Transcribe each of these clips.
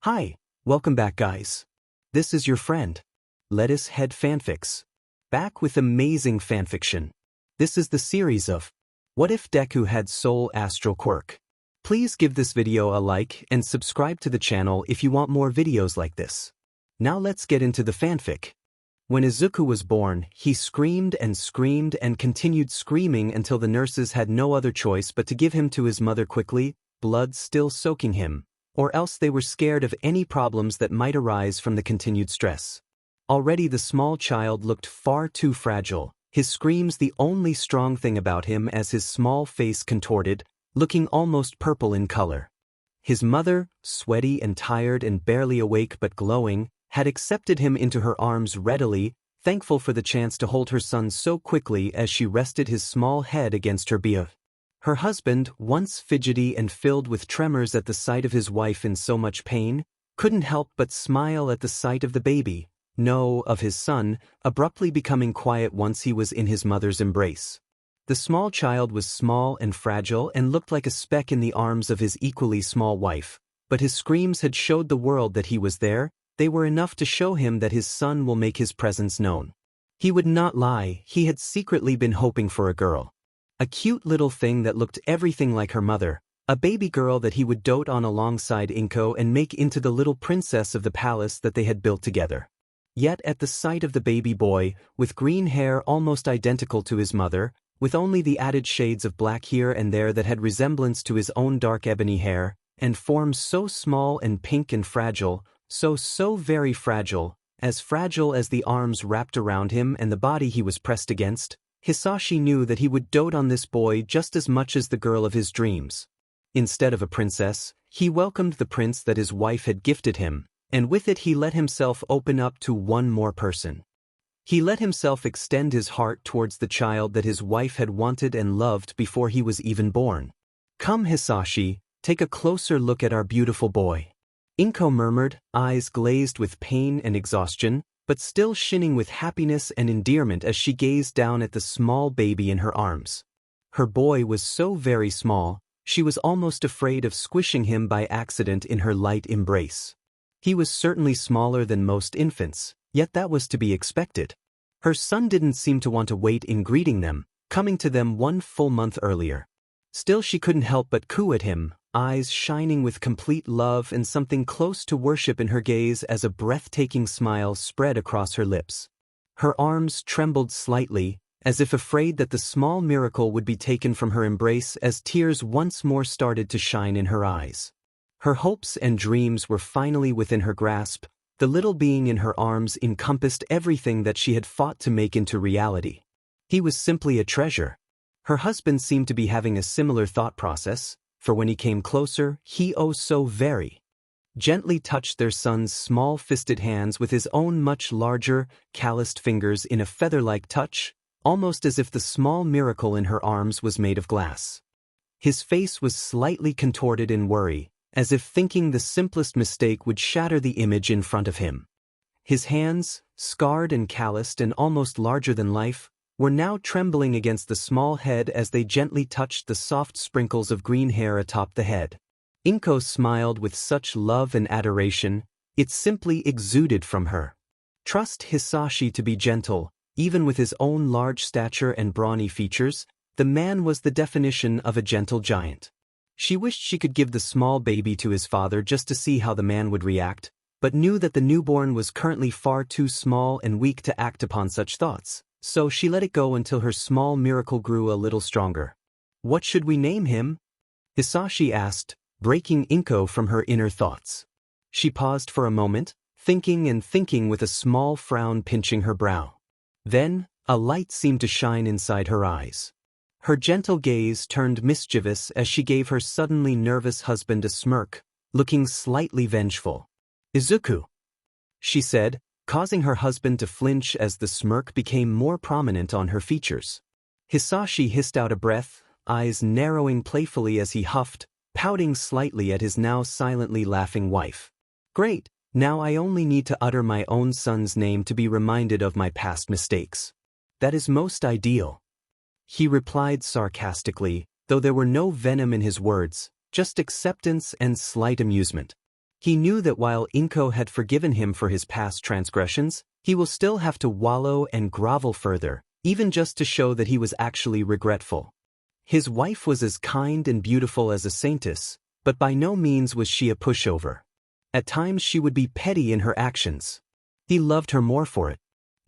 Hi, welcome back guys. This is your friend, Lettuce Head Fanfics. Back with amazing fanfiction. This is the series of What If Deku Had Soul Astral Quirk. Please give this video a like and subscribe to the channel if you want more videos like this. Now let's get into the fanfic. When Izuku was born, he screamed and continued screaming until the nurses had no other choice but to give him to his mother quickly, blood still soaking him, or else they were scared of any problems that might arise from the continued stress. Already the small child looked far too fragile, his screams the only strong thing about him as his small face contorted, looking almost purple in color. His mother, sweaty and tired and barely awake but glowing, had accepted him into her arms readily, thankful for the chance to hold her son so quickly as she rested his small head against her bier. Her husband, once fidgety and filled with tremors at the sight of his wife in so much pain, couldn't help but smile at the sight of the baby, no, of his son, abruptly becoming quiet once he was in his mother's embrace. The small child was small and fragile and looked like a speck in the arms of his equally small wife, but his screams had showed the world that he was there. They were enough to show him that his son will make his presence known. He would not lie, he had secretly been hoping for a girl. A cute little thing that looked everything like her mother, a baby girl that he would dote on alongside Inko and make into the little princess of the palace that they had built together. Yet at the sight of the baby boy, with green hair almost identical to his mother, with only the added shades of black here and there that had resemblance to his own dark ebony hair, and forms so small and pink and fragile, so very fragile as the arms wrapped around him and the body he was pressed against, Hisashi knew that he would dote on this boy just as much as the girl of his dreams. Instead of a princess, he welcomed the prince that his wife had gifted him, and with it he let himself open up to one more person. He let himself extend his heart towards the child that his wife had wanted and loved before he was even born. "Come Hisashi, take a closer look at our beautiful boy," Inko murmured, eyes glazed with pain and exhaustion, but still shining with happiness and endearment as she gazed down at the small baby in her arms. Her boy was so very small, she was almost afraid of squishing him by accident in her light embrace. He was certainly smaller than most infants, yet that was to be expected. Her son didn't seem to want to wait in greeting them, coming to them 1 full month earlier. Still she couldn't help but coo at him, eyes shining with complete love and something close to worship in her gaze as a breathtaking smile spread across her lips. Her arms trembled slightly, as if afraid that the small miracle would be taken from her embrace as tears once more started to shine in her eyes. Her hopes and dreams were finally within her grasp. The little being in her arms encompassed everything that she had fought to make into reality. He was simply a treasure. Her husband seemed to be having a similar thought process, for when he came closer, he so very gently touched their son's small-fisted hands with his own much larger, calloused fingers in a feather-like touch, almost as if the small miracle in her arms was made of glass. His face was slightly contorted in worry, as if thinking the simplest mistake would shatter the image in front of him. His hands, scarred and calloused and almost larger than life, were now trembling against the small head as they gently touched the soft sprinkles of green hair atop the head. Inko smiled with such love and adoration, it simply exuded from her. Trust Hisashi to be gentle, even with his own large stature and brawny features, the man was the definition of a gentle giant. She wished she could give the small baby to his father just to see how the man would react, but knew that the newborn was currently far too small and weak to act upon such thoughts. So she let it go until her small miracle grew a little stronger. "What should we name him?" Hisashi asked, breaking Inko from her inner thoughts. She paused for a moment, thinking with a small frown pinching her brow. Then, a light seemed to shine inside her eyes. Her gentle gaze turned mischievous as she gave her suddenly nervous husband a smirk, looking slightly vengeful. "Izuku," she said, causing her husband to flinch as the smirk became more prominent on her features. Hisashi hissed out a breath, eyes narrowing playfully as he huffed, pouting slightly at his now silently laughing wife. "Great, now I only need to utter my own son's name to be reminded of my past mistakes. That is most ideal," he replied sarcastically, though there were no venom in his words, just acceptance and slight amusement. He knew that while Inko had forgiven him for his past transgressions, he will still have to wallow and grovel further, even just to show that he was actually regretful. His wife was as kind and beautiful as a saintess, but by no means was she a pushover. At times she would be petty in her actions. He loved her more for it.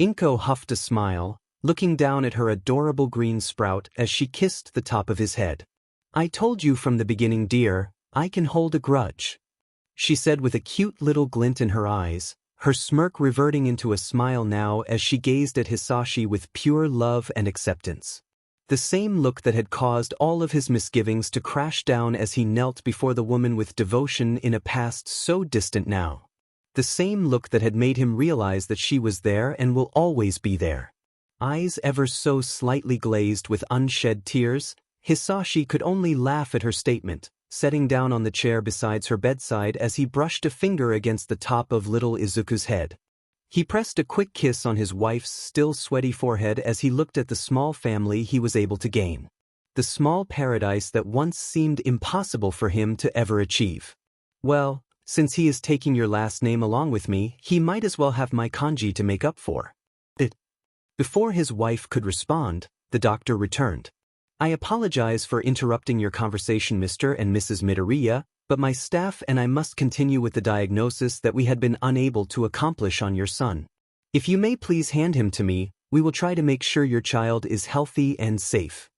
Inko huffed a smile, looking down at her adorable green sprout as she kissed the top of his head. "I told you from the beginning, dear, I can hold a grudge," she said with a cute little glint in her eyes, her smirk reverting into a smile now as she gazed at Hisashi with pure love and acceptance. The same look that had caused all of his misgivings to crash down as he knelt before the woman with devotion in a past so distant now. The same look that had made him realize that she was there and will always be there. Eyes ever so slightly glazed with unshed tears, Hisashi could only laugh at her statement, setting down on the chair beside her bedside as he brushed a finger against the top of little Izuku's head. He pressed a quick kiss on his wife's still sweaty forehead as he looked at the small family he was able to gain. The small paradise that once seemed impossible for him to ever achieve. "Well, since he is taking your last name along with me, he might as well have my kanji to make up for it." Before his wife could respond, the doctor returned. "I apologize for interrupting your conversation, Mr. and Mrs. Midoriya, but my staff and I must continue with the diagnosis that we had been unable to accomplish on your son. If you may please hand him to me, we will try to make sure your child is healthy and safe."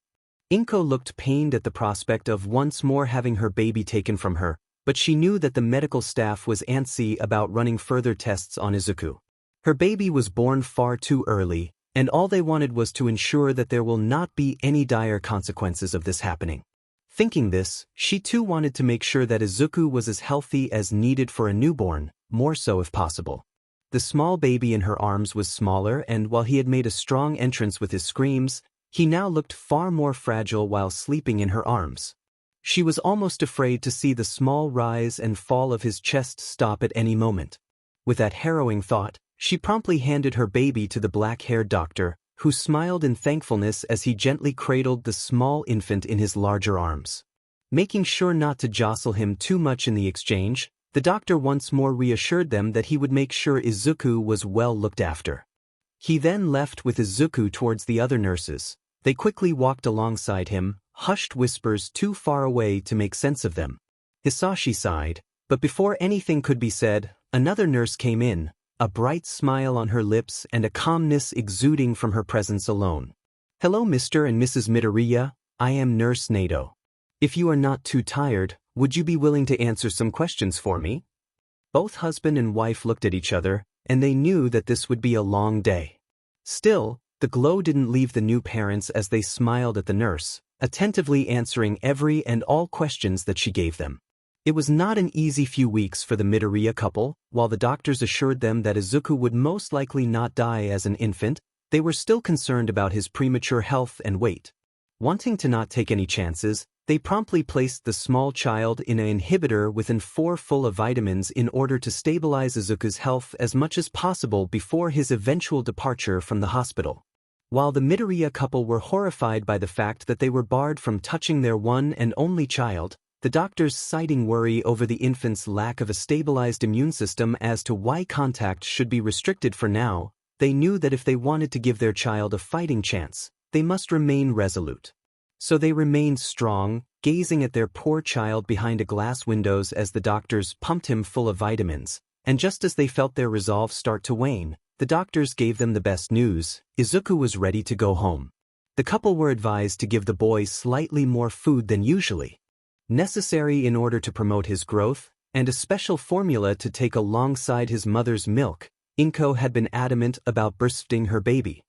Inko looked pained at the prospect of once more having her baby taken from her, but she knew that the medical staff was antsy about running further tests on Izuku. Her baby was born far too early, and all they wanted was to ensure that there will not be any dire consequences of this happening. Thinking this, she too wanted to make sure that Izuku was as healthy as needed for a newborn, more so if possible. The small baby in her arms was smaller, and while he had made a strong entrance with his screams, he now looked far more fragile while sleeping in her arms. She was almost afraid to see the small rise and fall of his chest stop at any moment. With that harrowing thought, she promptly handed her baby to the black-haired doctor, who smiled in thankfulness as he gently cradled the small infant in his larger arms. Making sure not to jostle him too much in the exchange, the doctor once more reassured them that he would make sure Izuku was well looked after. He then left with Izuku towards the other nurses. They quickly walked alongside him, hushed whispers too far away to make sense of them. Hisashi sighed, but before anything could be said, another nurse came in, a bright smile on her lips and a calmness exuding from her presence alone. "Hello, Mr. and Mrs. Midoriya, I am Nurse Nato. If you are not too tired, would you be willing to answer some questions for me?" Both husband and wife looked at each other, and they knew that this would be a long day. Still, the glow didn't leave the new parents as they smiled at the nurse, attentively answering every and all questions that she gave them. It was not an easy few weeks for the Midoriya couple. While the doctors assured them that Izuku would most likely not die as an infant, they were still concerned about his premature health and weight. Wanting to not take any chances, they promptly placed the small child in an inhibitor within 4 full of vitamins in order to stabilize Izuku's health as much as possible before his eventual departure from the hospital. While the Midoriya couple were horrified by the fact that they were barred from touching their one and only child, the doctors citing worry over the infant's lack of a stabilized immune system as to why contact should be restricted for now, they knew that if they wanted to give their child a fighting chance, they must remain resolute. So they remained strong, gazing at their poor child behind a glass windows as the doctors pumped him full of vitamins, and just as they felt their resolve start to wane, the doctors gave them the best news: Izuku was ready to go home. The couple were advised to give the boy slightly more food than usually necessary in order to promote his growth, and a special formula to take alongside his mother's milk. Inko had been adamant about breastfeeding her baby.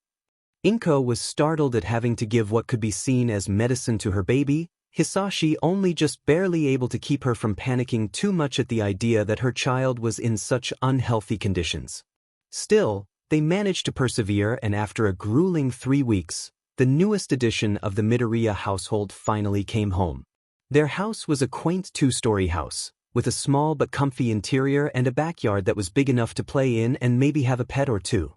Inko was startled at having to give what could be seen as medicine to her baby, Hisashi only just barely able to keep her from panicking too much at the idea that her child was in such unhealthy conditions. Still, they managed to persevere, and after a grueling 3 weeks, the newest addition of the Midoriya household finally came home. Their house was a quaint 2-story house, with a small but comfy interior and a backyard that was big enough to play in and maybe have a pet or two.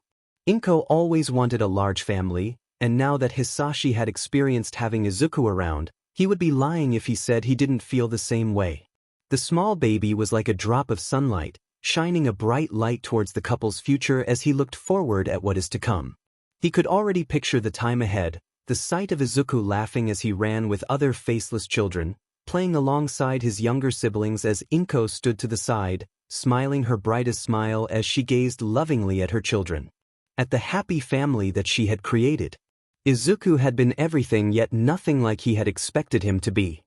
Inko always wanted a large family, and now that Hisashi had experienced having Izuku around, he would be lying if he said he didn't feel the same way. The small baby was like a drop of sunlight, shining a bright light towards the couple's future as he looked forward at what is to come. He could already picture the time ahead, the sight of Izuku laughing as he ran with other faceless children, playing alongside his younger siblings as Inko stood to the side, smiling her brightest smile as she gazed lovingly at her children. At the happy family that she had created. Izuku had been everything yet nothing like he had expected him to be.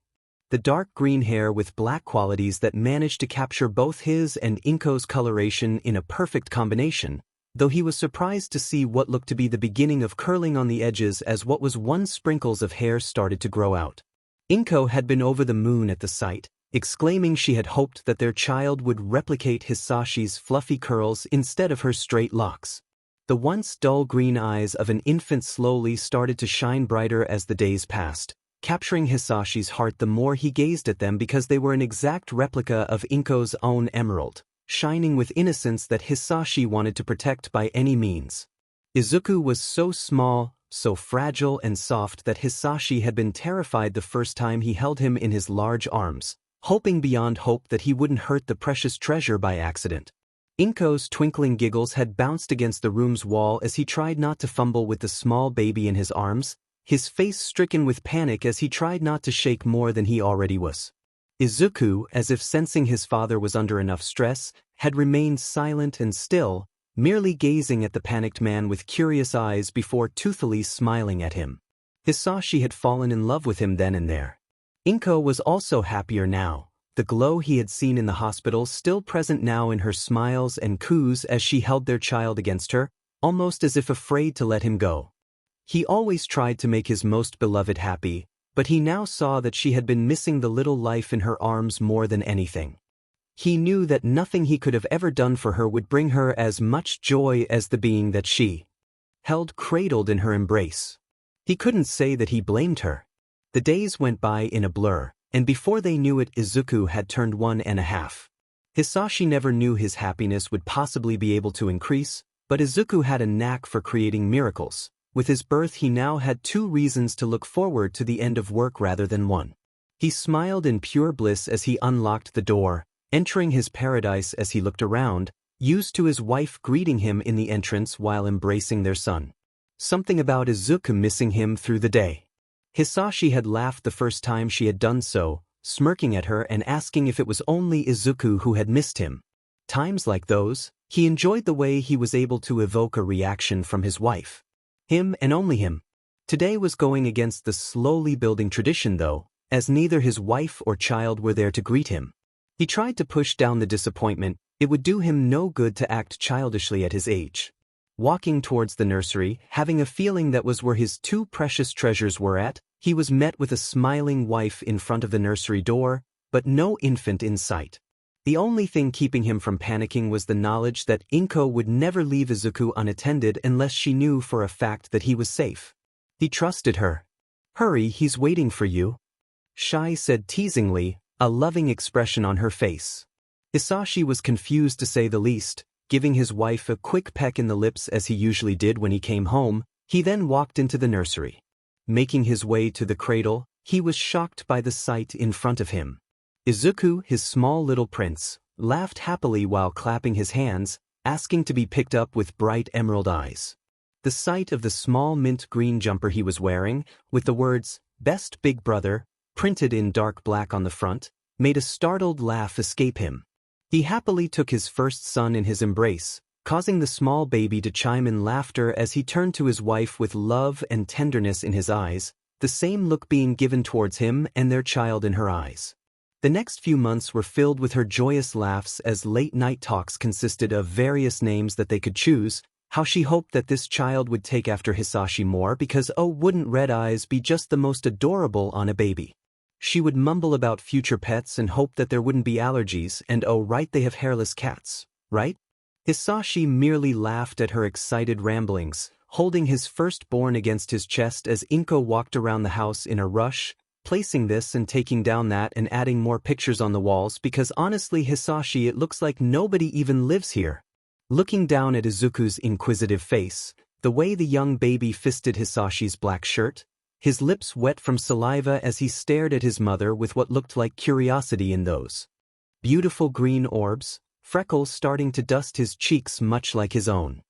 The dark green hair with black qualities that managed to capture both his and Inko's coloration in a perfect combination, though he was surprised to see what looked to be the beginning of curling on the edges as what was once sprinkles of hair started to grow out. Inko had been over the moon at the sight, exclaiming she had hoped that their child would replicate Hisashi's fluffy curls instead of her straight locks. The once dull green eyes of an infant slowly started to shine brighter as the days passed, capturing Hisashi's heart the more he gazed at them because they were an exact replica of Inko's own emerald, shining with innocence that Hisashi wanted to protect by any means. Izuku was so small, so fragile and soft that Hisashi had been terrified the first time he held him in his large arms, hoping beyond hope that he wouldn't hurt the precious treasure by accident. Inko's twinkling giggles had bounced against the room's wall as he tried not to fumble with the small baby in his arms, his face stricken with panic as he tried not to shake more than he already was. Izuku, as if sensing his father was under enough stress, had remained silent and still, merely gazing at the panicked man with curious eyes before toothily smiling at him. Hisashi had fallen in love with him then and there. Inko was also happier now, the glow he had seen in the hospital still present now in her smiles and coos as she held their child against her, almost as if afraid to let him go. He always tried to make his most beloved happy, but he now saw that she had been missing the little life in her arms more than anything. He knew that nothing he could have ever done for her would bring her as much joy as the being that she held cradled in her embrace. He couldn't say that he blamed her. The days went by in a blur, and before they knew it Izuku had turned 1.5. Hisashi never knew his happiness would possibly be able to increase, but Izuku had a knack for creating miracles. With his birth he now had 2 reasons to look forward to the end of work rather than 1. He smiled in pure bliss as he unlocked the door, entering his paradise as he looked around, used to his wife greeting him in the entrance while embracing their son. Something about Izuku missing him through the day. Hisashi had laughed the first time she had done so, smirking at her and asking if it was only Izuku who had missed him. Times like those, he enjoyed the way he was able to evoke a reaction from his wife. Him and only him. Today was going against the slowly building tradition though, as neither his wife or child were there to greet him. He tried to push down the disappointment. It would do him no good to act childishly at his age. Walking towards the nursery, having a feeling that was where his 2 precious treasures were at, he was met with a smiling wife in front of the nursery door, but no infant in sight. The only thing keeping him from panicking was the knowledge that Inko would never leave Izuku unattended unless she knew for a fact that he was safe. He trusted her. "Hurry, he's waiting for you," Shai said teasingly, a loving expression on her face. Hisashi was confused to say the least, giving his wife a quick peck in the lips as he usually did when he came home. He then walked into the nursery. Making his way to the cradle, he was shocked by the sight in front of him. Izuku, his small little prince, laughed happily while clapping his hands, asking to be picked up with bright emerald eyes. The sight of the small mint green jumper he was wearing, with the words, "Best Big Brother," printed in dark black on the front, made a startled laugh escape him. He happily took his first son in his embrace, causing the small baby to chime in laughter as he turned to his wife with love and tenderness in his eyes, the same look being given towards him and their child in her eyes. The next few months were filled with her joyous laughs as late-night talks consisted of various names that they could choose, how she hoped that this child would take after Hisashi more because oh wouldn't red eyes be just the most adorable on a baby. She would mumble about future pets and hope that there wouldn't be allergies and oh right they have hairless cats, right? Hisashi merely laughed at her excited ramblings, holding his firstborn against his chest as Inko walked around the house in a rush, placing this and taking down that and adding more pictures on the walls because honestly Hisashi it looks like nobody even lives here. Looking down at Izuku's inquisitive face, the way the young baby fisted Hisashi's black shirt, his lips wet from saliva as he stared at his mother with what looked like curiosity in those beautiful green orbs, freckles starting to dust his cheeks much like his own.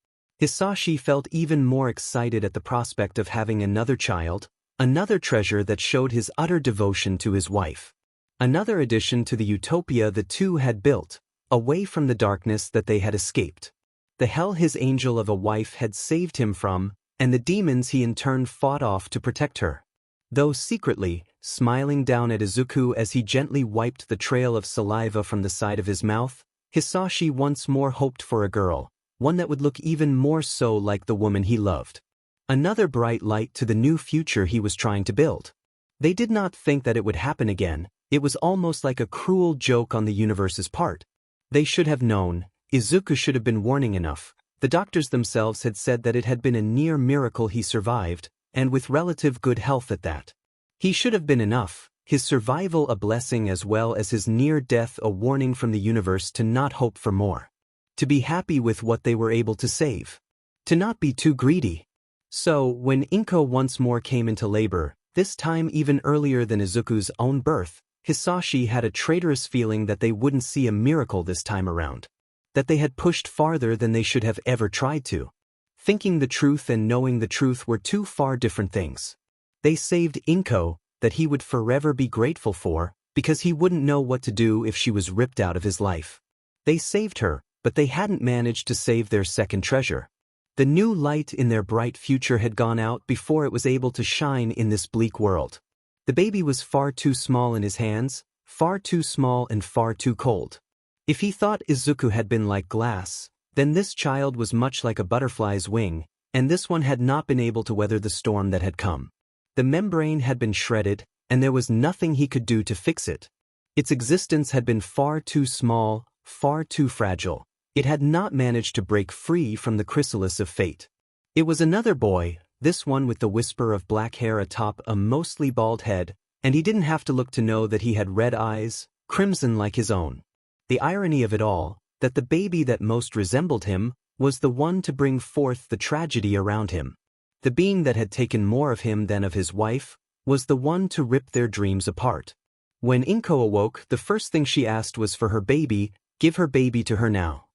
Hisashi felt even more excited at the prospect of having another child, another treasure that showed his utter devotion to his wife. Another addition to the utopia the two had built, away from the darkness that they had escaped. The hell his angel of a wife had saved him from, and the demons he in turn fought off to protect her. Though secretly, smiling down at Izuku as he gently wiped the trail of saliva from the side of his mouth, Hisashi once more hoped for a girl, one that would look even more so like the woman he loved. Another bright light to the new future he was trying to build. They did not think that it would happen again. It was almost like a cruel joke on the universe's part. They should have known. Izuku should have been warning enough. The doctors themselves had said that it had been a near miracle he survived, and with relative good health at that. He should have been enough, his survival a blessing as well as his near death a warning from the universe to not hope for more. To be happy with what they were able to save. To not be too greedy. So, when Inko once more came into labor, this time even earlier than Izuku's own birth, Hisashi had a traitorous feeling that they wouldn't see a miracle this time around. That they had pushed farther than they should have ever tried to. Thinking the truth and knowing the truth were two far different things. They saved Inko, that he would forever be grateful for, because he wouldn't know what to do if she was ripped out of his life. They saved her, but they hadn't managed to save their second treasure. The new light in their bright future had gone out before it was able to shine in this bleak world. The baby was far too small in his hands, far too small and far too cold. If he thought Izuku had been like glass, then this child was much like a butterfly's wing, and this one had not been able to weather the storm that had come. The membrane had been shredded, and there was nothing he could do to fix it. Its existence had been far too small, far too fragile. It had not managed to break free from the chrysalis of fate. It was another boy, this one with the whisper of black hair atop a mostly bald head, and he didn't have to look to know that he had red eyes, crimson like his own. The irony of it all, that the baby that most resembled him, was the one to bring forth the tragedy around him. The being that had taken more of him than of his wife, was the one to rip their dreams apart. When Inko awoke, the first thing she asked was for her baby. Give her baby to her now.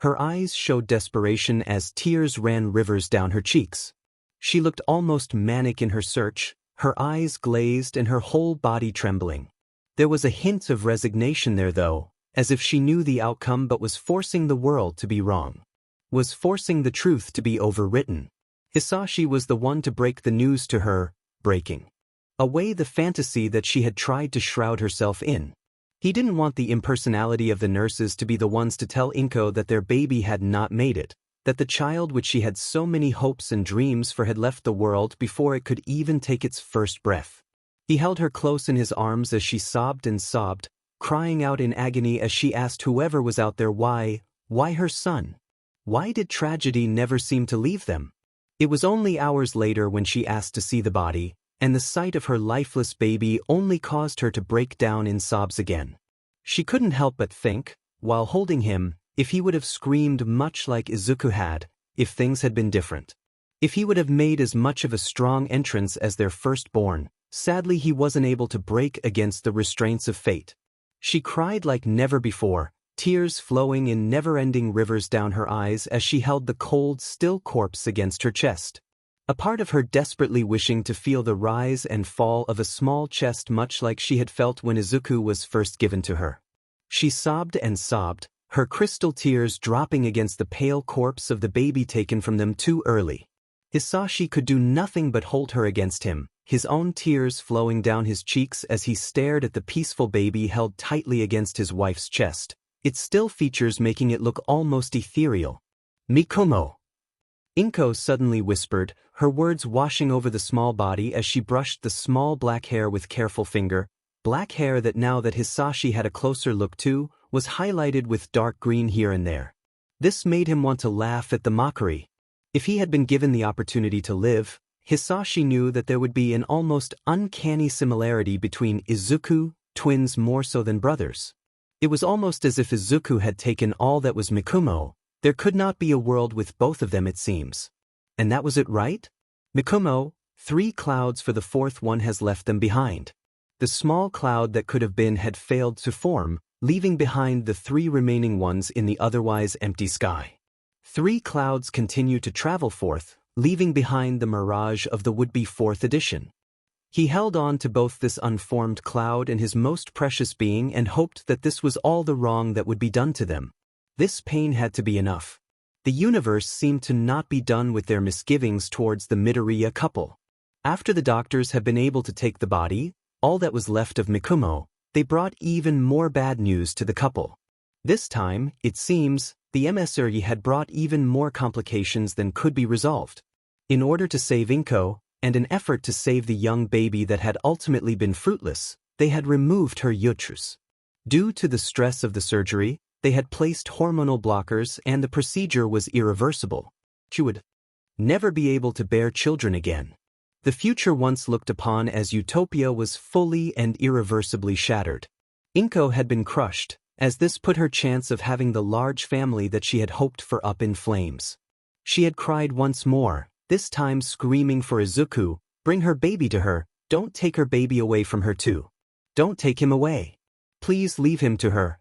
Her eyes showed desperation as tears ran rivers down her cheeks. She looked almost manic in her search, her eyes glazed and her whole body trembling. There was a hint of resignation there though, as if she knew the outcome but was forcing the world to be wrong. Was forcing the truth to be overwritten. Hisashi was the one to break the news to her, breaking away the fantasy that she had tried to shroud herself in. He didn't want the impersonality of the nurses to be the ones to tell Inko that their baby had not made it, that the child which she had so many hopes and dreams for had left the world before it could even take its first breath. He held her close in his arms as she sobbed and sobbed, crying out in agony as she asked whoever was out there why her son? Why did tragedy never seem to leave them? It was only hours later when she asked to see the body, and the sight of her lifeless baby only caused her to break down in sobs again. She couldn't help but think, while holding him, if he would have screamed much like Izuku had, if things had been different. If he would have made as much of a strong entrance as their firstborn, sadly he wasn't able to break against the restraints of fate. She cried like never before, tears flowing in never-ending rivers down her eyes as she held the cold, still corpse against her chest. A part of her desperately wishing to feel the rise and fall of a small chest much like she had felt when Izuku was first given to her. She sobbed and sobbed, her crystal tears dropping against the pale corpse of the baby taken from them too early. Hisashi could do nothing but hold her against him, his own tears flowing down his cheeks as he stared at the peaceful baby held tightly against his wife's chest, its still features making it look almost ethereal. Mikomo. Inko suddenly whispered, her words washing over the small body as she brushed the small black hair with careful finger, black hair that now that Hisashi had a closer look to, was highlighted with dark green here and there. This made him want to laugh at the mockery. If he had been given the opportunity to live, Hisashi knew that there would be an almost uncanny similarity between Izuku, twins more so than brothers. It was almost as if Izuku had taken all that was Mikumo. There could not be a world with both of them it seems. And that was it, right? Mikumo, 3 clouds for the 4th one has left them behind. The small cloud that could have been had failed to form, leaving behind the 3 remaining ones in the otherwise empty sky. 3 clouds continue to travel forth, leaving behind the mirage of the would-be 4th edition. He held on to both this unformed cloud and his most precious being and hoped that this was all the wrong that would be done to them. This pain had to be enough. The universe seemed to not be done with their misgivings towards the Midoriya couple. After the doctors had been able to take the body, all that was left of Mikumo, they brought even more bad news to the couple. This time, it seems, the emissary had brought even more complications than could be resolved. In order to save Inko, and an effort to save the young baby that had ultimately been fruitless, they had removed her uterus. Due to the stress of the surgery, they had placed hormonal blockers and the procedure was irreversible. She would never be able to bear children again. The future once looked upon as utopia was fully and irreversibly shattered. Inko had been crushed, as this put her chance of having the large family that she had hoped for up in flames. She had cried once more, this time screaming for Izuku, bring her baby to her, don't take her baby away from her too. Don't take him away. Please leave him to her.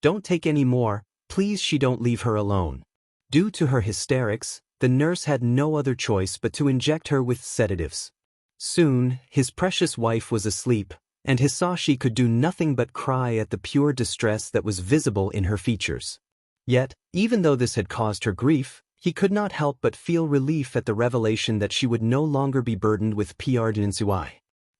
Don't take any more, please she don't leave her alone. Due to her hysterics, the nurse had no other choice but to inject her with sedatives. Soon, his precious wife was asleep, and Hisashi could do nothing but cry at the pure distress that was visible in her features. Yet, even though this had caused her grief, he could not help but feel relief at the revelation that she would no longer be burdened with Prescence.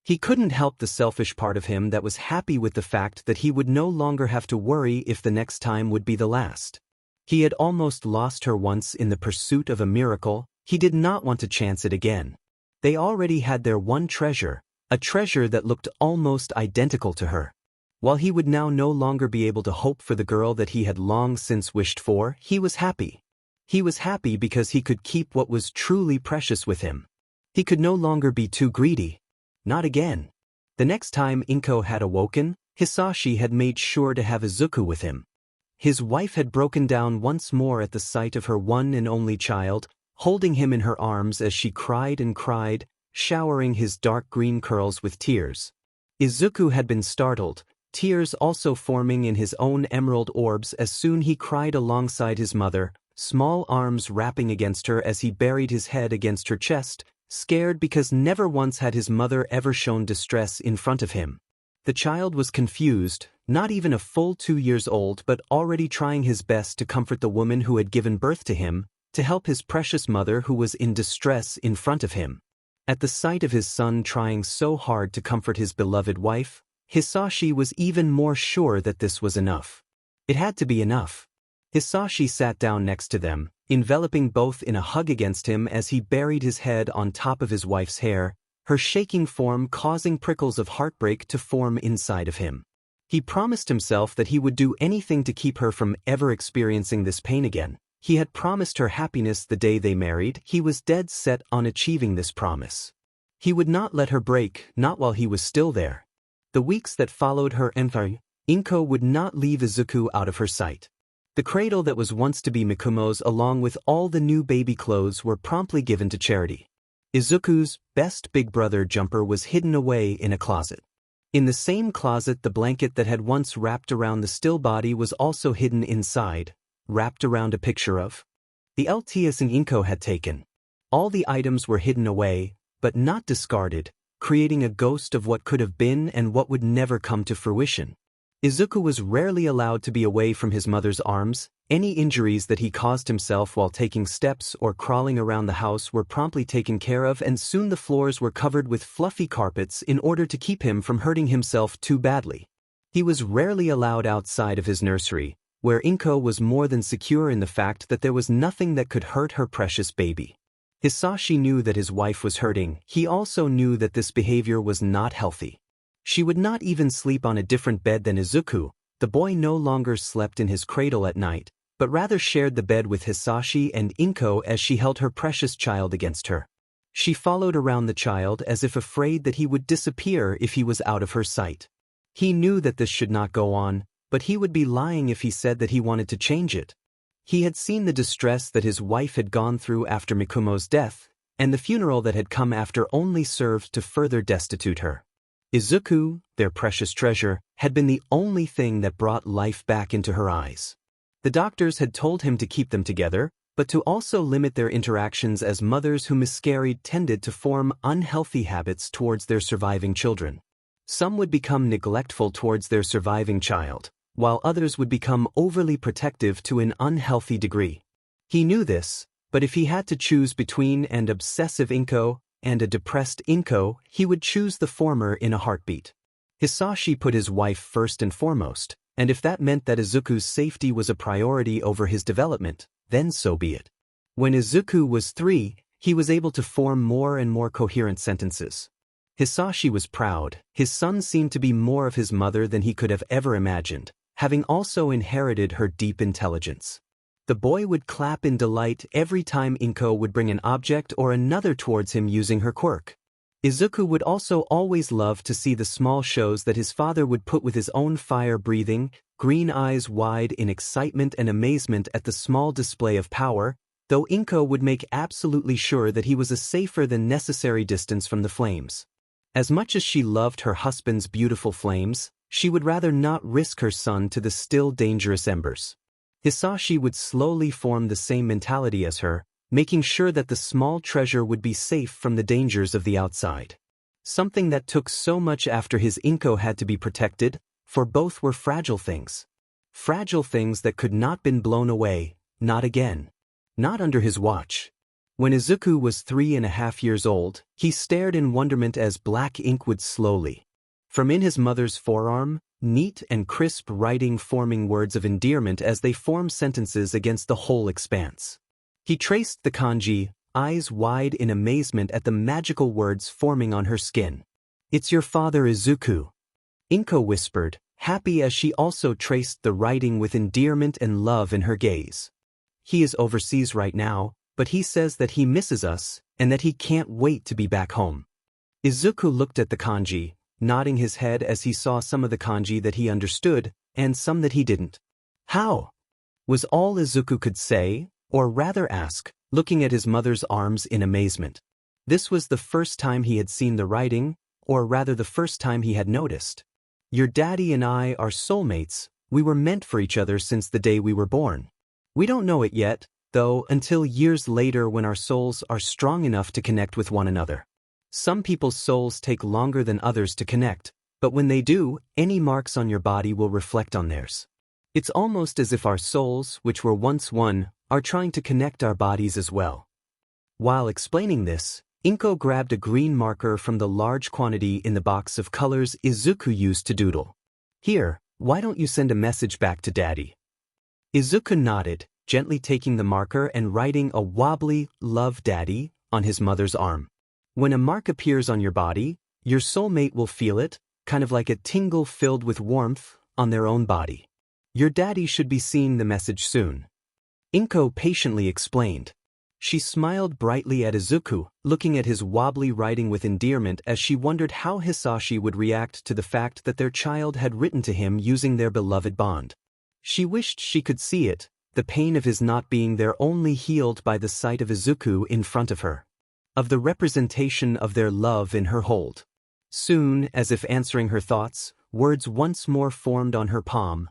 He couldn't help the selfish part of him that was happy with the fact that he would no longer have to worry if the next time would be the last. He had almost lost her once in the pursuit of a miracle, he did not want to chance it again. They already had their one treasure, a treasure that looked almost identical to her. While he would now no longer be able to hope for the girl that he had long since wished for, he was happy. He was happy because he could keep what was truly precious with him. He could no longer be too greedy. Not again. The next time Inko had awoken, Hisashi had made sure to have Izuku with him. His wife had broken down once more at the sight of her one and only child, holding him in her arms as she cried and cried, showering his dark green curls with tears. Izuku had been startled, tears also forming in his own emerald orbs as soon he cried alongside his mother, small arms wrapping against her as he buried his head against her chest, scared because never once had his mother ever shown distress in front of him. The child was confused, not even a full 2 years old but already trying his best to comfort the woman who had given birth to him, to help his precious mother who was in distress in front of him. At the sight of his son trying so hard to comfort his beloved wife, Hisashi was even more sure that this was enough. It had to be enough. Hisashi sat down next to them, enveloping both in a hug against him as he buried his head on top of his wife's hair, her shaking form causing prickles of heartbreak to form inside of him. He promised himself that he would do anything to keep her from ever experiencing this pain again. He had promised her happiness the day they married. He was dead set on achieving this promise. He would not let her break, not while he was still there. The weeks that followed her entry, Inko would not leave Izuku out of her sight. The cradle that was once to be Mikumo's along with all the new baby clothes were promptly given to charity. Izuku's best big brother jumper was hidden away in a closet. In the same closet the blanket that had once wrapped around the still body was also hidden inside, wrapped around a picture of the LTS and Inko had taken. All the items were hidden away, but not discarded, creating a ghost of what could have been and what would never come to fruition. Izuku was rarely allowed to be away from his mother's arms. Any injuries that he caused himself while taking steps or crawling around the house were promptly taken care of and soon the floors were covered with fluffy carpets in order to keep him from hurting himself too badly. He was rarely allowed outside of his nursery, where Inko was more than secure in the fact that there was nothing that could hurt her precious baby. Hisashi knew that his wife was hurting. He also knew that this behavior was not healthy. She would not even sleep on a different bed than Izuku. The boy no longer slept in his cradle at night, but rather shared the bed with Hisashi and Inko as she held her precious child against her. She followed around the child as if afraid that he would disappear if he was out of her sight. He knew that this should not go on, but he would be lying if he said that he wanted to change it. He had seen the distress that his wife had gone through after Mikumo's death, and the funeral that had come after only served to further destitute her. Izuku, their precious treasure, had been the only thing that brought life back into her eyes. The doctors had told him to keep them together, but to also limit their interactions as mothers who miscarried tended to form unhealthy habits towards their surviving children. Some would become neglectful towards their surviving child, while others would become overly protective to an unhealthy degree. He knew this, but if he had to choose between an obsessive Inko and a depressed Inko, he would choose the former in a heartbeat. Hisashi put his wife first and foremost, and if that meant that Izuku's safety was a priority over his development, then so be it. When Izuku was 3, he was able to form more and more coherent sentences. Hisashi was proud. His son seemed to be more of his mother than he could have ever imagined, having also inherited her deep intelligence. The boy would clap in delight every time Inko would bring an object or another towards him using her quirk. Izuku would also always love to see the small shows that his father would put with his own fire-breathing, green eyes wide in excitement and amazement at the small display of power, though Inko would make absolutely sure that he was a safer than necessary distance from the flames. As much as she loved her husband's beautiful flames, she would rather not risk her son to the still dangerous embers. Hisashi would slowly form the same mentality as her, making sure that the small treasure would be safe from the dangers of the outside. Something that took so much after his Inko had to be protected, for both were fragile things. Fragile things that could not been blown away, not again. Not under his watch. When Izuku was 3.5 years old, he stared in wonderment as black ink would slowly, from in his mother's forearm, neat and crisp writing forming words of endearment as they formed sentences against the whole expanse. He traced the kanji, eyes wide in amazement at the magical words forming on her skin. "It's your father Izuku," Inko whispered, happy as she also traced the writing with endearment and love in her gaze. "He is overseas right now, but he says that he misses us and that he can't wait to be back home." Izuku looked at the kanji, nodding his head as he saw some of the kanji that he understood and some that he didn't. "How?" was all Izuku could say, or rather ask, looking at his mother's arms in amazement. This was the first time he had seen the writing, or rather the first time he had noticed. "Your daddy and I are soulmates. We were meant for each other since the day we were born. We don't know it yet, though, until years later when our souls are strong enough to connect with one another. Some people's souls take longer than others to connect, but when they do, any marks on your body will reflect on theirs. It's almost as if our souls, which were once one, are trying to connect our bodies as well." While explaining this, Inko grabbed a green marker from the large quantity in the box of colors Izuku used to doodle. "Here, why don't you send a message back to Daddy?" Izuku nodded, gently taking the marker and writing a wobbly, "Love Daddy," on his mother's arm. When a mark appears on your body, your soulmate will feel it, kind of like a tingle filled with warmth, on their own body. Your daddy should be seeing the message soon. Inko patiently explained. She smiled brightly at Izuku, looking at his wobbly writing with endearment as she wondered how Hisashi would react to the fact that their child had written to him using their beloved bond. She wished she could see it, the pain of his not being there only healed by the sight of Izuku in front of her. Of the representation of their love in her hold. Soon, as if answering her thoughts, words once more formed on her palm.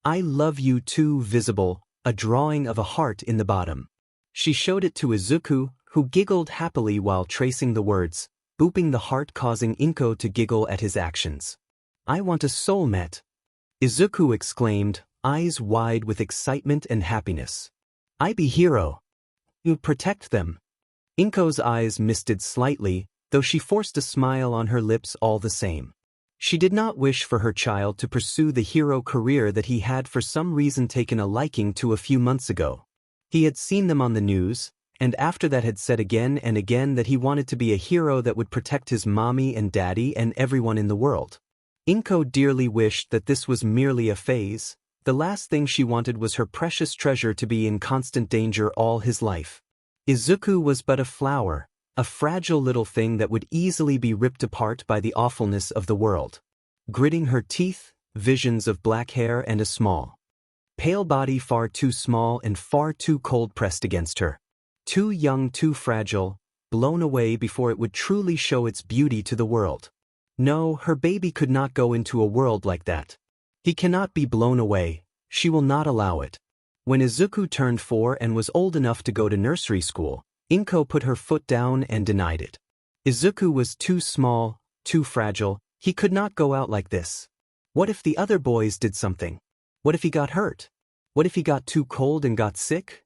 "I love you too," visible, a drawing of a heart in the bottom. She showed it to Izuku, who giggled happily while tracing the words, booping the heart causing Inko to giggle at his actions. "I want a soulmate," Izuku exclaimed, eyes wide with excitement and happiness. "I be hero. You protect them." Inko's eyes misted slightly, though she forced a smile on her lips all the same. She did not wish for her child to pursue the hero career that he had for some reason taken a liking to a few months ago. He had seen them on the news, and after that had said again and again that he wanted to be a hero that would protect his mommy and daddy and everyone in the world. Inko dearly wished that this was merely a phase. The last thing she wanted was her precious treasure to be in constant danger all his life. Izuku was but a flower, a fragile little thing that would easily be ripped apart by the awfulness of the world. Gritting her teeth, visions of black hair and a small, pale body far too small and far too cold pressed against her. Too young, too fragile, blown away before it would truly show its beauty to the world. No, her baby could not go into a world like that. He cannot be blown away, she will not allow it. When Izuku turned 4 and was old enough to go to nursery school, Inko put her foot down and denied it. Izuku was too small, too fragile, he could not go out like this. What if the other boys did something? What if he got hurt? What if he got too cold and got sick?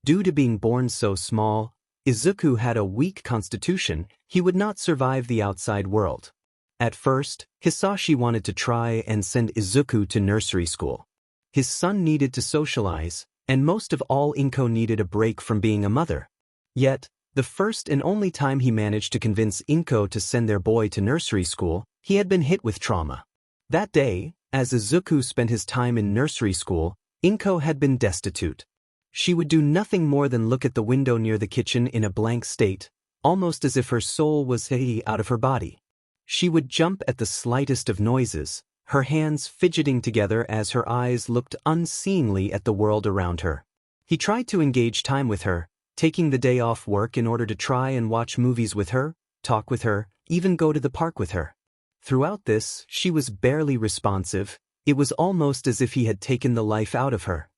Due to being born so small, Izuku had a weak constitution, he would not survive the outside world. At first, Hisashi wanted to try and send Izuku to nursery school. His son needed to socialize, and most of all Inko needed a break from being a mother. Yet, the first and only time he managed to convince Inko to send their boy to nursery school, he had been hit with trauma. That day, as Izuku spent his time in nursery school, Inko had been destitute. She would do nothing more than look at the window near the kitchen in a blank state, almost as if her soul was out of her body. She would jump at the slightest of noises, her hands fidgeting together as her eyes looked unseeingly at the world around her. He tried to engage time with her, taking the day off work in order to try and watch movies with her, talk with her, even go to the park with her. Throughout this, she was barely responsive, it was almost as if he had taken the life out of her.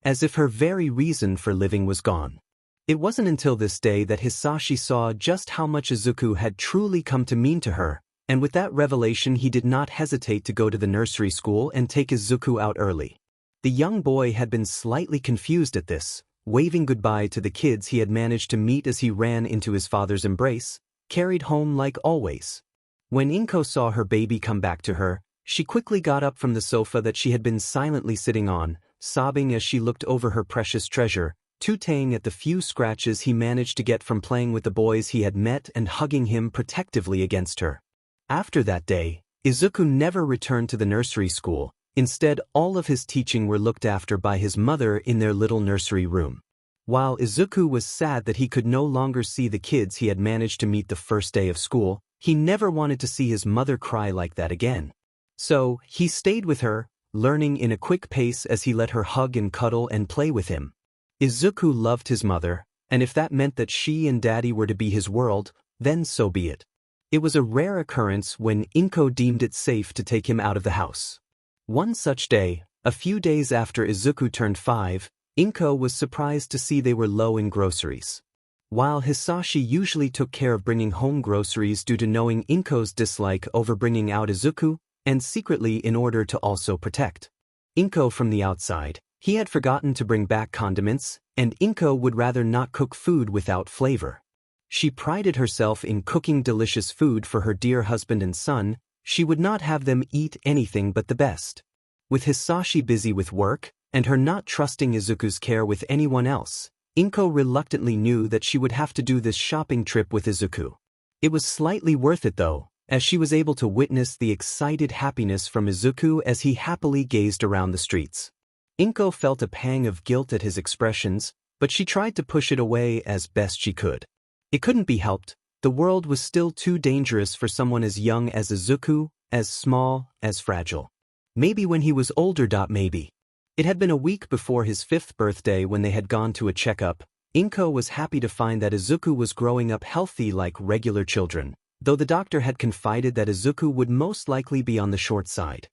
As if her very reason for living was gone. It wasn't until this day that Hisashi saw just how much Izuku had truly come to mean to her, and with that revelation he did not hesitate to go to the nursery school and take Izuku out early. The young boy had been slightly confused at this, waving goodbye to the kids he had managed to meet as he ran into his father's embrace, carried home like always. When Inko saw her baby come back to her, she quickly got up from the sofa that she had been silently sitting on, sobbing as she looked over her precious treasure, tooting at the few scratches he managed to get from playing with the boys he had met and hugging him protectively against her. After that day, Izuku never returned to the nursery school, instead all of his teaching were looked after by his mother in their little nursery room. While Izuku was sad that he could no longer see the kids he had managed to meet the first day of school, he never wanted to see his mother cry like that again. So, he stayed with her, learning in a quick pace as he let her hug and cuddle and play with him. Izuku loved his mother, and if that meant that she and Daddy were to be his world, then so be it. It was a rare occurrence when Inko deemed it safe to take him out of the house. One such day, a few days after Izuku turned 5, Inko was surprised to see they were low in groceries. While Hisashi usually took care of bringing home groceries due to knowing Inko's dislike over bringing out Izuku, and secretly in order to also protect Inko from the outside, he had forgotten to bring back condiments, and Inko would rather not cook food without flavor. She prided herself in cooking delicious food for her dear husband and son, she would not have them eat anything but the best. With Hisashi busy with work, and her not trusting Izuku's care with anyone else, Inko reluctantly knew that she would have to do this shopping trip with Izuku. It was slightly worth it though, as she was able to witness the excited happiness from Izuku as he happily gazed around the streets. Inko felt a pang of guilt at his expressions, but she tried to push it away as best she could. It couldn't be helped, the world was still too dangerous for someone as young as Izuku, as small, as fragile. Maybe when he was older. Maybe. It had been a week before his 5th birthday when they had gone to a checkup. Inko was happy to find that Izuku was growing up healthy like regular children, though the doctor had confided that Izuku would most likely be on the short side.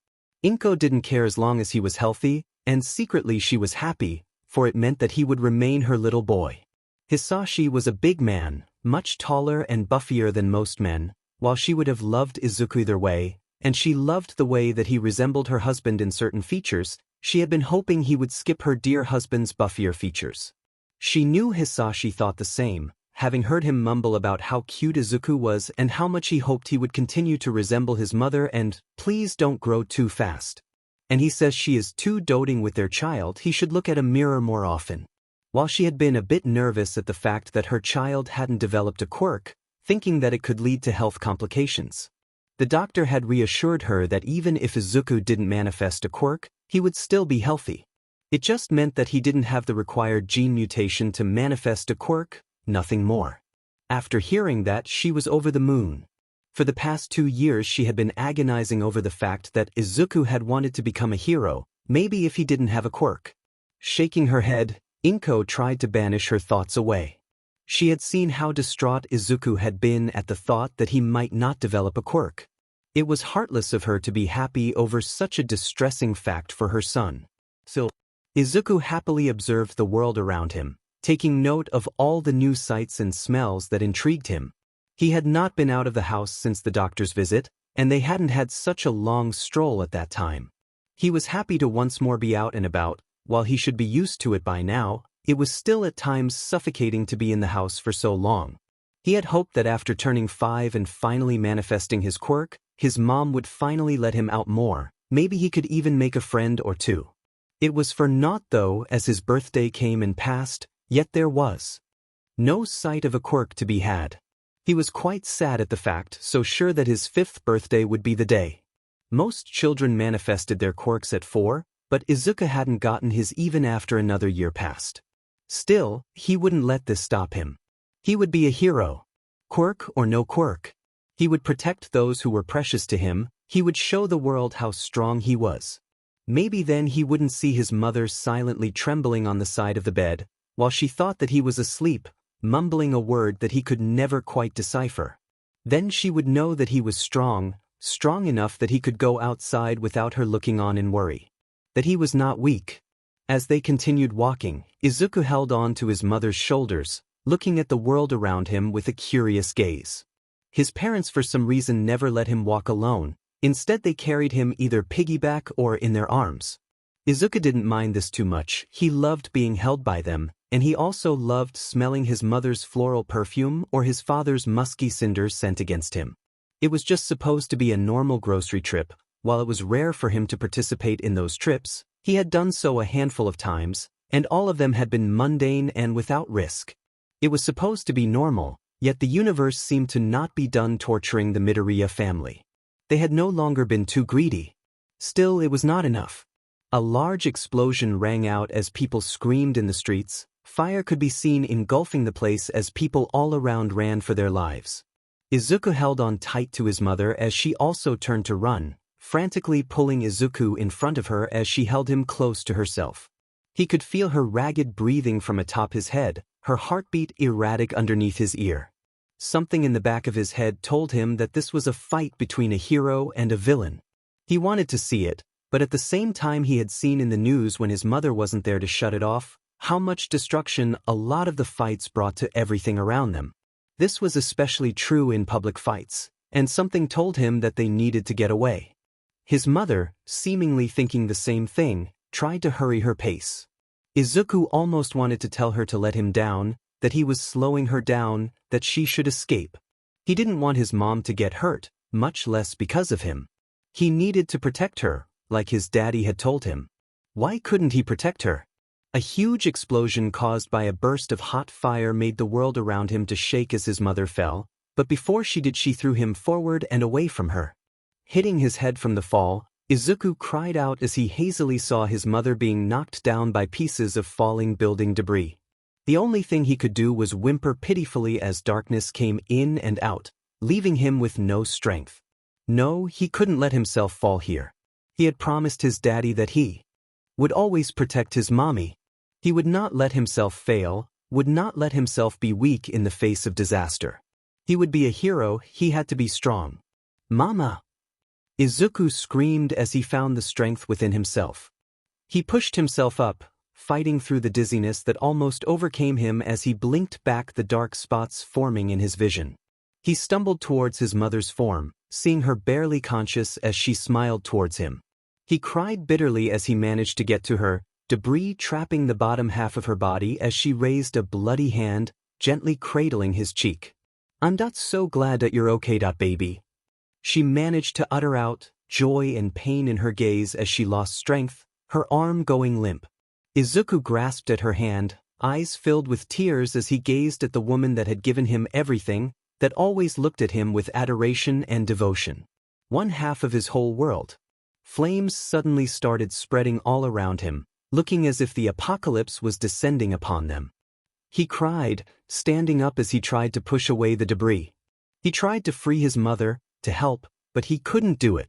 Inko didn't care as long as he was healthy, and secretly she was happy, for it meant that he would remain her little boy. Hisashi was a big man, much taller and buffier than most men, while she would have loved Izuku either way, and she loved the way that he resembled her husband in certain features, she had been hoping he would skip her dear husband's buffier features. She knew Hisashi thought the same, having heard him mumble about how cute Izuku was and how much he hoped he would continue to resemble his mother and, please don't grow too fast. And he says she is too doting with their child, he should look at a mirror more often. While she had been a bit nervous at the fact that her child hadn't developed a quirk, thinking that it could lead to health complications. The doctor had reassured her that even if Izuku didn't manifest a quirk, he would still be healthy. It just meant that he didn't have the required gene mutation to manifest a quirk, nothing more. After hearing that, she was over the moon. For the past 2 years she had been agonizing over the fact that Izuku had wanted to become a hero, maybe if he didn't have a quirk. Shaking her head, Inko tried to banish her thoughts away. She had seen how distraught Izuku had been at the thought that he might not develop a quirk. It was heartless of her to be happy over such a distressing fact for her son. So, Izuku happily observed the world around him, taking note of all the new sights and smells that intrigued him. He had not been out of the house since the doctor's visit, and they hadn't had such a long stroll at that time. He was happy to once more be out and about. While he should be used to it by now, it was still at times suffocating to be in the house for so long. He had hoped that after turning 5 and finally manifesting his quirk, his mom would finally let him out more. Maybe he could even make a friend or two. It was for naught though, as his birthday came and passed, yet there was no sight of a quirk to be had. He was quite sad at the fact, so sure that his 5th birthday would be the day. Most children manifested their quirks at 4, but Izuku hadn't gotten his even after another year passed. Still, he wouldn't let this stop him. He would be a hero. Quirk or no quirk. He would protect those who were precious to him. He would show the world how strong he was. Maybe then he wouldn't see his mother silently trembling on the side of the bed, while she thought that he was asleep, mumbling a word that he could never quite decipher. Then she would know that he was strong enough that he could go outside without her looking on in worry. That he was not weak. As they continued walking, Izuku held on to his mother's shoulders, looking at the world around him with a curious gaze. His parents for some reason never let him walk alone. Instead they carried him either piggyback or in their arms. Izuku didn't mind this too much. He loved being held by them, and he also loved smelling his mother's floral perfume or his father's musky cinder scent against him. It was just supposed to be a normal grocery trip. While it was rare for him to participate in those trips, he had done so a handful of times, and all of them had been mundane and without risk. It was supposed to be normal, yet the universe seemed to not be done torturing the Midoriya family. They had no longer been too greedy. Still, it was not enough. A large explosion rang out as people screamed in the streets. Fire could be seen engulfing the place as people all around ran for their lives. Izuku held on tight to his mother as she also turned to run, frantically pulling Izuku in front of her as she held him close to herself. He could feel her ragged breathing from atop his head, her heartbeat erratic underneath his ear. Something in the back of his head told him that this was a fight between a hero and a villain. He wanted to see it, but at the same time he had seen in the news when his mother wasn't there to shut it off, how much destruction a lot of the fights brought to everything around them. This was especially true in public fights, and something told him that they needed to get away. His mother, seemingly thinking the same thing, tried to hurry her pace. Izuku almost wanted to tell her to let him down, that he was slowing her down, that she should escape. He didn't want his mom to get hurt, much less because of him. He needed to protect her, like his daddy had told him. Why couldn't he protect her? A huge explosion caused by a burst of hot fire made the world around him to shake as his mother fell, but before she did she threw him forward and away from her. Hitting his head from the fall, Izuku cried out as he hazily saw his mother being knocked down by pieces of falling building debris. The only thing he could do was whimper pitifully as darkness came in and out, leaving him with no strength. No, he couldn't let himself fall here. He had promised his daddy that he would always protect his mommy. He would not let himself fail, would not let himself be weak in the face of disaster. He would be a hero, he had to be strong. Mama! Izuku screamed as he found the strength within himself. He pushed himself up, fighting through the dizziness that almost overcame him as he blinked back the dark spots forming in his vision. He stumbled towards his mother's form, seeing her barely conscious as she smiled towards him. He cried bitterly as he managed to get to her, debris trapping the bottom half of her body as she raised a bloody hand, gently cradling his cheek. "I'm so glad that you're okay, baby." She managed to utter out, joy and pain in her gaze as she lost strength, her arm going limp. Izuku grasped at her hand, eyes filled with tears as he gazed at the woman that had given him everything, that always looked at him with adoration and devotion. One half of his whole world. Flames suddenly started spreading all around him, looking as if the apocalypse was descending upon them. He cried, standing up as he tried to push away the debris. He tried to free his mother, to help, but he couldn't do it.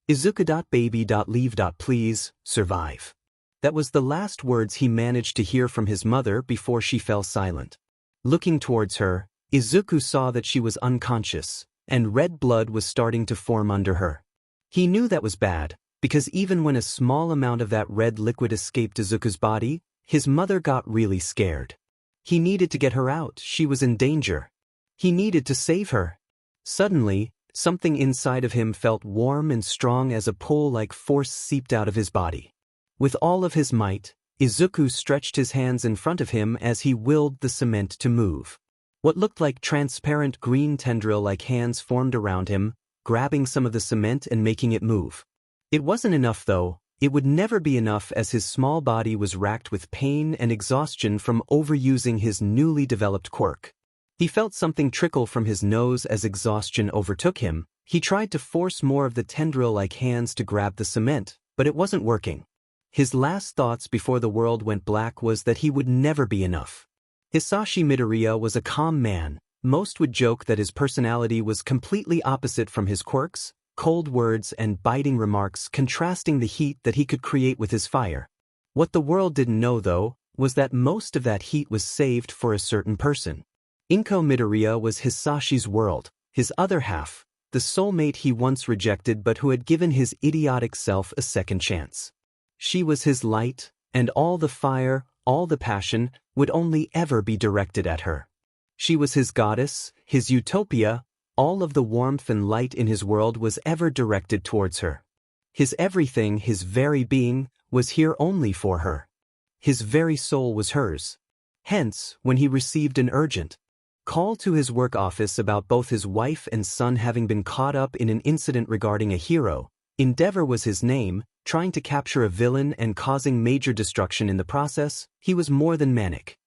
Izuku.baby.leave. Please, survive. That was the last words he managed to hear from his mother before she fell silent. Looking towards her, Izuku saw that she was unconscious, and red blood was starting to form under her. He knew that was bad, because even when a small amount of that red liquid escaped Izuku's body, his mother got really scared. He needed to get her out, she was in danger. He needed to save her. Suddenly, something inside of him felt warm and strong as a pull-like force seeped out of his body. With all of his might, Izuku stretched his hands in front of him as he willed the cement to move. What looked like transparent green tendril-like hands formed around him, grabbing some of the cement and making it move. It wasn't enough though. It would never be enough as his small body was racked with pain and exhaustion from overusing his newly developed quirk. He felt something trickle from his nose as exhaustion overtook him. He tried to force more of the tendril-like hands to grab the cement, but it wasn't working. His last thoughts before the world went black was that he would never be enough. Hisashi Midoriya was a calm man. Most would joke that his personality was completely opposite from his quirks, cold words and biting remarks contrasting the heat that he could create with his fire. What the world didn't know, though, was that most of that heat was saved for a certain person. Inko Midoriya was Hisashi's world, his other half, the soulmate he once rejected but who had given his idiotic self a second chance. She was his light, and all the fire, all the passion, would only ever be directed at her. She was his goddess, his utopia. All of the warmth and light in his world was ever directed towards her. His everything, his very being, was here only for her. His very soul was hers. Hence, when he received an urgent call to his work office about both his wife and son having been caught up in an incident regarding a hero, Endeavor was his name, trying to capture a villain and causing major destruction in the process, he was more than manic.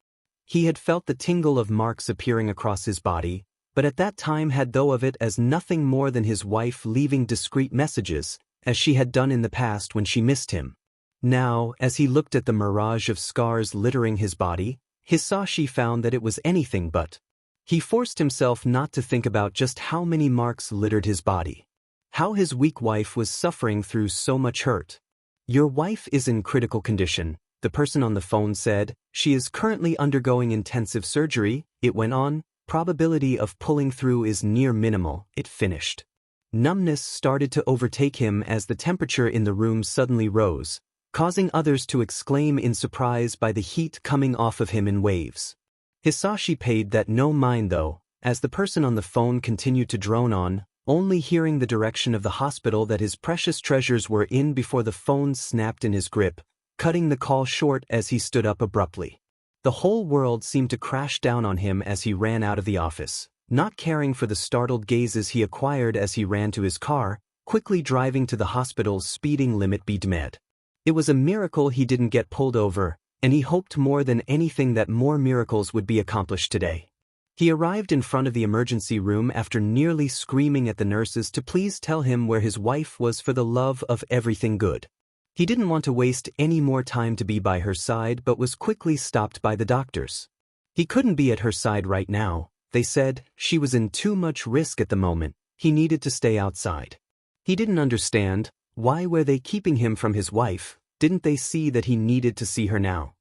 He had felt the tingle of marks appearing across his body, but at that time had thought of it as nothing more than his wife leaving discreet messages, as she had done in the past when she missed him. Now, as he looked at the mirage of scars littering his body, Hisashi found that it was anything but. He forced himself not to think about just how many marks littered his body. How his weak wife was suffering through so much hurt. "Your wife is in critical condition," the person on the phone said. "She is currently undergoing intensive surgery," it went on. "Probability of pulling through is near minimal," it finished. Numbness started to overtake him as the temperature in the room suddenly rose, causing others to exclaim in surprise by the heat coming off of him in waves. Hisashi paid that no mind though, as the person on the phone continued to drone on, only hearing the direction of the hospital that his precious treasures were in before the phone snapped in his grip, cutting the call short as he stood up abruptly. The whole world seemed to crash down on him as he ran out of the office, not caring for the startled gazes he acquired as he ran to his car, quickly driving to the hospital's speeding limit med. It was a miracle he didn't get pulled over, and he hoped more than anything that more miracles would be accomplished today. He arrived in front of the emergency room after nearly screaming at the nurses to please tell him where his wife was for the love of everything good. He didn't want to waste any more time to be by her side but was quickly stopped by the doctors. He couldn't be at her side right now, they said. She was in too much risk at the moment. He needed to stay outside. He didn't understand. Why were they keeping him from his wife? Didn't they see that he needed to see her now?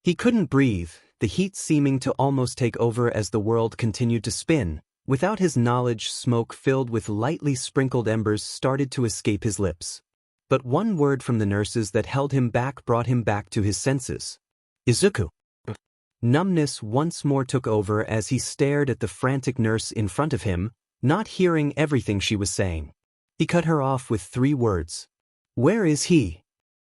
He couldn't breathe, the heat seeming to almost take over as the world continued to spin. Without his knowledge, smoke filled with lightly sprinkled embers started to escape his lips. But one word from the nurses that held him back brought him back to his senses. "Izuku." Numbness once more took over as he stared at the frantic nurse in front of him, not hearing everything she was saying. He cut her off with 3 words. "Where is he?"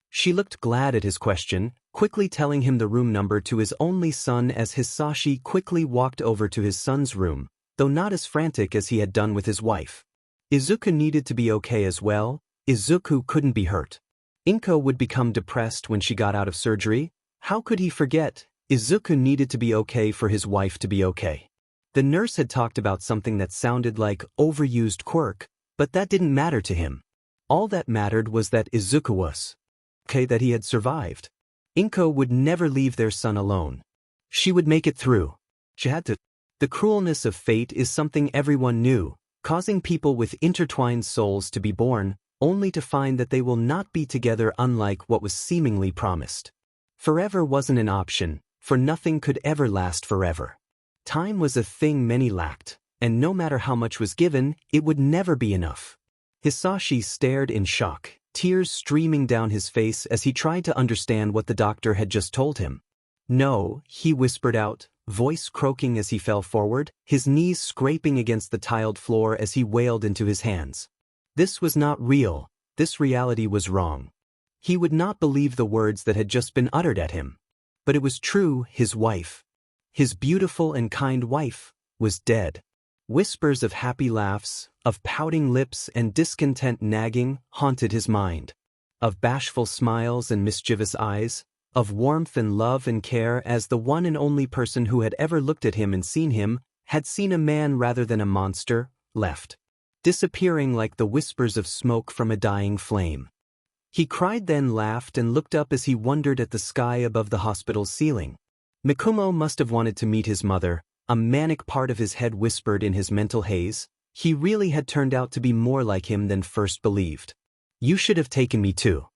She looked glad at his question, quickly telling him the room number to his only son as Hisashi quickly walked over to his son's room, though not as frantic as he had done with his wife. Izuku needed to be okay as well. Izuku couldn't be hurt. Inko would become depressed when she got out of surgery. How could he forget? Izuku needed to be okay for his wife to be okay. The nurse had talked about something that sounded like overused quirk, but that didn't matter to him. All that mattered was that Izuku was okay, that he had survived. Inko would never leave their son alone. She would make it through. She had to. The cruelness of fate is something everyone knew, causing people with intertwined souls to be born, only to find that they will not be together, unlike what was seemingly promised. Forever wasn't an option, for nothing could ever last forever. Time was a thing many lacked. and no matter how much was given, it would never be enough. Hisashi stared in shock, tears streaming down his face as he tried to understand what the doctor had just told him. "No," he whispered out, voice croaking as he fell forward, his knees scraping against the tiled floor as he wailed into his hands. This was not real, this reality was wrong. He would not believe the words that had just been uttered at him. But it was true, his wife, his beautiful and kind wife, was dead. Whispers of happy laughs, of pouting lips and discontent nagging haunted his mind. Of bashful smiles and mischievous eyes, of warmth and love and care as the one and only person who had ever looked at him and seen him, had seen a man rather than a monster, left. Disappearing like the whispers of smoke from a dying flame. He cried, then laughed and looked up as he wondered at the sky above the hospital's ceiling. Mikumo must have wanted to meet his mother, a manic part of his head whispered in his mental haze. He really had turned out to be more like him than first believed. "You should have taken me too."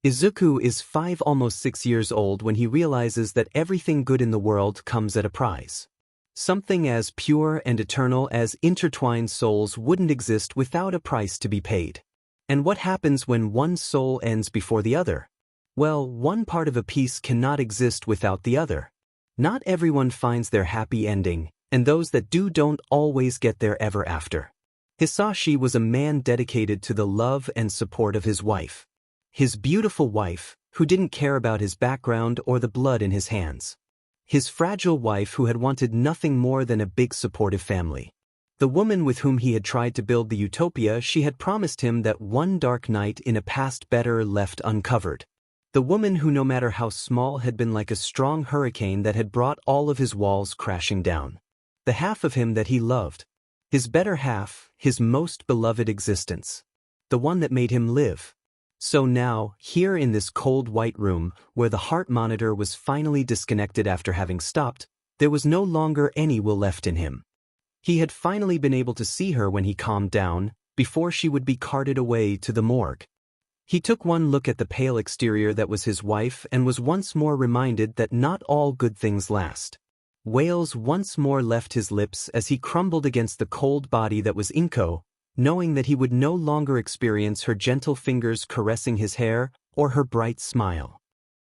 Izuku is 5, almost 6 years old when he realizes that everything good in the world comes at a price. Something as pure and eternal as intertwined souls wouldn't exist without a price to be paid. And what happens when one soul ends before the other? Well, one part of a piece cannot exist without the other. Not everyone finds their happy ending, and those that do don't always get there ever after. Hisashi was a man dedicated to the love and support of his wife. His beautiful wife, who didn't care about his background or the blood in his hands. His fragile wife who had wanted nothing more than a big supportive family. The woman with whom he had tried to build the utopia she had promised him that one dark night in a past better left uncovered. The woman who, no matter how small, had been like a strong hurricane that had brought all of his walls crashing down. The half of him that he loved. His better half, his most beloved existence. The one that made him live. So now, here in this cold white room, where the heart monitor was finally disconnected after having stopped, there was no longer any will left in him. He had finally been able to see her when he calmed down, before she would be carted away to the morgue. He took one look at the pale exterior that was his wife and was once more reminded that not all good things last. Wails once more left his lips as he crumbled against the cold body that was Inko, knowing that he would no longer experience her gentle fingers caressing his hair or her bright smile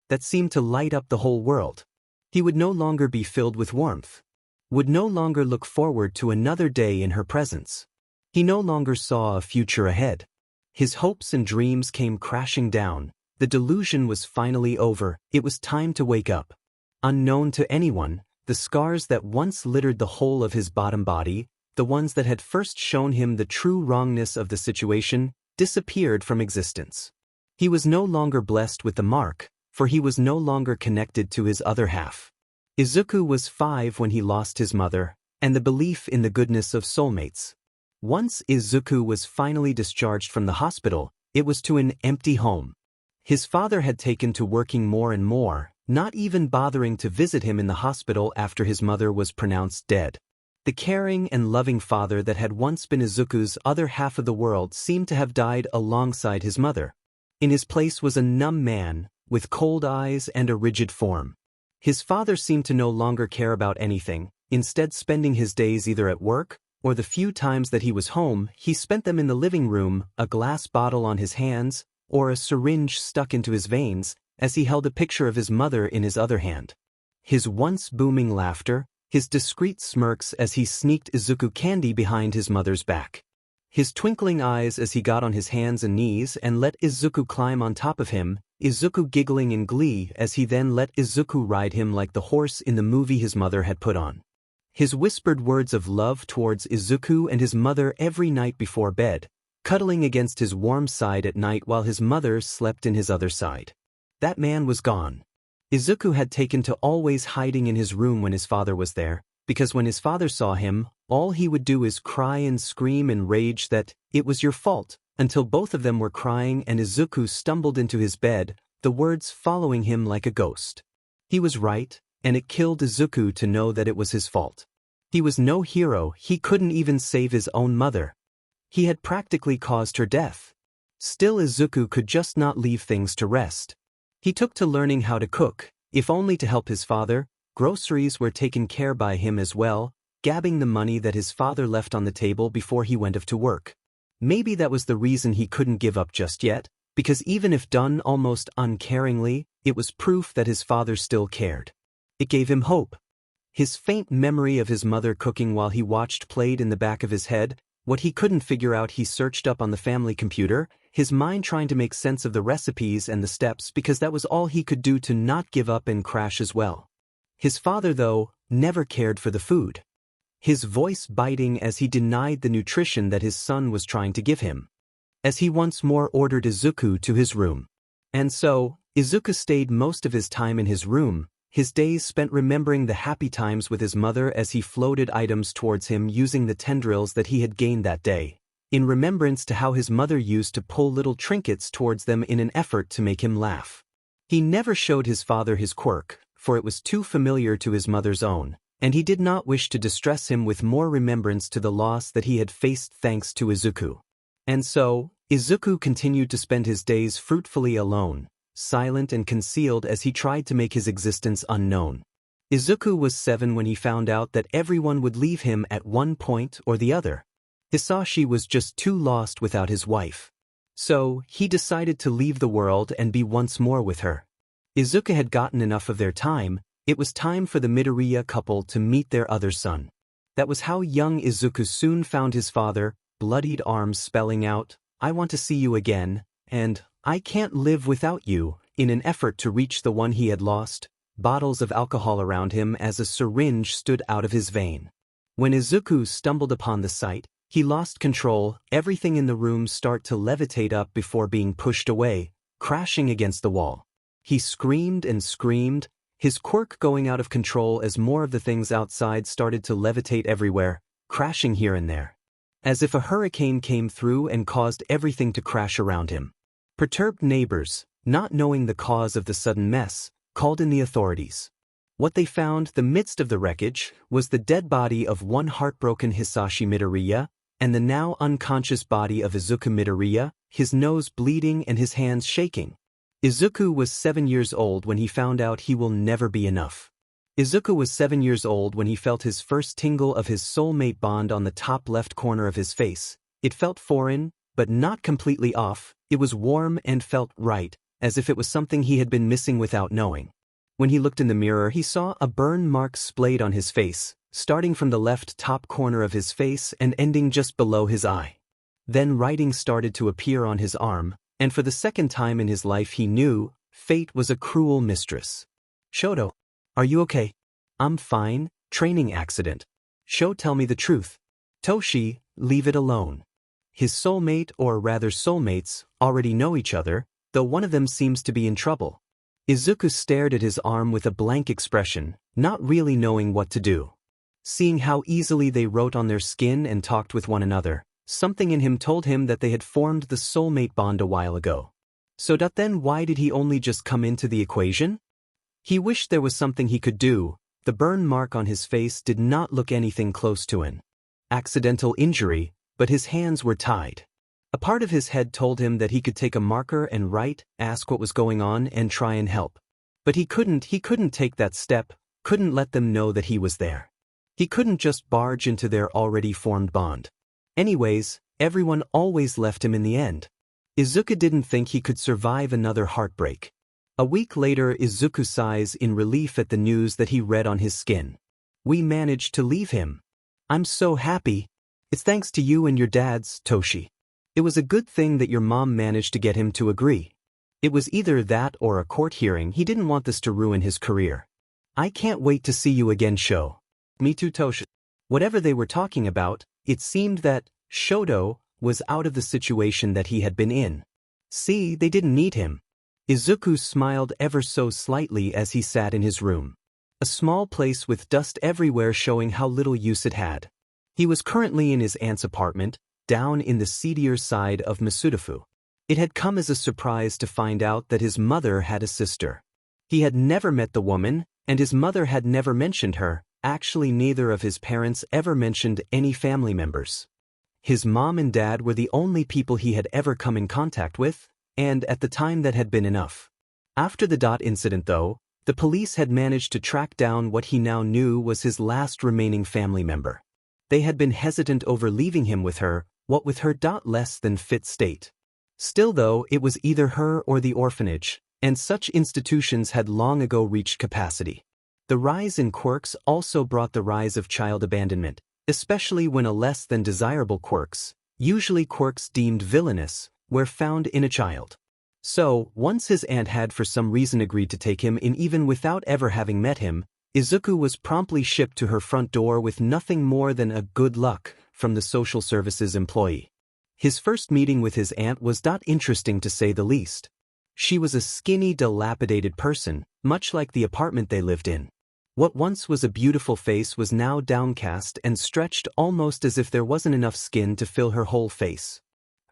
that seemed to light up the whole world. He would no longer be filled with warmth. Would no longer look forward to another day in her presence. He no longer saw a future ahead. His hopes and dreams came crashing down. The delusion was finally over. It was time to wake up. Unknown to anyone, the scars that once littered the whole of his bottom body, the ones that had first shown him the true wrongness of the situation, disappeared from existence. He was no longer blessed with the mark, for he was no longer connected to his other half. Izuku was 5 when he lost his mother, and the belief in the goodness of soulmates. Once Izuku was finally discharged from the hospital, it was to an empty home. His father had taken to working more and more, not even bothering to visit him in the hospital after his mother was pronounced dead. The caring and loving father that had once been Izuku's other half of the world seemed to have died alongside his mother. In his place was a numb man, with cold eyes and a rigid form. His father seemed to no longer care about anything, instead spending his days either at work, or the few times that he was home, he spent them in the living room, a glass bottle on his hands, or a syringe stuck into his veins, as he held a picture of his mother in his other hand. His once booming laughter, his discreet smirks as he sneaked Izuku candy behind his mother's back. His twinkling eyes as he got on his hands and knees and let Izuku climb on top of him, Izuku giggling in glee as he then let Izuku ride him like the horse in the movie his mother had put on. His whispered words of love towards Izuku and his mother every night before bed, cuddling against his warm side at night while his mother slept in his other side. That man was gone. Izuku had taken to always hiding in his room when his father was there, because when his father saw him, all he would do is cry and scream and rage that it was your fault, until both of them were crying and Izuku stumbled into his bed, the words following him like a ghost. He was right, and it killed Izuku to know that it was his fault. He was no hero, he couldn't even save his own mother. He had practically caused her death. Still Izuku could just not leave things to rest. He took to learning how to cook, if only to help his father. Groceries were taken care by him as well, gabbing the money that his father left on the table before he went off to work. Maybe that was the reason he couldn't give up just yet, because even if done almost uncaringly, it was proof that his father still cared. It gave him hope. His faint memory of his mother cooking while he watched played in the back of his head. What he couldn't figure out he searched up on the family computer, his mind trying to make sense of the recipes and the steps because that was all he could do to not give up and crash as well. His father, though, never cared for the food. His voice biting as he denied the nutrition that his son was trying to give him. As he once more ordered Izuku to his room. And so, Izuku stayed most of his time in his room, his days spent remembering the happy times with his mother as he floated items towards him using the tendrils that he had gained that day, in remembrance to how his mother used to pull little trinkets towards them in an effort to make him laugh. He never showed his father his quirk, for it was too familiar to his mother's own, and he did not wish to distress him with more remembrance to the loss that he had faced thanks to Izuku. And so, Izuku continued to spend his days fruitfully alone, silent and concealed as he tried to make his existence unknown. Izuku was 7 when he found out that everyone would leave him at one point or the other. Hisashi was just too lost without his wife. So, he decided to leave the world and be once more with her. Izuku had gotten enough of their time. It was time for the Midoriya couple to meet their other son. That was how young Izuku soon found his father, bloodied arms spelling out, "I want to see you again," and "I can't live without you," in an effort to reach the one he had lost, bottles of alcohol around him as a syringe stood out of his vein. When Izuku stumbled upon the sight, he lost control, everything in the room started to levitate up before being pushed away, crashing against the wall. He screamed and screamed, his quirk going out of control as more of the things outside started to levitate everywhere, crashing here and there. As if a hurricane came through and caused everything to crash around him. Perturbed neighbors, not knowing the cause of the sudden mess, called in the authorities. What they found, the midst of the wreckage, was the dead body of one heartbroken Hisashi Midoriya, and the now unconscious body of Izuku Midoriya, his nose bleeding and his hands shaking. Izuku was 7 years old when he found out he will never be enough. Izuku was 7 years old when he felt his first tingle of his soulmate bond on the top left corner of his face. It felt foreign, but not completely off. It was warm and felt right, as if it was something he had been missing without knowing. When he looked in the mirror, he saw a burn mark splayed on his face, starting from the left top corner of his face and ending just below his eye. Then writing started to appear on his arm, and for the second time in his life he knew fate was a cruel mistress. "Shoto, are you okay?" "I'm fine, training accident." "Sho, tell me the truth." "Toshi, leave it alone." His soulmate, or rather soulmates, already know each other, though one of them seems to be in trouble. Izuku stared at his arm with a blank expression, not really knowing what to do. Seeing how easily they wrote on their skin and talked with one another, something in him told him that they had formed the soulmate bond a while ago. So then why did he only just come into the equation? He wished there was something he could do. The burn mark on his face did not look anything close to an accidental injury, but his hands were tied. A part of his head told him that he could take a marker and write, ask what was going on and try and help. But he couldn't take that step, couldn't let them know that he was there. He couldn't just barge into their already formed bond. Anyways, everyone always left him in the end. Izuku didn't think he could survive another heartbreak. A week later, Izuku sighs in relief at the news that he read on his skin. "We managed to leave him. I'm so happy. It's thanks to you and your dad's, Toshi. It was a good thing that your mom managed to get him to agree. It was either that or a court hearing. He didn't want this to ruin his career. I can't wait to see you again, Sho." "Me too, Toshi." Whatever they were talking about, it seemed that Shoto was out of the situation that he had been in. See, they didn't need him. Izuku smiled ever so slightly as he sat in his room. A small place with dust everywhere showing how little use it had. He was currently in his aunt's apartment, down in the seedier side of Masudafu. It had come as a surprise to find out that his mother had a sister. He had never met the woman, and his mother had never mentioned her. Actually, neither of his parents ever mentioned any family members. His mom and dad were the only people he had ever come in contact with, and at the time that had been enough. After the incident though, The police had managed to track down what he now knew was his last remaining family member. They had been hesitant over leaving him with her, what with her less than fit state. Still though, it was either her or the orphanage, and such institutions had long ago reached capacity. The rise in quirks also brought the rise of child abandonment, especially when a less than desirable quirks, usually quirks deemed villainous, were found in a child. So, once his aunt had for some reason agreed to take him in even without ever having met him, Izuku was promptly shipped to her front door with nothing more than a good luck from the social services employee. His first meeting with his aunt was not interesting to say the least. She was a skinny, dilapidated person, much like the apartment they lived in. What once was a beautiful face was now downcast and stretched almost as if there wasn't enough skin to fill her whole face.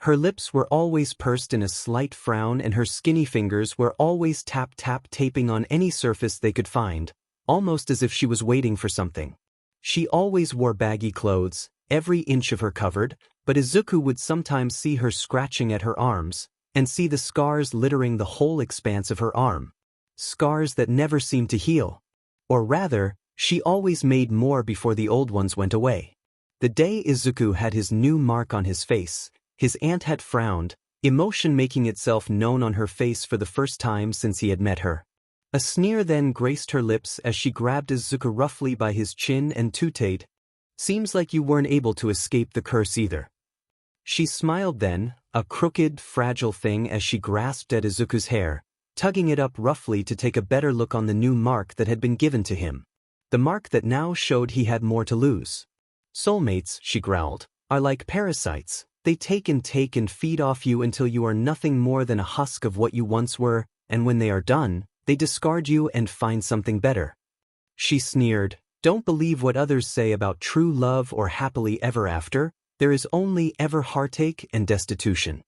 Her lips were always pursed in a slight frown and her skinny fingers were always taping on any surface they could find, almost as if she was waiting for something. She always wore baggy clothes, every inch of her covered, but Izuku would sometimes see her scratching at her arms, and see the scars littering the whole expanse of her arm. Scars that never seemed to heal. Or rather, she always made more before the old ones went away. The day Izuku had his new mark on his face, his aunt had frowned, emotion making itself known on her face for the first time since he had met her. A sneer then graced her lips as she grabbed Izuku roughly by his chin and tooted, "Seems like you weren't able to escape the curse either." She smiled then, a crooked, fragile thing as she grasped at Izuku's hair, tugging it up roughly to take a better look on the new mark that had been given to him. The mark that now showed he had more to lose. "Soulmates," she growled, "are like parasites. They take and feed off you until you are nothing more than a husk of what you once were, and when they are done, they discard you and find something better." She sneered, "Don't believe what others say about true love or happily ever after. There is only ever heartache and destitution."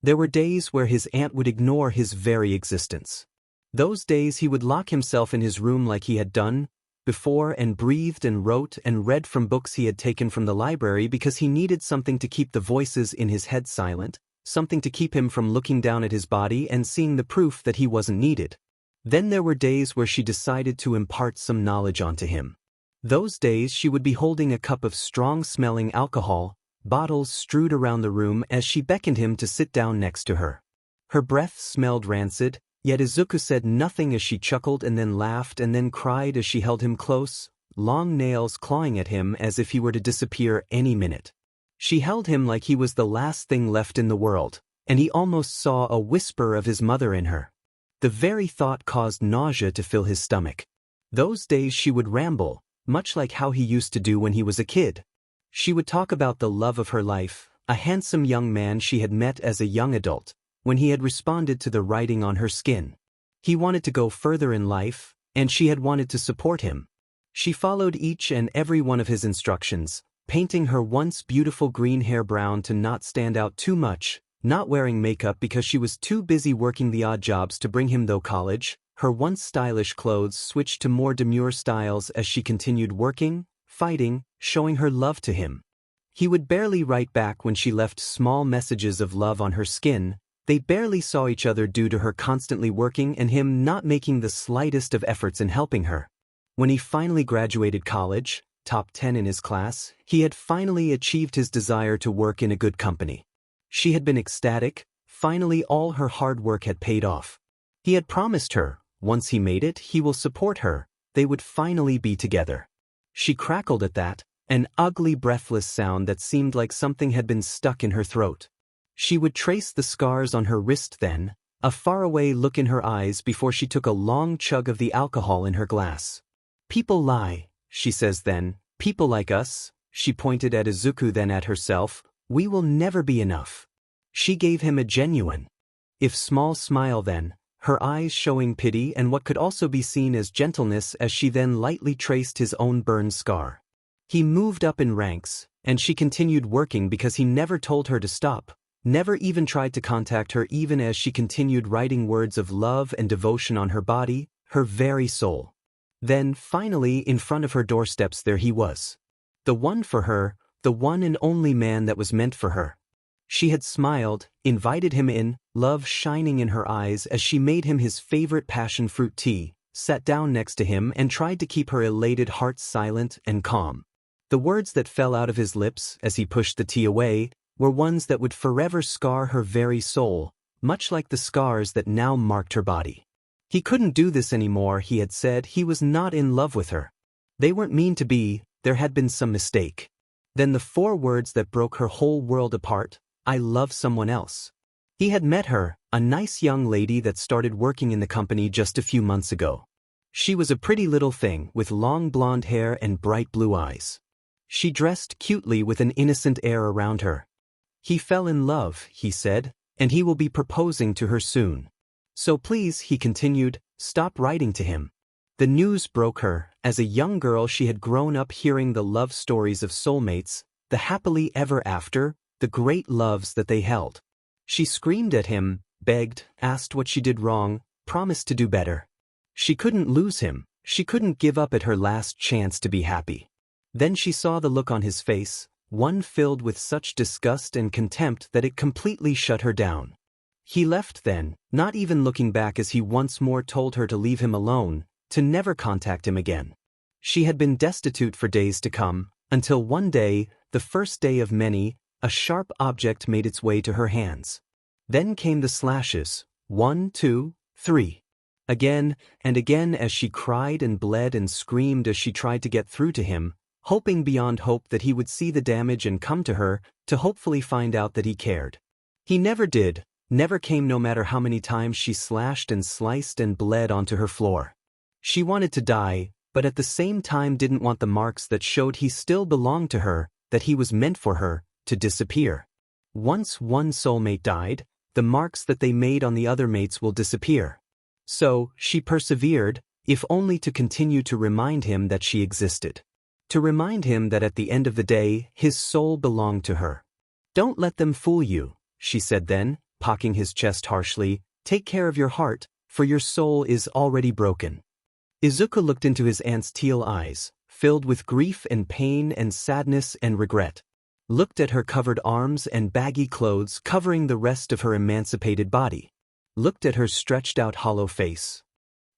There were days where his aunt would ignore his very existence. Those days he would lock himself in his room like he had done before and breathed and wrote and read from books he had taken from the library because he needed something to keep the voices in his head silent, something to keep him from looking down at his body and seeing the proof that he wasn't needed. Then there were days where she decided to impart some knowledge onto him. Those days she would be holding a cup of strong-smelling alcohol, bottles strewed around the room as she beckoned him to sit down next to her. Her breath smelled rancid, yet Izuku said nothing as she chuckled and then laughed and then cried as she held him close, long nails clawing at him as if he were to disappear any minute. She held him like he was the last thing left in the world, and he almost saw a whisper of his mother in her. The very thought caused nausea to fill his stomach. Those days she would ramble, much like how he used to do when he was a kid. She would talk about the love of her life, a handsome young man she had met as a young adult, when he had responded to the writing on her skin. He wanted to go further in life, and she had wanted to support him. She followed each and every one of his instructions, painting her once beautiful green hair brown to not stand out too much, not wearing makeup because she was too busy working the odd jobs to bring him through college. Her once stylish clothes switched to more demure styles as she continued working, fighting, showing her love to him. He would barely write back when she left small messages of love on her skin. They barely saw each other due to her constantly working and him not making the slightest of efforts in helping her. When he finally graduated college, top 10 in his class, he had finally achieved his desire to work in a good company. She had been ecstatic. Finally all her hard work had paid off. He had promised her, once he made it, he will support her. They would finally be together. She crackled at that, an ugly breathless sound that seemed like something had been stuck in her throat. She would trace the scars on her wrist then, a faraway look in her eyes before she took a long chug of the alcohol in her glass. "People lie," she says then, "people like us," she pointed at Izuku then at herself, "we will never be enough." She gave him a genuine, if small smile then, her eyes showing pity and what could also be seen as gentleness as she then lightly traced his own burn scar. He moved up in ranks, and she continued working because he never told her to stop, never even tried to contact her even as she continued writing words of love and devotion on her body, her very soul. Then, finally, in front of her doorsteps there he was. The one for her, the one and only man that was meant for her. She had smiled, invited him in, love shining in her eyes as she made him his favorite passion fruit tea, sat down next to him and tried to keep her elated heart silent and calm. The words that fell out of his lips as he pushed the tea away were ones that would forever scar her very soul, much like the scars that now marked her body. He couldn't do this anymore, he had said. He was not in love with her. They weren't mean to be, there had been some mistake. Then the 4 words that broke her whole world apart: I love someone else. He had met her, a nice young lady that started working in the company just a few months ago. She was a pretty little thing with long blonde hair and bright blue eyes. She dressed cutely with an innocent air around her. He fell in love, he said, and he will be proposing to her soon. So please, he continued, stop writing to him. The news broke her. As a young girl she had grown up hearing the love stories of soulmates, the happily ever after, the great loves that they held. She screamed at him, begged, asked what she did wrong, promised to do better. She couldn't lose him. She couldn't give up at her last chance to be happy. Then she saw the look on his face, one filled with such disgust and contempt that it completely shut her down. He left then, not even looking back, as he once more told her to leave him alone, to never contact him again. She had been destitute for days to come, until one day, the first day of many, a sharp object made its way to her hands. Then came the slashes, 1, 2, 3. Again and again, as she cried and bled and screamed as she tried to get through to him, hoping beyond hope that he would see the damage and come to her, to hopefully find out that he cared. He never did, never came, no matter how many times she slashed and sliced and bled onto her floor. She wanted to die, but at the same time didn't want the marks that showed he still belonged to her, that he was meant for her, to disappear. Once one soulmate died, the marks that they made on the other mates will disappear. So, she persevered, if only to continue to remind him that she existed. To remind him that at the end of the day, his soul belonged to her. Don't let them fool you, she said then, poking his chest harshly. Take care of your heart, for your soul is already broken. Izuku looked into his aunt's teal eyes, filled with grief and pain and sadness and regret. Looked at her covered arms and baggy clothes covering the rest of her emancipated body. Looked at her stretched out hollow face.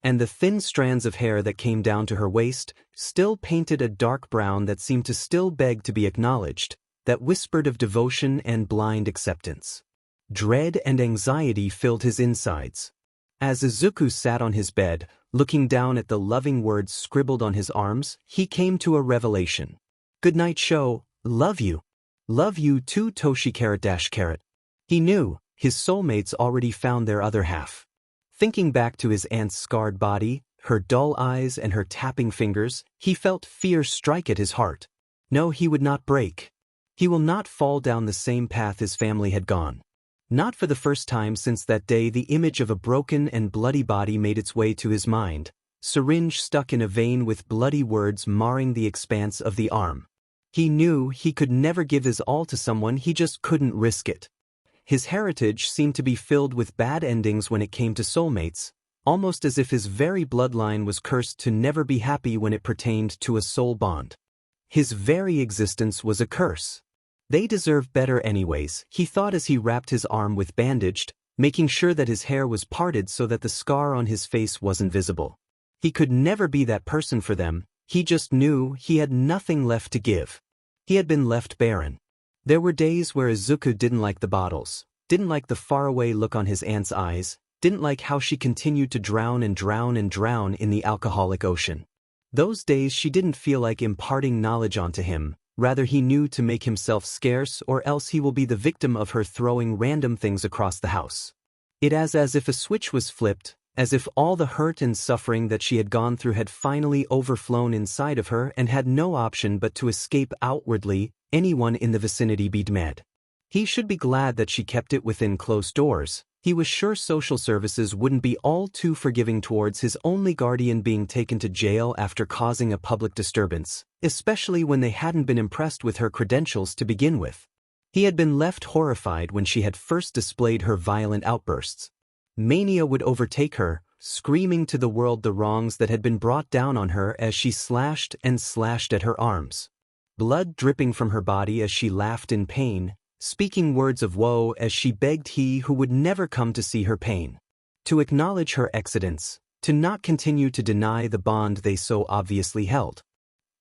And the thin strands of hair that came down to her waist, still painted a dark brown that seemed to still beg to be acknowledged, that whispered of devotion and blind acceptance. Dread and anxiety filled his insides. As Izuku sat on his bed, looking down at the loving words scribbled on his arms, he came to a revelation. Good night, Sho, love you. Love you too, Toshi _. He knew, his soulmates already found their other half. Thinking back to his aunt's scarred body, her dull eyes and her tapping fingers, he felt fear strike at his heart. No, he would not break. He will not fall down the same path his family had gone. Not for the first time since that day the image of a broken and bloody body made its way to his mind, syringe stuck in a vein with bloody words marring the expanse of the arm. He knew he could never give his all to someone, he just couldn't risk it. His heritage seemed to be filled with bad endings when it came to soulmates, almost as if his very bloodline was cursed to never be happy when it pertained to a soul bond. His very existence was a curse. They deserve better anyways, he thought as he wrapped his arm with bandaged, making sure that his hair was parted so that the scar on his face wasn't visible. He could never be that person for them, he just knew he had nothing left to give. He had been left barren. There were days where Izuku didn't like the bottles, didn't like the faraway look on his aunt's eyes, didn't like how she continued to drown and drown and drown in the alcoholic ocean. Those days she didn't feel like imparting knowledge onto him, rather he knew to make himself scarce or else he will be the victim of her throwing random things across the house. It as if a switch was flipped, as if all the hurt and suffering that she had gone through had finally overflown inside of her and had no option but to escape outwardly, anyone in the vicinity be mad. He should be glad that she kept it within closed doors. He was sure social services wouldn't be all too forgiving towards his only guardian being taken to jail after causing a public disturbance, especially when they hadn't been impressed with her credentials to begin with. He had been left horrified when she had first displayed her violent outbursts. Mania would overtake her, screaming to the world the wrongs that had been brought down on her as she slashed and slashed at her arms. Blood dripping from her body as she laughed in pain, speaking words of woe as she begged he who would never come to see her pain to acknowledge her exodus, to not continue to deny the bond they so obviously held.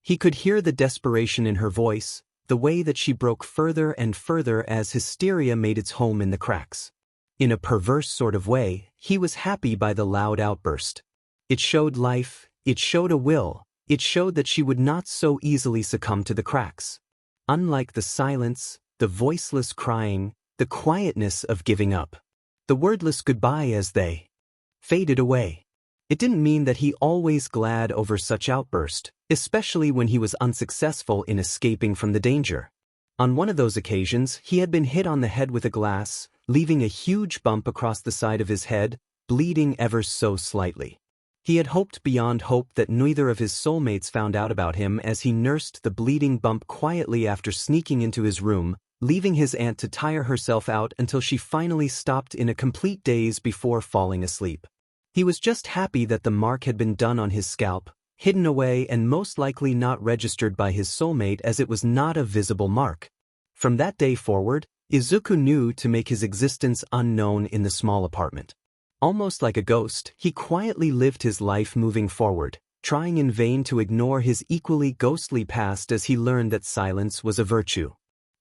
He could hear the desperation in her voice, the way that she broke further and further as hysteria made its home in the cracks. In a perverse sort of way, he was happy by the loud outburst. It showed life, it showed a will, it showed that she would not so easily succumb to the cracks. Unlike the silence, the voiceless crying, the quietness of giving up. The wordless goodbye as they faded away. It didn't mean that he always glad over such outburst, especially when he was unsuccessful in escaping from the danger. On one of those occasions, he had been hit on the head with a glass, leaving a huge bump across the side of his head, bleeding ever so slightly. He had hoped beyond hope that neither of his soulmates found out about him as he nursed the bleeding bump quietly after sneaking into his room, leaving his aunt to tire herself out until she finally stopped in a complete daze before falling asleep. He was just happy that the mark had been done on his scalp, hidden away and most likely not registered by his soulmate as it was not a visible mark. From that day forward, Izuku knew to make his existence unknown in the small apartment. Almost like a ghost, he quietly lived his life moving forward, trying in vain to ignore his equally ghostly past as he learned that silence was a virtue.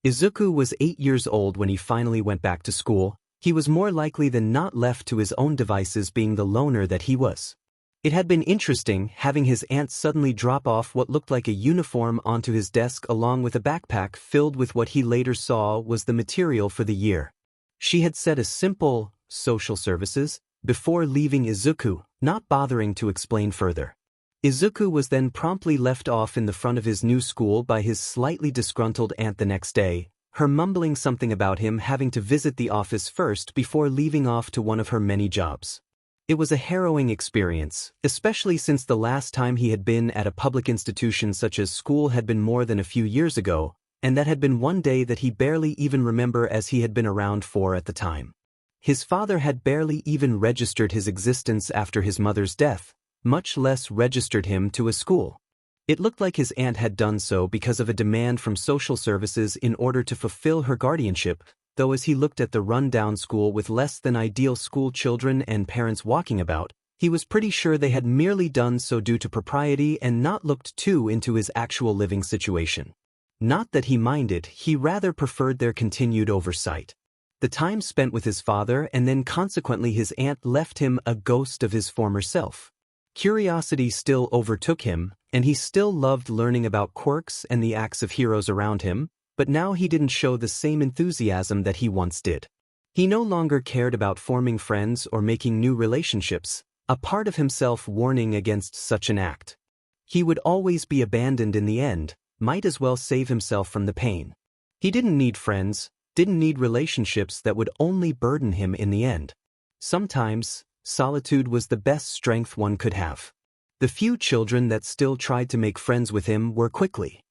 Izuku was 8 years old when he finally went back to school. He was more likely than not left to his own devices, being the loner that he was. It had been interesting having his aunt suddenly drop off what looked like a uniform onto his desk along with a backpack filled with what he later saw was the material for the year. She had said a simple, social services, before leaving Izuku, not bothering to explain further. Izuku was then promptly left off in the front of his new school by his slightly disgruntled aunt the next day, her mumbling something about him having to visit the office first before leaving off to one of her many jobs. It was a harrowing experience, especially since the last time he had been at a public institution such as school had been more than a few years ago, and that had been one day that he barely even remember as he had been around for at the time. His father had barely even registered his existence after his mother's death, much less registered him to a school. It looked like his aunt had done so because of a demand from social services in order to fulfill her guardianship, though as he looked at the run-down school with less than ideal school children and parents walking about, he was pretty sure they had merely done so due to propriety and not looked too into his actual living situation. Not that he minded, he rather preferred their continued oversight. The time spent with his father and then consequently his aunt left him a ghost of his former self. Curiosity still overtook him, and he still loved learning about quirks and the acts of heroes around him, but now he didn't show the same enthusiasm that he once did. He no longer cared about forming friends or making new relationships, a part of himself warning against such an act. He would always be abandoned in the end, might as well save himself from the pain. He didn't need friends, didn't need relationships that would only burden him in the end. Sometimes, solitude was the best strength one could have. The few children that still tried to make friends with him were quickly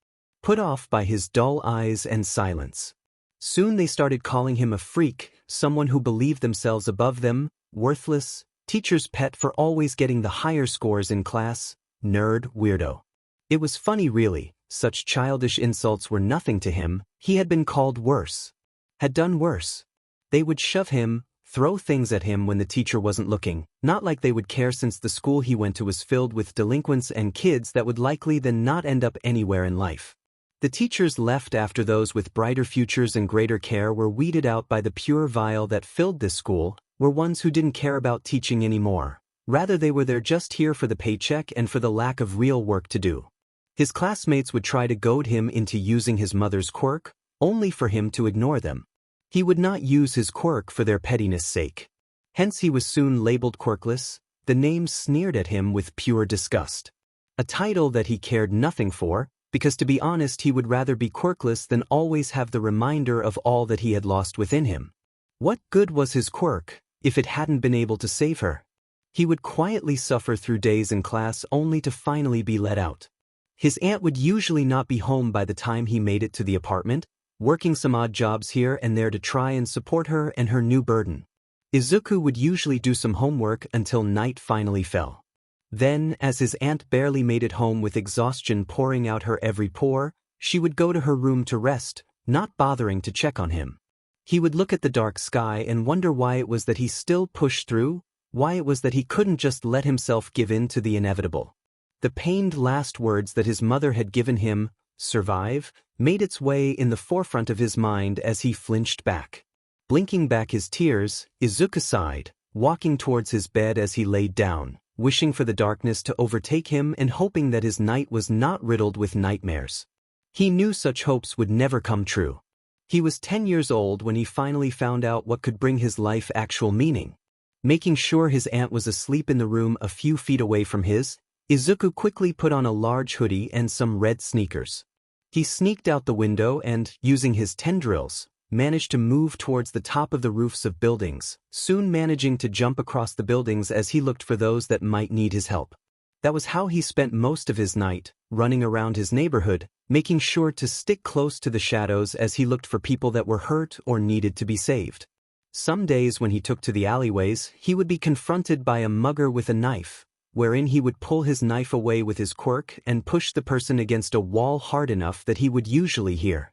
put off by his dull eyes and silence. Soon they started calling him a freak, someone who believed themselves above them, worthless, teacher's pet for always getting the higher scores in class, nerd, weirdo. It was funny really, such childish insults were nothing to him. He had been called worse. Had done worse. They would shove him, throw things at him when the teacher wasn't looking, not like they would care since the school he went to was filled with delinquents and kids that would likely then not end up anywhere in life. The teachers left after those with brighter futures and greater care were weeded out by the pure vile that filled this school, were ones who didn't care about teaching anymore. Rather they were there just here for the paycheck and for the lack of real work to do. His classmates would try to goad him into using his mother's quirk, only for him to ignore them. He would not use his quirk for their pettiness' sake. Hence he was soon labeled quirkless, the name sneered at him with pure disgust. A title that he cared nothing for, because to be honest he would rather be quirkless than always have the reminder of all that he had lost within him. What good was his quirk, if it hadn't been able to save her? He would quietly suffer through days in class only to finally be let out. His aunt would usually not be home by the time he made it to the apartment, working some odd jobs here and there to try and support her and her new burden. Izuku would usually do some homework until night finally fell. Then, as his aunt barely made it home with exhaustion pouring out her every pore, she would go to her room to rest, not bothering to check on him. He would look at the dark sky and wonder why it was that he still pushed through, why it was that he couldn't just let himself give in to the inevitable. The pained last words that his mother had given him, "survive," made its way in the forefront of his mind as he flinched back. Blinking back his tears, Izuku sighed, walking towards his bed as he laid down, wishing for the darkness to overtake him and hoping that his night was not riddled with nightmares. He knew such hopes would never come true. He was 10 years old when he finally found out what could bring his life actual meaning. Making sure his aunt was asleep in the room a few feet away from his, Izuku quickly put on a large hoodie and some red sneakers. He sneaked out the window and, using his tendrils, managed to move towards the top of the roofs of buildings, soon managing to jump across the buildings as he looked for those that might need his help. That was how he spent most of his night, running around his neighborhood, making sure to stick close to the shadows as he looked for people that were hurt or needed to be saved. Some days when he took to the alleyways, he would be confronted by a mugger with a knife, wherein he would pull his knife away with his quirk and push the person against a wall hard enough that he would usually hear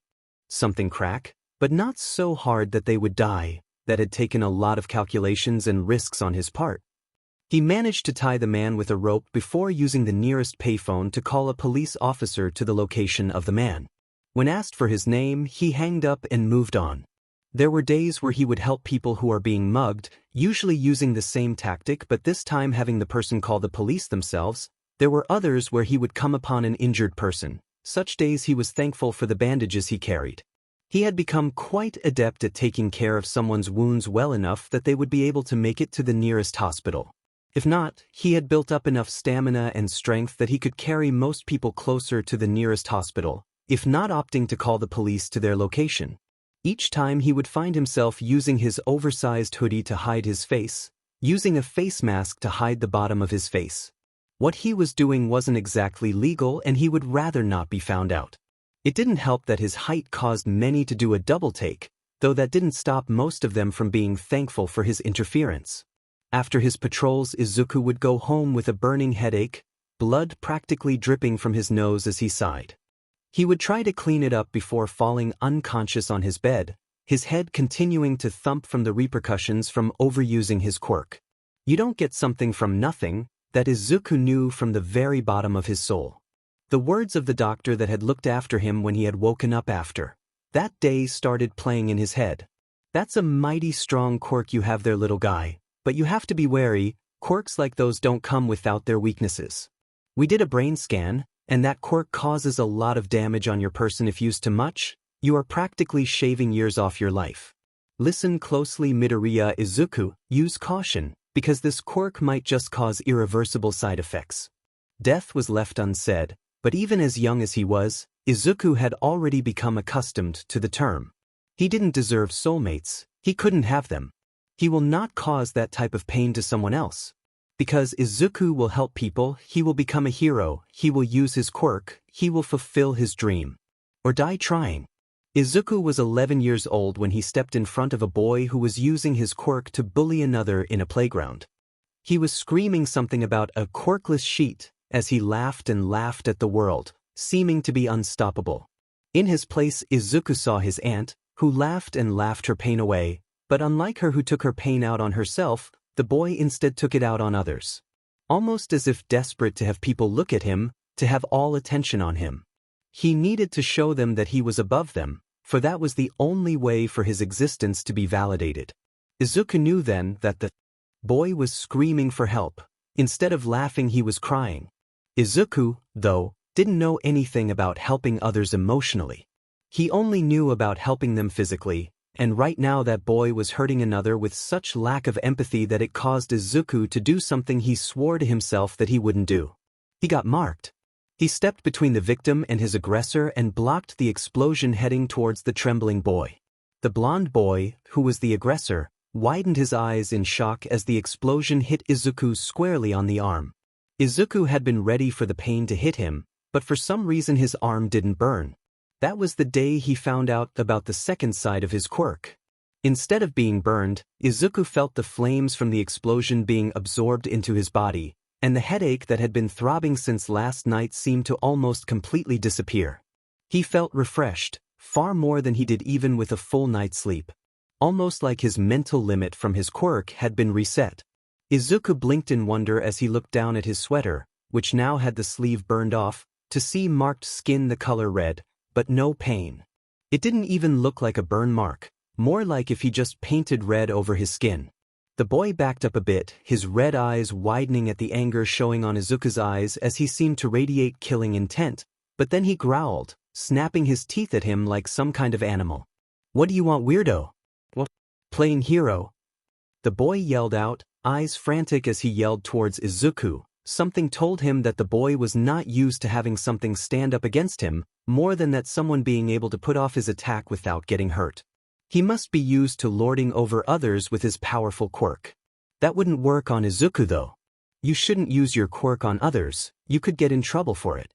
something crack, but not so hard that they would die. That had taken a lot of calculations and risks on his part. He managed to tie the man with a rope before using the nearest payphone to call a police officer to the location of the man. When asked for his name, he hanged up and moved on. There were days where he would help people who are being mugged, usually using the same tactic but this time having the person call the police themselves. There were others where he would come upon an injured person. Such days he was thankful for the bandages he carried. He had become quite adept at taking care of someone's wounds well enough that they would be able to make it to the nearest hospital. If not, he had built up enough stamina and strength that he could carry most people closer to the nearest hospital, if not opting to call the police to their location. Each time he would find himself using his oversized hoodie to hide his face, using a face mask to hide the bottom of his face. What he was doing wasn't exactly legal and he would rather not be found out. It didn't help that his height caused many to do a double take, though that didn't stop most of them from being thankful for his interference. After his patrols, Izuku would go home with a burning headache, blood practically dripping from his nose as he sighed. He would try to clean it up before falling unconscious on his bed, his head continuing to thump from the repercussions from overusing his quirk. You don't get something from nothing, that Izuku knew from the very bottom of his soul. The words of the doctor that had looked after him when he had woken up after that day started playing in his head. "That's a mighty strong quirk you have there, little guy, but you have to be wary. Quirks like those don't come without their weaknesses. We did a brain scan, and that quirk causes a lot of damage on your person if used too much. You are practically shaving years off your life. Listen closely, Midoriya Izuku, use caution, because this quirk might just cause irreversible side effects." Death was left unsaid, but even as young as he was, Izuku had already become accustomed to the term. He didn't deserve soulmates, he couldn't have them. He will not cause that type of pain to someone else. Because Izuku will help people, he will become a hero, he will use his quirk, he will fulfill his dream. Or die trying. Izuku was 11 years old when he stepped in front of a boy who was using his quirk to bully another in a playground. He was screaming something about a quirkless sheet as he laughed and laughed at the world, seeming to be unstoppable. In his place, Izuku saw his aunt, who laughed and laughed her pain away, but unlike her who took her pain out on herself, the boy instead took it out on others. Almost as if desperate to have people look at him, to have all attention on him. He needed to show them that he was above them, for that was the only way for his existence to be validated. Izuku knew then that the boy was screaming for help. Instead of laughing, he was crying. Izuku, though, didn't know anything about helping others emotionally. He only knew about helping them physically, and right now that boy was hurting another with such lack of empathy that it caused Izuku to do something he swore to himself that he wouldn't do. He got marked. He stepped between the victim and his aggressor and blocked the explosion heading towards the trembling boy. The blonde boy, who was the aggressor, widened his eyes in shock as the explosion hit Izuku squarely on the arm. Izuku had been ready for the pain to hit him, but for some reason his arm didn't burn. That was the day he found out about the second side of his quirk. Instead of being burned, Izuku felt the flames from the explosion being absorbed into his body, and the headache that had been throbbing since last night seemed to almost completely disappear. He felt refreshed, far more than he did even with a full night's sleep. Almost like his mental limit from his quirk had been reset. Izuku blinked in wonder as he looked down at his sweater, which now had the sleeve burned off, to see marked skin the color red, but no pain. It didn't even look like a burn mark, more like if he just painted red over his skin. The boy backed up a bit, his red eyes widening at the anger showing on Izuku's eyes as he seemed to radiate killing intent, but then he growled, snapping his teeth at him like some kind of animal. "What do you want, weirdo? What? Playing hero?" The boy yelled out, eyes frantic as he yelled towards Izuku. Something told him that the boy was not used to having something stand up against him, more than that someone being able to put off his attack without getting hurt. He must be used to lording over others with his powerful quirk. That wouldn't work on Izuku though. "You shouldn't use your quirk on others, you could get in trouble for it,"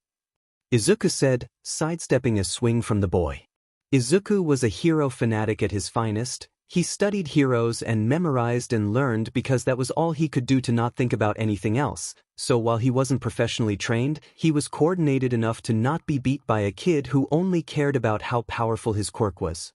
Izuku said, sidestepping a swing from the boy. Izuku was a hero fanatic at his finest. He studied heroes and memorized and learned because that was all he could do to not think about anything else, so while he wasn't professionally trained, he was coordinated enough to not be beat by a kid who only cared about how powerful his quirk was.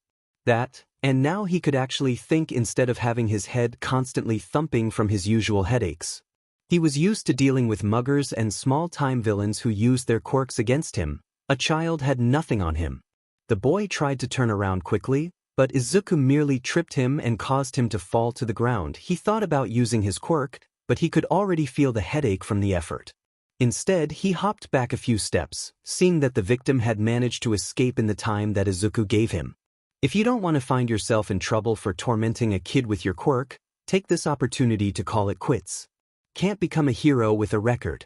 And now he could actually think instead of having his head constantly thumping from his usual headaches. He was used to dealing with muggers and small-time villains who used their quirks against him. A child had nothing on him. The boy tried to turn around quickly, but Izuku merely tripped him and caused him to fall to the ground. He thought about using his quirk, but he could already feel the headache from the effort. Instead, he hopped back a few steps, seeing that the victim had managed to escape in the time that Izuku gave him. If you don't want to find yourself in trouble for tormenting a kid with your quirk, take this opportunity to call it quits. Can't become a hero with a record.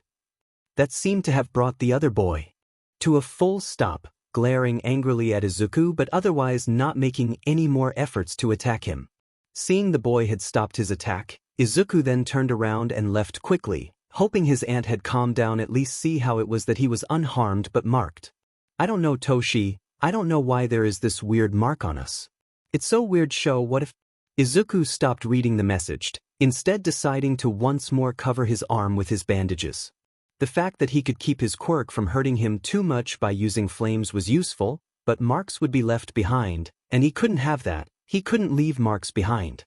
That seemed to have brought the other boy to a full stop, glaring angrily at Izuku but otherwise not making any more efforts to attack him. Seeing the boy had stopped his attack, Izuku then turned around and left quickly, hoping his aunt had calmed down, at least see how it was that he was unharmed but marked. "I don't know, Toshi, I don't know why there is this weird mark on us. It's so weird. Show what if..." Izuku stopped reading the message, instead deciding to once more cover his arm with his bandages. The fact that he could keep his quirk from hurting him too much by using flames was useful, but marks would be left behind, and he couldn't have that. He couldn't leave marks behind.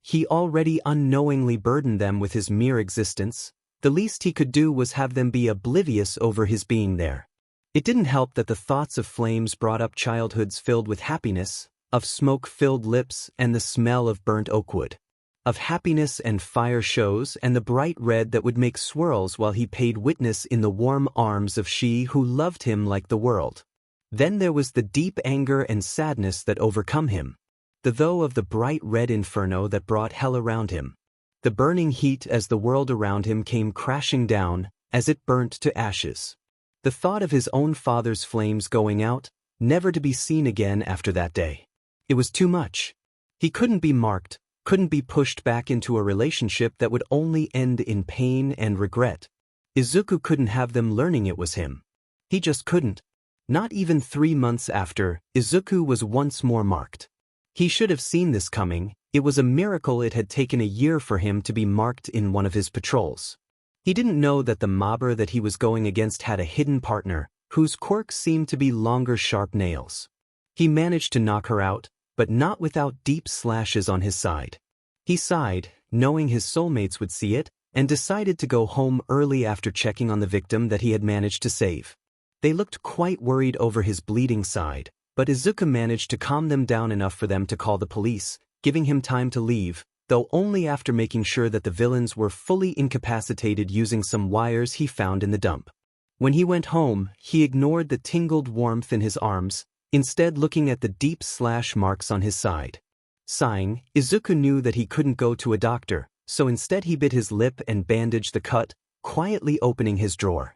He already unknowingly burdened them with his mere existence. The least he could do was have them be oblivious over his being there. It didn't help that the thoughts of flames brought up childhoods filled with happiness, of smoke-filled lips and the smell of burnt oak wood, of happiness and fire shows and the bright red that would make swirls while he paid witness in the warm arms of she who loved him like the world. Then there was the deep anger and sadness that overcome him. The though of the bright red inferno that brought hell around him. The burning heat as the world around him came crashing down, as it burnt to ashes. The thought of his own father's flames going out, never to be seen again after that day. It was too much. He couldn't be marked, couldn't be pushed back into a relationship that would only end in pain and regret. Izuku couldn't have them learning it was him. He just couldn't. Not even 3 months after, Izuku was once more marked. He should have seen this coming. It was a miracle it had taken a year for him to be marked in one of his patrols. He didn't know that the mobber that he was going against had a hidden partner, whose quirk seemed to be longer sharp nails. He managed to knock her out, but not without deep slashes on his side. He sighed, knowing his soulmates would see it, and decided to go home early after checking on the victim that he had managed to save. They looked quite worried over his bleeding side, but Izuku managed to calm them down enough for them to call the police, giving him time to leave, though only after making sure that the villains were fully incapacitated using some wires he found in the dump. When he went home, he ignored the tingled warmth in his arms, instead looking at the deep slash marks on his side. Sighing, Izuku knew that he couldn't go to a doctor, so instead he bit his lip and bandaged the cut, quietly opening his drawer.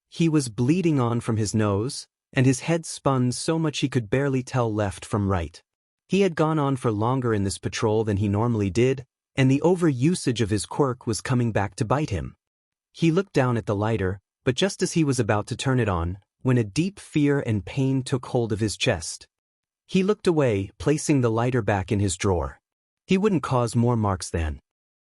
He was bleeding on from his nose, and his head spun so much he could barely tell left from right. He had gone on for longer in this patrol than he normally did, and the overusage of his quirk was coming back to bite him. He looked down at the lighter, but just as he was about to turn it on, when a deep fear and pain took hold of his chest. He looked away, placing the lighter back in his drawer. He wouldn't cause more marks than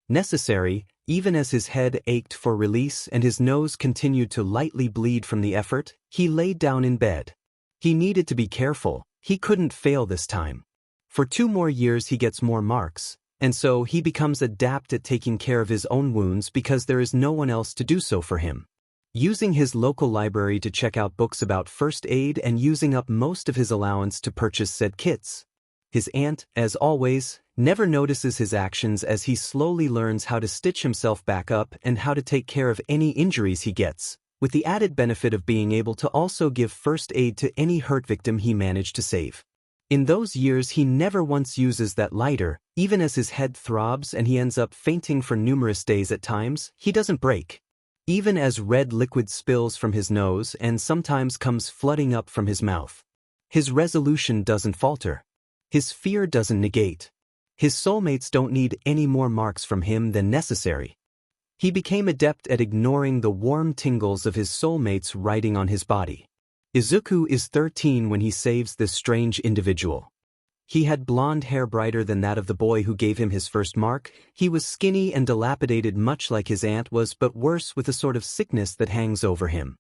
necessary, even as his head ached for release and his nose continued to lightly bleed from the effort. He laid down in bed. He needed to be careful. He couldn't fail this time. For 2 more years he gets more marks, And so he becomes adept at taking care of his own wounds because there is no one else to do so for him. Using his local library to check out books about first aid and using up most of his allowance to purchase said kits. His aunt, as always, never notices his actions as he slowly learns how to stitch himself back up and how to take care of any injuries he gets, with the added benefit of being able to also give first aid to any hurt victim he managed to save. In those years he never once uses that lighter, even as his head throbs and he ends up fainting for numerous days at times, he doesn't break. Even as red liquid spills from his nose and sometimes comes flooding up from his mouth. His resolution doesn't falter. His fear doesn't negate. His soulmates don't need any more marks from him than necessary. He became adept at ignoring the warm tingles of his soulmates writing on his body. Izuku is 13 when he saves this strange individual. He had blonde hair brighter than that of the boy who gave him his first mark. He was skinny and dilapidated much like his aunt was, but worse, with a sort of sickness that hangs over him.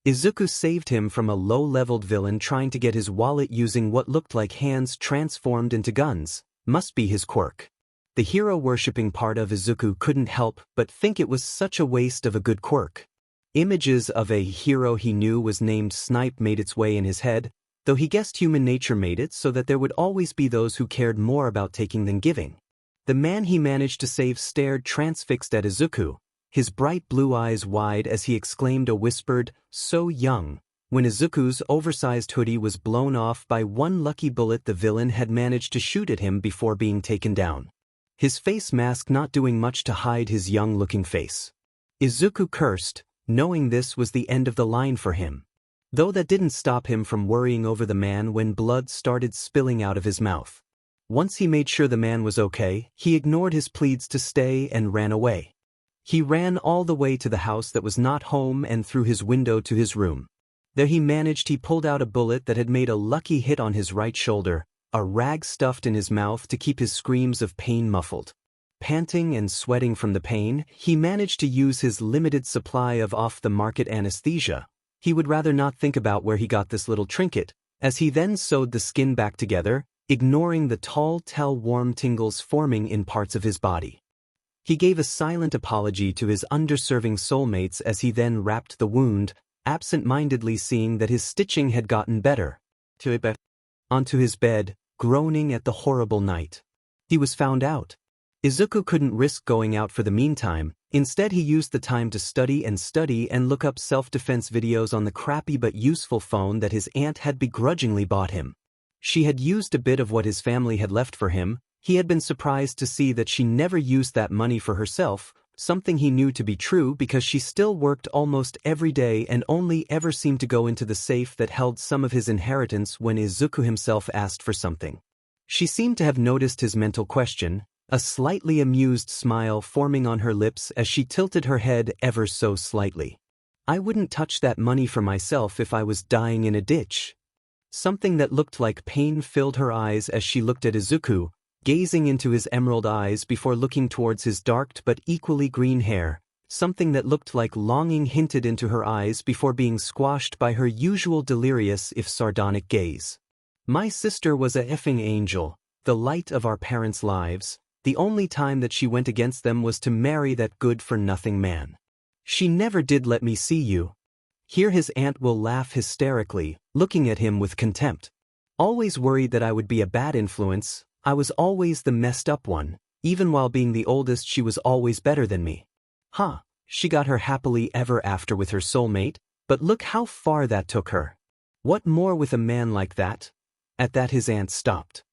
Izuku saved him from a low-leveled villain trying to get his wallet using what looked like hands transformed into guns. Must be his quirk. The hero-worshipping part of Izuku couldn't help but think it was such a waste of a good quirk. Images of a hero he knew was named Snipe made its way in his head, though he guessed human nature made it so that there would always be those who cared more about taking than giving. The man he managed to save stared transfixed at Izuku, his bright blue eyes wide as he exclaimed a whispered, "So young," when Izuku's oversized hoodie was blown off by one lucky bullet the villain had managed to shoot at him before being taken down. His face mask not doing much to hide his young-looking face. Izuku cursed, knowing this was the end of the line for him. Though that didn't stop him from worrying over the man when blood started spilling out of his mouth. Once he made sure the man was okay, he ignored his pleads to stay and ran away. He ran all the way to the house that was not home and through his window to his room. There he pulled out a bullet that had made a lucky hit on his right shoulder, a rag stuffed in his mouth to keep his screams of pain muffled. Panting and sweating from the pain, he managed to use his limited supply of off-the-market anesthesia. He would rather not think about where he got this little trinket, as he then sewed the skin back together, ignoring the tall warm tingles forming in parts of his body. He gave a silent apology to his underserving soulmates as he then wrapped the wound, absent-mindedly seeing that his stitching had gotten better. Onto his bed, groaning at the horrible night. He was found out. Izuku couldn't risk going out for the meantime. Instead he used the time to study and look up self-defense videos on the crappy but useful phone that his aunt had begrudgingly bought him. She had used a bit of what his family had left for him. He had been surprised to see that she never used that money for herself, something he knew to be true because she still worked almost every day and only ever seemed to go into the safe that held some of his inheritance when Izuku himself asked for something. She seemed to have noticed his mental question, a slightly amused smile forming on her lips as she tilted her head ever so slightly. "I wouldn't touch that money for myself if I was dying in a ditch." Something that looked like pain filled her eyes as she looked at Izuku, gazing into his emerald eyes before looking towards his dark but equally green hair. Something that looked like longing hinted into her eyes before being squashed by her usual delirious if sardonic gaze. "My sister was a effing angel, the light of our parents' lives. The only time that she went against them was to marry that good-for-nothing man. She never did let me see you." Here his aunt will laugh hysterically, looking at him with contempt. "Always worried that I would be a bad influence. I was always the messed up one. Even while being the oldest she was always better than me." She got her happily ever after with her soulmate, but look how far that took her. What more with a man like that? At that his aunt stopped.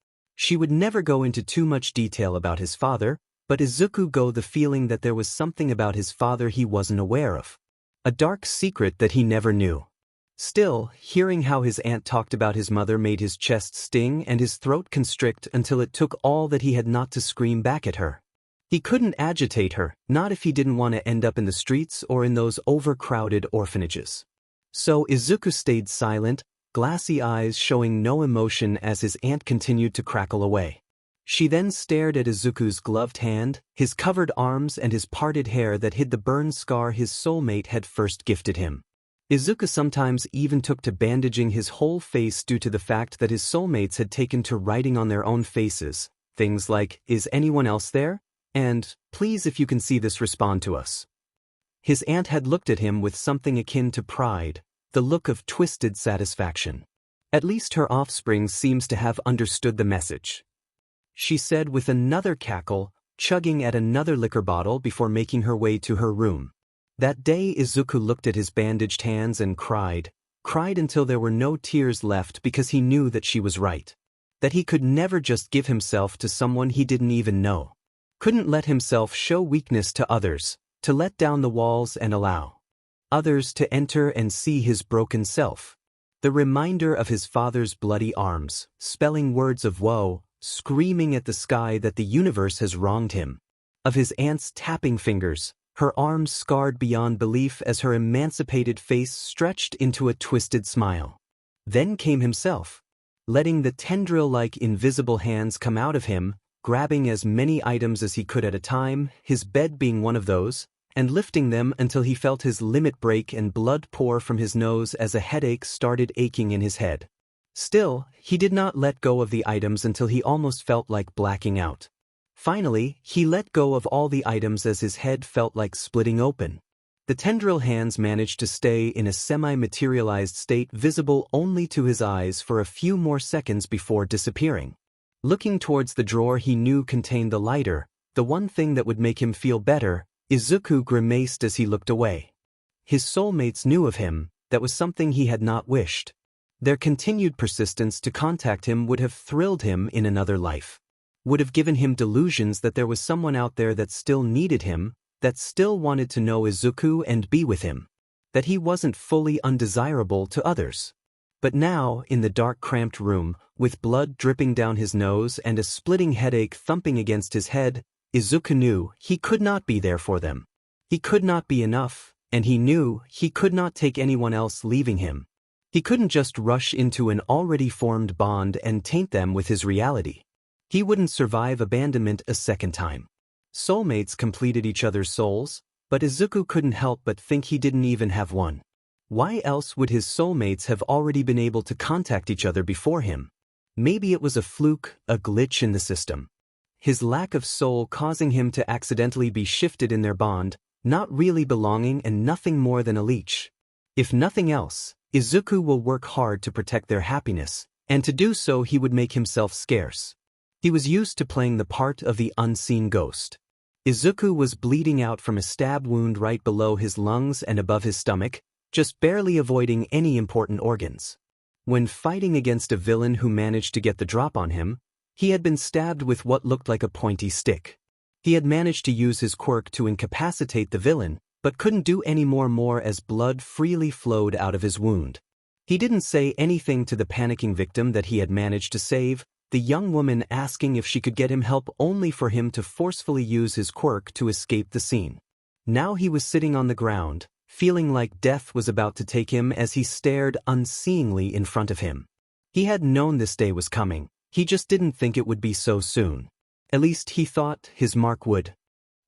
She would never go into too much detail about his father, but Izuku got the feeling that there was something about his father he wasn't aware of. A dark secret that he never knew. Still, hearing how his aunt talked about his mother made his chest sting and his throat constrict until it took all that he had not to scream back at her. He couldn't agitate her, not if he didn't want to end up in the streets or in those overcrowded orphanages. So Izuku stayed silent, glassy eyes showing no emotion as his aunt continued to crackle away. She then stared at Izuku's gloved hand, his covered arms and his parted hair that hid the burn scar his soulmate had first gifted him. Izuku sometimes even took to bandaging his whole face due to the fact that his soulmates had taken to writing on their own faces, things like, "Is anyone else there?" and, "Please if you can see this respond to us." His aunt had looked at him with something akin to pride, the look of twisted satisfaction. "At least her offspring seems to have understood the message," she said with another cackle, chugging at another liquor bottle before making her way to her room. That day Izuku looked at his bandaged hands and cried until there were no tears left because he knew that she was right. That he could never just give himself to someone he didn't even know. Couldn't let himself show weakness to others, to let down the walls and allow others to enter and see his broken self. The reminder of his father's bloody arms, spelling words of woe, screaming at the sky that the universe has wronged him. Of his aunt's tapping fingers, her arms scarred beyond belief as her emancipated face stretched into a twisted smile. Then came himself, letting the tendril-like invisible hands come out of him, grabbing as many items as he could at a time, his bed being one of those, and lifting them until he felt his limit break and blood pour from his nose as a headache started aching in his head. Still, he did not let go of the items until he almost felt like blacking out. Finally, he let go of all the items as his head felt like splitting open. The tendril hands managed to stay in a semi-materialized state visible only to his eyes for a few more seconds before disappearing. Looking towards the drawer he knew contained the lighter, the one thing that would make him feel better, Izuku grimaced as he looked away. His soulmates knew of him, that was something he had not wished. Their continued persistence to contact him would have thrilled him in another life. Would have given him delusions that there was someone out there that still needed him, that still wanted to know Izuku and be with him. That he wasn't fully undesirable to others. But now, in the dark cramped room, with blood dripping down his nose and a splitting headache thumping against his head, Izuku knew he could not be there for them. He could not be enough, and he knew he could not take anyone else leaving him. He couldn't just rush into an already formed bond and taint them with his reality. He wouldn't survive abandonment a second time. Soulmates completed each other's souls, but Izuku couldn't help but think he didn't even have one. Why else would his soulmates have already been able to contact each other before him? Maybe it was a fluke, a glitch in the system. His lack of soul causing him to accidentally be shifted in their bond, not really belonging and nothing more than a leech. If nothing else, Izuku will work hard to protect their happiness, and to do so he would make himself scarce. He was used to playing the part of the unseen ghost. Izuku was bleeding out from a stab wound right below his lungs and above his stomach, just barely avoiding any important organs. When fighting against a villain who managed to get the drop on him, he had been stabbed with what looked like a pointy stick. He had managed to use his quirk to incapacitate the villain, but couldn't do any more as blood freely flowed out of his wound. He didn't say anything to the panicking victim that he had managed to save, the young woman asking if she could get him help only for him to forcefully use his quirk to escape the scene. Now he was sitting on the ground, feeling like death was about to take him as he stared unseeingly in front of him. He had known this day was coming, he just didn't think it would be so soon. At least he thought his mark would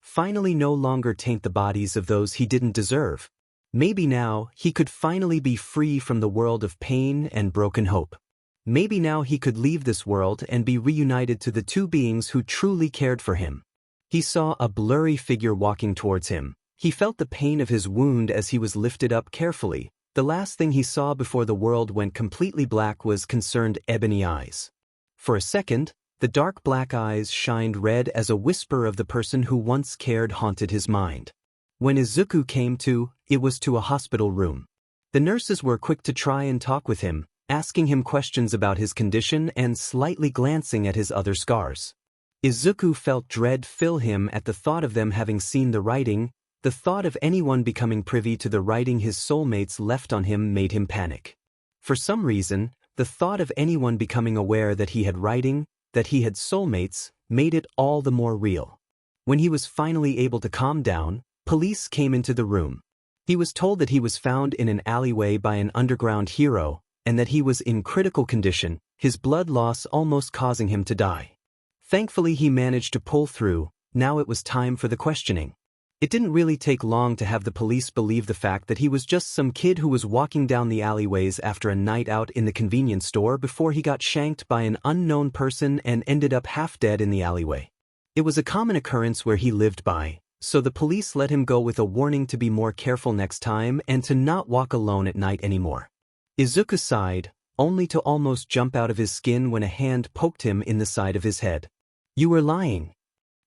finally no longer taint the bodies of those he didn't deserve. Maybe now he could finally be free from the world of pain and broken hope. Maybe now he could leave this world and be reunited to the two beings who truly cared for him. He saw a blurry figure walking towards him. He felt the pain of his wound as he was lifted up carefully. The last thing he saw before the world went completely black was concerned ebony eyes. For a second, the dark black eyes shined red as a whisper of the person who once cared haunted his mind. When Izuku came to, it was to a hospital room. The nurses were quick to try and talk with him, asking him questions about his condition and slightly glancing at his other scars. Izuku felt dread fill him at the thought of them having seen the writing. The thought of anyone becoming privy to the writing his soulmates left on him made him panic. For some reason, the thought of anyone becoming aware that he had writing, that he had soulmates, made it all the more real. When he was finally able to calm down, police came into the room. He was told that he was found in an alleyway by an underground hero, and that he was in critical condition, his blood loss almost causing him to die. Thankfully he managed to pull through. Now it was time for the questioning. It didn't really take long to have the police believe the fact that he was just some kid who was walking down the alleyways after a night out in the convenience store before he got shanked by an unknown person and ended up half dead in the alleyway. It was a common occurrence where he lived by, so the police let him go with a warning to be more careful next time and to not walk alone at night anymore. Izuku sighed, only to almost jump out of his skin when a hand poked him in the side of his head. "You were lying."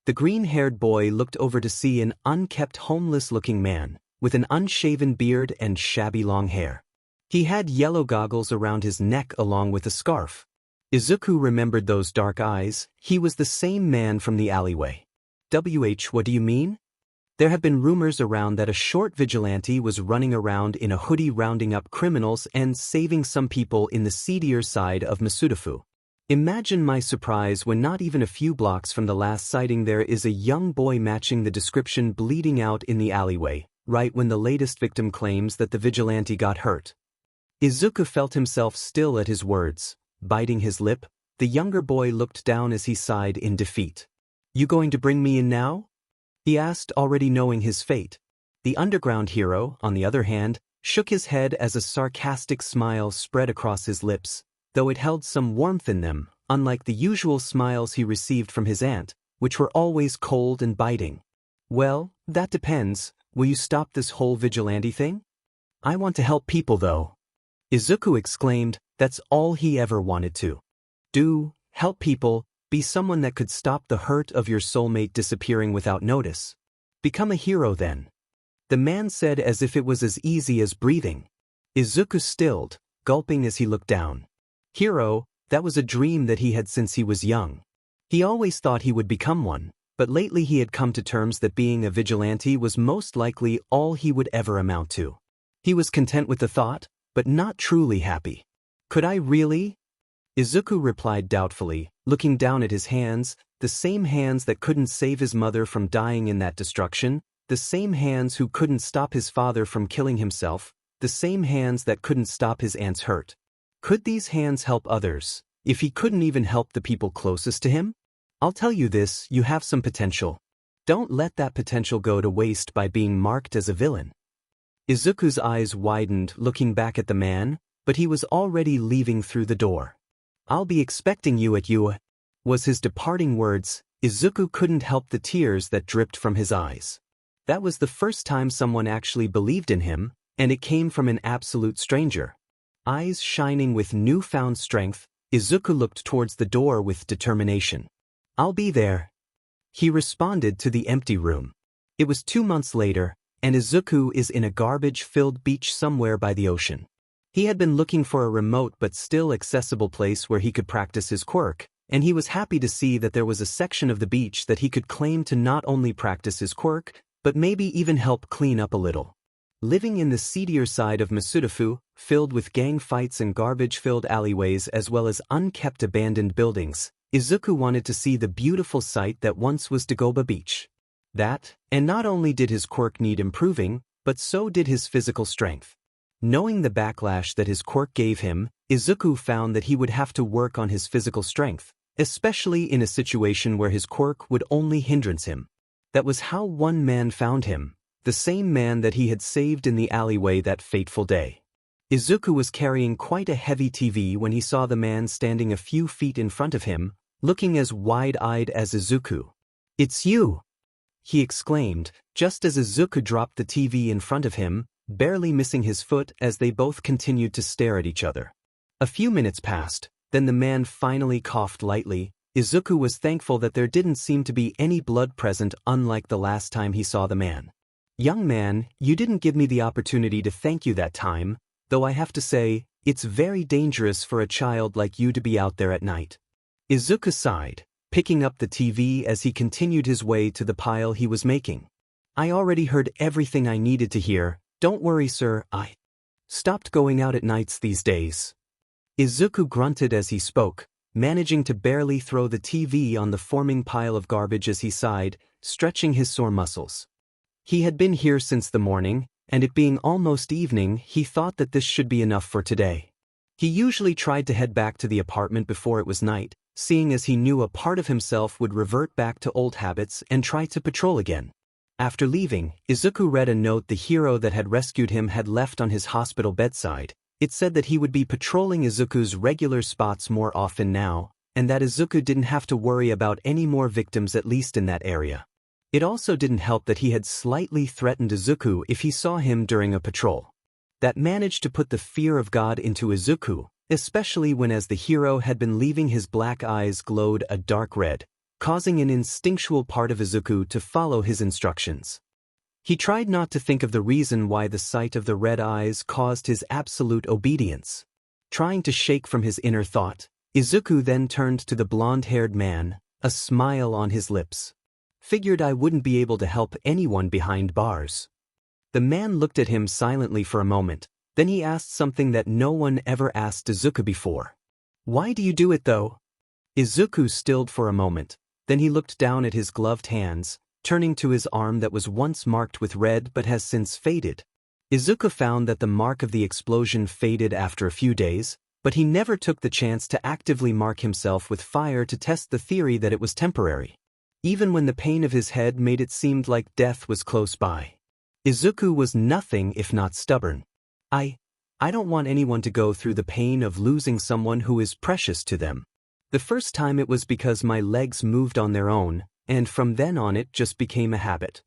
The green-haired boy looked over to see an unkempt, homeless-looking man, with an unshaven beard and shabby long hair. He had yellow goggles around his neck along with a scarf. Izuku remembered those dark eyes. He was the same man from the alleyway. What do you mean? There have been rumors around that a short vigilante was running around in a hoodie rounding up criminals and saving some people in the seedier side of Masudafu. Imagine my surprise when not even a few blocks from the last sighting there is a young boy matching the description bleeding out in the alleyway, right when the latest victim claims that the vigilante got hurt. Izuku felt himself still at his words. Biting his lip, the younger boy looked down as he sighed in defeat. "You going to bring me in now?" he asked, already knowing his fate. The underground hero, on the other hand, shook his head as a sarcastic smile spread across his lips, though it held some warmth in them, unlike the usual smiles he received from his aunt, which were always cold and biting. "Well, that depends. Will you stop this whole vigilante thing?" "I want to help people, though." Izuku exclaimed. That's all he ever wanted to do: help people, be someone that could stop the hurt of your soulmate disappearing without notice. "Become a hero then," the man said as if it was as easy as breathing. Izuku stilled, gulping as he looked down. Hero, that was a dream that he had since he was young. He always thought he would become one, but lately he had come to terms that being a vigilante was most likely all he would ever amount to. He was content with the thought, but not truly happy. "Could I really?" Izuku replied doubtfully, looking down at his hands, the same hands that couldn't save his mother from dying in that destruction, the same hands who couldn't stop his father from killing himself, the same hands that couldn't stop his aunt's hurt. Could these hands help others, if he couldn't even help the people closest to him? "I'll tell you this, you have some potential. Don't let that potential go to waste by being marked as a villain." Izuku's eyes widened, looking back at the man, but he was already leaving through the door. "I'll be expecting you at you," was his departing words. Izuku couldn't help the tears that dripped from his eyes. That was the first time someone actually believed in him, and it came from an absolute stranger. Eyes shining with newfound strength, Izuku looked towards the door with determination. "I'll be there," he responded to the empty room. It was 2 months later, and Izuku is in a garbage-filled beach somewhere by the ocean. He had been looking for a remote but still accessible place where he could practice his quirk, and he was happy to see that there was a section of the beach that he could claim to not only practice his quirk, but maybe even help clean up a little. Living in the seedier side of Masudafu, filled with gang fights and garbage-filled alleyways as well as unkept abandoned buildings, Izuku wanted to see the beautiful sight that once was Dagoba Beach. That, and not only did his quirk need improving, but so did his physical strength. Knowing the backlash that his quirk gave him, Izuku found that he would have to work on his physical strength, especially in a situation where his quirk would only hindrance him. That was how one man found him, the same man that he had saved in the alleyway that fateful day. Izuku was carrying quite a heavy TV when he saw the man standing a few feet in front of him, looking as wide-eyed as Izuku. "It's you!" he exclaimed, just as Izuku dropped the TV in front of him, barely missing his foot as they both continued to stare at each other. A few minutes passed, then the man finally coughed lightly. Izuku was thankful that there didn't seem to be any blood present, unlike the last time he saw the man. "Young man, you didn't give me the opportunity to thank you that time, though I have to say, it's very dangerous for a child like you to be out there at night." Izuku sighed, picking up the TV as he continued his way to the pile he was making. "I already heard everything I needed to hear. Don't worry, sir, I stopped going out at nights these days." Izuku grunted as he spoke, managing to barely throw the TV on the forming pile of garbage as he sighed, stretching his sore muscles. He had been here since the morning, and it being almost evening, he thought that this should be enough for today. He usually tried to head back to the apartment before it was night, seeing as he knew a part of himself would revert back to old habits and try to patrol again. After leaving, Izuku read a note the hero that had rescued him had left on his hospital bedside. It said that he would be patrolling Izuku's regular spots more often now, and that Izuku didn't have to worry about any more victims, at least in that area. It also didn't help that he had slightly threatened Izuku if he saw him during a patrol. That managed to put the fear of God into Izuku, especially when as the hero had been leaving his black eyes glowed a dark red, causing an instinctual part of Izuku to follow his instructions. He tried not to think of the reason why the sight of the red eyes caused his absolute obedience. Trying to shake from his inner thought, Izuku then turned to the blonde-haired man, a smile on his lips. Figured I wouldn't be able to help anyone behind bars. The man looked at him silently for a moment, then he asked something that no one ever asked Izuku before. Why do you do it though? Izuku stilled for a moment, then he looked down at his gloved hands, turning to his arm that was once marked with red but has since faded. Izuku found that the mark of the explosion faded after a few days, but he never took the chance to actively mark himself with fire to test the theory that it was temporary. Even when the pain of his head made it seem like death was close by. Izuku was nothing if not stubborn. I don't want anyone to go through the pain of losing someone who is precious to them. The first time it was because my legs moved on their own, and from then on it just became a habit.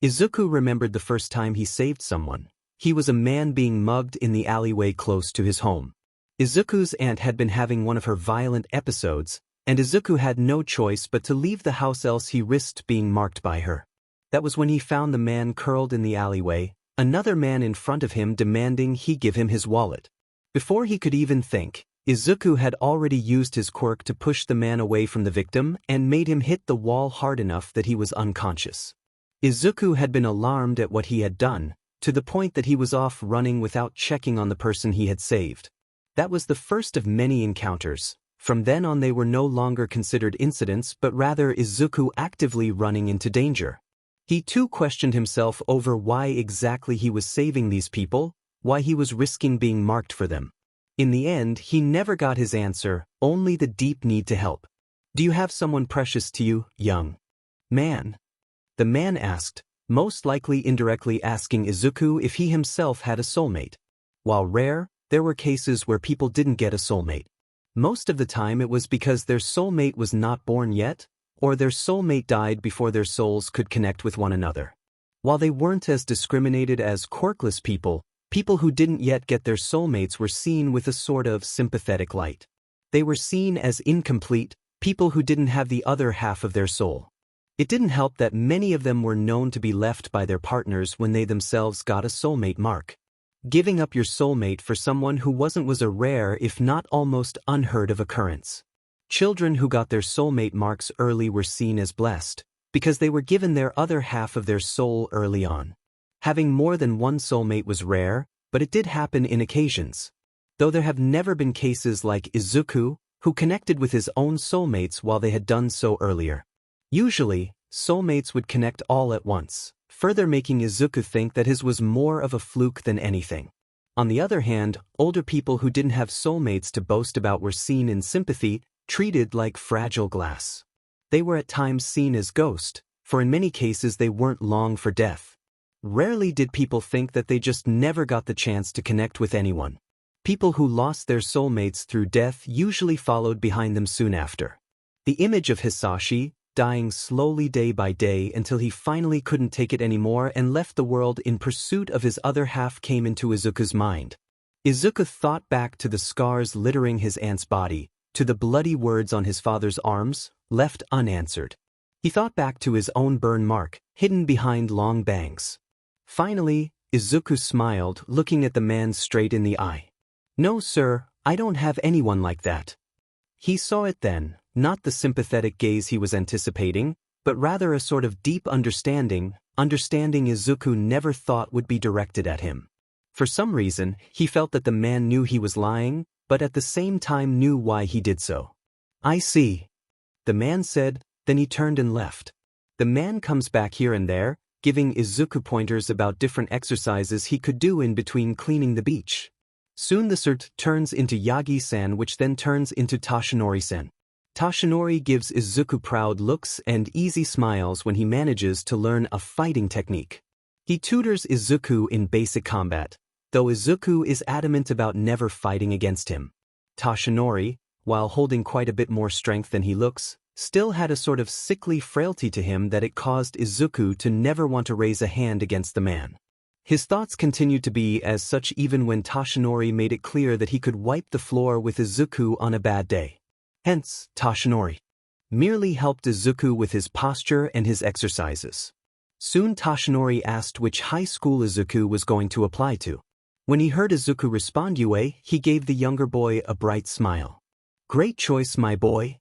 Izuku remembered the first time he saved someone. He was a man being mugged in the alleyway close to his home. Izuku's aunt had been having one of her violent episodes, and Izuku had no choice but to leave the house, else he risked being marked by her. That was when he found the man curled in the alleyway, another man in front of him demanding he give him his wallet. Before he could even think, Izuku had already used his quirk to push the man away from the victim and made him hit the wall hard enough that he was unconscious. Izuku had been alarmed at what he had done, to the point that he was off running without checking on the person he had saved. That was the first of many encounters. From then on they were no longer considered incidents but rather Izuku actively running into danger. He too questioned himself over why exactly he was saving these people, why he was risking being marked for them. In the end, he never got his answer, only the deep need to help. Do you have someone precious to you, young man? The man asked, most likely indirectly asking Izuku if he himself had a soulmate. While rare, there were cases where people didn't get a soulmate. Most of the time it was because their soulmate was not born yet, or their soulmate died before their souls could connect with one another. While they weren't as discriminated as quirkless people, people who didn't yet get their soulmates were seen with a sort of sympathetic light. They were seen as incomplete, people who didn't have the other half of their soul. It didn't help that many of them were known to be left by their partners when they themselves got a soulmate mark. Giving up your soulmate for someone who wasn't was a rare if not almost unheard of occurrence. Children who got their soulmate marks early were seen as blessed, because they were given their other half of their soul early on. Having more than one soulmate was rare, but it did happen in occasions. Though there have never been cases like Izuku, who connected with his own soulmates while they had done so earlier. Usually, soulmates would connect all at once, further making Izuku think that his was more of a fluke than anything. On the other hand, older people who didn't have soulmates to boast about were seen in sympathy, treated like fragile glass. They were at times seen as ghosts, for in many cases they weren't long for death. Rarely did people think that they just never got the chance to connect with anyone. People who lost their soulmates through death usually followed behind them soon after. The image of Hisashi, dying slowly day by day until he finally couldn't take it anymore and left the world in pursuit of his other half, came into Izuku's mind. Izuku thought back to the scars littering his aunt's body, to the bloody words on his father's arms, left unanswered. He thought back to his own burn mark, hidden behind long bangs. Finally, Izuku smiled, looking at the man straight in the eye. No, sir, I don't have anyone like that. He saw it then, not the sympathetic gaze he was anticipating, but rather a sort of deep understanding Izuku never thought would be directed at him. For some reason, he felt that the man knew he was lying, but at the same time knew why he did so. I see, the man said, then he turned and left. The man comes back here and there, giving Izuku pointers about different exercises he could do in between cleaning the beach. Soon the cert turns into Yagi-san, which then turns into Tashinori-san. Tashinori gives Izuku proud looks and easy smiles when he manages to learn a fighting technique. He tutors Izuku in basic combat, though Izuku is adamant about never fighting against him. Tashinori, while holding quite a bit more strength than he looks, still had a sort of sickly frailty to him that it caused Izuku to never want to raise a hand against the man. His thoughts continued to be as such even when Tashinori made it clear that he could wipe the floor with Izuku on a bad day. Hence, Tashinori merely helped Izuku with his posture and his exercises. Soon Tashinori asked which high school Izuku was going to apply to. When he heard Izuku respond UA, he gave the younger boy a bright smile. Great choice, my boy.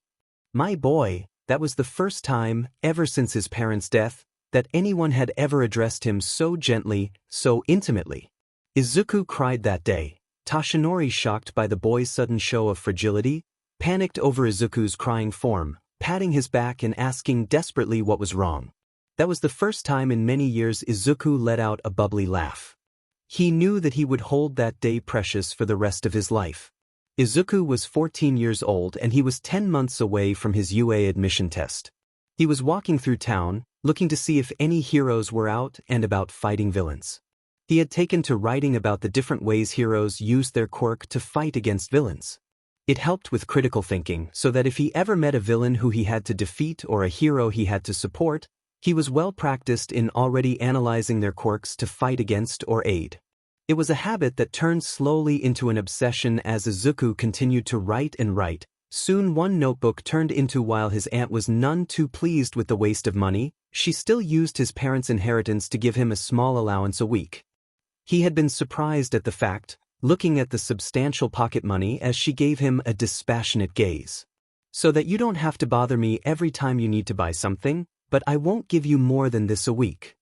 My boy, that was the first time, ever since his parents' death, that anyone had ever addressed him so gently, so intimately. Izuku cried that day. Tashinori, shocked by the boy's sudden show of fragility, panicked over Izuku's crying form, patting his back and asking desperately what was wrong. That was the first time in many years Izuku let out a bubbly laugh. He knew that he would hold that day precious for the rest of his life. Izuku was 14 years old and he was 10 months away from his UA admission test. He was walking through town, looking to see if any heroes were out and about fighting villains. He had taken to writing about the different ways heroes use their quirk to fight against villains. It helped with critical thinking so that if he ever met a villain who he had to defeat or a hero he had to support, he was well practiced in already analyzing their quirks to fight against or aid. It was a habit that turned slowly into an obsession as Izuku continued to write and write. Soon one notebook turned into while his aunt was none too pleased with the waste of money, she still used his parents' inheritance to give him a small allowance a week. He had been surprised at the fact, looking at the substantial pocket money as she gave him a dispassionate gaze. So that you don't have to bother me every time you need to buy something, but I won't give you more than this a week.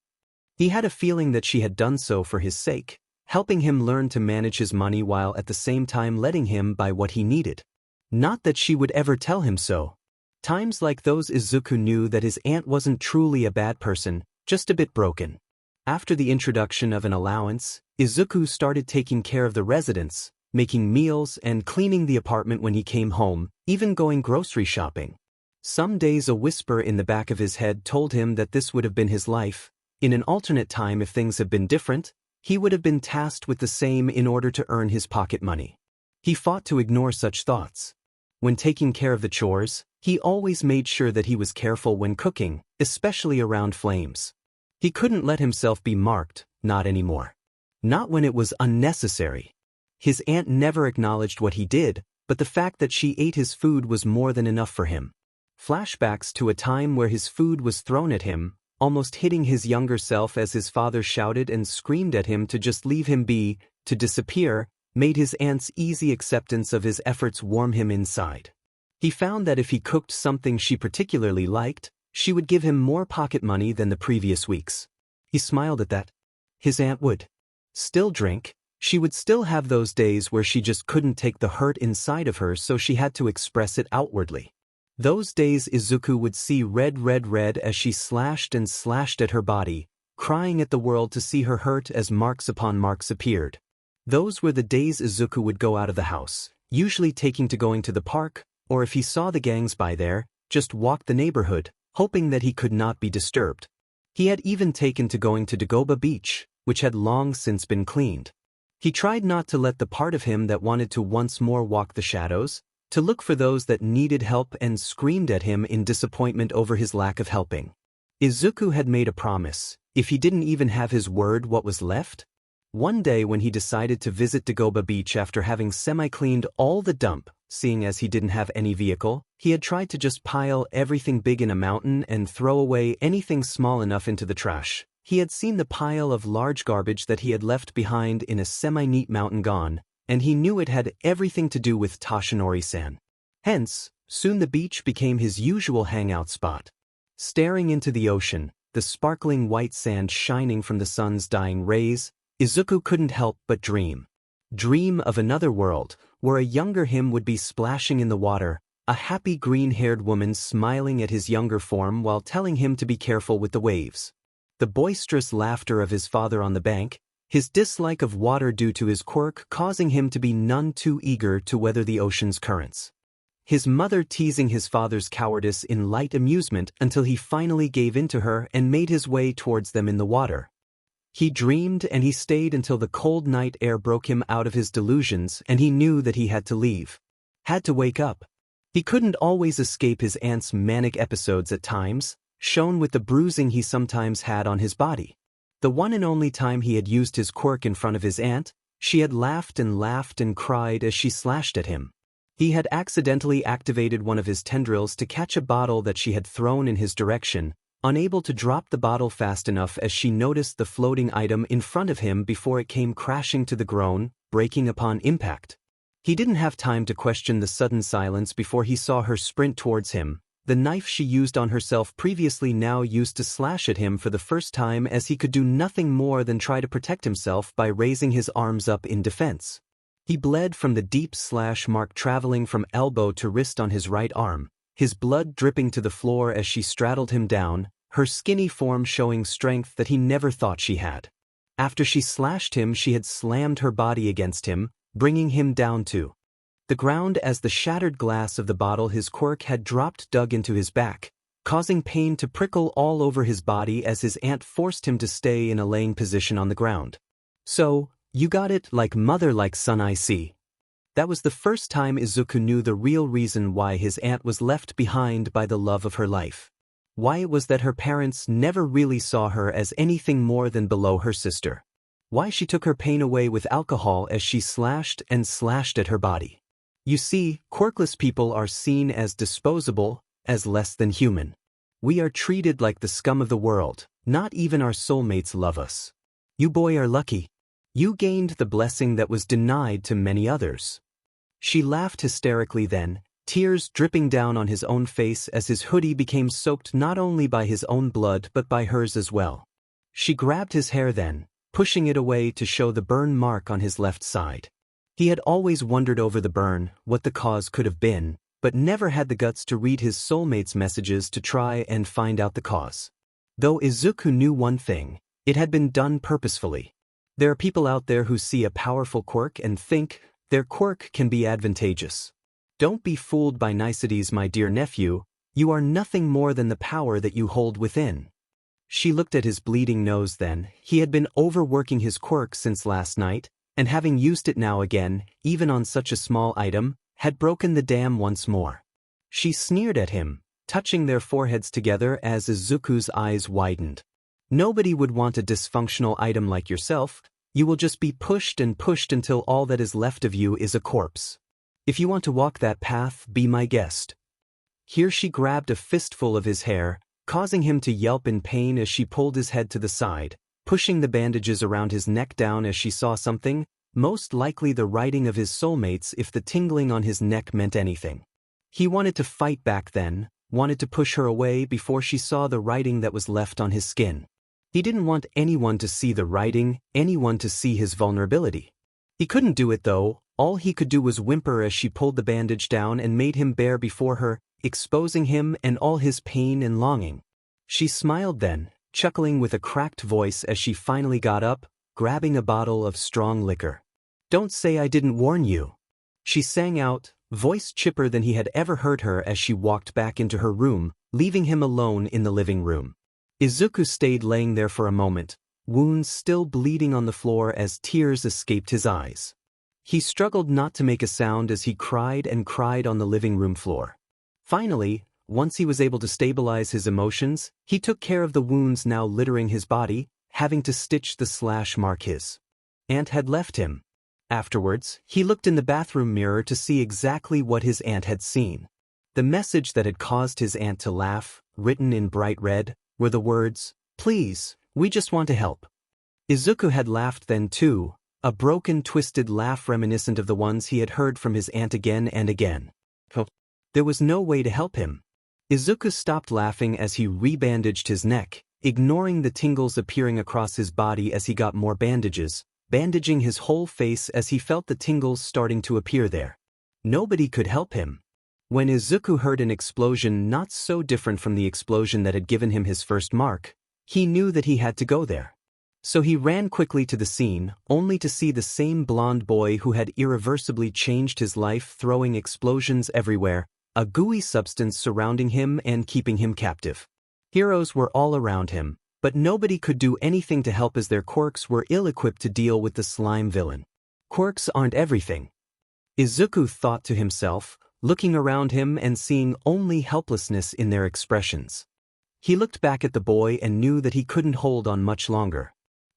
He had a feeling that she had done so for his sake, helping him learn to manage his money while at the same time letting him buy what he needed. Not that she would ever tell him so. Times like those Izuku knew that his aunt wasn't truly a bad person, just a bit broken. After the introduction of an allowance, Izuku started taking care of the residents, making meals and cleaning the apartment when he came home, even going grocery shopping. Some days a whisper in the back of his head told him that this would have been his life. In an alternate time, if things had been different, he would have been tasked with the same in order to earn his pocket money. He fought to ignore such thoughts. When taking care of the chores, he always made sure that he was careful when cooking, especially around flames. He couldn't let himself be marked, not anymore. Not when it was unnecessary. His aunt never acknowledged what he did, but the fact that she ate his food was more than enough for him. Flashbacks to a time where his food was thrown at him, almost hitting his younger self as his father shouted and screamed at him to just leave him be, to disappear, made his aunt's easy acceptance of his efforts warm him inside. He found that if he cooked something she particularly liked, she would give him more pocket money than the previous weeks. He smiled at that. His aunt would still drink. She would still have those days where she just couldn't take the hurt inside of her, so she had to express it outwardly. Those days Izuku would see red as she slashed and slashed at her body, crying at the world to see her hurt as marks upon marks appeared. Those were the days Izuku would go out of the house, usually taking to going to the park, or if he saw the gangs by there, just walk the neighborhood, hoping that he could not be disturbed. He had even taken to going to Dagoba Beach, which had long since been cleaned. He tried not to let the part of him that wanted to once more walk the shadows, to look for those that needed help and screamed at him in disappointment over his lack of helping. Izuku had made a promise. If he didn't even have his word, what was left? One day when he decided to visit Dagoba Beach after having semi-cleaned all the dump, seeing as he didn't have any vehicle, he had tried to just pile everything big in a mountain and throw away anything small enough into the trash. He had seen the pile of large garbage that he had left behind in a semi-neat mountain gone, and he knew it had everything to do with Tashinori-san. Hence, soon the beach became his usual hangout spot. Staring into the ocean, the sparkling white sand shining from the sun's dying rays, Izuku couldn't help but dream. Dream of another world, where a younger him would be splashing in the water, a happy green-haired woman smiling at his younger form while telling him to be careful with the waves. The boisterous laughter of his father on the bank, his dislike of water due to his quirk causing him to be none too eager to weather the ocean's currents. his mother teasing his father's cowardice in light amusement until he finally gave in to her and made his way towards them in the water. He dreamed and he stayed until the cold night air broke him out of his delusions and he knew that he had to leave. Had to wake up. He couldn't always escape his aunt's manic episodes at times, shown with the bruising he sometimes had on his body. The one and only time he had used his quirk in front of his aunt, she had laughed and cried as she slashed at him. He had accidentally activated one of his tendrils to catch a bottle that she had thrown in his direction, unable to drop the bottle fast enough as she noticed the floating item in front of him before it came crashing to the ground, breaking upon impact. He didn't have time to question the sudden silence before he saw her sprint towards him, the knife she used on herself previously now used to slash at him for the first time as he could do nothing more than try to protect himself by raising his arms up in defense. He bled from the deep slash mark traveling from elbow to wrist on his right arm, his blood dripping to the floor as she straddled him down, her skinny form showing strength that he never thought she had. After she slashed him, she had slammed her body against him, bringing him down to the ground as the shattered glass of the bottle his quirk had dropped dug into his back, causing pain to prickle all over his body as his aunt forced him to stay in a laying position on the ground. "So, you got it like mother like son, I see." That was the first time Izuku knew the real reason why his aunt was left behind by the love of her life. Why it was that her parents never really saw her as anything more than below her sister. Why she took her pain away with alcohol as she slashed at her body. You see, quirkless people are seen as disposable, as less than human. We are treated like the scum of the world, not even our soulmates love us. You boy are lucky. You gained the blessing that was denied to many others. She laughed hysterically then, tears dripping down on his own face as his hoodie became soaked not only by his own blood but by hers as well. She grabbed his hair then, pushing it away to show the burn mark on his left side. He had always wondered over the burn, what the cause could have been, but never had the guts to read his soulmate's messages to try and find out the cause. Though Izuku knew one thing, it had been done purposefully. There are people out there who see a powerful quirk and think their quirk can be advantageous. Don't be fooled by niceties, my dear nephew, you are nothing more than the power that you hold within. She looked at his bleeding nose then. He had been overworking his quirk since last night, and having used it now again, even on such a small item, had broken the dam once more. She sneered at him, touching their foreheads together as Izuku's eyes widened. Nobody would want a dysfunctional item like yourself. You will just be pushed and pushed until all that is left of you is a corpse. If you want to walk that path, be my guest. Here she grabbed a fistful of his hair, causing him to yelp in pain as she pulled his head to the side, pushing the bandages around his neck down as she saw something, most likely the writing of his soulmates if the tingling on his neck meant anything. He wanted to fight back then, wanted to push her away before she saw the writing that was left on his skin. He didn't want anyone to see the writing, anyone to see his vulnerability. He couldn't do it though. All he could do was whimper as she pulled the bandage down and made him bare before her, exposing him and all his pain and longing. She smiled then, chuckling with a cracked voice as she finally got up, grabbing a bottle of strong liquor. "Don't say I didn't warn you," she sang out, voice chipper than he had ever heard her as she walked back into her room, leaving him alone in the living room. Izuku stayed laying there for a moment, wounds still bleeding on the floor as tears escaped his eyes. He struggled not to make a sound as he cried and cried on the living room floor. Finally, once he was able to stabilize his emotions, he took care of the wounds now littering his body, having to stitch the slash mark his aunt had left him. Afterwards, he looked in the bathroom mirror to see exactly what his aunt had seen. The message that had caused his aunt to laugh, written in bright red, were the words, "Please, we just want to help." Izuku had laughed then too, a broken, twisted laugh reminiscent of the ones he had heard from his aunt again and again. There was no way to help him. Izuku stopped laughing as he rebandaged his neck, ignoring the tingles appearing across his body as he got more bandages, bandaging his whole face as he felt the tingles starting to appear there. Nobody could help him. When Izuku heard an explosion not so different from the explosion that had given him his first mark, he knew that he had to go there. So he ran quickly to the scene, only to see the same blonde boy who had irreversibly changed his life throwing explosions everywhere, a gooey substance surrounding him and keeping him captive. Heroes were all around him, but nobody could do anything to help as their quirks were ill-equipped to deal with the slime villain. Quirks aren't everything, Izuku thought to himself, looking around him and seeing only helplessness in their expressions. He looked back at the boy and knew that he couldn't hold on much longer.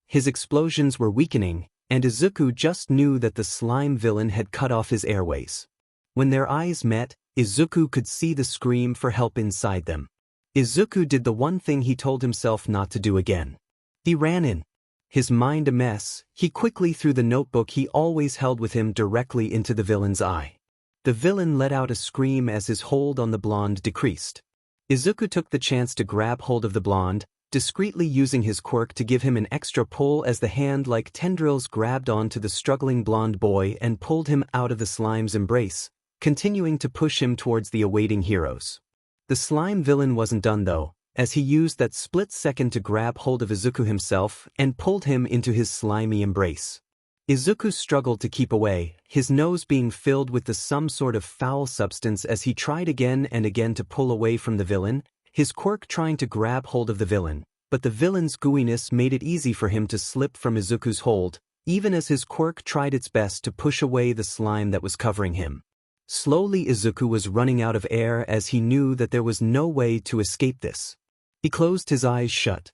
His explosions were weakening, and Izuku just knew that the slime villain had cut off his airways. When their eyes met, Izuku could see the scream for help inside them. Izuku did the one thing he told himself not to do again. He ran in. His mind a mess, he quickly threw the notebook he always held with him directly into the villain's eye. The villain let out a scream as his hold on the blonde decreased. Izuku took the chance to grab hold of the blonde, discreetly using his quirk to give him an extra pull as the hand like tendrils grabbed onto the struggling blonde boy and pulled him out of the slime's embrace, continuing to push him towards the awaiting heroes. The slime villain wasn't done though, as he used that split second to grab hold of Izuku himself and pulled him into his slimy embrace. Izuku struggled to keep away, his nose being filled with some sort of foul substance as he tried again and again to pull away from the villain, his quirk trying to grab hold of the villain, but the villain's gooiness made it easy for him to slip from Izuku's hold, even as his quirk tried its best to push away the slime that was covering him. Slowly Izuku was running out of air as he knew that there was no way to escape this. He closed his eyes shut,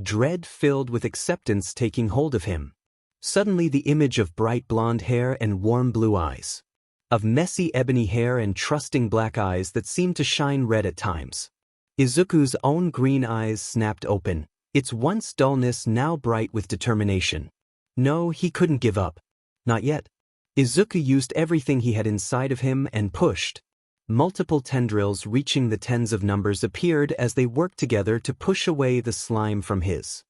dread filled with acceptance taking hold of him. Suddenly the image of bright blonde hair and warm blue eyes. Of messy ebony hair and trusting black eyes that seemed to shine red at times. Izuku's own green eyes snapped open, its once dullness now bright with determination. No, he couldn't give up. Not yet. Izuku used everything he had inside of him and pushed. Multiple tendrils reaching the tens of numbers appeared as they worked together to push away the slime from his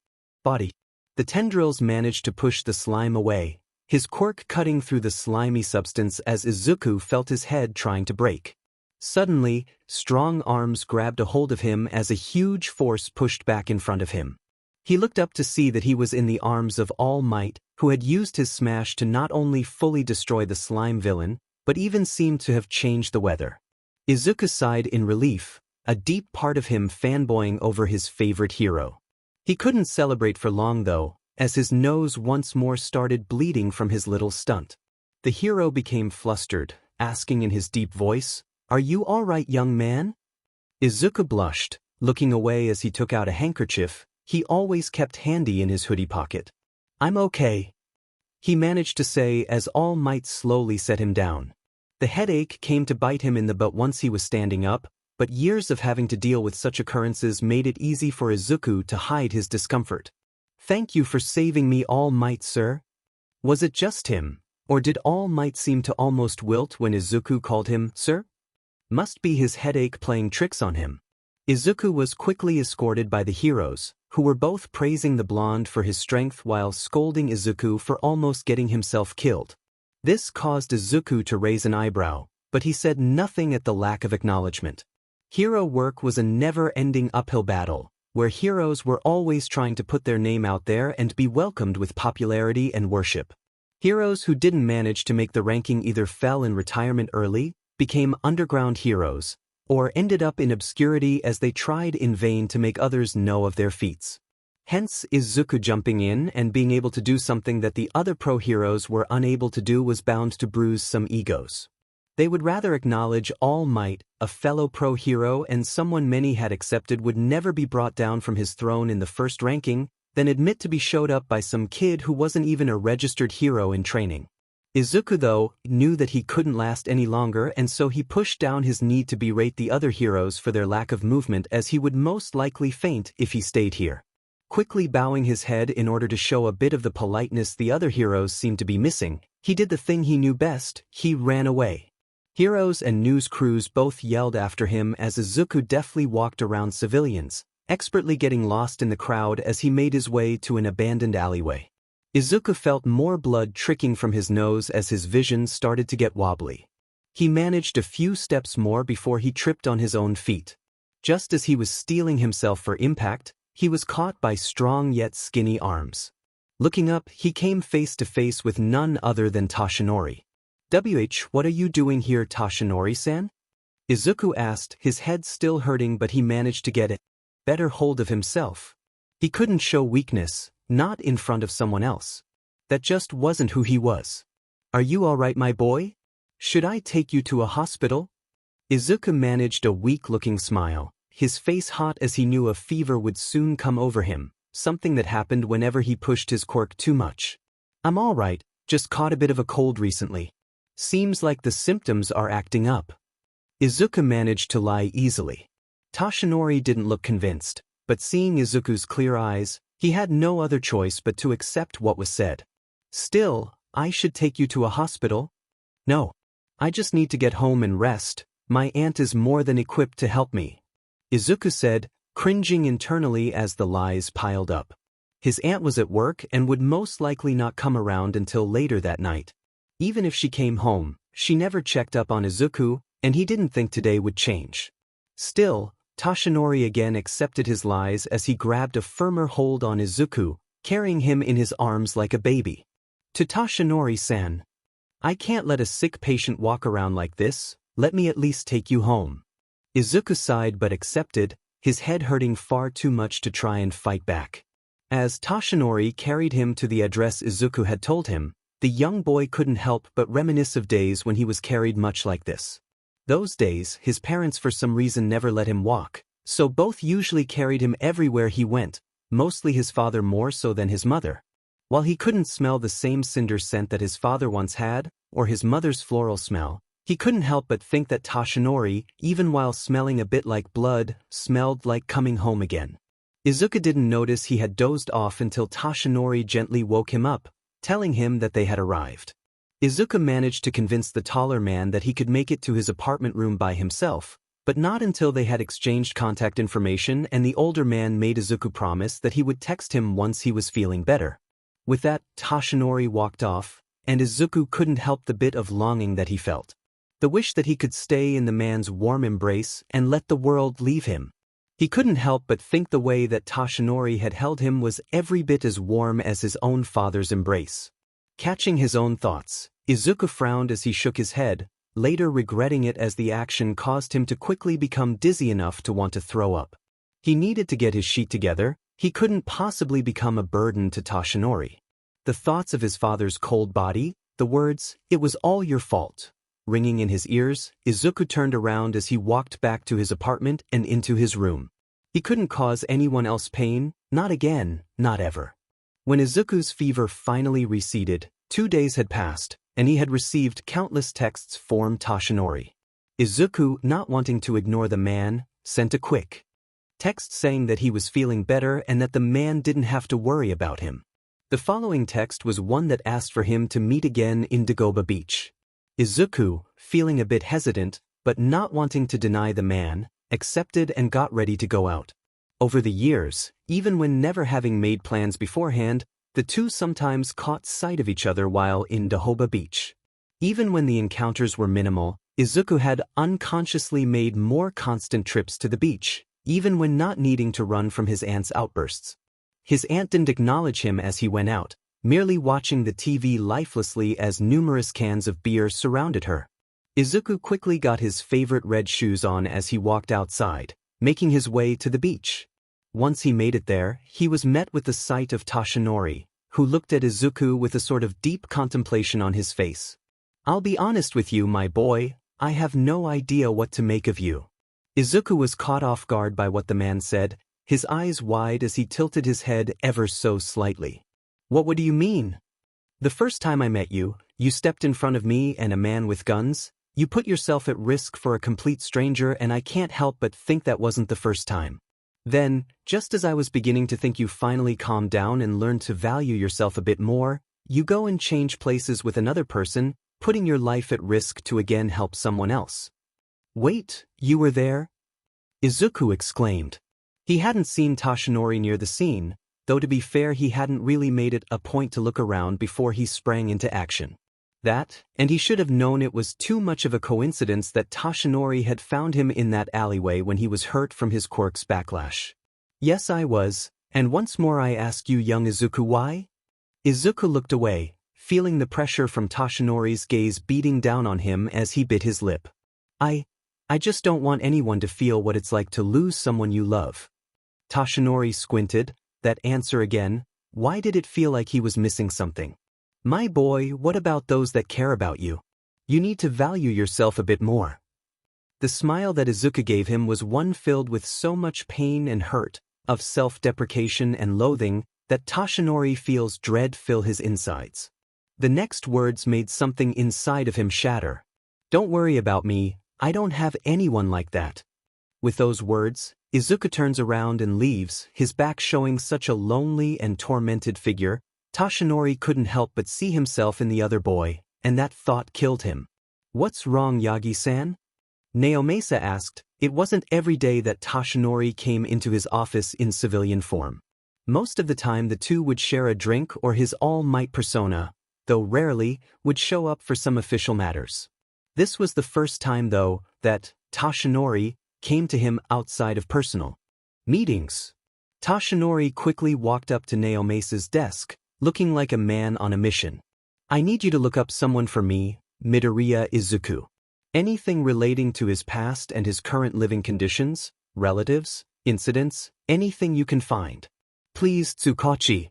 body. The tendrils managed to push the slime away, his quirk cutting through the slimy substance as Izuku felt his head trying to break. Suddenly, strong arms grabbed a hold of him as a huge force pushed back in front of him. He looked up to see that he was in the arms of All Might, who had used his smash to not only fully destroy the slime villain, but even seemed to have changed the weather. Izuku sighed in relief, a deep part of him fanboying over his favorite hero. He couldn't celebrate for long though, as his nose once more started bleeding from his little stunt. The hero became flustered, asking in his deep voice, "Are you all right, young man?" Izuku blushed, looking away as he took out a handkerchief he always kept handy in his hoodie pocket. "I'm okay," he managed to say as All Might slowly set him down. The headache came to bite him in the butt once he was standing up, but years of having to deal with such occurrences made it easy for Izuku to hide his discomfort. "Thank you for saving me, All Might, sir." Was it just him, or did All Might seem to almost wilt when Izuku called him sir? Must be his headache playing tricks on him. Izuku was quickly escorted by the heroes, who were both praising the blonde for his strength while scolding Izuku for almost getting himself killed. This caused Izuku to raise an eyebrow, but he said nothing at the lack of acknowledgement. Hero work was a never-ending uphill battle, where heroes were always trying to put their name out there and be welcomed with popularity and worship. Heroes who didn't manage to make the ranking either fell in retirement early, became underground heroes, or ended up in obscurity as they tried in vain to make others know of their feats. Hence, Izuku jumping in and being able to do something that the other pro heroes were unable to do was bound to bruise some egos. They would rather acknowledge All Might, a fellow pro hero and someone many had accepted would never be brought down from his throne in the first ranking, than admit to be showed up by some kid who wasn't even a registered hero in training. Izuku, though, knew that he couldn't last any longer, and so he pushed down his need to berate the other heroes for their lack of movement, as he would most likely faint if he stayed here. Quickly bowing his head in order to show a bit of the politeness the other heroes seemed to be missing, he did the thing he knew best: he ran away. Heroes and news crews both yelled after him as Izuku deftly walked around civilians, expertly getting lost in the crowd as he made his way to an abandoned alleyway. Izuku felt more blood trickling from his nose as his vision started to get wobbly. He managed a few steps more before he tripped on his own feet. Just as he was steeling himself for impact, he was caught by strong yet skinny arms. Looking up, he came face to face with none other than Toshinori. What are you doing here, Toshinori-san? Izuku asked, his head still hurting, but he managed to get a better hold of himself. He couldn't show weakness, not in front of someone else. That just wasn't who he was. Are you all right, my boy? Should I take you to a hospital? Izuku managed a weak-looking smile, his face hot as he knew a fever would soon come over him, something that happened whenever he pushed his quirk too much. I'm all right, just caught a bit of a cold recently. Seems like the symptoms are acting up. Izuku managed to lie easily. Toshinori didn't look convinced, but seeing Izuku's clear eyes, he had no other choice but to accept what was said. Still, I should take you to a hospital? No. I just need to get home and rest. My aunt is more than equipped to help me. Izuku said, cringing internally as the lies piled up. His aunt was at work and would most likely not come around until later that night. Even if she came home, she never checked up on Izuku, and he didn't think today would change. Still, Toshinori again accepted his lies as he grabbed a firmer hold on Izuku, carrying him in his arms like a baby. To Toshinori-san, I can't let a sick patient walk around like this, let me at least take you home. Izuku sighed but accepted, his head hurting far too much to try and fight back. As Toshinori carried him to the address Izuku had told him, the young boy couldn't help but reminisce of days when he was carried much like this. Those days, his parents for some reason never let him walk, so both usually carried him everywhere he went, mostly his father more so than his mother. While he couldn't smell the same cinder scent that his father once had, or his mother's floral smell, he couldn't help but think that Toshinori, even while smelling a bit like blood, smelled like coming home again. Izuku didn't notice he had dozed off until Toshinori gently woke him up, telling him that they had arrived. Izuku managed to convince the taller man that he could make it to his apartment room by himself, but not until they had exchanged contact information and the older man made Izuku promise that he would text him once he was feeling better. With that, Toshinori walked off, and Izuku couldn't help the bit of longing that he felt. The wish that he could stay in the man's warm embrace and let the world leave him. He couldn't help but think the way that Toshinori had held him was every bit as warm as his own father's embrace. Catching his own thoughts, Izuku frowned as he shook his head, later regretting it as the action caused him to quickly become dizzy enough to want to throw up. He needed to get his sheet together, he couldn't possibly become a burden to Toshinori. The thoughts of his father's cold body, the words, "It was all your fault," ringing in his ears, Izuku turned around as he walked back to his apartment and into his room. He couldn't cause anyone else pain, not again, not ever. When Izuku's fever finally receded, 2 days had passed, and he had received countless texts from Toshinori. Izuku, not wanting to ignore the man, sent a quick text saying that he was feeling better and that the man didn't have to worry about him. The following text was one that asked for him to meet again in Dagoba Beach. Izuku, feeling a bit hesitant, but not wanting to deny the man, accepted and got ready to go out. Over the years, even when never having made plans beforehand, the two sometimes caught sight of each other while in Dagoba Beach. Even when the encounters were minimal, Izuku had unconsciously made more constant trips to the beach, even when not needing to run from his aunt's outbursts. His aunt didn't acknowledge him as he went out, merely watching the TV lifelessly as numerous cans of beer surrounded her. Izuku quickly got his favorite red shoes on as he walked outside, making his way to the beach. Once he made it there, he was met with the sight of Toshinori, who looked at Izuku with a sort of deep contemplation on his face. "I'll be honest with you, my boy, I have no idea what to make of you." Izuku was caught off guard by what the man said, his eyes wide as he tilted his head ever so slightly. What do you mean? The first time I met you, you stepped in front of me and a man with guns, you put yourself at risk for a complete stranger, and I can't help but think that wasn't the first time. Then, just as I was beginning to think you finally calmed down and learned to value yourself a bit more, you go and change places with another person, putting your life at risk to again help someone else. Wait, you were there? Izuku exclaimed. He hadn't seen Toshinori near the scene, though to be fair he hadn't really made it a point to look around before he sprang into action. That, and he should have known it was too much of a coincidence that Toshinori had found him in that alleyway when he was hurt from his quirk's backlash. Yes, I was, and once more I ask you, young Izuku, why? Izuku looked away, feeling the pressure from Tashinori's gaze beating down on him as he bit his lip. I just don't want anyone to feel what it's like to lose someone you love. Tashinori squinted, that answer again. Why did it feel like he was missing something? My boy, what about those that care about you? You need to value yourself a bit more. The smile that Izuku gave him was one filled with so much pain and hurt, of self-deprecation and loathing, that Tashinori feels dread fill his insides. The next words made something inside of him shatter. Don't worry about me, I don't have anyone like that. With those words, Izuku turns around and leaves, his back showing such a lonely and tormented figure. Tashinori couldn't help but see himself in the other boy, and that thought killed him. What's wrong, Yagi-san? Naomasa asked. It wasn't every day that Tashinori came into his office in civilian form. Most of the time the two would share a drink or his all-might persona, though rarely, would show up for some official matters. This was the first time, though, that Tashinori came to him outside of personal meetings. Tashinori quickly walked up to Naomasa's desk, looking like a man on a mission. I need you to look up someone for me, Midoriya Izuku. Anything relating to his past and his current living conditions, relatives, incidents, anything you can find. Please, Tsukachi.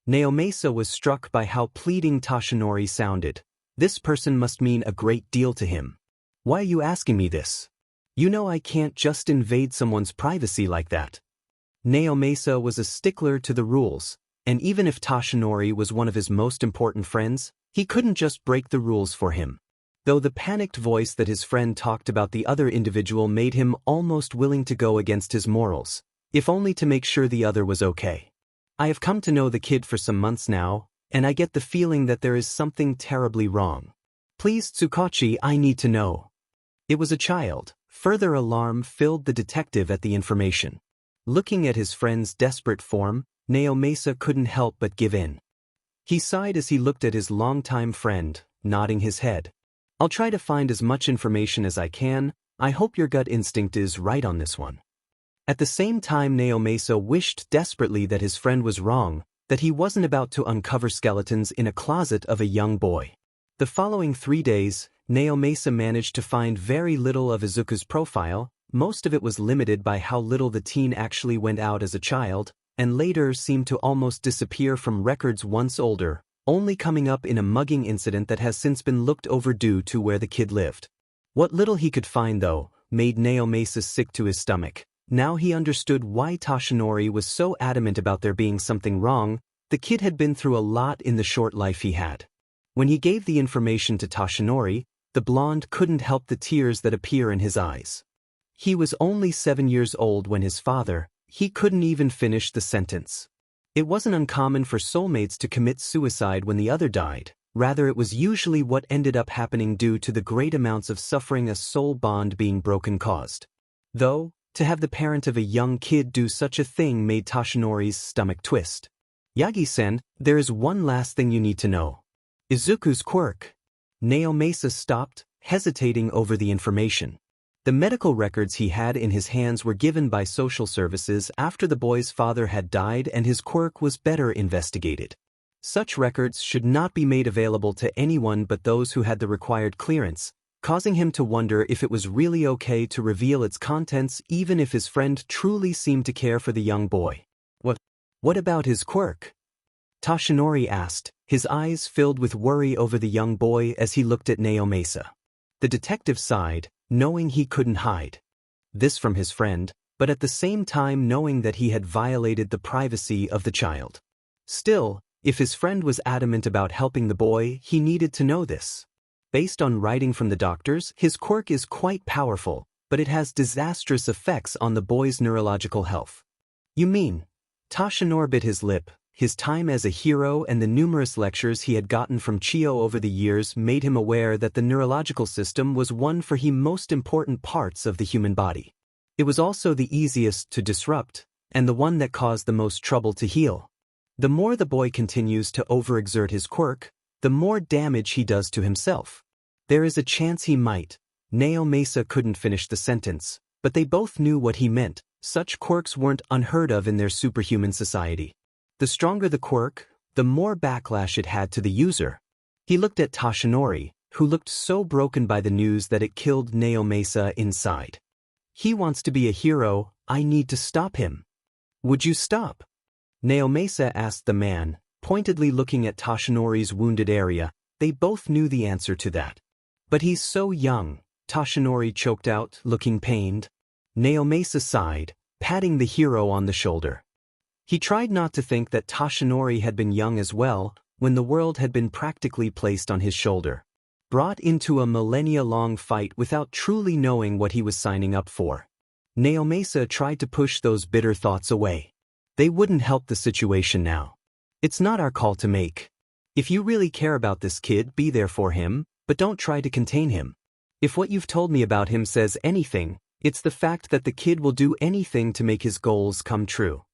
Naomasa was struck by how pleading Tashinori sounded. This person must mean a great deal to him. Why are you asking me this? You know I can't just invade someone's privacy like that. Naomasa was a stickler to the rules, and even if Tashinori was one of his most important friends, he couldn't just break the rules for him. Though the panicked voice that his friend talked about the other individual made him almost willing to go against his morals, if only to make sure the other was okay. I have come to know the kid for some months now, and I get the feeling that there is something terribly wrong. Please, Tsukachi, I need to know. It was a child. Further alarm filled the detective at the information. Looking at his friend's desperate form, Naomasa couldn't help but give in. He sighed as he looked at his longtime friend, nodding his head. I'll try to find as much information as I can. I hope your gut instinct is right on this one. At the same time, Naomasa wished desperately that his friend was wrong, that he wasn't about to uncover skeletons in a closet of a young boy. The following 3 days, Naomasa managed to find very little of Izuku's profile. Most of it was limited by how little the teen actually went out as a child, and later seemed to almost disappear from records once older, only coming up in a mugging incident that has since been looked over due to where the kid lived. What little he could find, though, made Naomasa sick to his stomach. Now he understood why Tashinori was so adamant about there being something wrong. The kid had been through a lot in the short life he had. When he gave the information to Tashinori, the blonde couldn't help the tears that appear in his eyes. He was only 7 years old when his father, he couldn't even finish the sentence. It wasn't uncommon for soulmates to commit suicide when the other died. Rather, it was usually what ended up happening due to the great amounts of suffering a soul bond being broken caused. Though, to have the parent of a young kid do such a thing made Tashinori's stomach twist. Yagi-sen, there is one last thing you need to know. Izuku's quirk. Naomasa stopped, hesitating over the information. The medical records he had in his hands were given by social services after the boy's father had died and his quirk was better investigated. Such records should not be made available to anyone but those who had the required clearance, causing him to wonder if it was really okay to reveal its contents even if his friend truly seemed to care for the young boy. What about his quirk? Tashinori asked, his eyes filled with worry over the young boy as he looked at Naomasa. The detective sighed, knowing he couldn't hide this from his friend, but at the same time knowing that he had violated the privacy of the child. Still, if his friend was adamant about helping the boy, he needed to know this. Based on writing from the doctors, his quirk is quite powerful, but it has disastrous effects on the boy's neurological health. You mean? Tashinori bit his lip. His time as a hero and the numerous lectures he had gotten from Chio over the years made him aware that the neurological system was one for the most important parts of the human body. It was also the easiest to disrupt, and the one that caused the most trouble to heal. The more the boy continues to overexert his quirk, the more damage he does to himself. There is a chance he might. Naomasa couldn't finish the sentence, but they both knew what he meant. Such quirks weren't unheard of in their superhuman society. The stronger the quirk, the more backlash it had to the user. He looked at Toshinori, who looked so broken by the news that it killed Naomasa inside. He wants to be a hero, I need to stop him. Would you stop? Naomasa asked the man, pointedly looking at Toshinori's wounded area. They both knew the answer to that. But he's so young, Toshinori choked out, looking pained. Naomasa sighed, patting the hero on the shoulder. He tried not to think that Toshinori had been young as well, when the world had been practically placed on his shoulder. Brought into a millennia-long fight without truly knowing what he was signing up for. Naomasa tried to push those bitter thoughts away. They wouldn't help the situation now. It's not our call to make. If you really care about this kid, be there for him, but don't try to contain him. If what you've told me about him says anything, it's the fact that the kid will do anything to make his goals come true.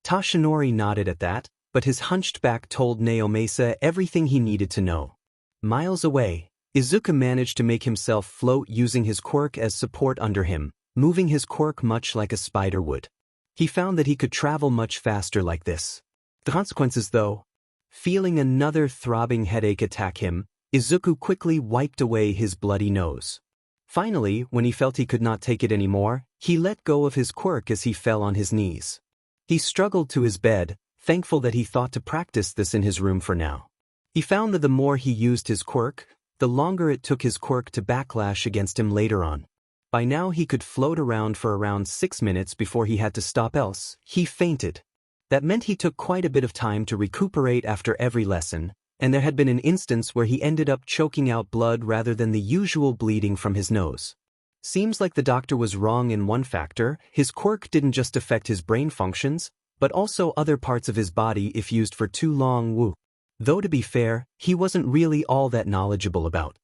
Toshinori nodded at that, but his hunched back told Naomasa everything he needed to know. Miles away, Izuku managed to make himself float using his quirk as support under him, moving his quirk much like a spider would. He found that he could travel much faster like this. The consequences though? Feeling another throbbing headache attack him, Izuku quickly wiped away his bloody nose. Finally, when he felt he could not take it anymore, he let go of his quirk as he fell on his knees. He struggled to his bed, thankful that he thought to practice this in his room for now. He found that the more he used his quirk, the longer it took his quirk to backlash against him later on. By now he could float around for around 6 minutes before he had to stop, else he fainted. That meant he took quite a bit of time to recuperate after every lesson, and there had been an instance where he ended up choking out blood rather than the usual bleeding from his nose. Seems like the doctor was wrong in one factor. His quirk didn't just affect his brain functions, but also other parts of his body if used for too long. Though to be fair, he wasn't really all that knowledgeable about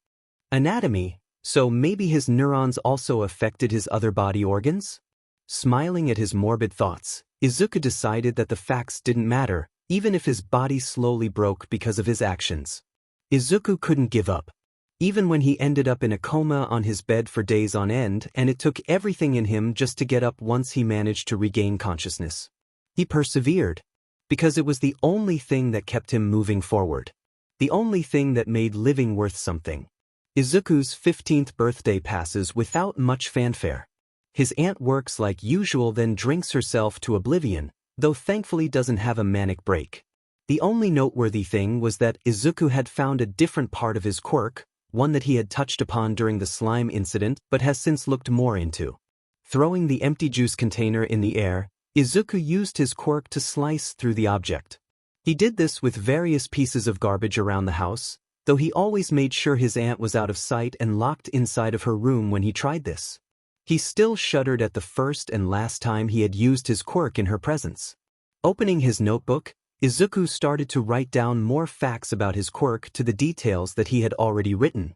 anatomy, so maybe his neurons also affected his other body organs? Smiling at his morbid thoughts, Izuku decided that the facts didn't matter, even if his body slowly broke because of his actions. Izuku couldn't give up. Even when he ended up in a coma on his bed for days on end, and it took everything in him just to get up once he managed to regain consciousness. He persevered, because it was the only thing that kept him moving forward. The only thing that made living worth something. Izuku's 15th birthday passes without much fanfare. His aunt works like usual, then drinks herself to oblivion, though thankfully doesn't have a manic break. The only noteworthy thing was that Izuku had found a different part of his quirk, one that he had touched upon during the slime incident but has since looked more into. Throwing the empty juice container in the air, Izuku used his quirk to slice through the object. He did this with various pieces of garbage around the house, though he always made sure his aunt was out of sight and locked inside of her room when he tried this. He still shuddered at the first and last time he had used his quirk in her presence. Opening his notebook, Izuku started to write down more facts about his quirk to the details that he had already written.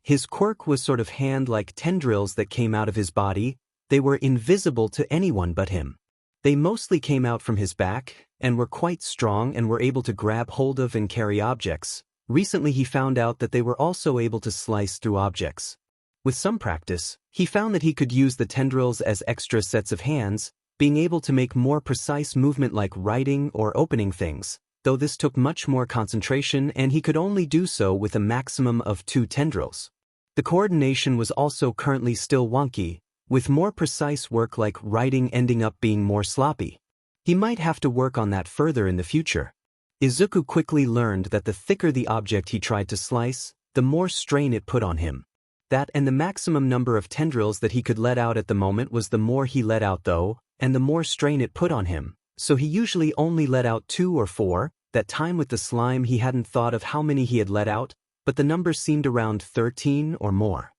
His quirk was sort of hand-like tendrils that came out of his body. They were invisible to anyone but him. They mostly came out from his back, and were quite strong and were able to grab hold of and carry objects. Recently he found out that they were also able to slice through objects. With some practice, he found that he could use the tendrils as extra sets of hands, being able to make more precise movement like writing or opening things, though this took much more concentration and he could only do so with a maximum of 2 tendrils. The coordination was also currently still wonky, with more precise work like writing ending up being more sloppy. He might have to work on that further in the future. Izuku quickly learned that the thicker the object he tried to slice, the more strain it put on him. That and the maximum number of tendrils that he could let out at the moment was the more he let out though, and the more strain it put on him, so he usually only let out 2 or 4. That time with the slime he hadn't thought of how many he had let out, but the number seemed around 13 or more.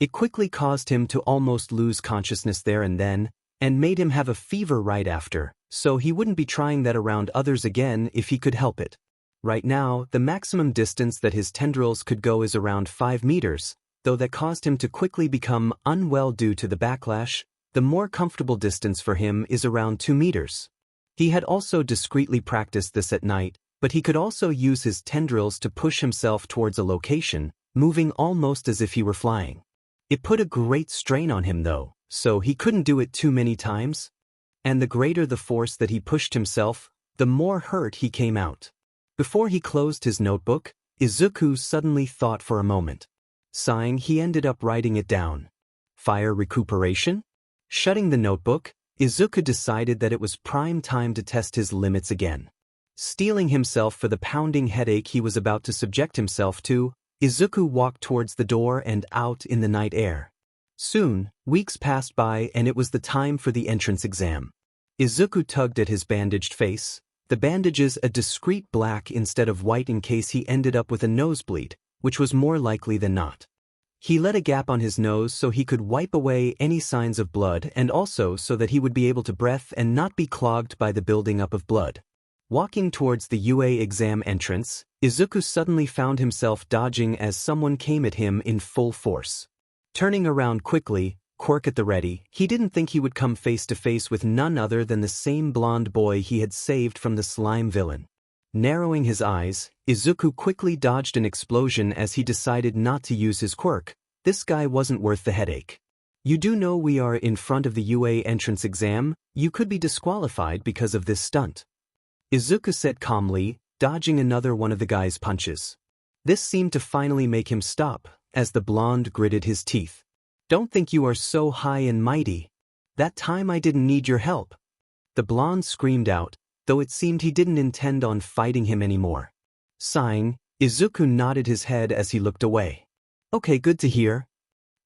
It quickly caused him to almost lose consciousness there and then, and made him have a fever right after, so he wouldn't be trying that around others again if he could help it. Right now, the maximum distance that his tendrils could go is around 5 meters, though that caused him to quickly become unwell due to the backlash. The more comfortable distance for him is around 2 meters. He had also discreetly practiced this at night, but he could also use his tendrils to push himself towards a location, moving almost as if he were flying. It put a great strain on him though, so he couldn't do it too many times. And the greater the force that he pushed himself, the more hurt he came out. Before he closed his notebook, Izuku suddenly thought for a moment. Sighing, he ended up writing it down. Fire recuperation? Shutting the notebook, Izuku decided that it was prime time to test his limits again. Steeling himself for the pounding headache he was about to subject himself to, Izuku walked towards the door and out in the night air. Soon, weeks passed by and it was the time for the entrance exam. Izuku tugged at his bandaged face, the bandages a discreet black instead of white in case he ended up with a nosebleed, which was more likely than not. He let a gap on his nose so he could wipe away any signs of blood and also so that he would be able to breathe and not be clogged by the building up of blood. Walking towards the UA exam entrance, Izuku suddenly found himself dodging as someone came at him in full force. Turning around quickly, Quirk at the ready, he didn't think he would come face to face with none other than the same blonde boy he had saved from the slime villain. Narrowing his eyes, Izuku quickly dodged an explosion as he decided not to use his quirk. This guy wasn't worth the headache. You do know we are in front of the UA entrance exam, you could be disqualified because of this stunt. Izuku said calmly, dodging another one of the guy's punches. This seemed to finally make him stop, as the blonde gritted his teeth. Don't think you are so high and mighty. That time I didn't need your help. The blonde screamed out, though it seemed he didn't intend on fighting him anymore. Sighing, Izuku nodded his head as he looked away. Okay, good to hear.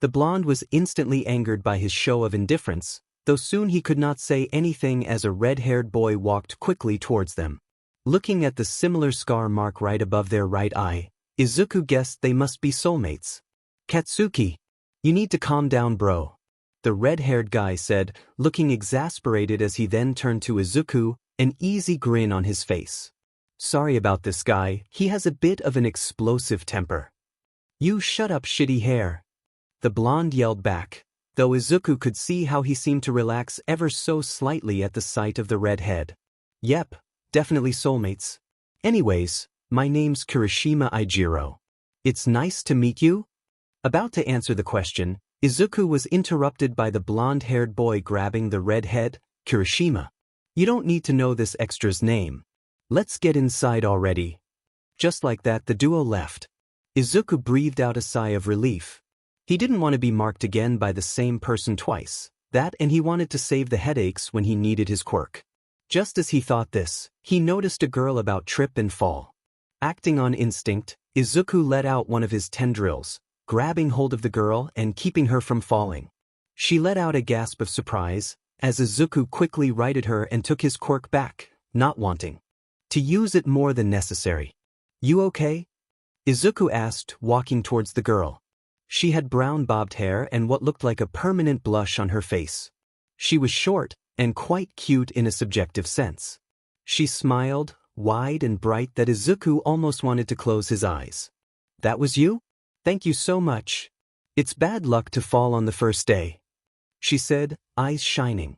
The blonde was instantly angered by his show of indifference, though soon he could not say anything as a red-haired boy walked quickly towards them. Looking at the similar scar mark right above their right eye, Izuku guessed they must be soulmates. Katsuki. You need to calm down, bro. The red-haired guy said, looking exasperated as he then turned to Izuku, an easy grin on his face. Sorry about this guy, he has a bit of an explosive temper. You shut up, shitty hair. The blonde yelled back, though Izuku could see how he seemed to relax ever so slightly at the sight of the redhead. Yep, definitely soulmates. Anyways, my name's Kirishima Ijiro. It's nice to meet you? About to answer the question, Izuku was interrupted by the blonde-haired boy grabbing the redhead. Kirishima. You don't need to know this extra's name. Let's get inside already. Just like that, the duo left. Izuku breathed out a sigh of relief. He didn't want to be marked again by the same person twice. That and he wanted to save the headaches when he needed his quirk. Just as he thought this, he noticed a girl about trip and fall. Acting on instinct, Izuku let out one of his tendrils, grabbing hold of the girl and keeping her from falling. She let out a gasp of surprise, as Izuku quickly righted her and took his quirk back, not wanting to use it more than necessary. You okay? Izuku asked, walking towards the girl. She had brown bobbed hair and what looked like a permanent blush on her face. She was short and quite cute in a subjective sense. She smiled, wide and bright that Izuku almost wanted to close his eyes. That was you? Thank you so much. It's bad luck to fall on the first day, she said, eyes shining.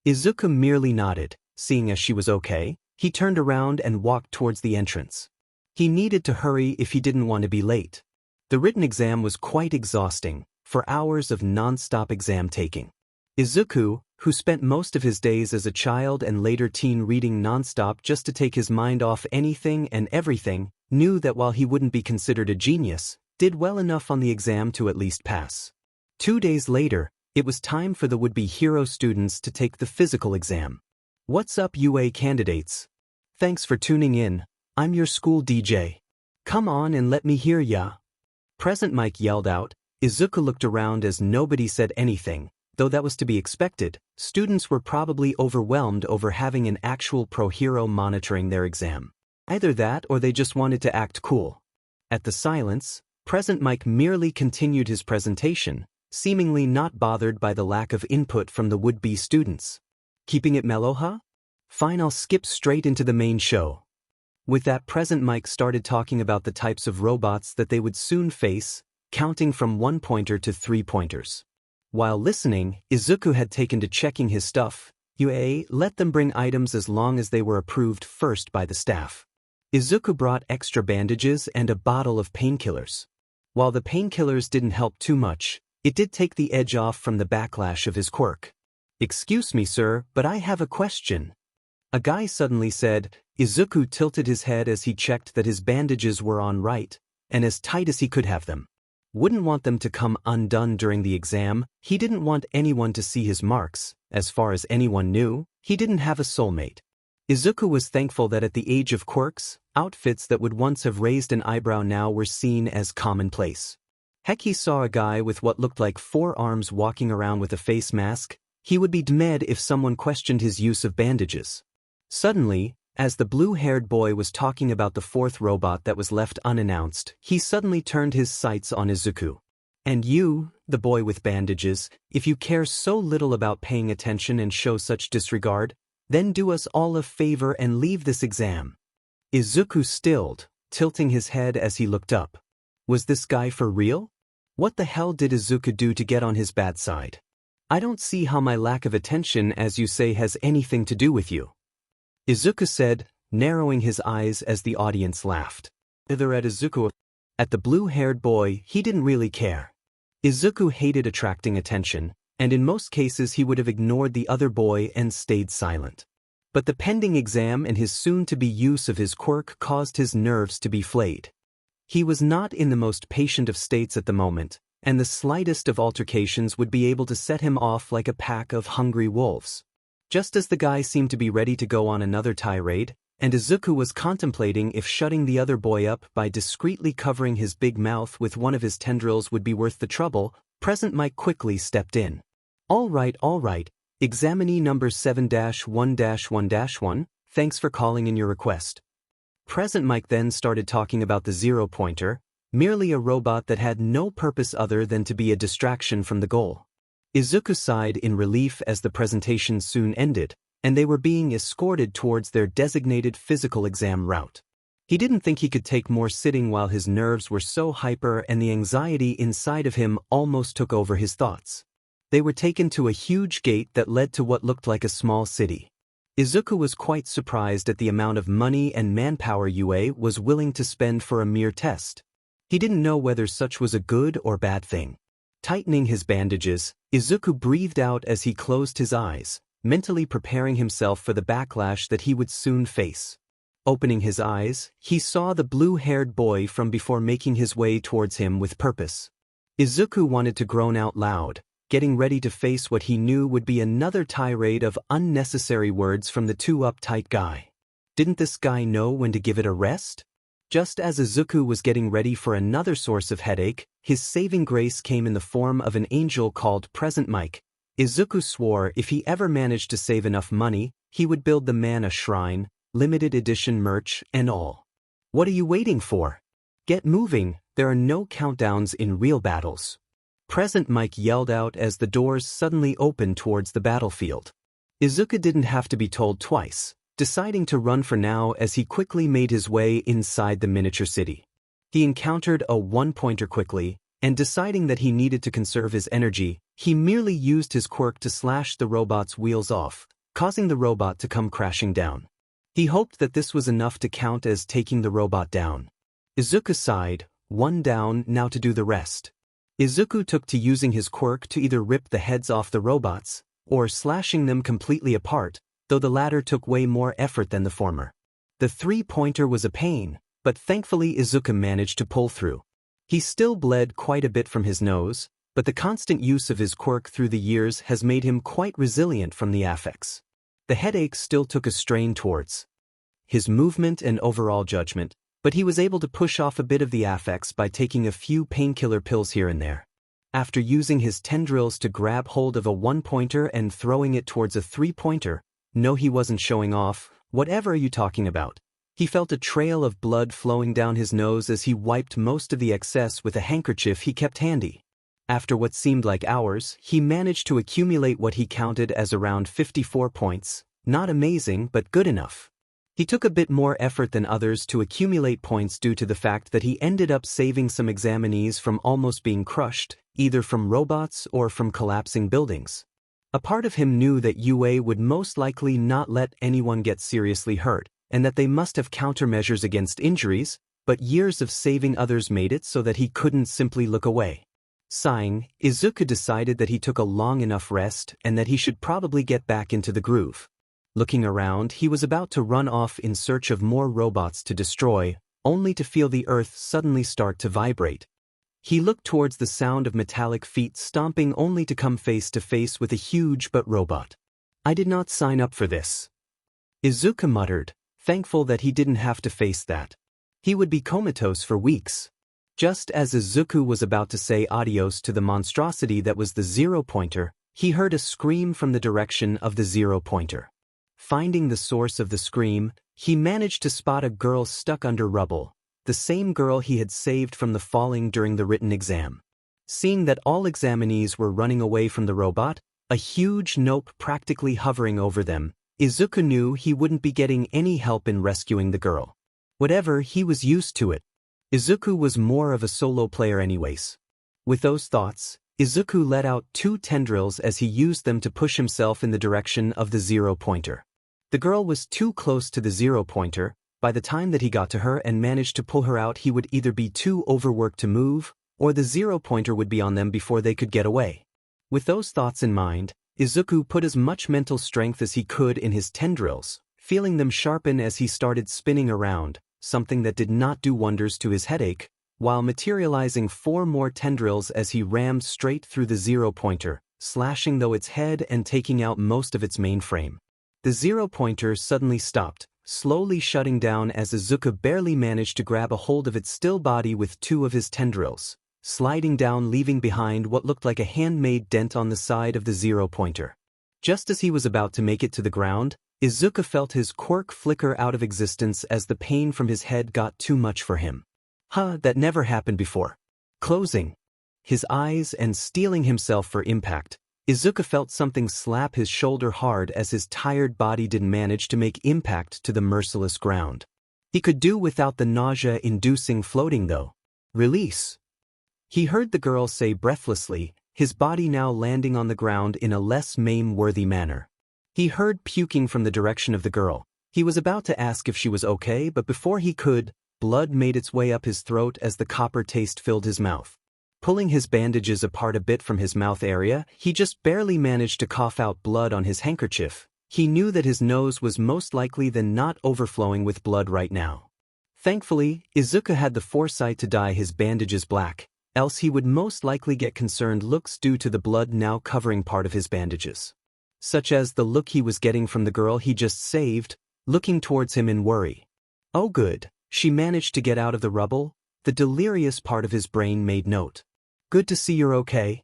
Izuku merely nodded, seeing as she was okay. He turned around and walked towards the entrance. He needed to hurry if he didn't want to be late. The written exam was quite exhausting, for hours of non-stop exam taking. Izuku, who spent most of his days as a child and later teen reading non-stop just to take his mind off anything and everything, knew that while he wouldn't be considered a genius, did well enough on the exam to at least pass. 2 days later, it was time for the would-be hero students to take the physical exam. What's up, UA candidates? Thanks for tuning in. I'm your school DJ. Come on and let me hear ya. Present Mike yelled out. Izuku looked around as nobody said anything, though that was to be expected. Students were probably overwhelmed over having an actual pro hero monitoring their exam. Either that or they just wanted to act cool. At the silence, Present Mike merely continued his presentation, seemingly not bothered by the lack of input from the would-be students. Keeping it mellow, huh? Fine, I'll skip straight into the main show. With that, Present Mike started talking about the types of robots that they would soon face, counting from 1-pointer to 3-pointers. While listening, Izuku had taken to checking his stuff. UA let them bring items as long as they were approved first by the staff. Izuku brought extra bandages and a bottle of painkillers. While the painkillers didn't help too much, it did take the edge off from the backlash of his quirk. Excuse me, sir, but I have a question. A guy suddenly said. Izuku tilted his head as he checked that his bandages were on right, and as tight as he could have them. Wouldn't want them to come undone during the exam. He didn't want anyone to see his marks. As far as anyone knew, he didn't have a soulmate. Izuku was thankful that at the age of quirks, outfits that would once have raised an eyebrow now were seen as commonplace. Heck, he saw a guy with what looked like 4 arms walking around with a face mask. He would be dead if someone questioned his use of bandages. Suddenly, as the blue-haired boy was talking about the 4th robot that was left unannounced, he suddenly turned his sights on Izuku. And you, the boy with bandages, if you care so little about paying attention and show such disregard, then do us all a favor and leave this exam. Izuku stilled, tilting his head as he looked up. Was this guy for real? What the hell did Izuku do to get on his bad side? I don't see how my lack of attention, as you say, has anything to do with you. Izuku said, narrowing his eyes as the audience laughed. Either at Izuku, at the blue-haired boy, he didn't really care. Izuku hated attracting attention, and in most cases he would have ignored the other boy and stayed silent. But the pending exam and his soon-to-be use of his quirk caused his nerves to be flayed. He was not in the most patient of states at the moment, and the slightest of altercations would be able to set him off like a pack of hungry wolves. Just as the guy seemed to be ready to go on another tirade, and Izuku was contemplating if shutting the other boy up by discreetly covering his big mouth with one of his tendrils would be worth the trouble, Present Mike quickly stepped in. All right, examinee number 7-1-1-1, thanks for calling in your request. Present Mike then started talking about the 0-pointer, merely a robot that had no purpose other than to be a distraction from the goal. Izuku sighed in relief as the presentation soon ended, and they were being escorted towards their designated physical exam route. He didn't think he could take more sitting while his nerves were so hyper and the anxiety inside of him almost took over his thoughts. They were taken to a huge gate that led to what looked like a small city. Izuku was quite surprised at the amount of money and manpower UA was willing to spend for a mere test. He didn't know whether such was a good or bad thing. Tightening his bandages, Izuku breathed out as he closed his eyes, mentally preparing himself for the backlash that he would soon face. Opening his eyes, he saw the blue-haired boy from before making his way towards him with purpose. Izuku wanted to groan out loud, getting ready to face what he knew would be another tirade of unnecessary words from the too uptight guy. Didn't this guy know when to give it a rest? Just as Izuku was getting ready for another source of headache, his saving grace came in the form of an angel called Present Mike. Izuku swore if he ever managed to save enough money, he would build the man a shrine, limited edition merch, and all. What are you waiting for? Get moving, there are no countdowns in real battles. Present Mike yelled out as the doors suddenly opened towards the battlefield. Izuku didn't have to be told twice, deciding to run for now as he quickly made his way inside the miniature city. He encountered a 1-pointer quickly, and deciding that he needed to conserve his energy, he merely used his quirk to slash the robot's wheels off, causing the robot to come crashing down. He hoped that this was enough to count as taking the robot down. Izuku sighed, 1 down, now to do the rest. Izuku took to using his quirk to either rip the heads off the robots, or slashing them completely apart, though the latter took way more effort than the former. The 3-pointer was a pain, but thankfully Izuku managed to pull through. He still bled quite a bit from his nose, but the constant use of his quirk through the years has made him quite resilient from the affects. The headache still took a strain towards his movement and overall judgment, but he was able to push off a bit of the affects by taking a few painkiller pills here and there. After using his tendrils to grab hold of a 1-pointer and throwing it towards a 3-pointer, no, he wasn't showing off. Whatever are you talking about? He felt a trail of blood flowing down his nose as he wiped most of the excess with a handkerchief he kept handy. After what seemed like hours, he managed to accumulate what he counted as around 54 points. Not amazing, but good enough. He took a bit more effort than others to accumulate points due to the fact that he ended up saving some examinees from almost being crushed, either from robots or from collapsing buildings. A part of him knew that UA would most likely not let anyone get seriously hurt, and that they must have countermeasures against injuries, but years of saving others made it so that he couldn't simply look away. Sighing, Izuku decided that he took a long enough rest and that he should probably get back into the groove. Looking around, he was about to run off in search of more robots to destroy, only to feel the earth suddenly start to vibrate. He looked towards the sound of metallic feet stomping only to come face to face with a huge but robot. "I did not sign up for this," Izuku muttered, thankful that he didn't have to face that. He would be comatose for weeks. Just as Izuku was about to say adios to the monstrosity that was the zero-pointer, he heard a scream from the direction of the zero-pointer. Finding the source of the scream, he managed to spot a girl stuck under rubble, the same girl he had saved from the falling during the written exam. Seeing that all examinees were running away from the robot, a huge nope practically hovering over them, Izuku knew he wouldn't be getting any help in rescuing the girl. Whatever, he was used to it. Izuku was more of a solo player anyways. With those thoughts, Izuku let out 2 tendrils as he used them to push himself in the direction of the zero-pointer. The girl was too close to the zero-pointer. By the time that he got to her and managed to pull her out, he would either be too overworked to move, or the zero-pointer would be on them before they could get away. With those thoughts in mind, Izuku put as much mental strength as he could in his tendrils, feeling them sharpen as he started spinning around, something that did not do wonders to his headache, while materializing 4 more tendrils as he rammed straight through the zero-pointer, slashing though its head and taking out most of its mainframe. The zero-pointer suddenly stopped, slowly shutting down as Izuku barely managed to grab a hold of its still body with 2 of his tendrils, sliding down, leaving behind what looked like a handmade dent on the side of the zero-pointer. Just as he was about to make it to the ground, Izuku felt his quirk flicker out of existence as the pain from his head got too much for him. That never happened before. Closing his eyes and steeling himself for impact, Izuku felt something slap his shoulder hard as his tired body didn't manage to make impact to the merciless ground. He could do without the nausea-inducing floating though. "Release," he heard the girl say breathlessly, his body now landing on the ground in a less meme-worthy manner. He heard puking from the direction of the girl. He was about to ask if she was okay, but before he could, blood made its way up his throat as the copper taste filled his mouth. Pulling his bandages apart a bit from his mouth area, he just barely managed to cough out blood on his handkerchief. He knew that his nose was most likely than not overflowing with blood right now. Thankfully, Izuku had the foresight to dye his bandages black, else he would most likely get concerned looks due to the blood now covering part of his bandages. Such as the look he was getting from the girl he just saved, looking towards him in worry. "Oh good, she managed to get out of the rubble," the delirious part of his brain made note. "Good to see you're okay,"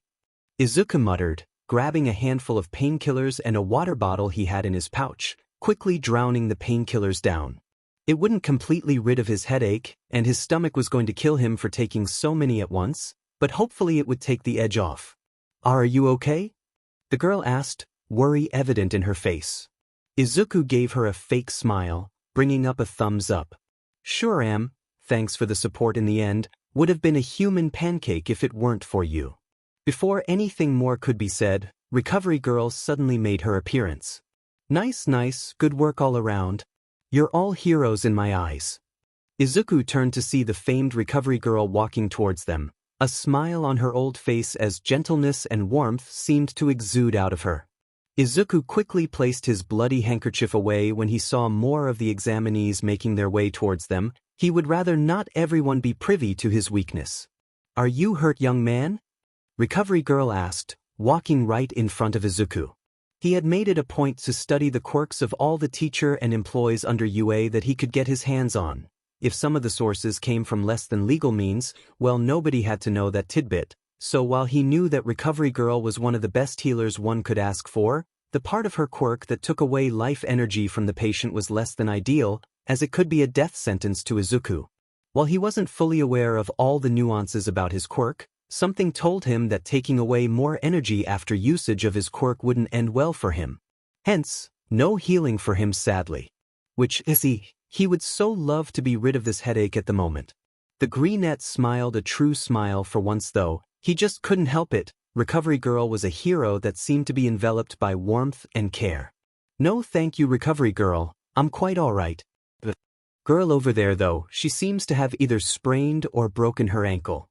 Izuku muttered, grabbing a handful of painkillers and a water bottle he had in his pouch, quickly drowning the painkillers down. It wouldn't completely rid of his headache, and his stomach was going to kill him for taking so many at once, but hopefully it would take the edge off. "Are you okay?" the girl asked, worry evident in her face. Izuku gave her a fake smile, bringing up a thumbs up. "Sure am, thanks for the support in the end, would have been a human pancake if it weren't for you." Before anything more could be said, Recovery Girl suddenly made her appearance. Nice, good work all around. You're all heroes in my eyes." Izuku turned to see the famed Recovery Girl walking towards them, a smile on her old face as gentleness and warmth seemed to exude out of her. Izuku quickly placed his bloody handkerchief away when he saw more of the examinees making their way towards them. He would rather not everyone be privy to his weakness. "Are you hurt, young man?" Recovery Girl asked, walking right in front of Izuku. He had made it a point to study the quirks of all the teacher and employees under UA that he could get his hands on. If some of the sources came from less than legal means, well, nobody had to know that tidbit. So while he knew that Recovery Girl was one of the best healers one could ask for, the part of her quirk that took away life energy from the patient was less than ideal, as it could be a death sentence to Izuku. While he wasn't fully aware of all the nuances about his quirk, something told him that taking away more energy after usage of his quirk wouldn't end well for him. Hence, no healing for him sadly. Which is he would so love to be rid of this headache at the moment. The greenette smiled a true smile for once though, he just couldn't help it. Recovery Girl was a hero that seemed to be enveloped by warmth and care. "No thank you Recovery Girl, I'm quite alright. The girl over there though, she seems to have either sprained or broken her ankle."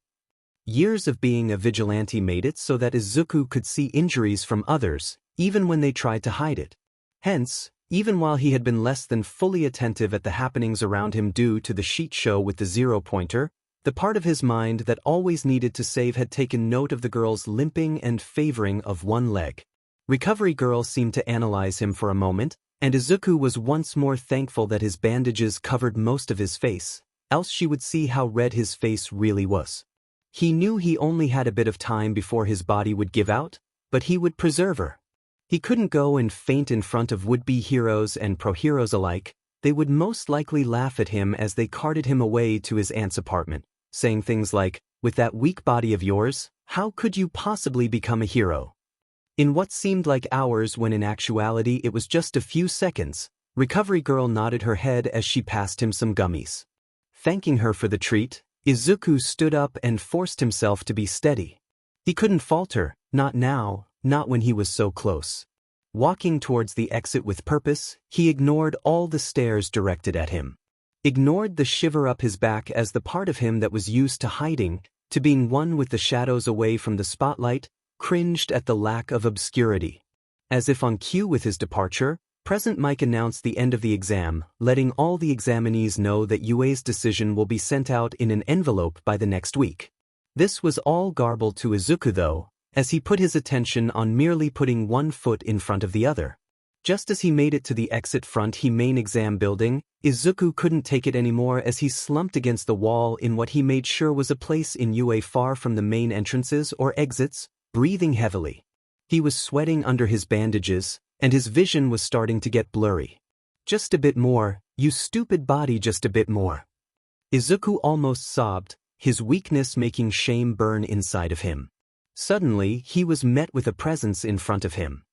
Years of being a vigilante made it so that Izuku could see injuries from others, even when they tried to hide it. Hence, Even while he had been less than fully attentive at the happenings around him due to the sheet show with the zero-pointer, the part of his mind that always needed to save had taken note of the girl's limping and favoring of one leg. Recovery Girl seemed to analyze him for a moment, and Izuku was once more thankful that his bandages covered most of his face, else she would see how red his face really was. He knew he only had a bit of time before his body would give out, but he would preserve her. He couldn't go and faint in front of would-be heroes and pro-heroes alike. They would most likely laugh at him as they carted him away to his aunt's apartment, saying things like, "With that weak body of yours, how could you possibly become a hero?" In what seemed like hours when in actuality it was just a few seconds, Recovery Girl nodded her head as she passed him some gummies. Thanking her for the treat, Izuku stood up and forced himself to be steady. He couldn't falter, not now, not when he was so close. Walking towards the exit with purpose, he ignored all the stares directed at him. Ignored the shiver up his back as the part of him that was used to hiding, to being one with the shadows away from the spotlight, cringed at the lack of obscurity. As if on cue with his departure, Present Mike announced the end of the exam, letting all the examinees know that UA's decision will be sent out in an envelope by the next week. This was all garbled to Izuku though, as he put his attention on merely putting one foot in front of the other. Just as he made it to the exit front main exam building, Izuku couldn't take it anymore as he slumped against the wall in what he made sure was a place in UA far from the main entrances or exits, breathing heavily. He was sweating under his bandages, and his vision was starting to get blurry. "Just a bit more, you stupid body, just a bit more." Izuku almost sobbed, his weakness making shame burn inside of him. Suddenly, he was met with a presence in front of him.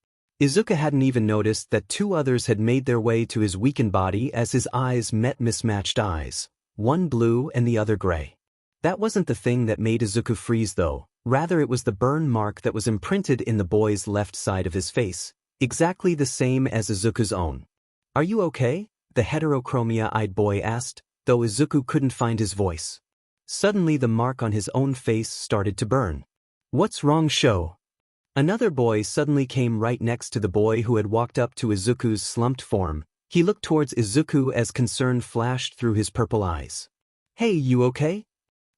Izuku hadn't even noticed that two others had made their way to his weakened body as his eyes met mismatched eyes, one blue and the other gray. That wasn't the thing that made Izuku freeze though, rather it was the burn mark that was imprinted in the boy's left side of his face, exactly the same as Izuku's own. "Are you okay?" the heterochromia-eyed boy asked, though Izuku couldn't find his voice. Suddenly the mark on his own face started to burn. "What's wrong, Sho?" Another boy suddenly came right next to the boy who had walked up to Izuku's slumped form. He looked towards Izuku as concern flashed through his purple eyes. "Hey, you okay?"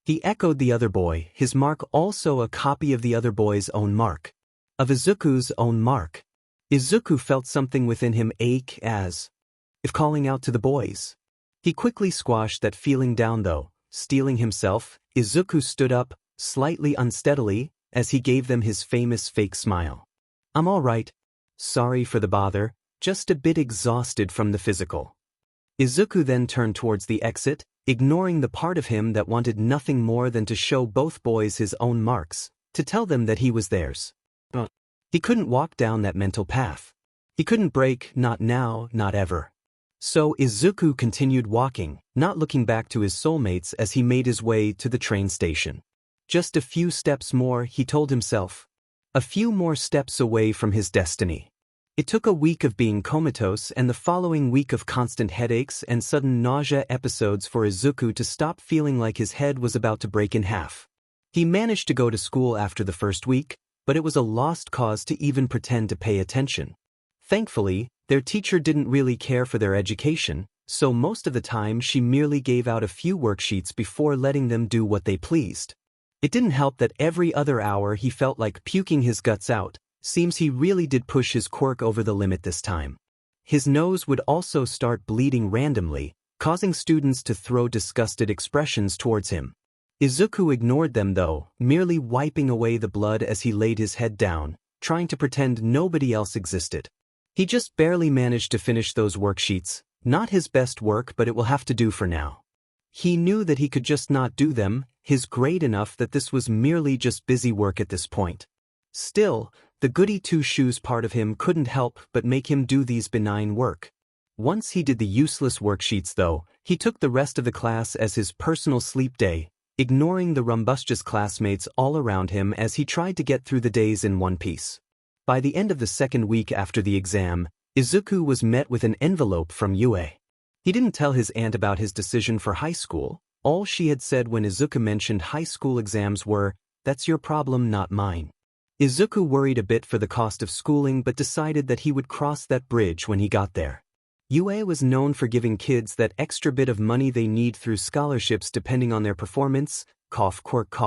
He echoed the other boy, his mark also a copy of the other boy's own mark. Of Izuku's own mark. Izuku felt something within him ache as if calling out to the boys. He quickly squashed that feeling down though. Steeling himself, Izuku stood up, slightly unsteadily, as he gave them his famous fake smile. "I'm all right. Sorry for the bother, just a bit exhausted from the physical." Izuku then turned towards the exit, ignoring the part of him that wanted nothing more than to show both boys his own marks, to tell them that he was theirs. But he couldn't walk down that mental path. He couldn't break, not now, not ever. So Izuku continued walking, not looking back to his soulmates as he made his way to the train station. Just a few steps more, he told himself. A few more steps away from his destiny. It took a week of being comatose and the following week of constant headaches and sudden nausea episodes for Izuku to stop feeling like his head was about to break in half. He managed to go to school after the first week, but it was a lost cause to even pretend to pay attention. Thankfully, their teacher didn't really care for their education, so most of the time she merely gave out a few worksheets before letting them do what they pleased. It didn't help that every other hour he felt like puking his guts out. Seems he really did push his quirk over the limit this time. His nose would also start bleeding randomly, causing students to throw disgusted expressions towards him. Izuku ignored them though, merely wiping away the blood as he laid his head down, trying to pretend nobody else existed. He just barely managed to finish those worksheets, not his best work but it will have to do for now. He knew that he could just not do them, his grade enough that this was merely just busy work at this point. Still, the goody two-shoes part of him couldn't help but make him do these benign work. Once he did the useless worksheets though, he took the rest of the class as his personal sleep day, ignoring the rumbustious classmates all around him as he tried to get through the days in one piece. By the end of the second week after the exam, Izuku was met with an envelope from UA. He didn't tell his aunt about his decision for high school. All she had said when Izuku mentioned high school exams were, "That's your problem, not mine." Izuku worried a bit for the cost of schooling but decided that he would cross that bridge when he got there. UA was known for giving kids that extra bit of money they need through scholarships depending on their performance, Quirk,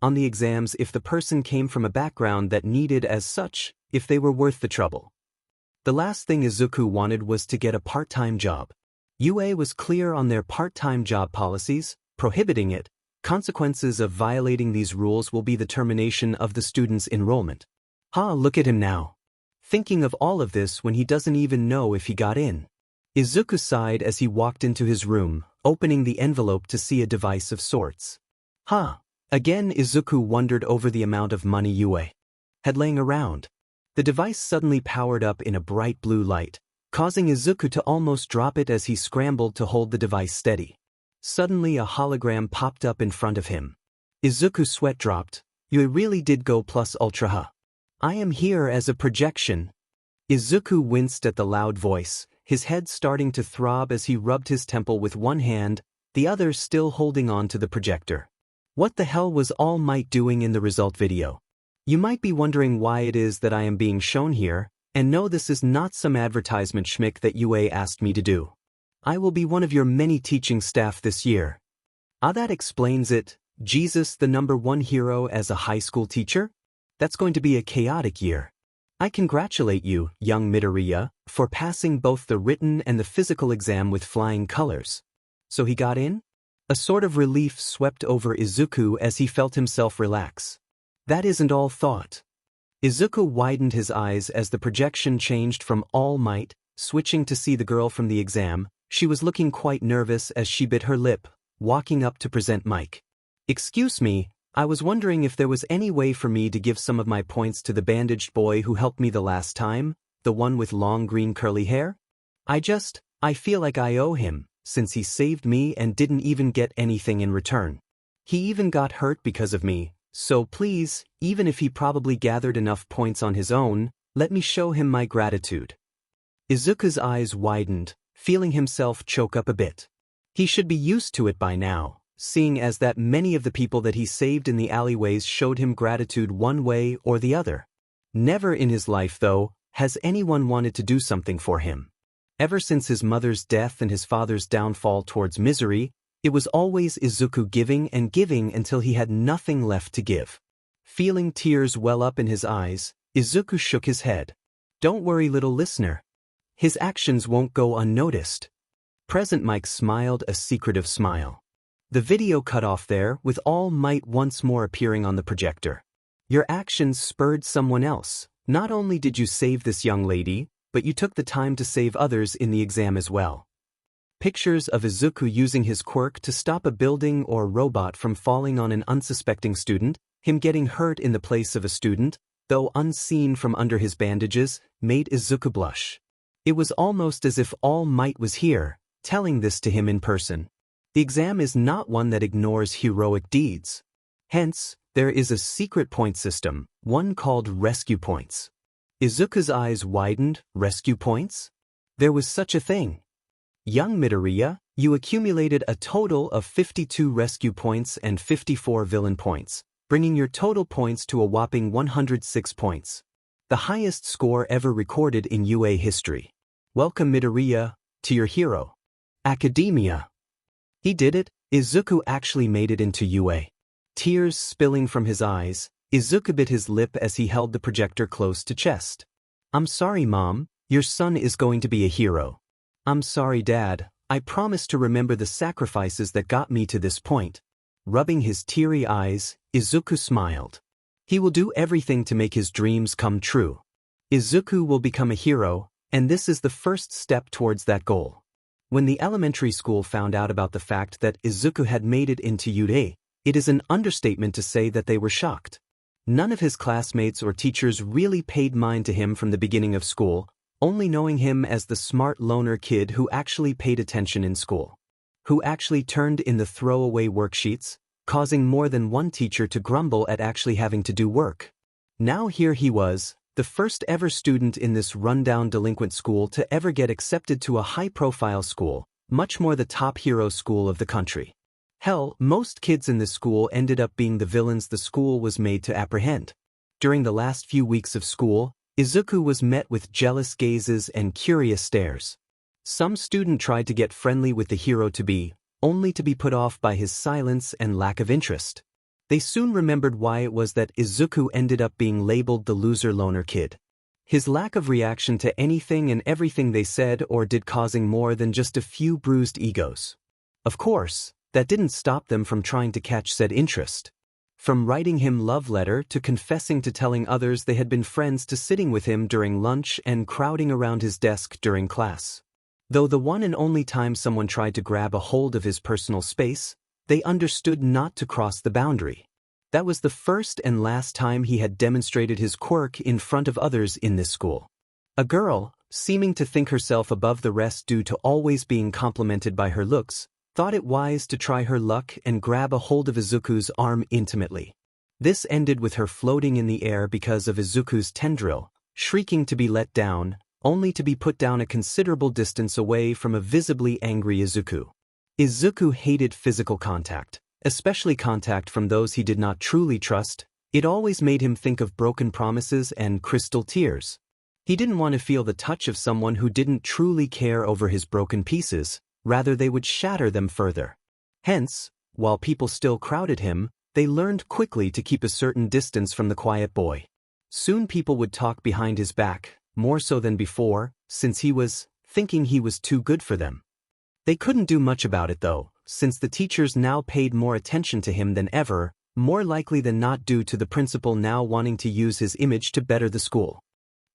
on the exams if the person came from a background that needed as such, if they were worth the trouble. The last thing Izuku wanted was to get a part-time job. UA was clear on their part-time job policies, prohibiting it. Consequences of violating these rules will be the termination of the student's enrollment. Look at him now. Thinking of all of this when he doesn't even know if he got in. Izuku sighed as he walked into his room, opening the envelope to see a device of sorts. Again Izuku wondered over the amount of money UA had laying around. The device suddenly powered up in a bright blue light, causing Izuku to almost drop it as he scrambled to hold the device steady. Suddenly a hologram popped up in front of him. Izuku's sweat dropped. You really did go plus ultra. I am here as a projection. Izuku winced at the loud voice, his head starting to throb as he rubbed his temple with one hand, the other still holding on to the projector. What the hell was All Might doing in the result video? You might be wondering why it is that I am being shown here, and no, this is not some advertisement schmick that UA asked me to do. I will be one of your many teaching staff this year. That explains it. Jesus, the #1 hero as a high school teacher? That's going to be a chaotic year. I congratulate you, young Midoriya, for passing both the written and the physical exam with flying colors. So he got in? A sort of relief swept over Izuku as he felt himself relax. That isn't all thought. Izuku widened his eyes as the projection changed from All Might, switching to see the girl from the exam. She was looking quite nervous as she bit her lip, walking up to present mic. Excuse me, I was wondering if there was any way for me to give some of my points to the bandaged boy who helped me the last time, the one with long green curly hair? I feel like I owe him, since he saved me and didn't even get anything in return. He even got hurt because of me, so please, even if he probably gathered enough points on his own, let me show him my gratitude. Izuku's eyes widened, feeling himself choke up a bit. He should be used to it by now, seeing as that many of the people that he saved in the alleyways showed him gratitude one way or the other. Never in his life, though, has anyone wanted to do something for him. Ever since his mother's death and his father's downfall towards misery, it was always Izuku giving and giving until he had nothing left to give. Feeling tears well up in his eyes, Izuku shook his head. Don't worry, little listener. His actions won't go unnoticed. Present Mike smiled a secretive smile. The video cut off there, with All Might once more appearing on the projector. Your actions spurred someone else. Not only did you save this young lady, but you took the time to save others in the exam as well. Pictures of Izuku using his quirk to stop a building or robot from falling on an unsuspecting student, him getting hurt in the place of a student, though unseen from under his bandages, made Izuku blush. It was almost as if All Might was here, telling this to him in person. The exam is not one that ignores heroic deeds. Hence, there is a secret point system, one called rescue points. Izuku's eyes widened. Rescue points? There was such a thing. Young Midoriya, you accumulated a total of 52 rescue points and 54 villain points, bringing your total points to a whopping 106 points. The highest score ever recorded in UA history. Welcome, Midoriya, to your hero academia. He did it. Izuku actually made it into UA. Tears spilling from his eyes, Izuku bit his lip as he held the projector close to chest. I'm sorry, Mom, your son is going to be a hero. I'm sorry, Dad, I promise to remember the sacrifices that got me to this point. Rubbing his teary eyes, Izuku smiled. He will do everything to make his dreams come true. Izuku will become a hero, and this is the first step towards that goal. When the elementary school found out about the fact that Izuku had made it into UA, it is an understatement to say that they were shocked. None of his classmates or teachers really paid mind to him from the beginning of school, only knowing him as the smart loner kid who actually paid attention in school. Who actually turned in the throwaway worksheets, causing more than one teacher to grumble at actually having to do work. Now here he was, the first ever student in this rundown delinquent school to ever get accepted to a high-profile school, much more the top hero school of the country. Hell, most kids in this school ended up being the villains the school was made to apprehend. During the last few weeks of school, Izuku was met with jealous gazes and curious stares. Some student tried to get friendly with the hero-to-be, only to be put off by his silence and lack of interest. They soon remembered why it was that Izuku ended up being labeled the loser loner kid. His lack of reaction to anything and everything they said or did, causing more than just a few bruised egos. Of course, that didn't stop them from trying to catch said interest. From writing him love letter to confessing to telling others they had been friends to sitting with him during lunch and crowding around his desk during class. Though the one and only time someone tried to grab a hold of his personal space, they understood not to cross the boundary. That was the first and last time he had demonstrated his quirk in front of others in this school. A girl, seeming to think herself above the rest due to always being complimented by her looks, thought it wise to try her luck and grab a hold of Izuku's arm intimately. This ended with her floating in the air because of Izuku's tendril, shrieking to be let down, only to be put down a considerable distance away from a visibly angry Izuku. Izuku hated physical contact, especially contact from those he did not truly trust. It always made him think of broken promises and crystal tears. He didn't want to feel the touch of someone who didn't truly care over his broken pieces, rather they would shatter them further. Hence, while people still crowded him, they learned quickly to keep a certain distance from the quiet boy. Soon people would talk behind his back, more so than before, since he was thinking he was too good for them. They couldn't do much about it though, since the teachers now paid more attention to him than ever, more likely than not due to the principal now wanting to use his image to better the school.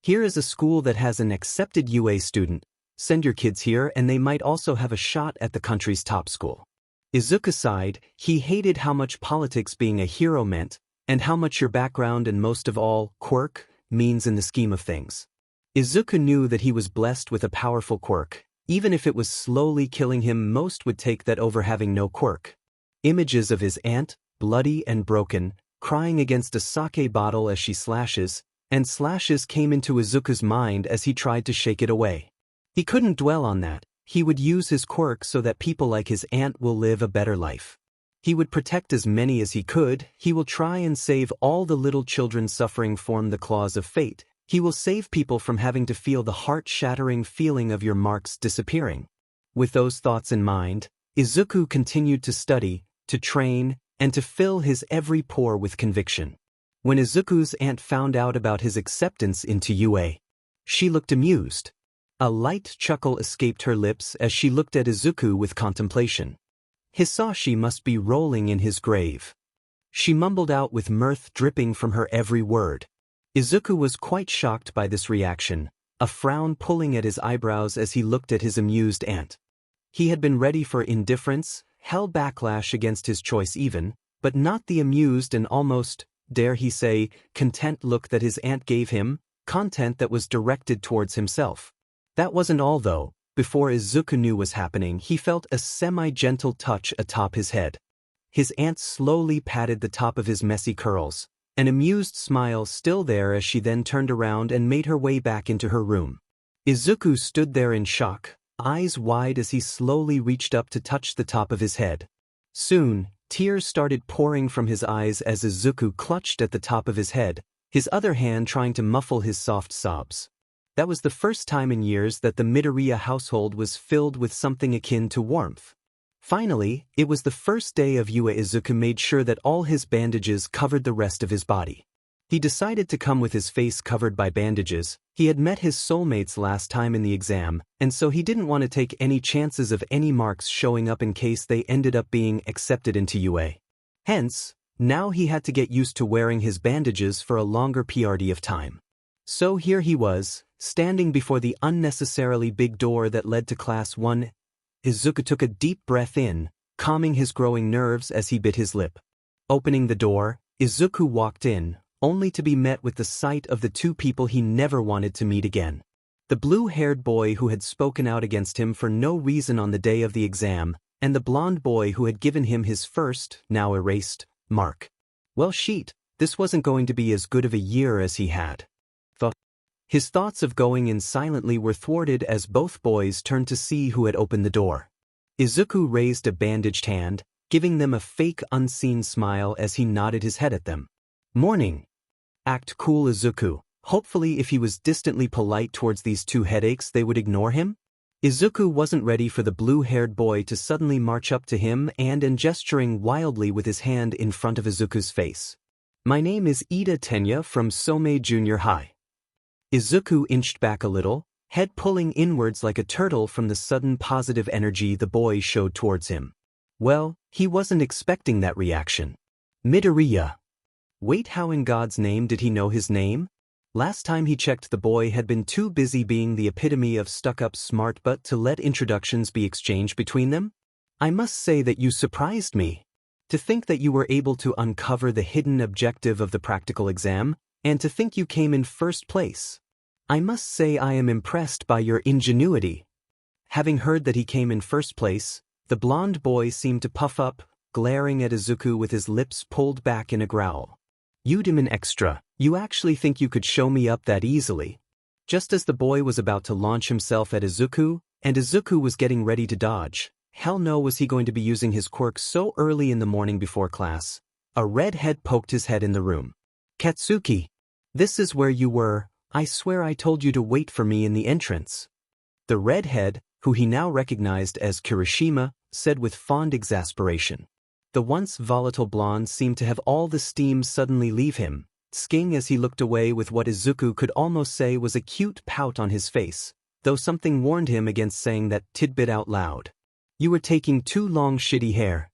Here is a school that has an accepted UA student. Send your kids here and they might also have a shot at the country's top school. Izuku sighed. He hated how much politics being a hero meant, and how much your background and most of all, quirk, means in the scheme of things. Izuku knew that he was blessed with a powerful quirk. Even if it was slowly killing him, most would take that over having no quirk. Images of his aunt, bloody and broken, crying against a sake bottle as she slashes, and slashes came into Izuku's mind as he tried to shake it away. He couldn't dwell on that. He would use his quirk so that people like his aunt will live a better life. He would protect as many as he could. He will try and save all the little children suffering from the claws of fate. He will save people from having to feel the heart-shattering feeling of your marks disappearing. With those thoughts in mind, Izuku continued to study, to train, and to fill his every pore with conviction. When Izuku's aunt found out about his acceptance into UA, she looked amused. A light chuckle escaped her lips as she looked at Izuku with contemplation. Hisashi must be rolling in his grave. She mumbled out with mirth dripping from her every word. Izuku was quite shocked by this reaction, a frown pulling at his eyebrows as he looked at his amused aunt. He had been ready for indifference, hell backlash against his choice even, but not the amused and almost, dare he say, content look that his aunt gave him, content that was directed towards himself. That wasn't all though. Before Izuku knew was happening, he felt a semi-gentle touch atop his head. His aunt slowly patted the top of his messy curls, an amused smile still there as she then turned around and made her way back into her room. Izuku stood there in shock, eyes wide as he slowly reached up to touch the top of his head. Soon, tears started pouring from his eyes as Izuku clutched at the top of his head, his other hand trying to muffle his soft sobs. That was the first time in years that the Midoriya household was filled with something akin to warmth. Finally, it was the first day of UA. Izuku made sure that all his bandages covered the rest of his body. He decided to come with his face covered by bandages. He had met his soulmates last time in the exam, and so he didn't want to take any chances of any marks showing up in case they ended up being accepted into UA. Hence, now he had to get used to wearing his bandages for a longer period of time. So here he was, standing before the unnecessarily big door that led to Class 1. Izuku took a deep breath in, calming his growing nerves as he bit his lip. Opening the door, Izuku walked in, only to be met with the sight of the two people he never wanted to meet again. The blue-haired boy who had spoken out against him for no reason on the day of the exam, and the blonde boy who had given him his first, now erased, mark. Well shit, this wasn't going to be as good of a year as he had. His thoughts of going in silently were thwarted as both boys turned to see who had opened the door. Izuku raised a bandaged hand, giving them a fake unseen smile as he nodded his head at them. Morning. Act cool, Izuku. Hopefully if he was distantly polite towards these two headaches they would ignore him? Izuku wasn't ready for the blue-haired boy to suddenly march up to him and gesturing wildly with his hand in front of Izuku's face. "My name is Ida Tenya from Somei Junior High." Izuku inched back a little, head pulling inwards like a turtle from the sudden positive energy the boy showed towards him. Well, he wasn't expecting that reaction. Midoriya. Wait, how in God's name did he know his name? Last time he checked, the boy had been too busy being the epitome of stuck-up smart butt to let introductions be exchanged between them? "I must say that you surprised me. To think that you were able to uncover the hidden objective of the practical exam, and to think you came in first place. I must say I am impressed by your ingenuity." Having heard that he came in first place, the blonde boy seemed to puff up, glaring at Izuku with his lips pulled back in a growl. "You demon extra, you actually think you could show me up that easily?" Just as the boy was about to launch himself at Izuku, and Izuku was getting ready to dodge, hell no was he going to be using his quirk so early in the morning before class, a red head poked his head in the room. "Katsuki, this is where you were. I swear I told you to wait for me in the entrance." The redhead, who he now recognized as Kirishima, said with fond exasperation. The once volatile blonde seemed to have all the steam suddenly leave him, skiing as he looked away with what Izuku could almost say was a cute pout on his face, though something warned him against saying that tidbit out loud. "You were taking too long, shitty hair."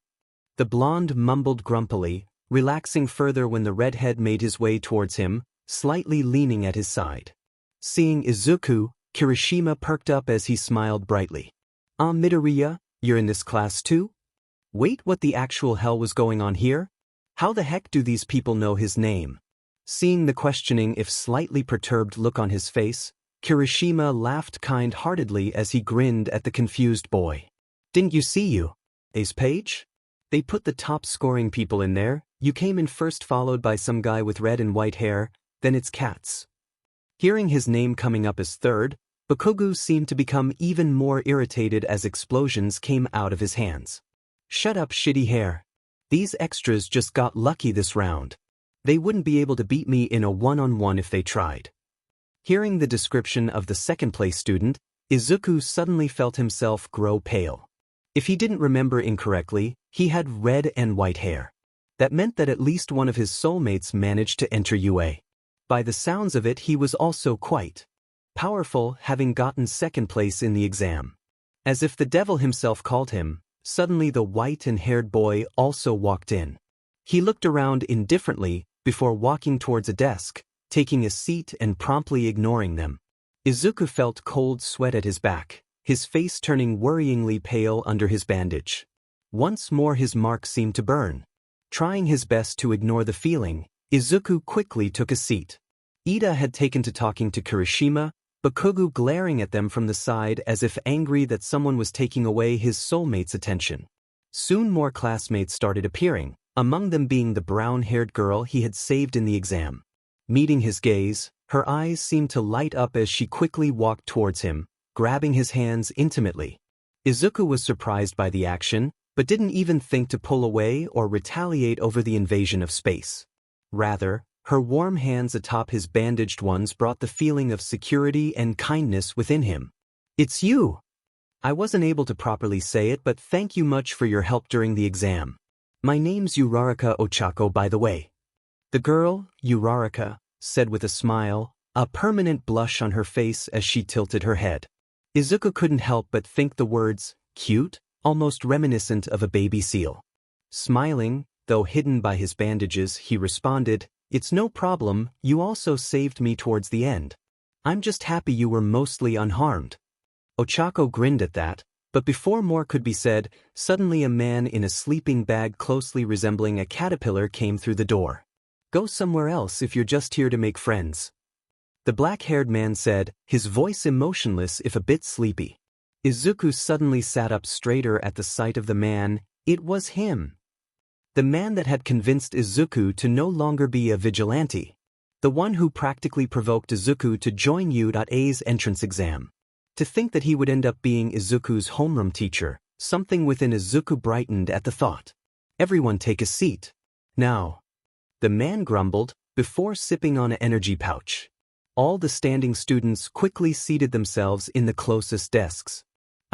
The blonde mumbled grumpily, relaxing further when the redhead made his way towards him, slightly leaning at his side. Seeing Izuku, Kirishima perked up as he smiled brightly. Midoriya, you're in this class too?" Wait, what the actual hell was going on here? How the heck do these people know his name? Seeing the questioning if slightly perturbed look on his face, Kirishima laughed kind-heartedly as he grinned at the confused boy. "Didn't you see you? Ace Page? They put the top-scoring people in there. You came in first, followed by some guy with red and white hair, then it's Cats." Hearing his name coming up as third, Bakugo seemed to become even more irritated as explosions came out of his hands. "Shut up, shitty hair. These extras just got lucky this round. They wouldn't be able to beat me in a one-on-one if they tried." Hearing the description of the second-place student, Izuku suddenly felt himself grow pale. If he didn't remember incorrectly, he had red and white hair. That meant that at least one of his soulmates managed to enter UA. By the sounds of it, he was also quite powerful, having gotten second place in the exam. As if the devil himself called him, suddenly the white and haired boy also walked in. He looked around indifferently before walking towards a desk, taking a seat and promptly ignoring them. Izuku felt cold sweat at his back, his face turning worryingly pale under his bandage. Once more his mark seemed to burn. Trying his best to ignore the feeling, Izuku quickly took a seat. Ida had taken to talking to Kirishima, Bakugo glaring at them from the side as if angry that someone was taking away his soulmate's attention. Soon more classmates started appearing, among them being the brown-haired girl he had saved in the exam. Meeting his gaze, her eyes seemed to light up as she quickly walked towards him, grabbing his hands intimately. Izuku was surprised by the action, but didn't even think to pull away or retaliate over the invasion of space. Rather, her warm hands atop his bandaged ones brought the feeling of security and kindness within him. "It's you! I wasn't able to properly say it, but thank you much for your help during the exam. My name's Uraraka Ochako, by the way." The girl, Uraraka, said with a smile, a permanent blush on her face as she tilted her head. Izuku couldn't help but think the words, cute, almost reminiscent of a baby seal. Smiling, though hidden by his bandages, he responded, "It's no problem, you also saved me towards the end. I'm just happy you were mostly unharmed." Ochako grinned at that, but before more could be said, suddenly a man in a sleeping bag closely resembling a caterpillar came through the door. "Go somewhere else if you're just here to make friends," the black-haired man said, his voice emotionless if a bit sleepy. Izuku suddenly sat up straighter at the sight of the man. It was him. The man that had convinced Izuku to no longer be a vigilante. The one who practically provoked Izuku to join UA's entrance exam. To think that he would end up being Izuku's homeroom teacher, something within Izuku brightened at the thought. "Everyone take a seat. Now," the man grumbled, before sipping on an energy pouch. All the standing students quickly seated themselves in the closest desks.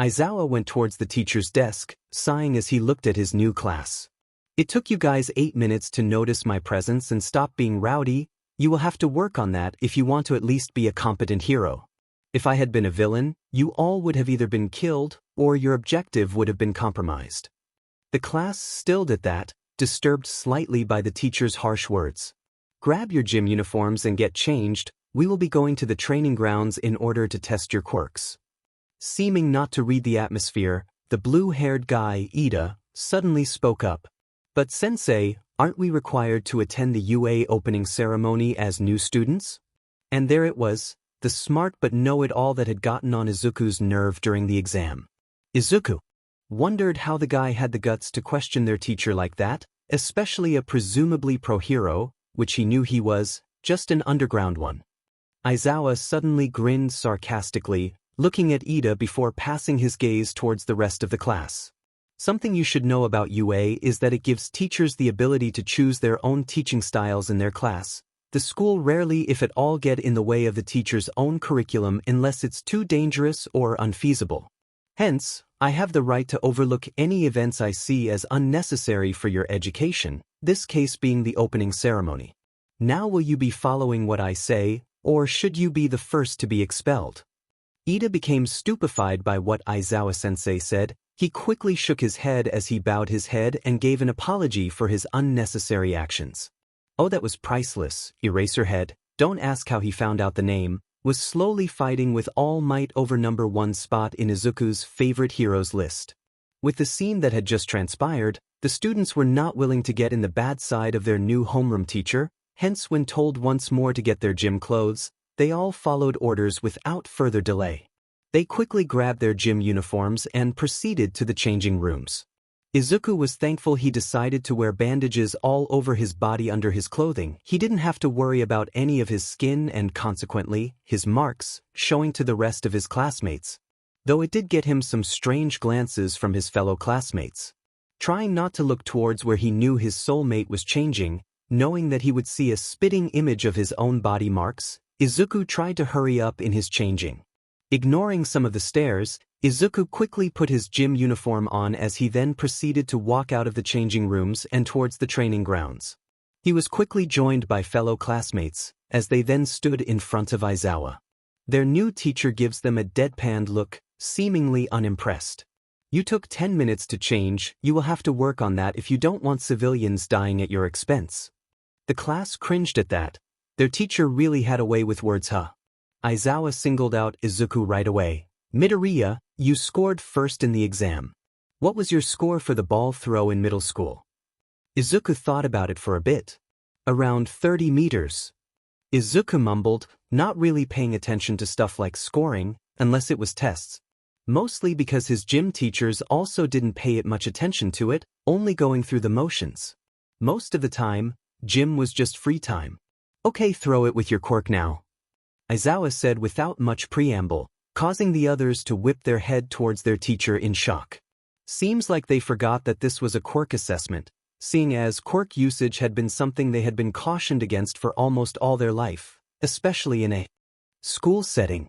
Aizawa went towards the teacher's desk, sighing as he looked at his new class. It took you guys 8 minutes to notice my presence and stop being rowdy. You will have to work on that if you want to at least be a competent hero. If I had been a villain, you all would have either been killed or your objective would have been compromised. The class stilled at that, disturbed slightly by the teacher's harsh words. Grab your gym uniforms and get changed. We will be going to the training grounds in order to test your quirks. Seeming not to read the atmosphere, the blue-haired guy, Ida, suddenly spoke up. But sensei, aren't we required to attend the UA opening ceremony as new students? And there it was, the smart but know-it-all that had gotten on Izuku's nerve during the exam. Izuku wondered how the guy had the guts to question their teacher like that, especially a presumably pro-hero, which he knew he was, just an underground one. Aizawa suddenly grinned sarcastically, looking at Ida before passing his gaze towards the rest of the class. Something you should know about UA is that it gives teachers the ability to choose their own teaching styles in their class. The school rarely if at all get in the way of the teacher's own curriculum unless it's too dangerous or unfeasible. Hence, I have the right to overlook any events I see as unnecessary for your education, this case being the opening ceremony. Now will you be following what I say, or should you be the first to be expelled? Ida became stupefied by what Aizawa-sensei said. He quickly shook his head as he bowed his head and gave an apology for his unnecessary actions. Oh, that was priceless. Eraserhead, don't ask how he found out the name, was slowly fighting with all might over #1 spot in Izuku's favorite heroes list. With the scene that had just transpired, the students were not willing to get in the bad side of their new homeroom teacher, hence when told once more to get their gym clothes, they all followed orders without further delay. They quickly grabbed their gym uniforms and proceeded to the changing rooms. Izuku was thankful he decided to wear bandages all over his body under his clothing. He didn't have to worry about any of his skin and consequently, his marks, showing to the rest of his classmates. Though it did get him some strange glances from his fellow classmates. Trying not to look towards where he knew his soulmate was changing, knowing that he would see a spitting image of his own body marks, Izuku tried to hurry up in his changing. Ignoring some of the stares, Izuku quickly put his gym uniform on as he then proceeded to walk out of the changing rooms and towards the training grounds. He was quickly joined by fellow classmates, as they then stood in front of Aizawa. Their new teacher gives them a deadpanned look, seemingly unimpressed. You took 10 minutes to change, you will have to work on that if you don't want civilians dying at your expense. The class cringed at that. Their teacher really had a way with words, huh? Aizawa singled out Izuku right away. Midoriya, you scored first in the exam. What was your score for the ball throw in middle school? Izuku thought about it for a bit. Around 30 meters. Izuku mumbled, not really paying attention to stuff like scoring, unless it was tests. Mostly because his gym teachers also didn't pay it much attention to it, only going through the motions. Most of the time, gym was just free time. Okay, throw it with your quirk now. Aizawa said without much preamble, causing the others to whip their head towards their teacher in shock. Seems like they forgot that this was a quirk assessment, seeing as quirk usage had been something they had been cautioned against for almost all their life, especially in a school setting.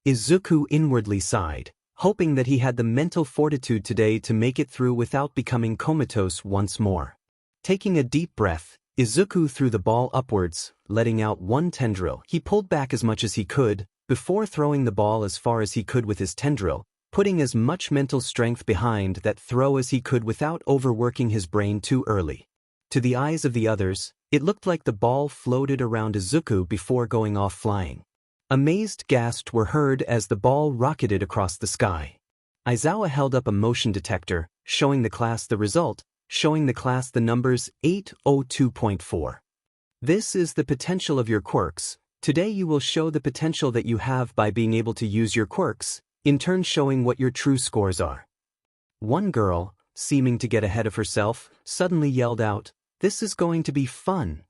Izuku inwardly sighed, hoping that he had the mental fortitude today to make it through without becoming comatose once more. Taking a deep breath, Izuku threw the ball upwards, letting out one tendril. He pulled back as much as he could, before throwing the ball as far as he could with his tendril, putting as much mental strength behind that throw as he could without overworking his brain too early. To the eyes of the others, it looked like the ball floated around Izuku before going off flying. Amazed gasps were heard as the ball rocketed across the sky. Aizawa held up a motion detector, showing the class the result, showing the class the numbers 802.4. This is the potential of your quirks. Today you will show the potential that you have by being able to use your quirks, in turn showing what your true scores are. One girl, seeming to get ahead of herself, suddenly yelled out, "This is going to be fun."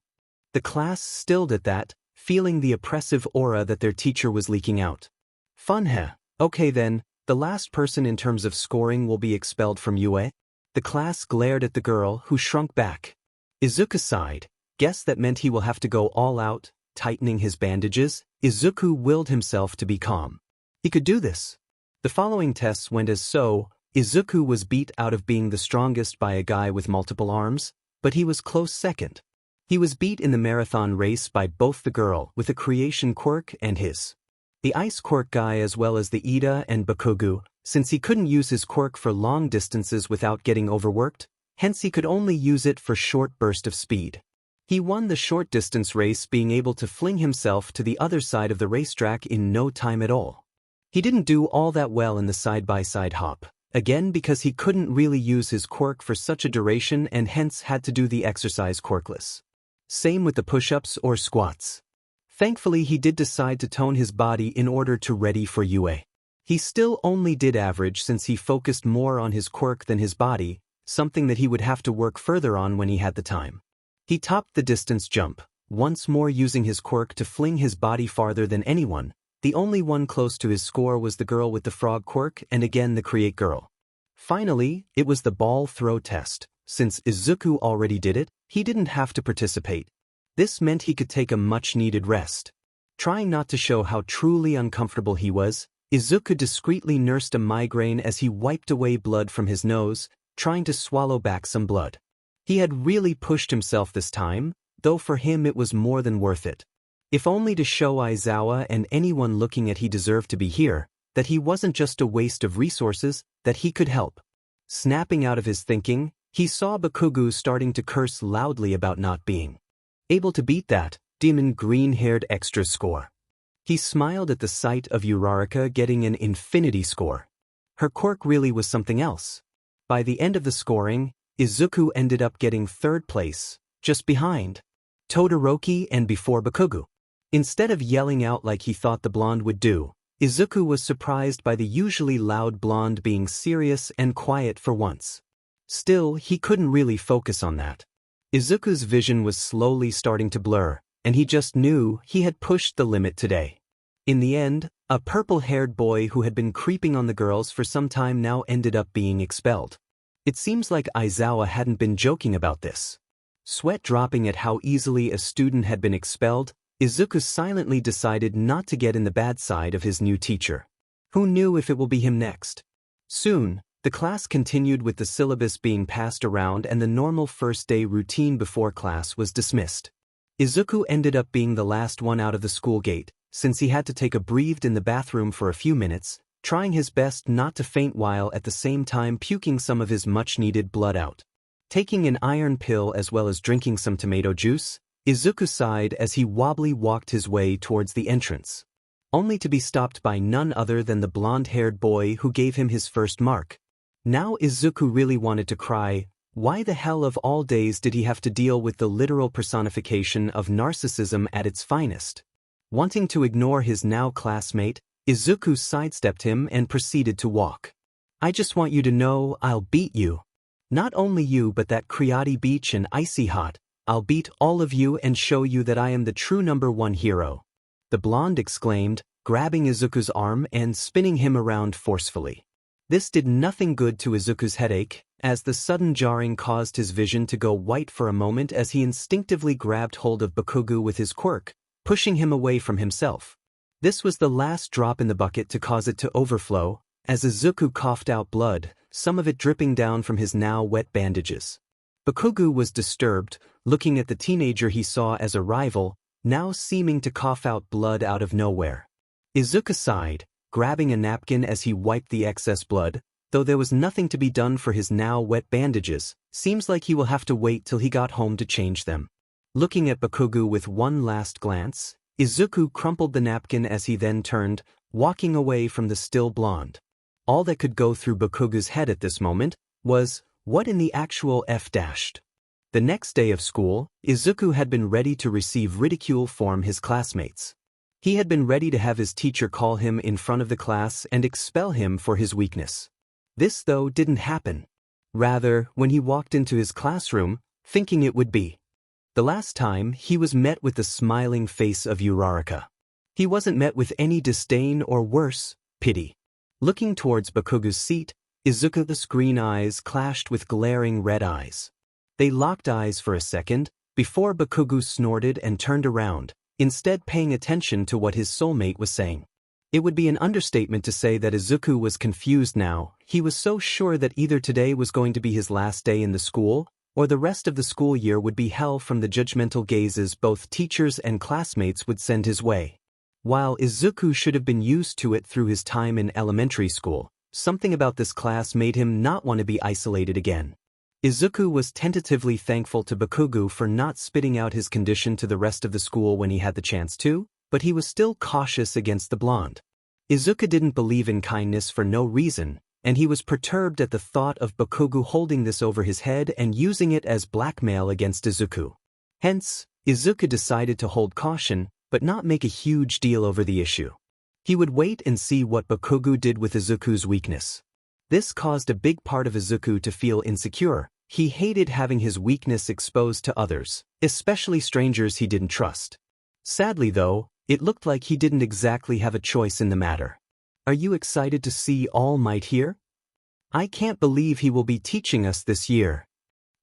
The class stilled at that, feeling the oppressive aura that their teacher was leaking out. Fun, huh? Okay then, the last person in terms of scoring will be expelled from UA. The class glared at the girl, who shrunk back. Izuku sighed. Guess that meant he will have to go all out. Tightening his bandages, Izuku willed himself to be calm. He could do this. The following tests went as so. Izuku was beat out of being the strongest by a guy with multiple arms, but he was close second. He was beat in the marathon race by both the girl with a creation Quirk and the ice Quirk guy as well as the Ida and Bakugu, since he couldn't use his Quirk for long distances without getting overworked, hence he could only use it for short burst of speed. He won the short distance race, being able to fling himself to the other side of the racetrack in no time at all. He didn't do all that well in the side-by-side hop, again because he couldn't really use his Quirk for such a duration and hence had to do the exercise Quirkless. Same with the push-ups or squats. Thankfully he did decide to tone his body in order to ready for UA. He still only did average since he focused more on his Quirk than his body, something that he would have to work further on when he had the time. He topped the distance jump, once more using his Quirk to fling his body farther than anyone. The only one close to his score was the girl with the frog Quirk and again the create girl. Finally, it was the ball throw test. Since Izuku already did it, he didn't have to participate. This meant he could take a much-needed rest. Trying not to show how truly uncomfortable he was, Izuku discreetly nursed a migraine as he wiped away blood from his nose, trying to swallow back some blood. He had really pushed himself this time, though for him it was more than worth it. If only to show Aizawa and anyone looking at he deserved to be here, that he wasn't just a waste of resources, that he could help. Snapping out of his thinking, he saw Bakugu starting to curse loudly about not being able to beat that demon green-haired extra score. He smiled at the sight of Uraraka getting an infinity score. Her Quirk really was something else. By the end of the scoring, Izuku ended up getting third place, just behind Todoroki and before Bakugu. Instead of yelling out like he thought the blonde would do, Izuku was surprised by the usually loud blonde being serious and quiet for once. Still, he couldn't really focus on that. Izuku's vision was slowly starting to blur, and he just knew he had pushed the limit today. In the end, a purple-haired boy who had been creeping on the girls for some time now ended up being expelled. It seems like Aizawa hadn't been joking about this. Sweat dropping at how easily a student had been expelled, Izuku silently decided not to get in the bad side of his new teacher. Who knew if it will be him next? Soon, the class continued with the syllabus being passed around and the normal first-day routine before class was dismissed. Izuku ended up being the last one out of the school gate, since he had to take a breathe in the bathroom for a few minutes, trying his best not to faint while at the same time puking some of his much-needed blood out. Taking an iron pill as well as drinking some tomato juice, Izuku sighed as he wobbly walked his way towards the entrance, only to be stopped by none other than the blonde-haired boy who gave him his first mark. Now Izuku really wanted to cry. Why the hell of all days did he have to deal with the literal personification of narcissism at its finest? Wanting to ignore his now classmate, Izuku sidestepped him and proceeded to walk. I just want you to know I'll beat you. Not only you but that Creati Beach and Icy Hot. I'll beat all of you and show you that I am the true #1 hero. The blonde exclaimed, grabbing Izuku's arm and spinning him around forcefully. This did nothing good to Izuku's headache, as the sudden jarring caused his vision to go white for a moment as he instinctively grabbed hold of Bakugu with his Quirk, pushing him away from himself. This was the last drop in the bucket to cause it to overflow, as Izuku coughed out blood, some of it dripping down from his now wet bandages. Bakugu was disturbed, looking at the teenager he saw as a rival, now seeming to cough out blood out of nowhere. Izuku sighed, grabbing a napkin as he wiped the excess blood, though there was nothing to be done for his now wet bandages. Seems like he will have to wait till he got home to change them. Looking at Bakugu with one last glance, Izuku crumpled the napkin as he then turned, walking away from the still blonde. All that could go through Bakugu's head at this moment was, what in the actual F-dashed? The next day of school, Izuku had been ready to receive ridicule from his classmates. He had been ready to have his teacher call him in front of the class and expel him for his weakness. This, though, didn't happen. Rather, when he walked into his classroom, thinking it would be the last time, he was met with the smiling face of Uraraka. He wasn't met with any disdain or worse, pity. Looking towards Bakugu's seat, Izuku's green eyes clashed with glaring red eyes. They locked eyes for a second, before Bakugu snorted and turned around, instead paying attention to what his soulmate was saying. It would be an understatement to say that Izuku was confused now. He was so sure that either today was going to be his last day in the school, or the rest of the school year would be hell from the judgmental gazes both teachers and classmates would send his way. While Izuku should have been used to it through his time in elementary school, something about this class made him not want to be isolated again. Izuku was tentatively thankful to Bakugo for not spitting out his condition to the rest of the school when he had the chance to, but he was still cautious against the blonde. Izuku didn't believe in kindness for no reason, and he was perturbed at the thought of Bakugo holding this over his head and using it as blackmail against Izuku. Hence, Izuku decided to hold caution, but not make a huge deal over the issue. He would wait and see what Bakugo did with Izuku's weakness. This caused a big part of Izuku to feel insecure. He hated having his weakness exposed to others, especially strangers he didn't trust. Sadly though, it looked like he didn't exactly have a choice in the matter. Are you excited to see All Might here? I can't believe he will be teaching us this year.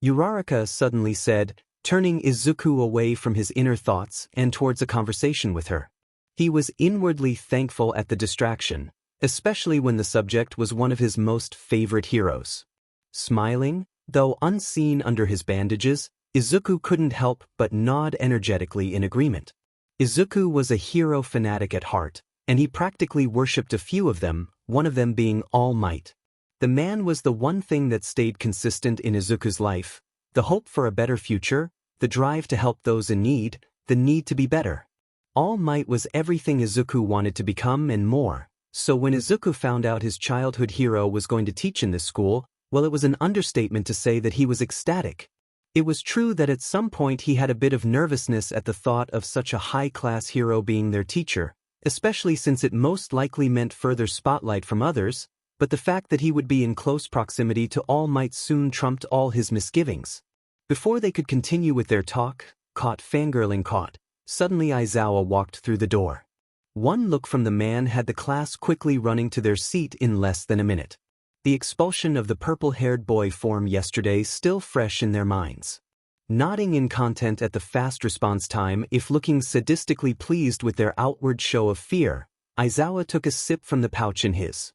Uraraka suddenly said, turning Izuku away from his inner thoughts and towards a conversation with her. He was inwardly thankful at the distraction, especially when the subject was one of his most favorite heroes. Smiling, though unseen under his bandages, Izuku couldn't help but nod energetically in agreement. Izuku was a hero fanatic at heart, and he practically worshipped a few of them, one of them being All Might. The man was the one thing that stayed consistent in Izuku's life, the hope for a better future, the drive to help those in need, the need to be better. All Might was everything Izuku wanted to become and more, so when Izuku found out his childhood hero was going to teach in this school, well, it was an understatement to say that he was ecstatic. It was true that at some point he had a bit of nervousness at the thought of such a high-class hero being their teacher, especially since it most likely meant further spotlight from others, but the fact that he would be in close proximity to All Might soon trumped all his misgivings. Before they could continue with their talk, suddenly Aizawa walked through the door. One look from the man had the class quickly running to their seat in less than a minute. The expulsion of the purple-haired boy form yesterday still fresh in their minds. Nodding in content at the fast response time if looking sadistically pleased with their outward show of fear, Aizawa took a sip from the pouch in his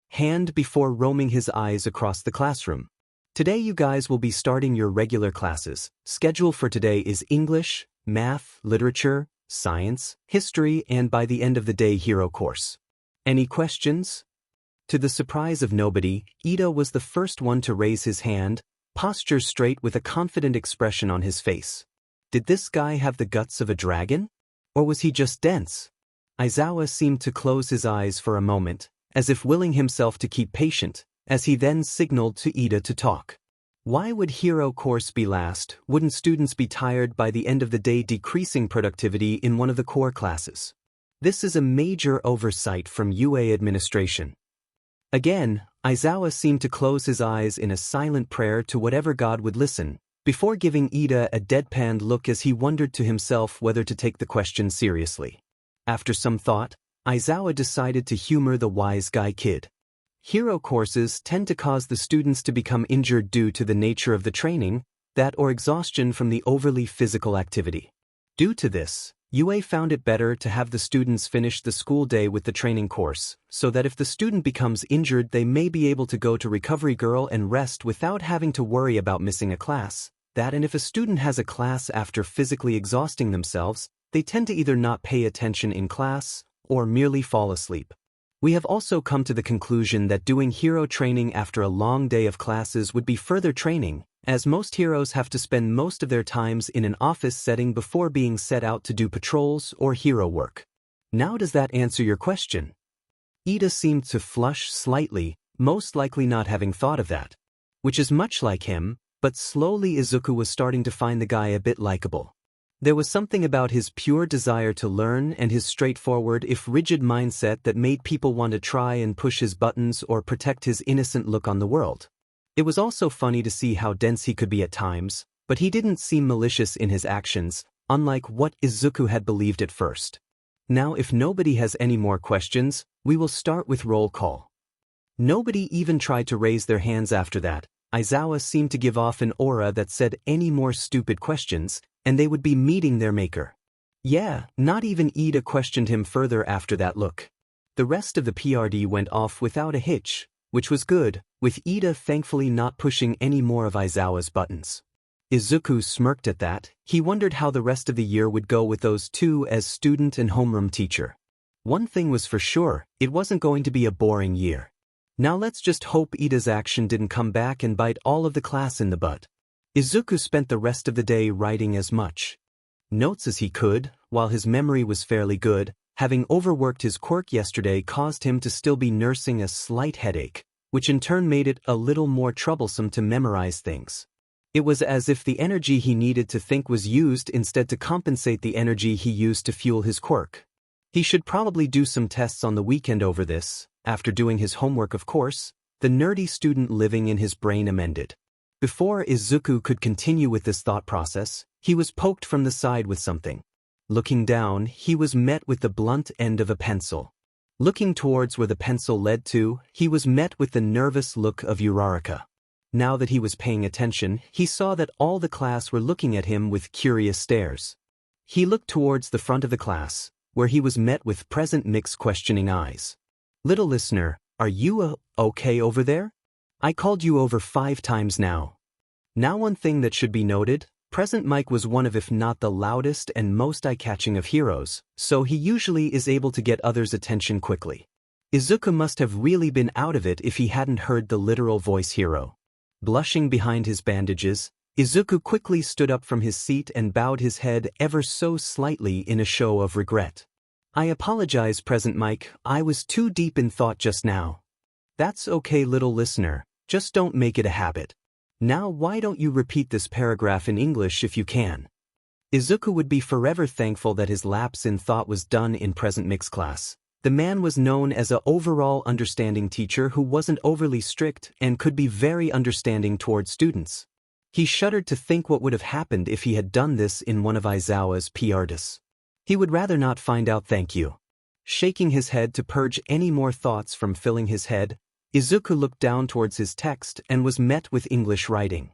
hand before roaming his eyes across the classroom. Today you guys will be starting your regular classes. Schedule for today is English, Math, Literature, Science, History, and by the end of the day Hero course. Any questions? To the surprise of nobody, Ida was the first one to raise his hand, posture straight with a confident expression on his face. Did this guy have the guts of a dragon? Or was he just dense? Aizawa seemed to close his eyes for a moment, as if willing himself to keep patient, as he then signaled to Ida to talk. Why would Hero course be last? Wouldn't students be tired by the end of the day, decreasing productivity in one of the core classes? This is a major oversight from UA administration. Again, Aizawa seemed to close his eyes in a silent prayer to whatever God would listen, before giving Ida a deadpanned look as he wondered to himself whether to take the question seriously. After some thought, Aizawa decided to humor the wise guy kid. Hero courses tend to cause the students to become injured due to the nature of the training, that or exhaustion from the overly physical activity. Due to this, UA found it better to have the students finish the school day with the training course, so that if the student becomes injured they may be able to go to Recovery Girl and rest without having to worry about missing a class. And if a student has a class after physically exhausting themselves, they tend to either not pay attention in class, or merely fall asleep. We have also come to the conclusion that doing hero training after a long day of classes would be further training, as most heroes have to spend most of their times in an office setting before being set out to do patrols or hero work. Now does that answer your question? Ida seemed to flush slightly, most likely not having thought of that. Which is much like him, but slowly Izuku was starting to find the guy a bit likable. There was something about his pure desire to learn and his straightforward if rigid mindset that made people want to try and push his buttons or protect his innocent look on the world. It was also funny to see how dense he could be at times, but he didn't seem malicious in his actions, unlike what Izuku had believed at first. Now if nobody has any more questions, we will start with roll call. Nobody even tried to raise their hands after that. Aizawa seemed to give off an aura that said any more stupid questions, and they would be meeting their maker. Yeah, not even Ida questioned him further after that look. The rest of the PRD went off without a hitch, which was good, with Ida thankfully not pushing any more of Aizawa's buttons. Izuku smirked at that. He wondered how the rest of the year would go with those two as student and homeroom teacher. One thing was for sure, it wasn't going to be a boring year. Now let's just hope Ida's action didn't come back and bite all of the class in the butt. Izuku spent the rest of the day writing as much notes as he could. While his memory was fairly good, having overworked his quirk yesterday caused him to still be nursing a slight headache, which in turn made it a little more troublesome to memorize things. It was as if the energy he needed to think was used instead to compensate the energy he used to fuel his quirk. He should probably do some tests on the weekend over this. After doing his homework, of course, the nerdy student living in his brain amended. Before Izuku could continue with this thought process, he was poked from the side with something. Looking down, he was met with the blunt end of a pencil. Looking towards where the pencil led to, he was met with the nervous look of Uraraka. Now that he was paying attention, he saw that all the class were looking at him with curious stares. He looked towards the front of the class, where he was met with present mixed questioning eyes. "Little listener, are you okay over there? I called you over 5 times now." Now one thing that should be noted, Present Mike was one of if not the loudest and most eye-catching of heroes, so he usually is able to get others' attention quickly. Izuku must have really been out of it if he hadn't heard the literal voice hero. Blushing behind his bandages, Izuku quickly stood up from his seat and bowed his head ever so slightly in a show of regret. "I apologize, Present Mike, I was too deep in thought just now." "That's okay, little listener, just don't make it a habit. Now why don't you repeat this paragraph in English if you can?" Izuku would be forever thankful that his lapse in thought was done in Present Mix class. The man was known as a overall understanding teacher who wasn't overly strict and could be very understanding towards students. He shuddered to think what would have happened if he had done this in one of Aizawa's PRDs. He would rather not find out, thank you. Shaking his head to purge any more thoughts from filling his head, Izuku looked down towards his text and was met with English writing.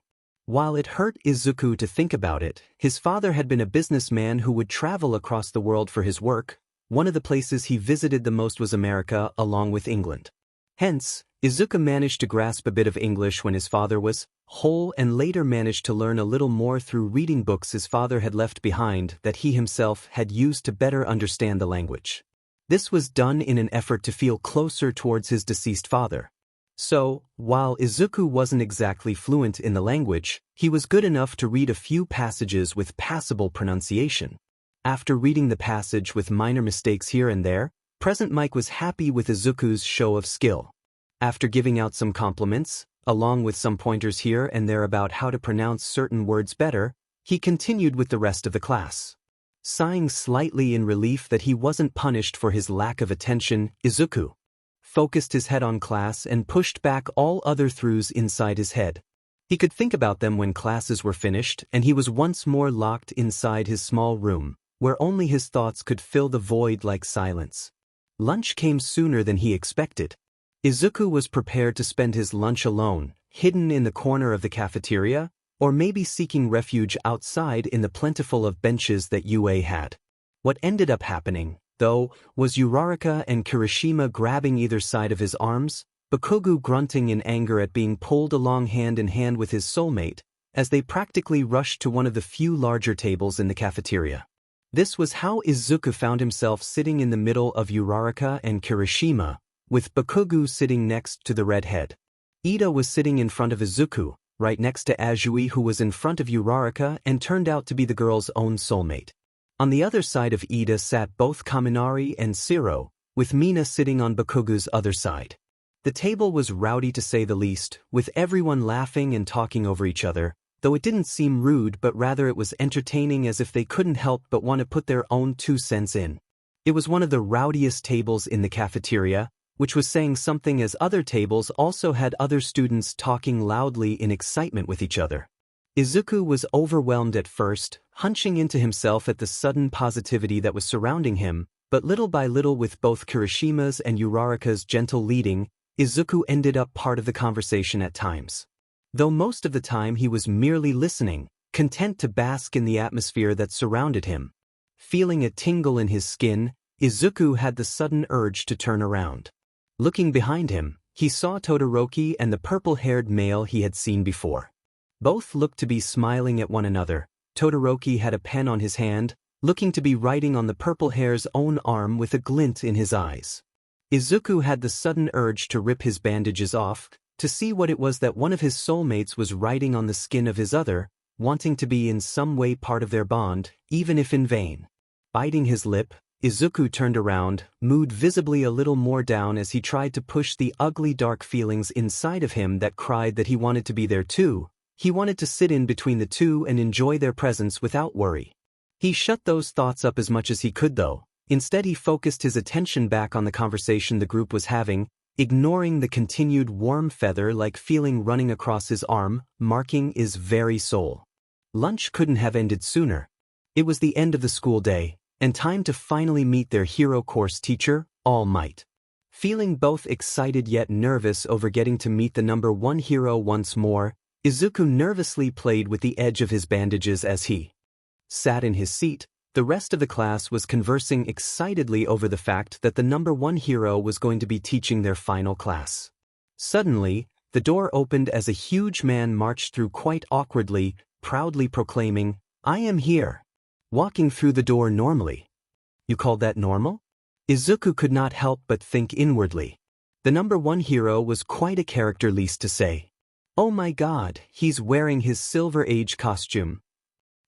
While it hurt Izuku to think about it, his father had been a businessman who would travel across the world for his work. One of the places he visited the most was America, along with England. Hence, Izuku managed to grasp a bit of English when his father was whole and later managed to learn a little more through reading books his father had left behind that he himself had used to better understand the language. This was done in an effort to feel closer towards his deceased father. So, while Izuku wasn't exactly fluent in the language, he was good enough to read a few passages with passable pronunciation. After reading the passage with minor mistakes here and there, Present Mike was happy with Izuku's show of skill. After giving out some compliments, along with some pointers here and there about how to pronounce certain words better, he continued with the rest of the class. Sighing slightly in relief that he wasn't punished for his lack of attention, Izuku focused his head on class and pushed back all other throughs inside his head. He could think about them when classes were finished, and he was once more locked inside his small room, where only his thoughts could fill the void like silence. Lunch came sooner than he expected. Izuku was prepared to spend his lunch alone, hidden in the corner of the cafeteria, or maybe seeking refuge outside in the plentiful of benches that UA had. What ended up happening, though, was Uraraka and Kirishima grabbing either side of his arms, Bakugo grunting in anger at being pulled along hand in hand with his soulmate, as they practically rushed to one of the few larger tables in the cafeteria. This was how Izuku found himself sitting in the middle of Uraraka and Kirishima, with Bakugo sitting next to the redhead. Ida was sitting in front of Izuku, right next to Azui, who was in front of Uraraka and turned out to be the girl's own soulmate. On the other side of Ida sat both Kaminari and Siro, with Mina sitting on Bakugo's other side. The table was rowdy to say the least, with everyone laughing and talking over each other, though it didn't seem rude but rather it was entertaining as if they couldn't help but want to put their own 2 cents in. It was one of the rowdiest tables in the cafeteria, which was saying something as other tables also had other students talking loudly in excitement with each other. Izuku was overwhelmed at first, hunching into himself at the sudden positivity that was surrounding him, but little by little with both Kirishima's and Uraraka's gentle leading, Izuku ended up part of the conversation at times. Though most of the time he was merely listening, content to bask in the atmosphere that surrounded him. Feeling a tingle in his skin, Izuku had the sudden urge to turn around. Looking behind him, he saw Todoroki and the purple-haired male he had seen before. Both looked to be smiling at one another. Todoroki had a pen on his hand, looking to be writing on the purple hair's own arm with a glint in his eyes. Izuku had the sudden urge to rip his bandages off, to see what it was that one of his soulmates was writing on the skin of his other, wanting to be in some way part of their bond, even if in vain. Biting his lip, Izuku turned around, mood visibly a little more down as he tried to push the ugly dark feelings inside of him that cried that he wanted to be there too. He wanted to sit in between the two and enjoy their presence without worry. He shut those thoughts up as much as he could though. Instead he focused his attention back on the conversation the group was having, ignoring the continued warm feather-like feeling running across his arm, marking his very soul. Lunch couldn't have ended sooner. It was the end of the school day, and time to finally meet their hero course teacher, All Might. Feeling both excited yet nervous over getting to meet the number one hero once more, Izuku nervously played with the edge of his bandages as he sat in his seat. The rest of the class was conversing excitedly over the fact that the number one hero was going to be teaching their final class. Suddenly, the door opened as a huge man marched through quite awkwardly, proudly proclaiming, "I am here." Walking through the door normally. You call that normal? Izuku could not help but think inwardly. The number one hero was quite a character, least to say. Oh my god, he's wearing his Silver Age costume.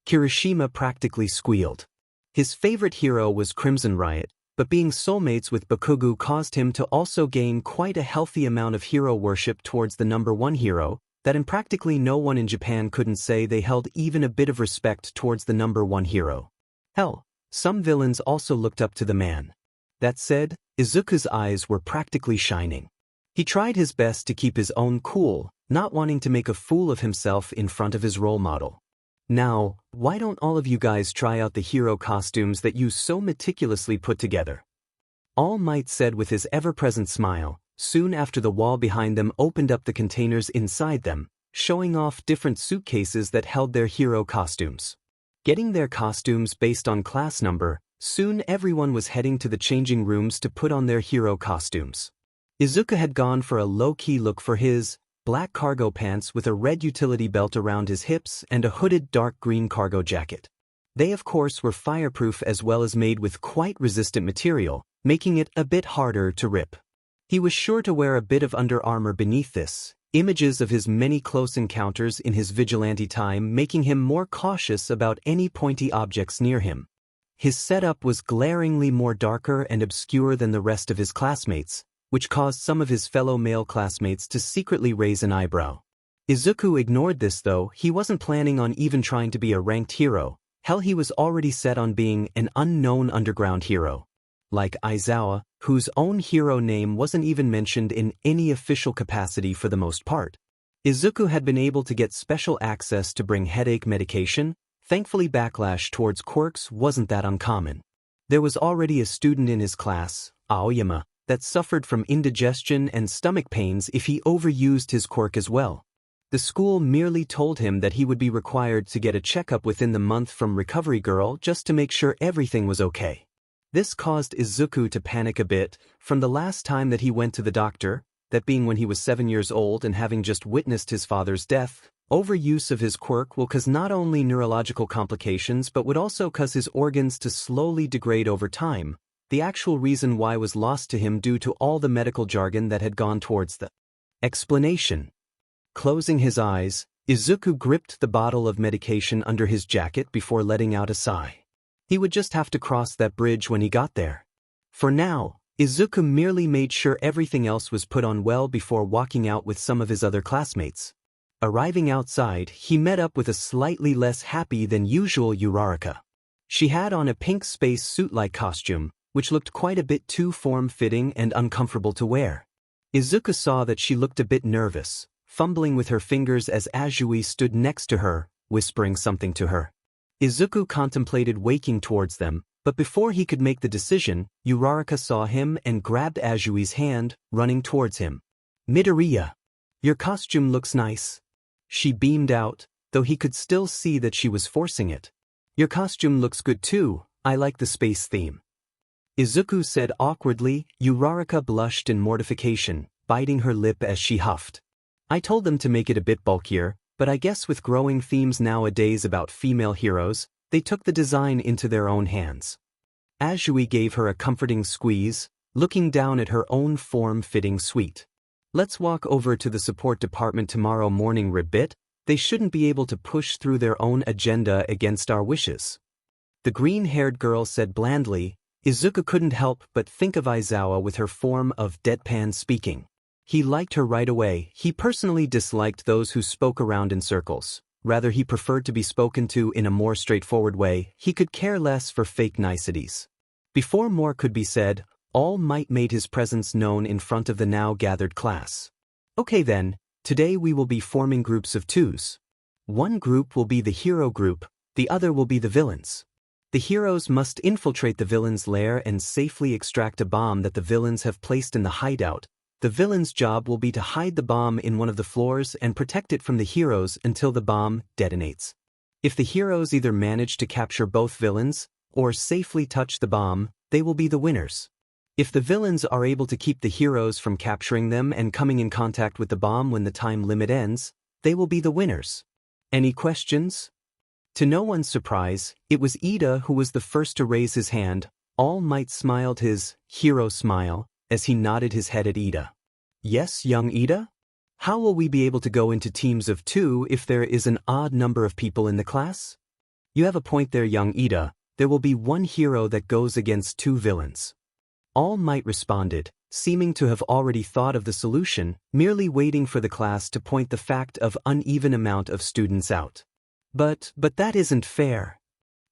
Kirishima practically squealed. His favorite hero was Crimson Riot, but being soulmates with Bakugo caused him to also gain quite a healthy amount of hero worship towards the number one hero, that in practically no one in Japan couldn't say they held even a bit of respect towards the number one hero. Hell, some villains also looked up to the man. That said, Izuku's eyes were practically shining. He tried his best to keep his own cool, not wanting to make a fool of himself in front of his role model. Now, why don't all of you guys try out the hero costumes that you so meticulously put together? All Might said with his ever-present smile. Soon after, the wall behind them opened up the containers inside them, showing off different suitcases that held their hero costumes. Getting their costumes based on class number, soon everyone was heading to the changing rooms to put on their hero costumes. Izuku had gone for a low-key look for his black cargo pants with a red utility belt around his hips and a hooded dark green cargo jacket. They of course were fireproof as well as made with quite resistant material, making it a bit harder to rip. He was sure to wear a bit of under armor beneath this, images of his many close encounters in his vigilante time making him more cautious about any pointy objects near him. His setup was glaringly more darker and obscure than the rest of his classmates, which caused some of his fellow male classmates to secretly raise an eyebrow. Izuku ignored this though. He wasn't planning on even trying to be a ranked hero. Hell, he was already set on being an unknown underground hero. Like Aizawa, whose own hero name wasn't even mentioned in any official capacity for the most part. Izuku had been able to get special access to bring headache medication. Thankfully, backlash towards quirks wasn't that uncommon. There was already a student in his class, Aoyama, that suffered from indigestion and stomach pains if he overused his quirk as well. The school merely told him that he would be required to get a checkup within the month from Recovery Girl just to make sure everything was okay. This caused Izuku to panic a bit. From the last time that he went to the doctor, that being when he was 7 years old and having just witnessed his father's death, overuse of his quirk will cause not only neurological complications but would also cause his organs to slowly degrade over time. The actual reason why was lost to him due to all the medical jargon that had gone towards the explanation. Closing his eyes, Izuku gripped the bottle of medication under his jacket before letting out a sigh. He would just have to cross that bridge when he got there. For now, Izuku merely made sure everything else was put on well before walking out with some of his other classmates. Arriving outside, he met up with a slightly less happy than usual Uraraka. She had on a pink space suit-like costume, which looked quite a bit too form-fitting and uncomfortable to wear. Izuku saw that she looked a bit nervous, fumbling with her fingers as Azui stood next to her, whispering something to her. Izuku contemplated waking towards them, but before he could make the decision, Uraraka saw him and grabbed Azui's hand, running towards him. "Midoriya, your costume looks nice." She beamed out, though he could still see that she was forcing it. "Your costume looks good too, I like the space theme." Izuku said awkwardly. Uraraka blushed in mortification, biting her lip as she huffed. I told them to make it a bit bulkier, but I guess with growing themes nowadays about female heroes, they took the design into their own hands. Azui gave her a comforting squeeze, looking down at her own form-fitting suite. Let's walk over to the support department tomorrow morning, Ribbit. They shouldn't be able to push through their own agenda against our wishes. The green-haired girl said blandly. Izuku couldn't help but think of Aizawa with her form of deadpan speaking. He liked her right away. He personally disliked those who spoke around in circles. Rather, he preferred to be spoken to in a more straightforward way. He could care less for fake niceties. Before more could be said, All Might made his presence known in front of the now gathered class. Okay then, today we will be forming groups of twos. One group will be the hero group, the other will be the villains. The heroes must infiltrate the villains' lair and safely extract a bomb that the villains have placed in the hideout. The villain's job will be to hide the bomb in one of the floors and protect it from the heroes until the bomb detonates. If the heroes either manage to capture both villains, or safely touch the bomb, they will be the winners. If the villains are able to keep the heroes from capturing them and coming in contact with the bomb when the time limit ends, they will be the winners. Any questions? To no one's surprise, it was Ida who was the first to raise his hand. All Might smiled his hero smile as he nodded his head at Ida. Yes, young Ida? How will we be able to go into teams of two if there is an odd number of people in the class? You have a point there, young Ida. There will be one hero that goes against two villains. All Might responded, seeming to have already thought of the solution, merely waiting for the class to point the fact of uneven amount of students out. But that isn't fair.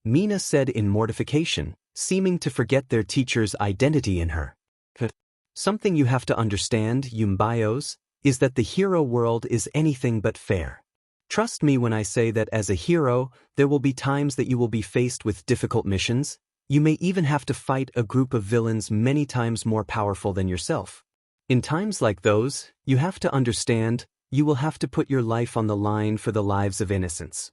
Mina said in mortification, seeming to forget their teacher's identity in her. Something you have to understand, Yumbayos, is that the hero world is anything but fair. Trust me when I say that as a hero, there will be times that you will be faced with difficult missions. You may even have to fight a group of villains many times more powerful than yourself. In times like those, you have to understand, you will have to put your life on the line for the lives of innocents.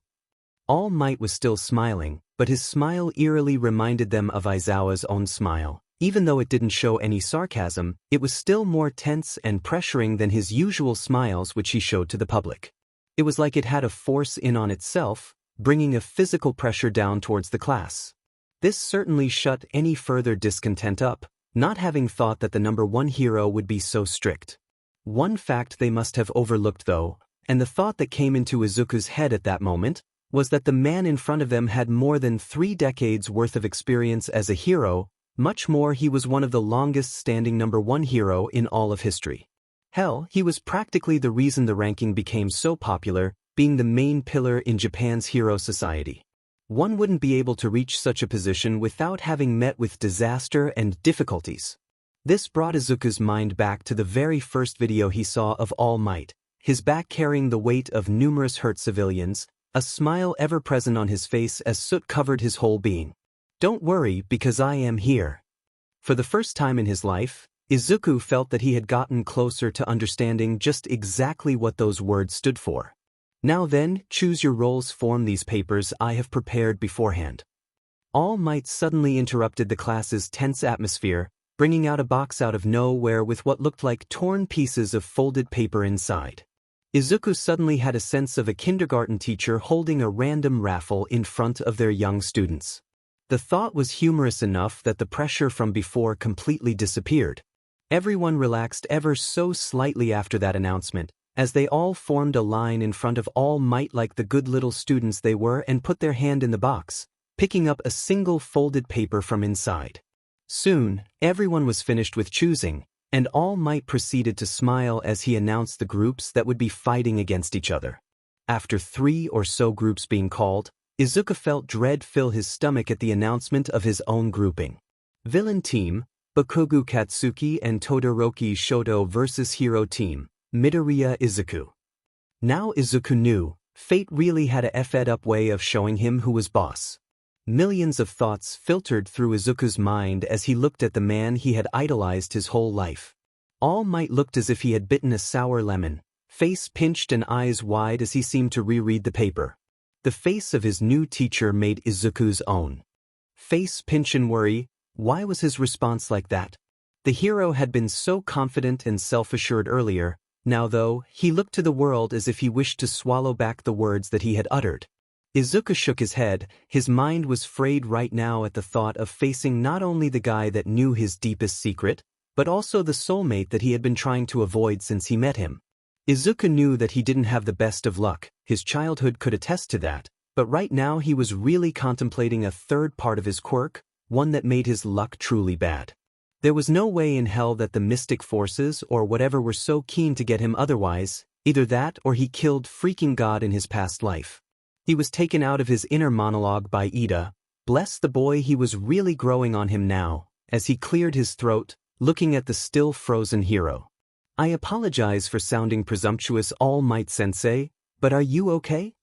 All Might was still smiling, but his smile eerily reminded them of Aizawa's own smile. Even though it didn't show any sarcasm, it was still more tense and pressuring than his usual smiles which he showed to the public. It was like it had a force in on itself, bringing a physical pressure down towards the class. This certainly shut any further discontent up, not having thought that the number one hero would be so strict. One fact they must have overlooked though, and the thought that came into Izuku's head at that moment, was that the man in front of them had more than 3 decades worth of experience as a hero. Much more, he was one of the longest-standing number one hero in all of history. Hell, he was practically the reason the ranking became so popular, being the main pillar in Japan's hero society. One wouldn't be able to reach such a position without having met with disaster and difficulties. This brought Izuku's mind back to the very first video he saw of All Might, his back carrying the weight of numerous hurt civilians, a smile ever present on his face as soot covered his whole being. Don't worry, because I am here. For the first time in his life, Izuku felt that he had gotten closer to understanding just exactly what those words stood for. Now then, choose your roles. Form these papers I have prepared beforehand. All Might suddenly interrupted the class's tense atmosphere, bringing out a box out of nowhere with what looked like torn pieces of folded paper inside. Izuku suddenly had a sense of a kindergarten teacher holding a random raffle in front of their young students. The thought was humorous enough that the pressure from before completely disappeared. Everyone relaxed ever so slightly after that announcement, as they all formed a line in front of All Might like the good little students they were and put their hand in the box, picking up a single folded paper from inside. Soon, everyone was finished with choosing, and All Might proceeded to smile as he announced the groups that would be fighting against each other. After 3 or so groups being called, Izuku felt dread fill his stomach at the announcement of his own grouping. Villain Team, Bakugo Katsuki and Todoroki Shoto vs. Hero Team, Midoriya Izuku. Now Izuku knew, fate really had a fed-up way of showing him who was boss. Millions of thoughts filtered through Izuku's mind as he looked at the man he had idolized his whole life. All Might looked as if he had bitten a sour lemon, face pinched and eyes wide as he seemed to reread the paper. The face of his new teacher made Izuku's own. Face pinch and worry, Why was his response like that? The hero had been so confident and self-assured earlier. Now though, he looked to the world as if he wished to swallow back the words that he had uttered. Izuku shook his head. His mind was frayed right now at the thought of facing not only the guy that knew his deepest secret, but also the soulmate that he had been trying to avoid since he met him. Izuku knew that he didn't have the best of luck, his childhood could attest to that, but right now he was really contemplating a third part of his quirk, one that made his luck truly bad. There was no way in hell that the mystic forces or whatever were so keen to get him otherwise, either that or he killed freaking God in his past life. He was taken out of his inner monologue by Ida. Bless the boy, he was really growing on him now, as he cleared his throat, looking at the still frozen hero. I apologize for sounding presumptuous, All Might Sensei, but are you okay?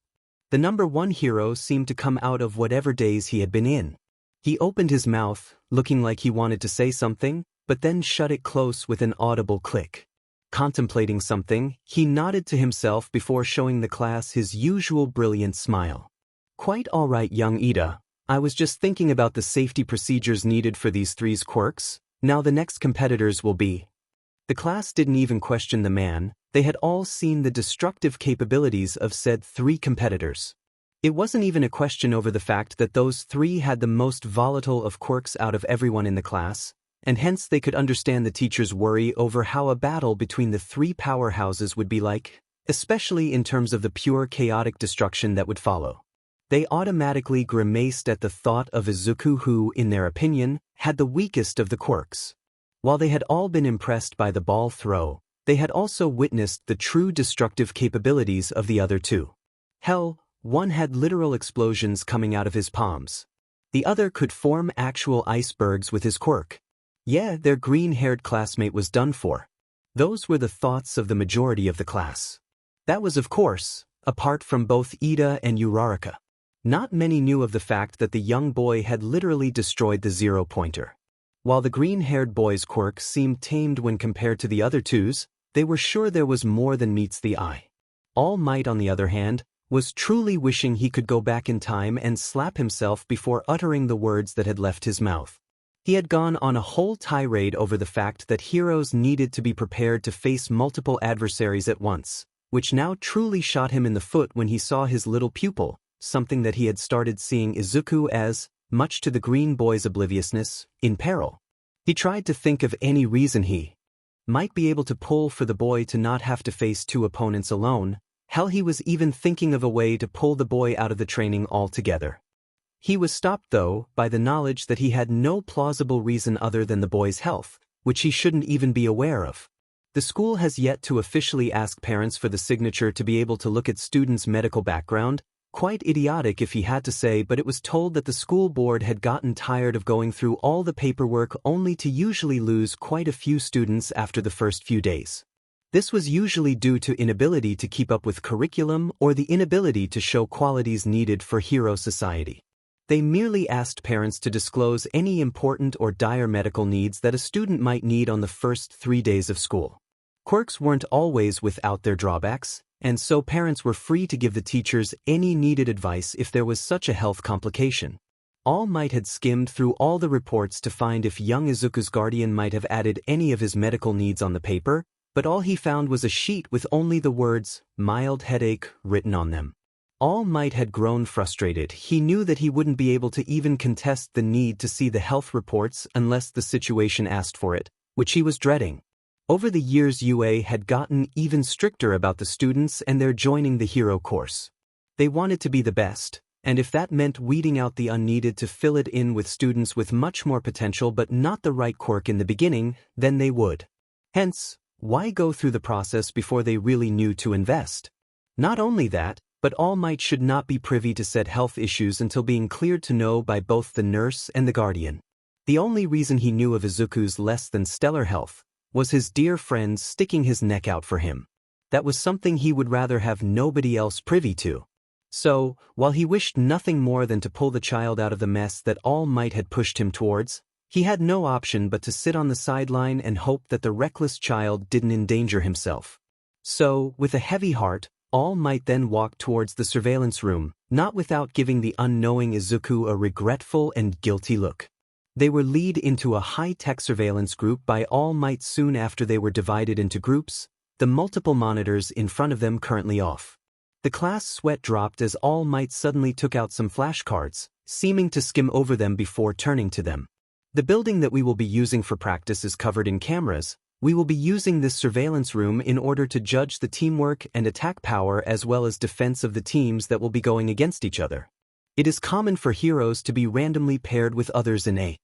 The number one hero seemed to come out of whatever daze he had been in. He opened his mouth, looking like he wanted to say something, but then shut it close with an audible click. Contemplating something, he nodded to himself before showing the class his usual brilliant smile. Quite all right, young Ida. I was just thinking about the safety procedures needed for these three's quirks. Now the next competitors will be. The class didn't even question the man, they had all seen the destructive capabilities of said three competitors. It wasn't even a question over the fact that those three had the most volatile of quirks out of everyone in the class, and hence they could understand the teacher's worry over how a battle between the three powerhouses would be like, especially in terms of the pure chaotic destruction that would follow. They automatically grimaced at the thought of Izuku who, in their opinion, had the weakest of the quirks. While they had all been impressed by the ball throw, they had also witnessed the true destructive capabilities of the other two. Hell, one had literal explosions coming out of his palms. The other could form actual icebergs with his quirk. Yeah, their green-haired classmate was done for. Those were the thoughts of the majority of the class. That was, of course, apart from both Ida and Uraraka. Not many knew of the fact that the young boy had literally destroyed the zero-pointer. While the green-haired boy's quirk seemed tamed when compared to the other two's, they were sure there was more than meets the eye. All Might, on the other hand, was truly wishing he could go back in time and slap himself before uttering the words that had left his mouth. He had gone on a whole tirade over the fact that heroes needed to be prepared to face multiple adversaries at once, which now truly shot him in the foot when he saw his little pupil, something that he had started seeing Izuku as, much to the green boy's obliviousness, in peril. He tried to think of any reason he might be able to pull for the boy to not have to face two opponents alone. Hell, he was even thinking of a way to pull the boy out of the training altogether. He was stopped, though, by the knowledge that he had no plausible reason other than the boy's health, which he shouldn't even be aware of. The school has yet to officially ask parents for the signature to be able to look at students' medical background. Quite idiotic if he had to say, but it was told that the school board had gotten tired of going through all the paperwork only to usually lose quite a few students after the first few days. This was usually due to inability to keep up with curriculum or the inability to show qualities needed for hero society. They merely asked parents to disclose any important or dire medical needs that a student might need on the first 3 days of school. Quirks weren't always without their drawbacks, and so parents were free to give the teachers any needed advice if there was such a health complication. All Might had skimmed through all the reports to find if young Izuku's guardian might have added any of his medical needs on the paper, but all he found was a sheet with only the words, mild headache, written on them. All Might had grown frustrated. He knew that he wouldn't be able to even contest the need to see the health reports unless the situation asked for it, which he was dreading. Over the years, UA had gotten even stricter about the students and their joining the hero course. They wanted to be the best, and if that meant weeding out the unneeded to fill it in with students with much more potential but not the right quirk in the beginning, then they would. Hence, why go through the process before they really knew to invest? Not only that, but All Might should not be privy to said health issues until being cleared to know by both the nurse and the guardian. The only reason he knew of Izuku's less than stellar health was his dear friend sticking his neck out for him. That was something he would rather have nobody else privy to. So, while he wished nothing more than to pull the child out of the mess that All Might had pushed him towards, he had no option but to sit on the sideline and hope that the reckless child didn't endanger himself. So, with a heavy heart, All Might then walked towards the surveillance room, not without giving the unknowing Izuku a regretful and guilty look. They were led into a high-tech surveillance group by All Might soon after they were divided into groups, the multiple monitors in front of them currently off. The class sweat dropped as All Might suddenly took out some flashcards, seeming to skim over them before turning to them. The building that we will be using for practice is covered in cameras. We will be using this surveillance room in order to judge the teamwork and attack power as well as defense of the teams that will be going against each other. It is common for heroes to be randomly paired with others in a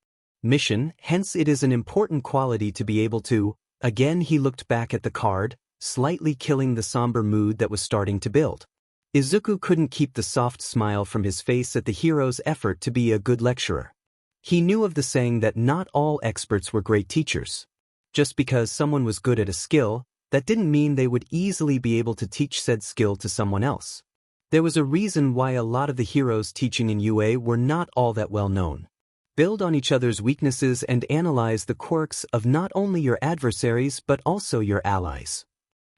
mission, hence it is an important quality to be able to. Again he looked back at the card, slightly killing the somber mood that was starting to build. Izuku couldn't keep the soft smile from his face at the hero's effort to be a good lecturer. He knew of the saying that not all experts were great teachers. Just because someone was good at a skill, that didn't mean they would easily be able to teach said skill to someone else. There was a reason why a lot of the heroes teaching in UA were not all that well known. Build on each other's weaknesses and analyze the quirks of not only your adversaries but also your allies.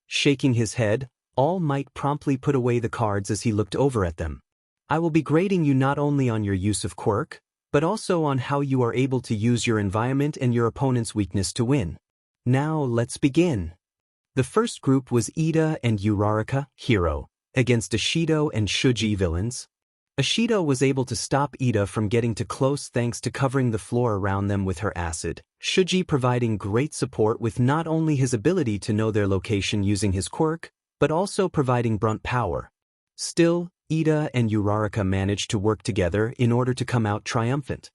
Shaking his head, All Might promptly put away the cards as he looked over at them. I will be grading you not only on your use of quirk, but also on how you are able to use your environment and your opponent's weakness to win. Now let's begin. The first group was Ida and Uraraka, hero, against Ashido and Shuji, villains. Ashido was able to stop Ida from getting too close thanks to covering the floor around them with her acid, Shuji providing great support with not only his ability to know their location using his quirk, but also providing brunt power. Still, Ida and Uraraka managed to work together in order to come out triumphant.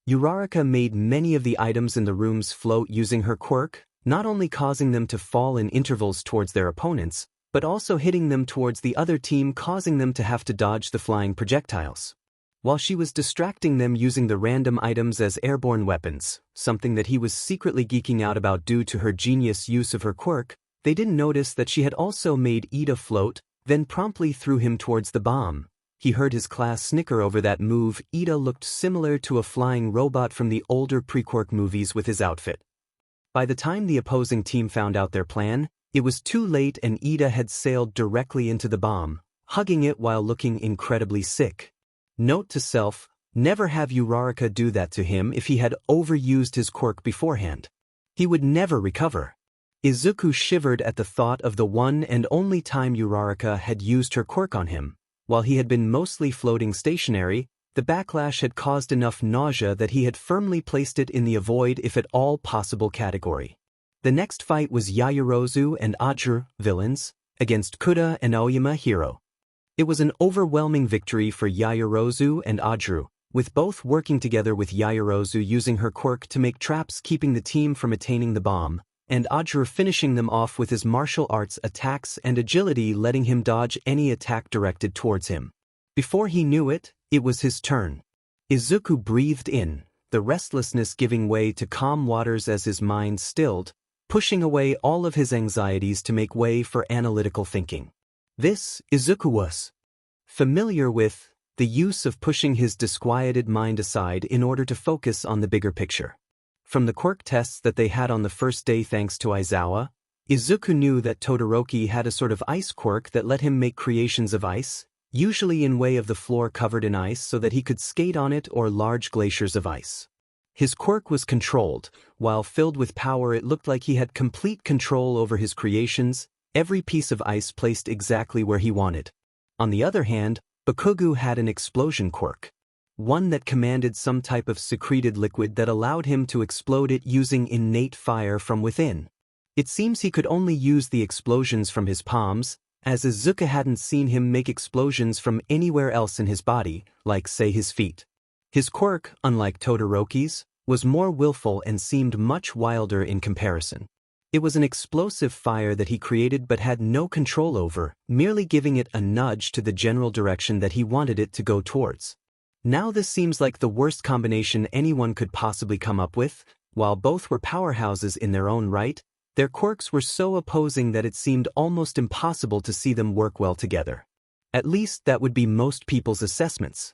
Uraraka made many of the items in the rooms float using her quirk, not only causing them to fall in intervals towards their opponents, but also hitting them towards the other team, causing them to have to dodge the flying projectiles. While she was distracting them using the random items as airborne weapons, something that he was secretly geeking out about due to her genius use of her quirk, they didn't notice that she had also made Ida float, then promptly threw him towards the bomb. He heard his class snicker over that move. Ida looked similar to a flying robot from the older pre-Quirk movies with his outfit. By the time the opposing team found out their plan, it was too late and Ida had sailed directly into the bomb, hugging it while looking incredibly sick. Note to self, never have Uraraka do that to him if he had overused his quirk beforehand. He would never recover. Izuku shivered at the thought of the one and only time Uraraka had used her quirk on him. While he had been mostly floating stationary, the backlash had caused enough nausea that he had firmly placed it in the avoid if at all possible category. The next fight was Yaoyorozu and Ajuru, villains, against Kuda and Aoyama, hero. It was an overwhelming victory for Yaoyorozu and Ajuru, with both working together with Yaoyorozu using her quirk to make traps keeping the team from attaining the bomb, and Ajuru finishing them off with his martial arts attacks and agility letting him dodge any attack directed towards him. Before he knew it, it was his turn. Izuku breathed in, the restlessness giving way to calm waters as his mind stilled, pushing away all of his anxieties to make way for analytical thinking. This, Izuku was familiar with, the use of pushing his disquieted mind aside in order to focus on the bigger picture. From the quirk tests that they had on the first day thanks to Aizawa, Izuku knew that Todoroki had a sort of ice quirk that let him make creations of ice, usually in way of the floor covered in ice so that he could skate on it or large glaciers of ice. His quirk was controlled. While filled with power, it looked like he had complete control over his creations, every piece of ice placed exactly where he wanted. On the other hand, Bakugo had an explosion quirk. One that commanded some type of secreted liquid that allowed him to explode it using innate fire from within. It seems he could only use the explosions from his palms, as Izuku hadn't seen him make explosions from anywhere else in his body, like say his feet. His quirk, unlike Todoroki's, was more willful and seemed much wilder in comparison. It was an explosive fire that he created but had no control over, merely giving it a nudge to the general direction that he wanted it to go towards. Now this seems like the worst combination anyone could possibly come up with. While both were powerhouses in their own right, their quirks were so opposing that it seemed almost impossible to see them work well together. At least that would be most people's assessments.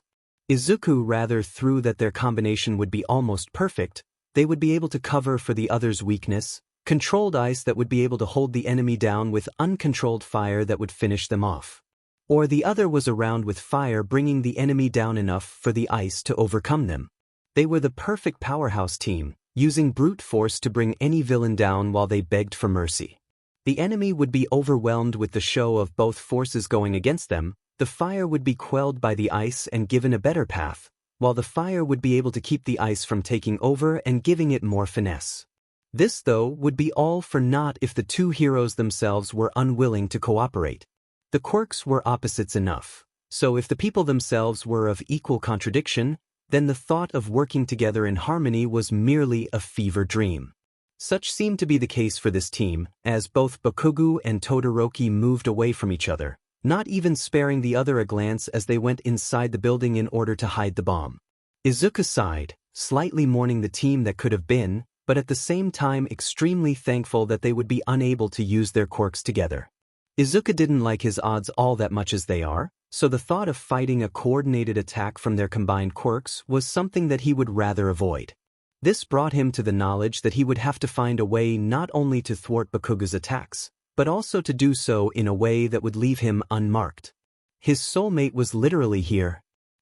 Izuku rather threw that their combination would be almost perfect. They would be able to cover for the other's weakness, controlled ice that would be able to hold the enemy down with uncontrolled fire that would finish them off. Or the other was around with fire bringing the enemy down enough for the ice to overcome them. They were the perfect powerhouse team, using brute force to bring any villain down while they begged for mercy. The enemy would be overwhelmed with the show of both forces going against them. The fire would be quelled by the ice and given a better path, while the fire would be able to keep the ice from taking over and giving it more finesse. This, though, would be all for naught if the two heroes themselves were unwilling to cooperate. The quirks were opposites enough, so if the people themselves were of equal contradiction, then the thought of working together in harmony was merely a fever dream. Such seemed to be the case for this team, as both Bakugo and Todoroki moved away from each other, not even sparing the other a glance as they went inside the building in order to hide the bomb. Izuku sighed, slightly mourning the team that could have been, but at the same time extremely thankful that they would be unable to use their quirks together. Izuku didn't like his odds all that much as they are, so the thought of fighting a coordinated attack from their combined quirks was something that he would rather avoid. This brought him to the knowledge that he would have to find a way not only to thwart Bakugo's attacks, but also to do so in a way that would leave him unmarked. His soulmate was literally here.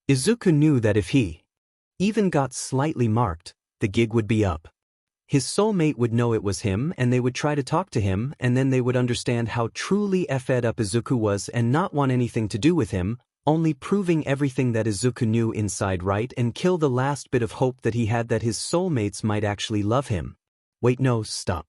Izuku knew that if he even got slightly marked, the gig would be up. His soulmate would know it was him and they would try to talk to him, and then they would understand how truly effed up Izuku was and not want anything to do with him, only proving everything that Izuku knew inside right and kill the last bit of hope that he had that his soulmates might actually love him. Wait, no, stop.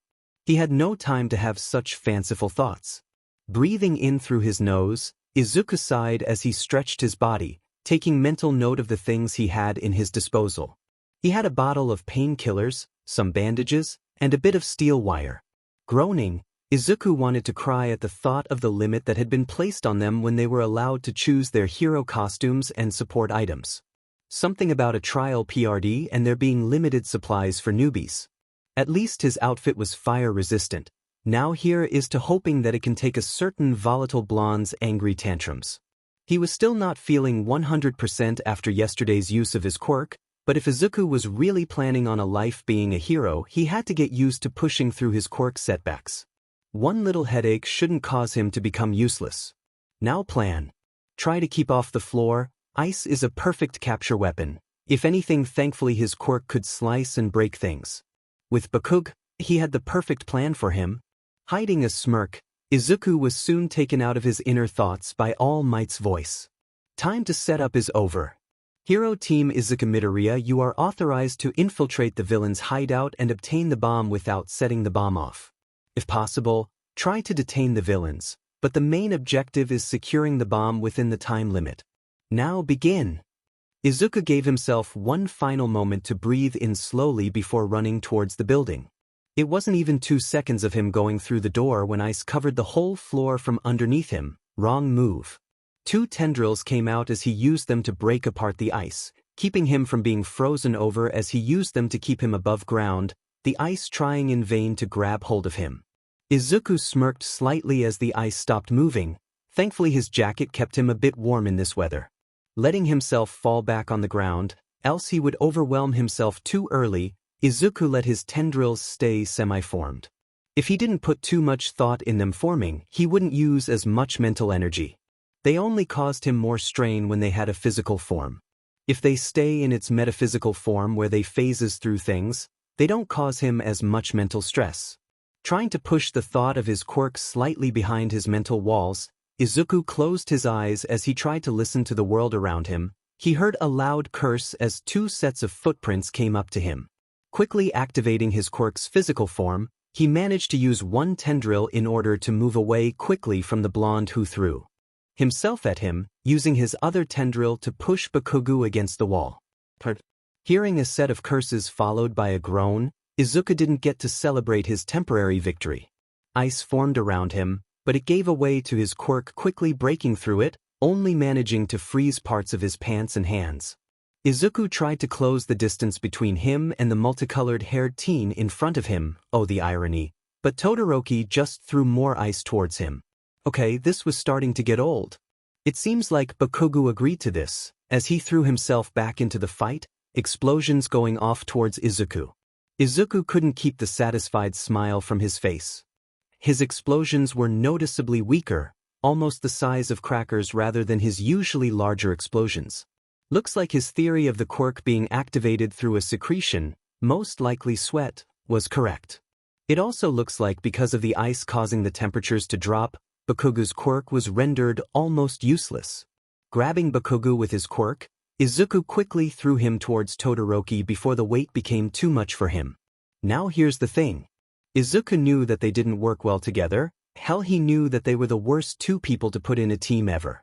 He had no time to have such fanciful thoughts. Breathing in through his nose, Izuku sighed as he stretched his body, taking mental note of the things he had in his disposal. He had a bottle of painkillers, some bandages, and a bit of steel wire. Groaning, Izuku wanted to cry at the thought of the limit that had been placed on them when they were allowed to choose their hero costumes and support items. Something about a trial PRD and there being limited supplies for newbies. At least his outfit was fire-resistant. Now here is to hoping that it can take a certain volatile blonde's angry tantrums. He was still not feeling 100% after yesterday's use of his quirk, but if Izuku was really planning on a life being a hero, he had to get used to pushing through his quirk setbacks. One little headache shouldn't cause him to become useless. Now plan. Try to keep off the floor. Ice is a perfect capture weapon. If anything, thankfully his quirk could slice and break things. With Bakugo, he had the perfect plan for him. Hiding a smirk, Izuku was soon taken out of his inner thoughts by All Might's voice. Time to set up is over. Hero Team Izuku Midoriya, you are authorized to infiltrate the villain's hideout and obtain the bomb without setting the bomb off. If possible, try to detain the villains, but the main objective is securing the bomb within the time limit. Now begin. Izuku gave himself one final moment to breathe in slowly before running towards the building. It wasn't even 2 seconds of him going through the door when ice covered the whole floor from underneath him. Wrong move. 2 tendrils came out as he used them to break apart the ice, keeping him from being frozen over as he used them to keep him above ground, the ice trying in vain to grab hold of him. Izuku smirked slightly as the ice stopped moving. Thankfully his jacket kept him a bit warm in this weather. Letting himself fall back on the ground, else he would overwhelm himself too early, Izuku let his tendrils stay semi-formed. If he didn't put too much thought in them forming, he wouldn't use as much mental energy. They only caused him more strain when they had a physical form. If they stay in its metaphysical form where they phases through things, they don't cause him as much mental stress. Trying to push the thought of his quirk slightly behind his mental walls, Izuku closed his eyes as he tried to listen to the world around him. He heard a loud curse as 2 sets of footprints came up to him. Quickly activating his quirk's physical form, he managed to use 1 tendril in order to move away quickly from the blonde who threw himself at him, using his other tendril to push Bakugo against the wall. Hearing a set of curses followed by a groan, Izuku didn't get to celebrate his temporary victory. Ice formed around him, but it gave way to his quirk quickly breaking through it, only managing to freeze parts of his pants and hands. Izuku tried to close the distance between him and the multicolored-haired teen in front of him, oh the irony, but Todoroki just threw more ice towards him. Okay, this was starting to get old. It seems like Bakugo agreed to this, as he threw himself back into the fight, explosions going off towards Izuku. Izuku couldn't keep the satisfied smile from his face. His explosions were noticeably weaker, almost the size of crackers rather than his usually larger explosions. Looks like his theory of the quirk being activated through a secretion, most likely sweat, was correct. It also looks like because of the ice causing the temperatures to drop, Bakugu's quirk was rendered almost useless. Grabbing Bakugu with his quirk, Izuku quickly threw him towards Todoroki before the weight became too much for him. Now here's the thing. Izuku knew that they didn't work well together. Hell, he knew that they were the worst two people to put in a team ever.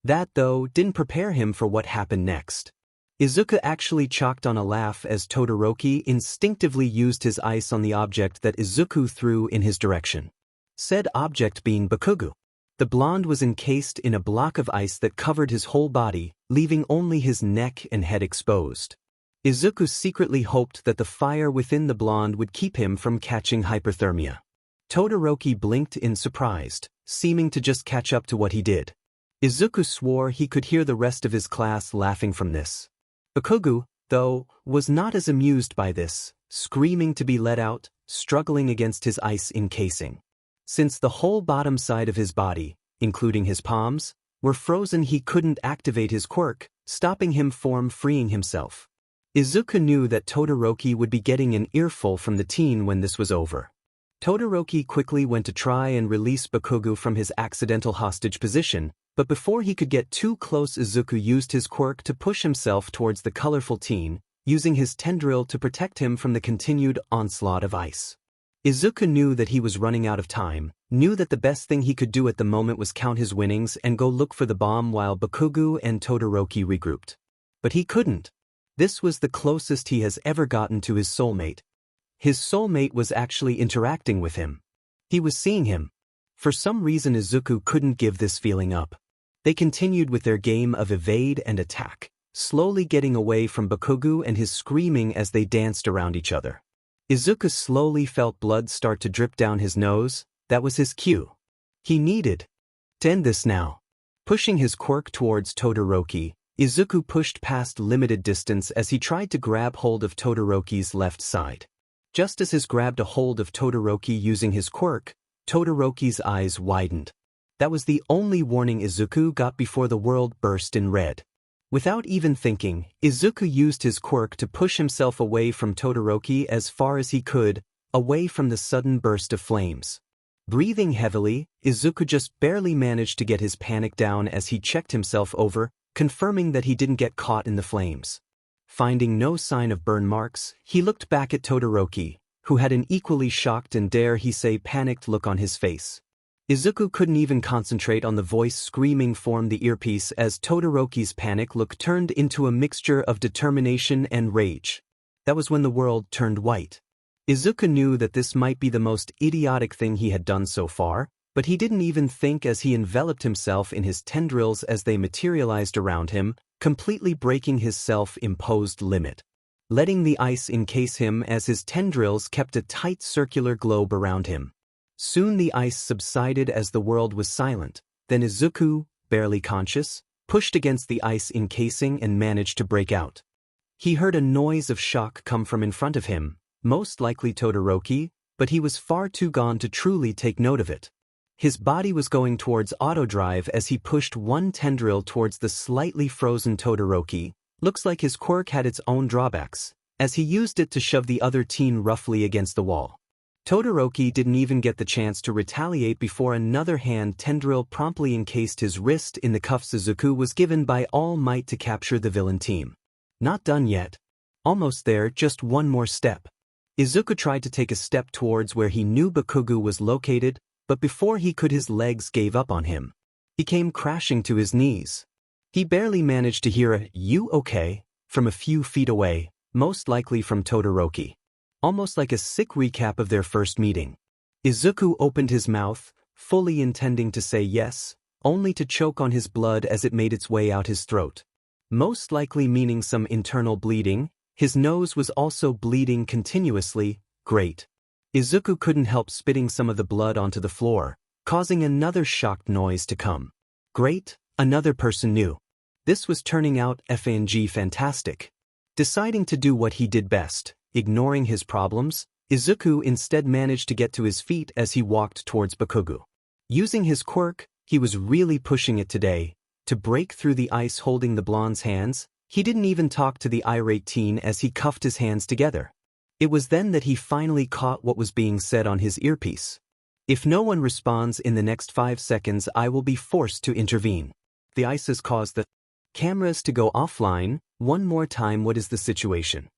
That, though, didn't prepare him for what happened next. Izuku actually choked on a laugh as Todoroki instinctively used his ice on the object that Izuku threw in his direction. Said object being Bakugu. The blonde was encased in a block of ice that covered his whole body, leaving only his neck and head exposed. Izuku secretly hoped that the fire within the blonde would keep him from catching hyperthermia. Todoroki blinked in surprise, seeming to just catch up to what he did. Izuku swore he could hear the rest of his class laughing from this. Bakugu, though, was not as amused by this, screaming to be let out, struggling against his ice encasing. Since the whole bottom side of his body, including his palms, were frozen, he couldn't activate his quirk, stopping him from freeing himself. Izuku knew that Todoroki would be getting an earful from the teen when this was over. Todoroki quickly went to try and release Bakugu from his accidental hostage position, but before he could get too close, Izuku used his quirk to push himself towards the colorful teen, using his tendril to protect him from the continued onslaught of ice. Izuku knew that he was running out of time, knew that the best thing he could do at the moment was count his winnings and go look for the bomb while Bakugu and Todoroki regrouped. But he couldn't. This was the closest he has ever gotten to his soulmate. His soulmate was actually interacting with him. He was seeing him. For some reason Izuku couldn't give this feeling up. They continued with their game of evade and attack, slowly getting away from Bakugu and his screaming as they danced around each other. Izuku slowly felt blood start to drip down his nose. That was his cue. He needed to end this now. Pushing his quirk towards Todoroki, Izuku pushed past limited distance as he tried to grab hold of Todoroki's left side. Just as he grabbed a hold of Todoroki using his quirk, Todoroki's eyes widened. That was the only warning Izuku got before the world burst in red. Without even thinking, Izuku used his quirk to push himself away from Todoroki as far as he could, away from the sudden burst of flames. Breathing heavily, Izuku just barely managed to get his panic down as he checked himself over, confirming that he didn't get caught in the flames. Finding no sign of burn marks, he looked back at Todoroki, who had an equally shocked and dare he say panicked look on his face. Izuku couldn't even concentrate on the voice screaming from the earpiece as Todoroki's panic look turned into a mixture of determination and rage. That was when the world turned white. Izuku knew that this might be the most idiotic thing he had done so far, but he didn't even think as he enveloped himself in his tendrils as they materialized around him, completely breaking his self-imposed limit. Letting the ice encase him as his tendrils kept a tight circular globe around him. Soon the ice subsided as the world was silent, then Izuku, barely conscious, pushed against the ice encasing and managed to break out. He heard a noise of shock come from in front of him, most likely Todoroki, but he was far too gone to truly take note of it. His body was going towards autodrive as he pushed one tendril towards the slightly frozen Todoroki. Looks like his quirk had its own drawbacks, as he used it to shove the other teen roughly against the wall. Todoroki didn't even get the chance to retaliate before another hand tendril promptly encased his wrist in the cuffs Izuku was given by All Might to capture the villain team. Not done yet. Almost there, just one more step. Izuku tried to take a step towards where he knew Bakugu was located, but before he could his legs gave up on him. He came crashing to his knees. He barely managed to hear a "You okay?" from a few feet away, most likely from Todoroki. Almost like a sick recap of their first meeting. Izuku opened his mouth, fully intending to say yes, only to choke on his blood as it made its way out his throat. Most likely meaning some internal bleeding. His nose was also bleeding continuously. Great. Izuku couldn't help spitting some of the blood onto the floor, causing another shocked noise to come. Great, another person knew. This was turning out fantastic. Deciding to do what he did best, ignoring his problems, Izuku instead managed to get to his feet as he walked towards Bakugu. Using his quirk, he was really pushing it today, to break through the ice holding the blonde's hands, He didn't even talk to the irate teen as he cuffed his hands together. It was then that he finally caught what was being said on his earpiece. If no one responds in the next 5 seconds, I will be forced to intervene. The ice has caused the cameras to go offline. One more time, what is the situation?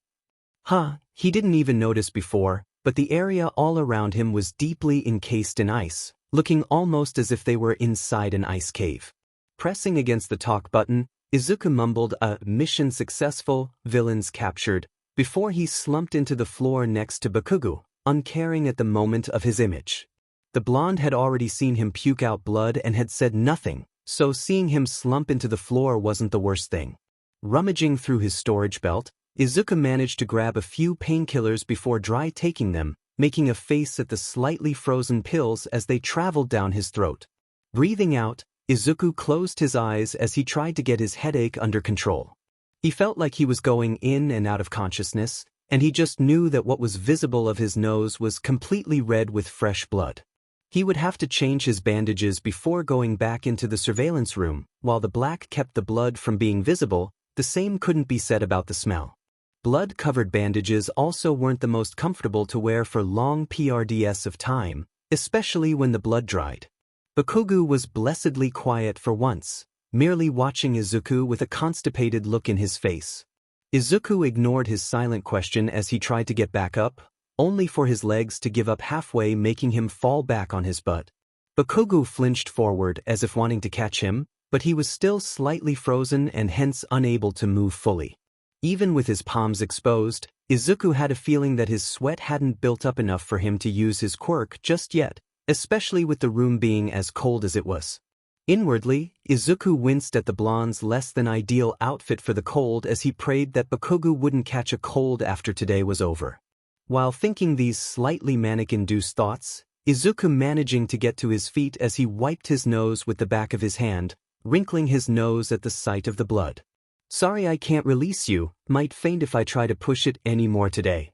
He didn't even notice before, but the area all around him was deeply encased in ice, looking almost as if they were inside an ice cave. Pressing against the talk button, Izuku mumbled a "mission successful, villains captured," before he slumped into the floor next to Bakugo, uncaring at the moment of his image. The blonde had already seen him puke out blood and had said nothing, so seeing him slump into the floor wasn't the worst thing. Rummaging through his storage belt, Izuku managed to grab a few painkillers before dry taking them, making a face at the slightly frozen pills as they traveled down his throat. Breathing out, Izuku closed his eyes as he tried to get his headache under control. He felt like he was going in and out of consciousness, and he just knew that what was visible of his nose was completely red with fresh blood. He would have to change his bandages before going back into the surveillance room. While the black kept the blood from being visible, the same couldn't be said about the smell. Blood-covered bandages also weren't the most comfortable to wear for long periods of time, especially when the blood dried. Bakugo was blessedly quiet for once, merely watching Izuku with a constipated look in his face. Izuku ignored his silent question as he tried to get back up, only for his legs to give up halfway, making him fall back on his butt. Bakugo flinched forward as if wanting to catch him, but he was still slightly frozen and hence unable to move fully. Even with his palms exposed, Izuku had a feeling that his sweat hadn't built up enough for him to use his quirk just yet, especially with the room being as cold as it was. Inwardly, Izuku winced at the blonde's less-than-ideal outfit for the cold as he prayed that Bakugo wouldn't catch a cold after today was over. While thinking these slightly manic-induced thoughts, Izuku managing to get to his feet as he wiped his nose with the back of his hand, wrinkling his nose at the sight of the blood. "Sorry I can't release you, might faint if I try to push it any more today,"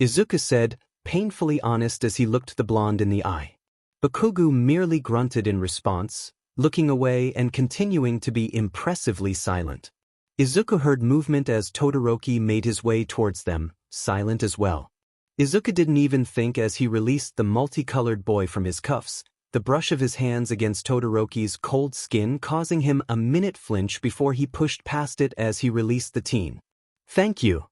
Izuku said, painfully honest as he looked the blonde in the eye. Bakugo merely grunted in response, looking away and continuing to be impressively silent. Izuku heard movement as Todoroki made his way towards them, silent as well. Izuku didn't even think as he released the multicolored boy from his cuffs, the brush of his hands against Todoroki's cold skin causing him a minute flinch before he pushed past it as he released the teen. "Thank you,"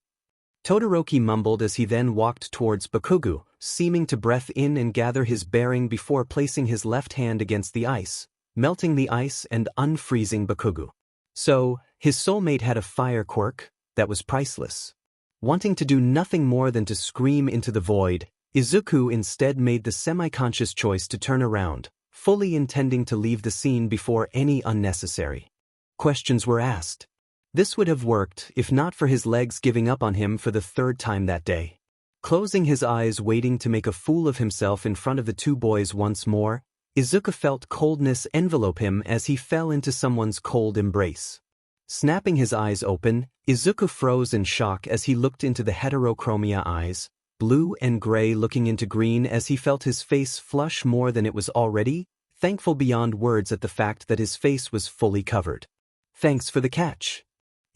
Todoroki mumbled as he then walked towards Bakugo, seeming to breathe in and gather his bearing before placing his left hand against the ice, melting the ice and unfreezing Bakugo. So, his soulmate had a fire quirk that was priceless. Wanting to do nothing more than to scream into the void, Izuku instead made the semi-conscious choice to turn around, fully intending to leave the scene before any unnecessary questions were asked. This would have worked if not for his legs giving up on him for the 3rd time that day. Closing his eyes, waiting to make a fool of himself in front of the two boys once more, Izuku felt coldness envelope him as he fell into someone's cold embrace. Snapping his eyes open, Izuku froze in shock as he looked into the heterochromia eyes, blue and gray looking into green as he felt his face flush more than it was already, thankful beyond words at the fact that his face was fully covered. "Thanks for the catch,"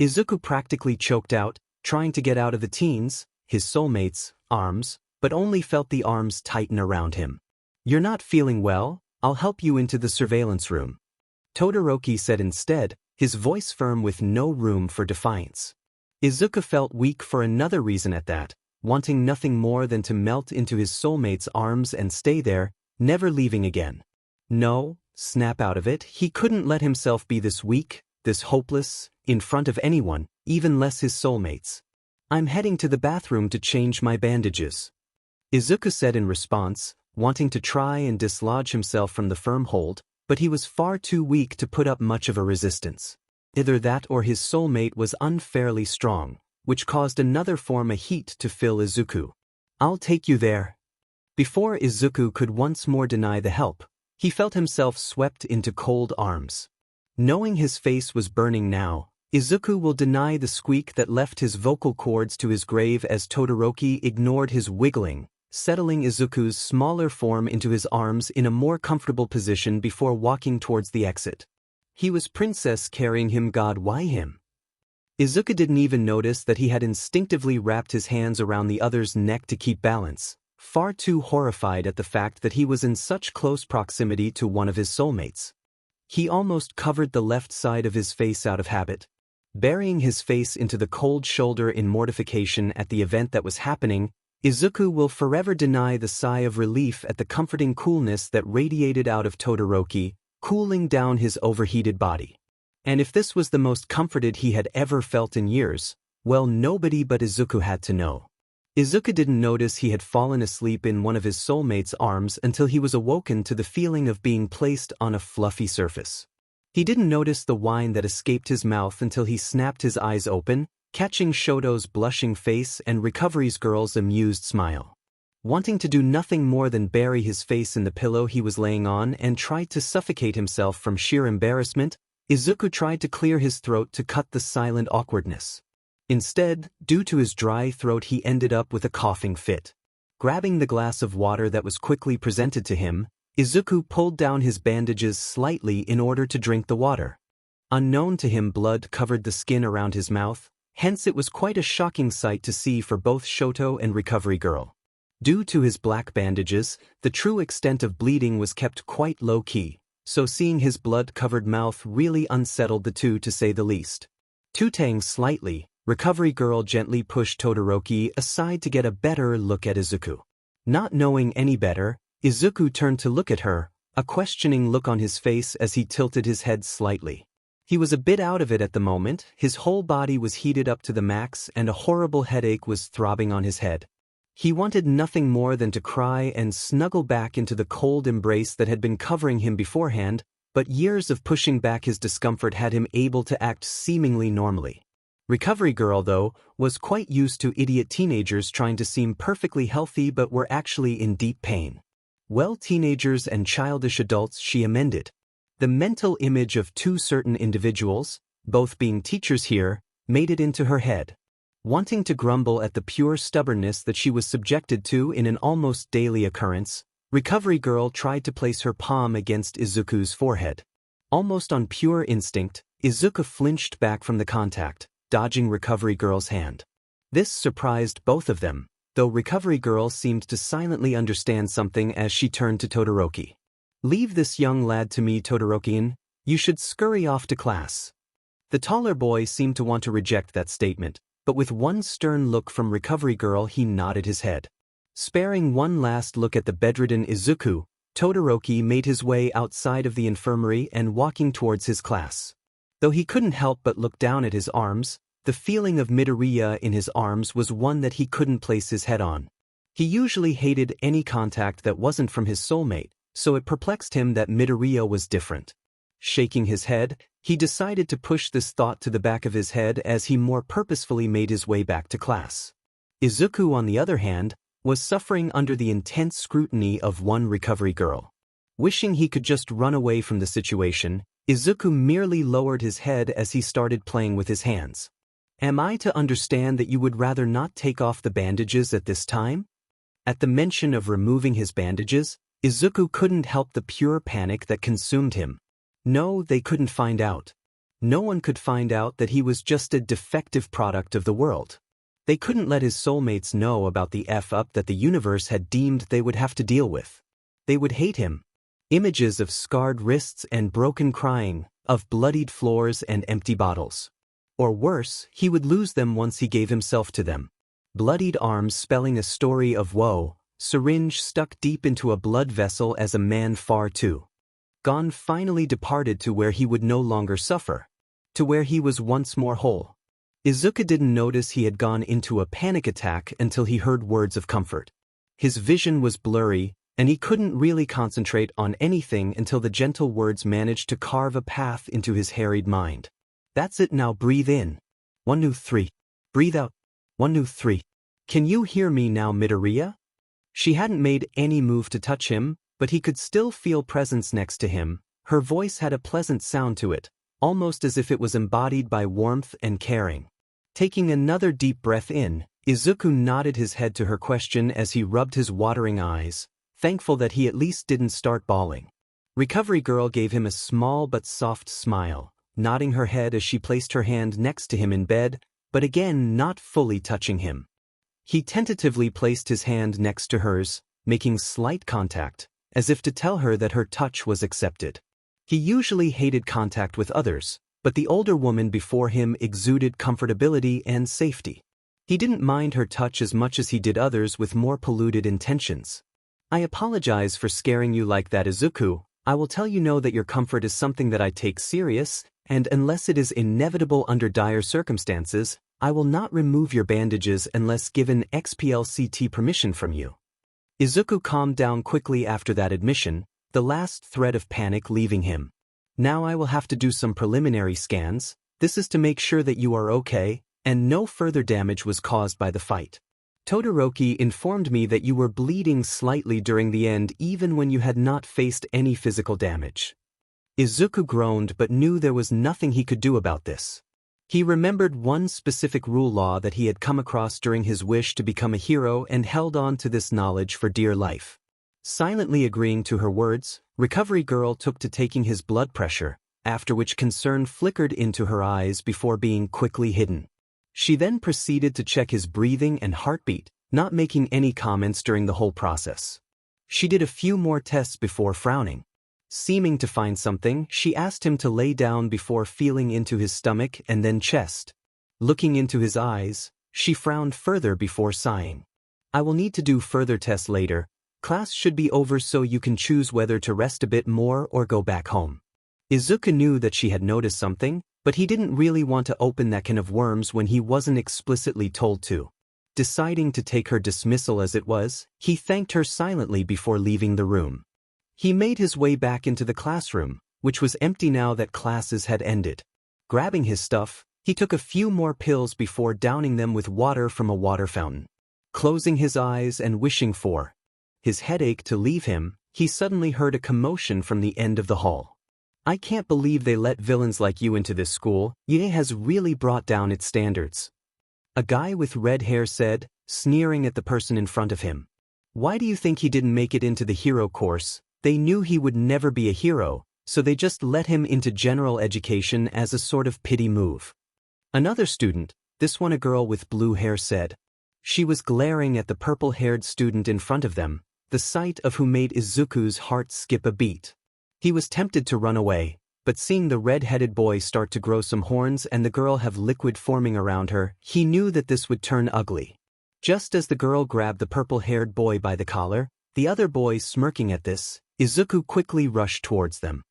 Izuku practically choked out, trying to get out of the teen's, his soulmate's, arms, but only felt the arms tighten around him. "You're not feeling well? I'll help you into the surveillance room," Todoroki said instead, his voice firm with no room for defiance. Izuku felt weak for another reason at that, wanting nothing more than to melt into his soulmate's arms and stay there, never leaving again. No, snap out of it, he couldn't let himself be this weak, this hopeless, in front of anyone, even less his soulmates. "I'm heading to the bathroom to change my bandages," Izuku said in response, wanting to try and dislodge himself from the firm hold, but he was far too weak to put up much of a resistance. Either that or his soulmate was unfairly strong, which caused another form of heat to fill Izuku. "I'll take you there." Before Izuku could once more deny the help, he felt himself swept into cold arms. Knowing his face was burning now, Izuku will deny the squeak that left his vocal cords to his grave as Todoroki ignored his wiggling, settling Izuku's smaller form into his arms in a more comfortable position before walking towards the exit. He was princess carrying him, God, why him? Izuku didn't even notice that he had instinctively wrapped his hands around the other's neck to keep balance, far too horrified at the fact that he was in such close proximity to one of his soulmates. He almost covered the left side of his face out of habit. Burying his face into the cold shoulder in mortification at the event that was happening, Izuku will forever deny the sigh of relief at the comforting coolness that radiated out of Todoroki, cooling down his overheated body. And if this was the most comforted he had ever felt in years, well, nobody but Izuku had to know. Izuku didn't notice he had fallen asleep in one of his soulmate's arms until he was awoken to the feeling of being placed on a fluffy surface. He didn't notice the wine that escaped his mouth until he snapped his eyes open, catching Shoto's blushing face and Recovery's girl's amused smile. Wanting to do nothing more than bury his face in the pillow he was laying on and try to suffocate himself from sheer embarrassment, Izuku tried to clear his throat to cut the silent awkwardness. Instead, due to his dry throat, he ended up with a coughing fit. Grabbing the glass of water that was quickly presented to him, Izuku pulled down his bandages slightly in order to drink the water. Unknown to him, blood covered the skin around his mouth, hence it was quite a shocking sight to see for both Shoto and Recovery Girl. Due to his black bandages, the true extent of bleeding was kept quite low-key, so seeing his blood-covered mouth really unsettled the two, to say the least. Tutang slightly, Recovery Girl gently pushed Todoroki aside to get a better look at Izuku. Not knowing any better, Izuku turned to look at her, a questioning look on his face as he tilted his head slightly. He was a bit out of it at the moment, his whole body was heated up to the max and a horrible headache was throbbing on his head. He wanted nothing more than to cry and snuggle back into the cold embrace that had been covering him beforehand, but years of pushing back his discomfort had him able to act seemingly normally. Recovery Girl, though, was quite used to idiot teenagers trying to seem perfectly healthy but were actually in deep pain. Well, teenagers and childish adults, she amended. The mental image of two certain individuals, both being teachers here, made it into her head. Wanting to grumble at the pure stubbornness that she was subjected to in an almost daily occurrence, Recovery Girl tried to place her palm against Izuku's forehead. Almost on pure instinct, Izuku flinched back from the contact, dodging Recovery Girl's hand. This surprised both of them, though Recovery Girl seemed to silently understand something as she turned to Todoroki. "Leave this young lad to me, Todoroki-in. You should scurry off to class." The taller boy seemed to want to reject that statement, but with one stern look from Recovery Girl he nodded his head. Sparing one last look at the bedridden Izuku, Todoroki made his way outside of the infirmary and walking towards his class. Though he couldn't help but look down at his arms, the feeling of Midoriya in his arms was one that he couldn't place his head on. He usually hated any contact that wasn't from his soulmate, so it perplexed him that Midoriya was different. Shaking his head, he decided to push this thought to the back of his head as he more purposefully made his way back to class. Izuku, on the other hand, was suffering under the intense scrutiny of one Recovery Girl. Wishing he could just run away from the situation, Izuku merely lowered his head as he started playing with his hands. "Am I to understand that you would rather not take off the bandages at this time?" At the mention of removing his bandages, Izuku couldn't help the pure panic that consumed him. No, they couldn't find out. No one could find out that he was just a defective product of the world. They couldn't let his soulmates know about the F-up that the universe had deemed they would have to deal with. They would hate him. Images of scarred wrists and broken crying, of bloodied floors and empty bottles. Or worse, he would lose them once he gave himself to them. Bloodied arms spelling a story of woe, syringe stuck deep into a blood vessel as a man far too gone finally departed to where he would no longer suffer. To where he was once more whole. Izuku didn't notice he had gone into a panic attack until he heard words of comfort. His vision was blurry, and he couldn't really concentrate on anything until the gentle words managed to carve a path into his harried mind. "That's it now, breathe in. 1, 2, 3. Breathe out. 1, 2, 3. Can you hear me now, Midoriya?" She hadn't made any move to touch him, but he could still feel presence next to him. Her voice had a pleasant sound to it, almost as if it was embodied by warmth and caring. Taking another deep breath in, Izuku nodded his head to her question as he rubbed his watering eyes, thankful that he at least didn't start bawling. Recovery Girl gave him a small but soft smile, nodding her head as she placed her hand next to him in bed, but again not fully touching him. He tentatively placed his hand next to hers, making slight contact, as if to tell her that her touch was accepted. He usually hated contact with others, but the older woman before him exuded comfortability and safety. He didn't mind her touch as much as he did others with more polluted intentions. "I apologize for scaring you like that, Izuku. I will tell you know that your comfort is something that I take serious, and unless it is inevitable under dire circumstances, I will not remove your bandages unless given XPLCT permission from you." Izuku calmed down quickly after that admission, the last thread of panic leaving him. "Now I will have to do some preliminary scans. This is to make sure that you are okay, and no further damage was caused by the fight. Todoroki informed me that you were bleeding slightly during the end even when you had not faced any physical damage." Izuku groaned but knew there was nothing he could do about this. He remembered one specific rule law that he had come across during his wish to become a hero and held on to this knowledge for dear life. Silently agreeing to her words, Recovery Girl took to taking his blood pressure, after which concern flickered into her eyes before being quickly hidden. She then proceeded to check his breathing and heartbeat, not making any comments during the whole process. She did a few more tests before frowning. Seeming to find something, she asked him to lay down before feeling into his stomach and then chest. Looking into his eyes, she frowned further before sighing. "I will need to do further tests later. Class should be over so you can choose whether to rest a bit more or go back home." Izuku knew that she had noticed something, but he didn't really want to open that can of worms when he wasn't explicitly told to. Deciding to take her dismissal as it was, he thanked her silently before leaving the room. He made his way back into the classroom, which was empty now that classes had ended. Grabbing his stuff, he took a few more pills before downing them with water from a water fountain. Closing his eyes and wishing for his headache to leave him, he suddenly heard a commotion from the end of the hall. "I can't believe they let villains like you into this school. Ye has really brought down its standards," a guy with red hair said, sneering at the person in front of him. "Why do you think he didn't make it into the hero course? They knew he would never be a hero, so they just let him into general education as a sort of pity move." Another student, this one a girl with blue hair, said. She was glaring at the purple-haired student in front of them, the sight of who made Izuku's heart skip a beat. He was tempted to run away, but seeing the red-headed boy start to grow some horns and the girl have liquid forming around her, he knew that this would turn ugly. Just as the girl grabbed the purple-haired boy by the collar, the other boy smirking at this, Izuku quickly rushed towards them.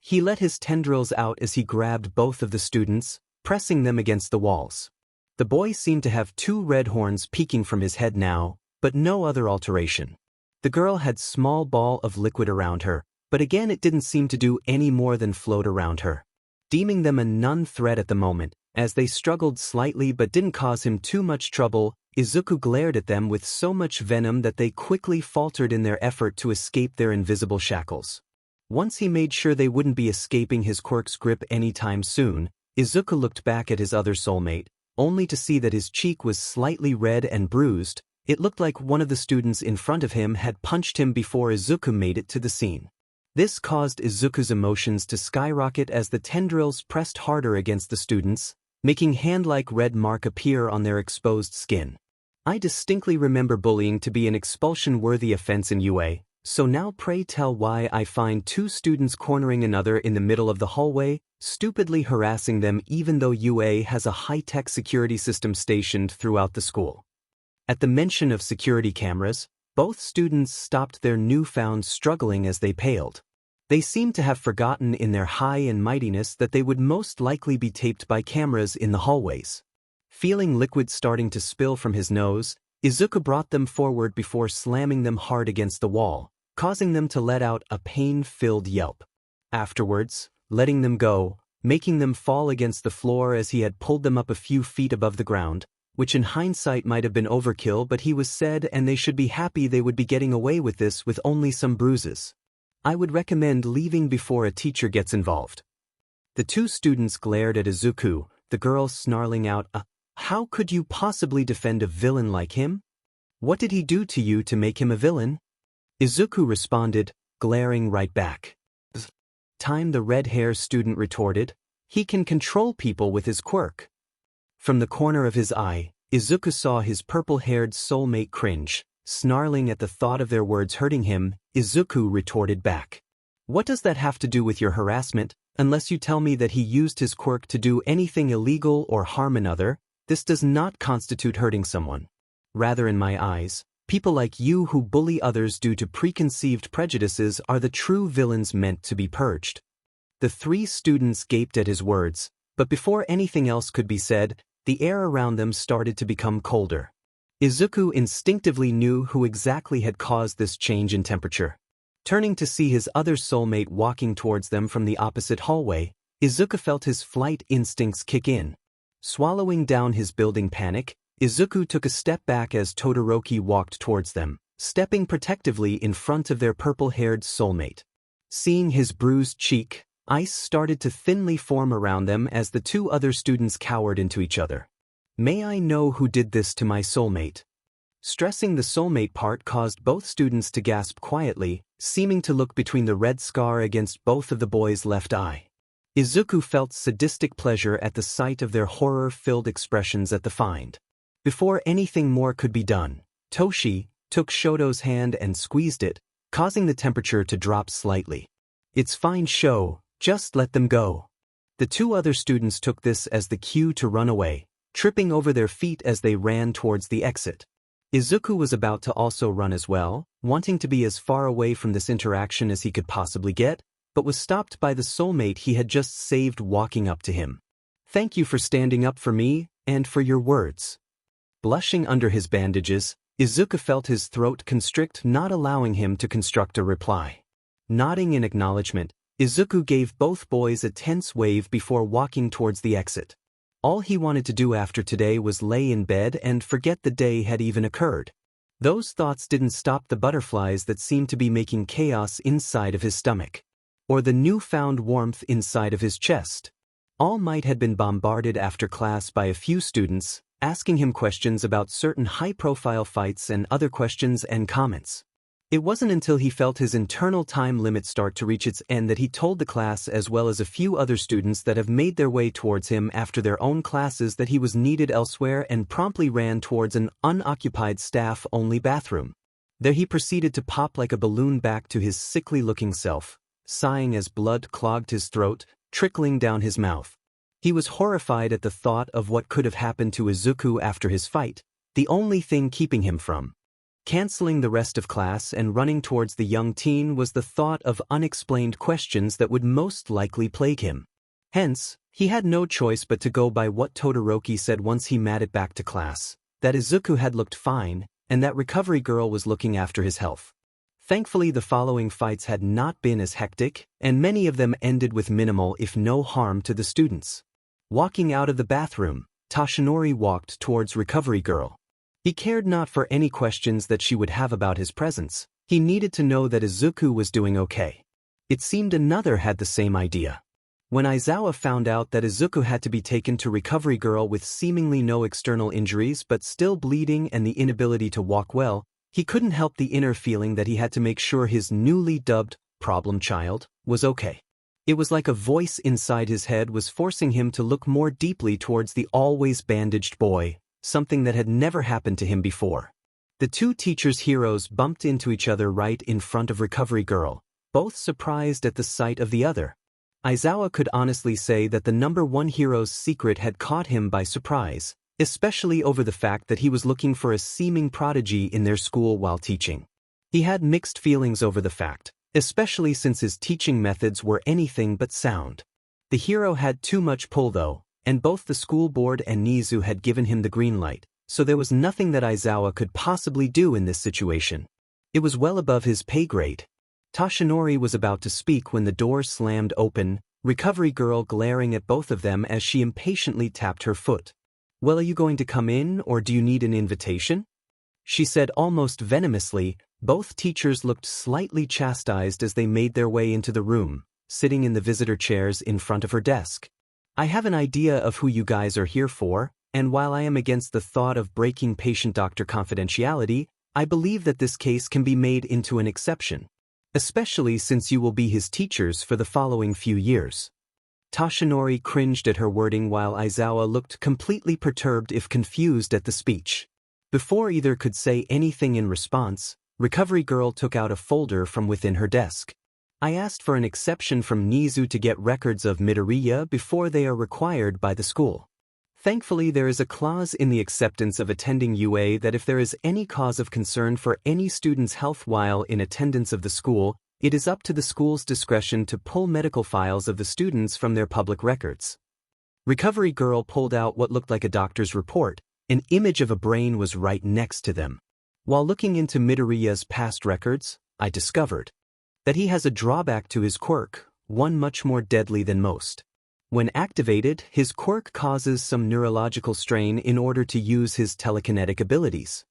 He let his tendrils out as he grabbed both of the students, pressing them against the walls. The boy seemed to have two red horns peeking from his head now, but no other alteration. The girl had small ball of liquid around her, but again it didn't seem to do any more than float around her. Deeming them a non-threat at the moment, as they struggled slightly but didn't cause him too much trouble, Izuku glared at them with so much venom that they quickly faltered in their effort to escape their invisible shackles. Once he made sure they wouldn't be escaping his Quirk's grip anytime soon, Izuku looked back at his other soulmate, only to see that his cheek was slightly red and bruised. It looked like one of the students in front of him had punched him before Izuku made it to the scene. This caused Izuku's emotions to skyrocket as the tendrils pressed harder against the students, making hand-like red mark appear on their exposed skin. "I distinctly remember bullying to be an expulsion-worthy offense in UA, so now pray tell why I find two students cornering another in the middle of the hallway, stupidly harassing them even though UA has a high-tech security system stationed throughout the school." At the mention of security cameras, both students stopped their newfound struggling as they paled. They seemed to have forgotten in their high and mightiness that they would most likely be taped by cameras in the hallways. Feeling liquid starting to spill from his nose, Izuku brought them forward before slamming them hard against the wall, causing them to let out a pain-filled yelp. Afterwards, letting them go, making them fall against the floor as he had pulled them up a few feet above the ground, which in hindsight might have been overkill, but he was said and they should be happy they would be getting away with this with only some bruises. "I would recommend leaving before a teacher gets involved." The two students glared at Izuku, the girl snarling out, "How could you possibly defend a villain like him? What did he do to you to make him a villain?" Izuku responded, glaring right back. "Time," the red-haired student retorted, He can control people with his quirk. From the corner of his eye, Izuku saw his purple-haired soulmate cringe. Snarling at the thought of their words hurting him, Izuku retorted back. What does that have to do with your harassment? Unless you tell me that he used his quirk to do anything illegal or harm another, this does not constitute hurting someone. Rather, in my eyes, people like you who bully others due to preconceived prejudices are the true villains meant to be purged. The three students gaped at his words, but before anything else could be said, the air around them started to become colder. Izuku instinctively knew who exactly had caused this change in temperature. Turning to see his other soulmate walking towards them from the opposite hallway, Izuku felt his flight instincts kick in. Swallowing down his building panic, Izuku took a step back as Todoroki walked towards them, stepping protectively in front of their purple-haired soulmate. Seeing his bruised cheek, ice started to thinly form around them as the two other students cowered into each other. May I know who did this to my soulmate? Stressing the soulmate part caused both students to gasp quietly, seeming to look between the red scar against both of the boys' left eye. Izuku felt sadistic pleasure at the sight of their horror-filled expressions at the find. Before anything more could be done, Toshi took Shoto's hand and squeezed it, causing the temperature to drop slightly. It's fine, Sho, just let them go. The two other students took this as the cue to run away, tripping over their feet as they ran towards the exit. Izuku was about to also run as well, wanting to be as far away from this interaction as he could possibly get, but was stopped by the soulmate he had just saved walking up to him. Thank you for standing up for me, and for your words. Blushing under his bandages, Izuku felt his throat constrict, not allowing him to construct a reply. Nodding in acknowledgement, Izuku gave both boys a tense wave before walking towards the exit. All he wanted to do after today was lay in bed and forget the day had even occurred. Those thoughts didn't stop the butterflies that seemed to be making chaos inside of his stomach, or the newfound warmth inside of his chest. All Might had been bombarded after class by a few students, asking him questions about certain high-profile fights and other questions and comments. It wasn't until he felt his internal time limit start to reach its end that he told the class, as well as a few other students that have made their way towards him after their own classes, that he was needed elsewhere, and promptly ran towards an unoccupied staff-only bathroom. There he proceeded to pop like a balloon back to his sickly-looking self, sighing as blood clogged his throat, trickling down his mouth. He was horrified at the thought of what could have happened to Izuku after his fight, the only thing keeping him from canceling the rest of class and running towards the young teen was the thought of unexplained questions that would most likely plague him. Hence, he had no choice but to go by what Todoroki said once he made it back to class, that Izuku had looked fine, and that Recovery Girl was looking after his health. Thankfully, the following fights had not been as hectic, and many of them ended with minimal if no harm to the students. Walking out of the bathroom, Toshinori walked towards Recovery Girl. He cared not for any questions that she would have about his presence. He needed to know that Izuku was doing okay. It seemed another had the same idea. When Aizawa found out that Izuku had to be taken to Recovery Girl with seemingly no external injuries but still bleeding and the inability to walk well, he couldn't help the inner feeling that he had to make sure his newly dubbed problem child was okay. It was like a voice inside his head was forcing him to look more deeply towards the always bandaged boy, something that had never happened to him before. The two teachers' heroes bumped into each other right in front of Recovery Girl, both surprised at the sight of the other. Aizawa could honestly say that the number one hero's secret had caught him by surprise, especially over the fact that he was looking for a seeming prodigy in their school while teaching. He had mixed feelings over the fact, especially since his teaching methods were anything but sound. The hero had too much pull though, and both the school board and Nizu had given him the green light, so there was nothing that Aizawa could possibly do in this situation. It was well above his pay grade. Toshinori was about to speak when the door slammed open, Recovery Girl glaring at both of them as she impatiently tapped her foot. "Well, are you going to come in, or do you need an invitation?" she said almost venomously. Both teachers looked slightly chastised as they made their way into the room, sitting in the visitor chairs in front of her desk. "I have an idea of who you guys are here for, and while I am against the thought of breaking patient-doctor confidentiality, I believe that this case can be made into an exception, especially since you will be his teachers for the following few years." Tashinori cringed at her wording while Aizawa looked completely perturbed if confused at the speech. Before either could say anything in response, Recovery Girl took out a folder from within her desk. I asked for an exception from Nizu to get records of Midoriya before they are required by the school. Thankfully, there is a clause in the acceptance of attending UA that if there is any cause of concern for any student's health while in attendance of the school, it is up to the school's discretion to pull medical files of the students from their public records. Recovery Girl pulled out what looked like a doctor's report. An image of a brain was right next to them. While looking into Midoriya's past records, I discovered that he has a drawback to his quirk, one much more deadly than most. When activated, his quirk causes some neurological strain in order to use his telekinetic abilities.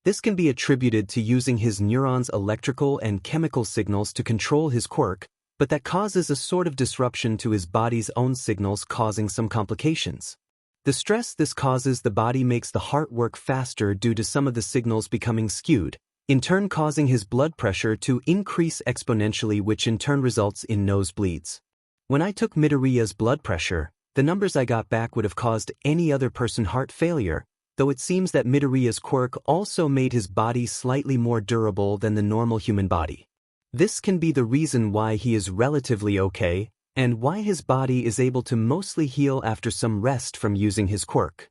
This can be attributed to using his neurons' electrical and chemical signals to control his quirk, but that causes a sort of disruption to his body's own signals, causing some complications. The stress this causes the body makes the heart work faster due to some of the signals becoming skewed, in turn causing his blood pressure to increase exponentially, which in turn results in nosebleeds. When I took Midoriya's blood pressure, the numbers I got back would have caused any other person heart failure, though it seems that Midoriya's quirk also made his body slightly more durable than the normal human body. This can be the reason why he is relatively okay, and why his body is able to mostly heal after some rest from using his quirk.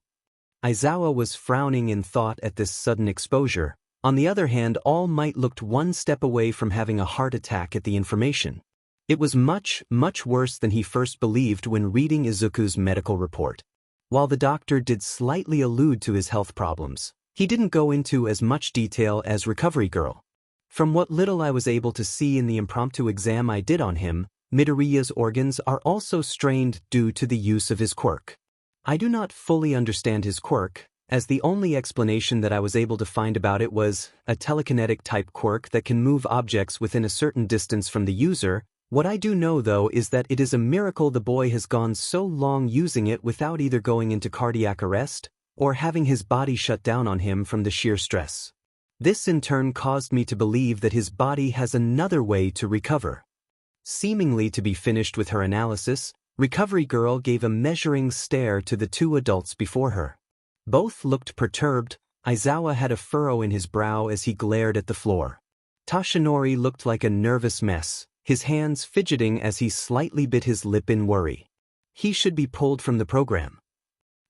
Aizawa was frowning in thought at this sudden exposure. On the other hand, All Might looked one step away from having a heart attack at the information. It was much, much worse than he first believed when reading Izuku's medical report. While the doctor did slightly allude to his health problems, he didn't go into as much detail as Recovery Girl. From what little I was able to see in the impromptu exam I did on him, Midoriya's organs are also strained due to the use of his quirk. I do not fully understand his quirk, as the only explanation that I was able to find about it was a telekinetic type quirk that can move objects within a certain distance from the user. What I do know though is that it is a miracle the boy has gone so long using it without either going into cardiac arrest or having his body shut down on him from the sheer stress. This in turn caused me to believe that his body has another way to recover. Seemingly to be finished with her analysis, Recovery Girl gave a measuring stare to the two adults before her. Both looked perturbed. Aizawa had a furrow in his brow as he glared at the floor. Tashinori looked like a nervous mess, his hands fidgeting as he slightly bit his lip in worry. He should be pulled from the program.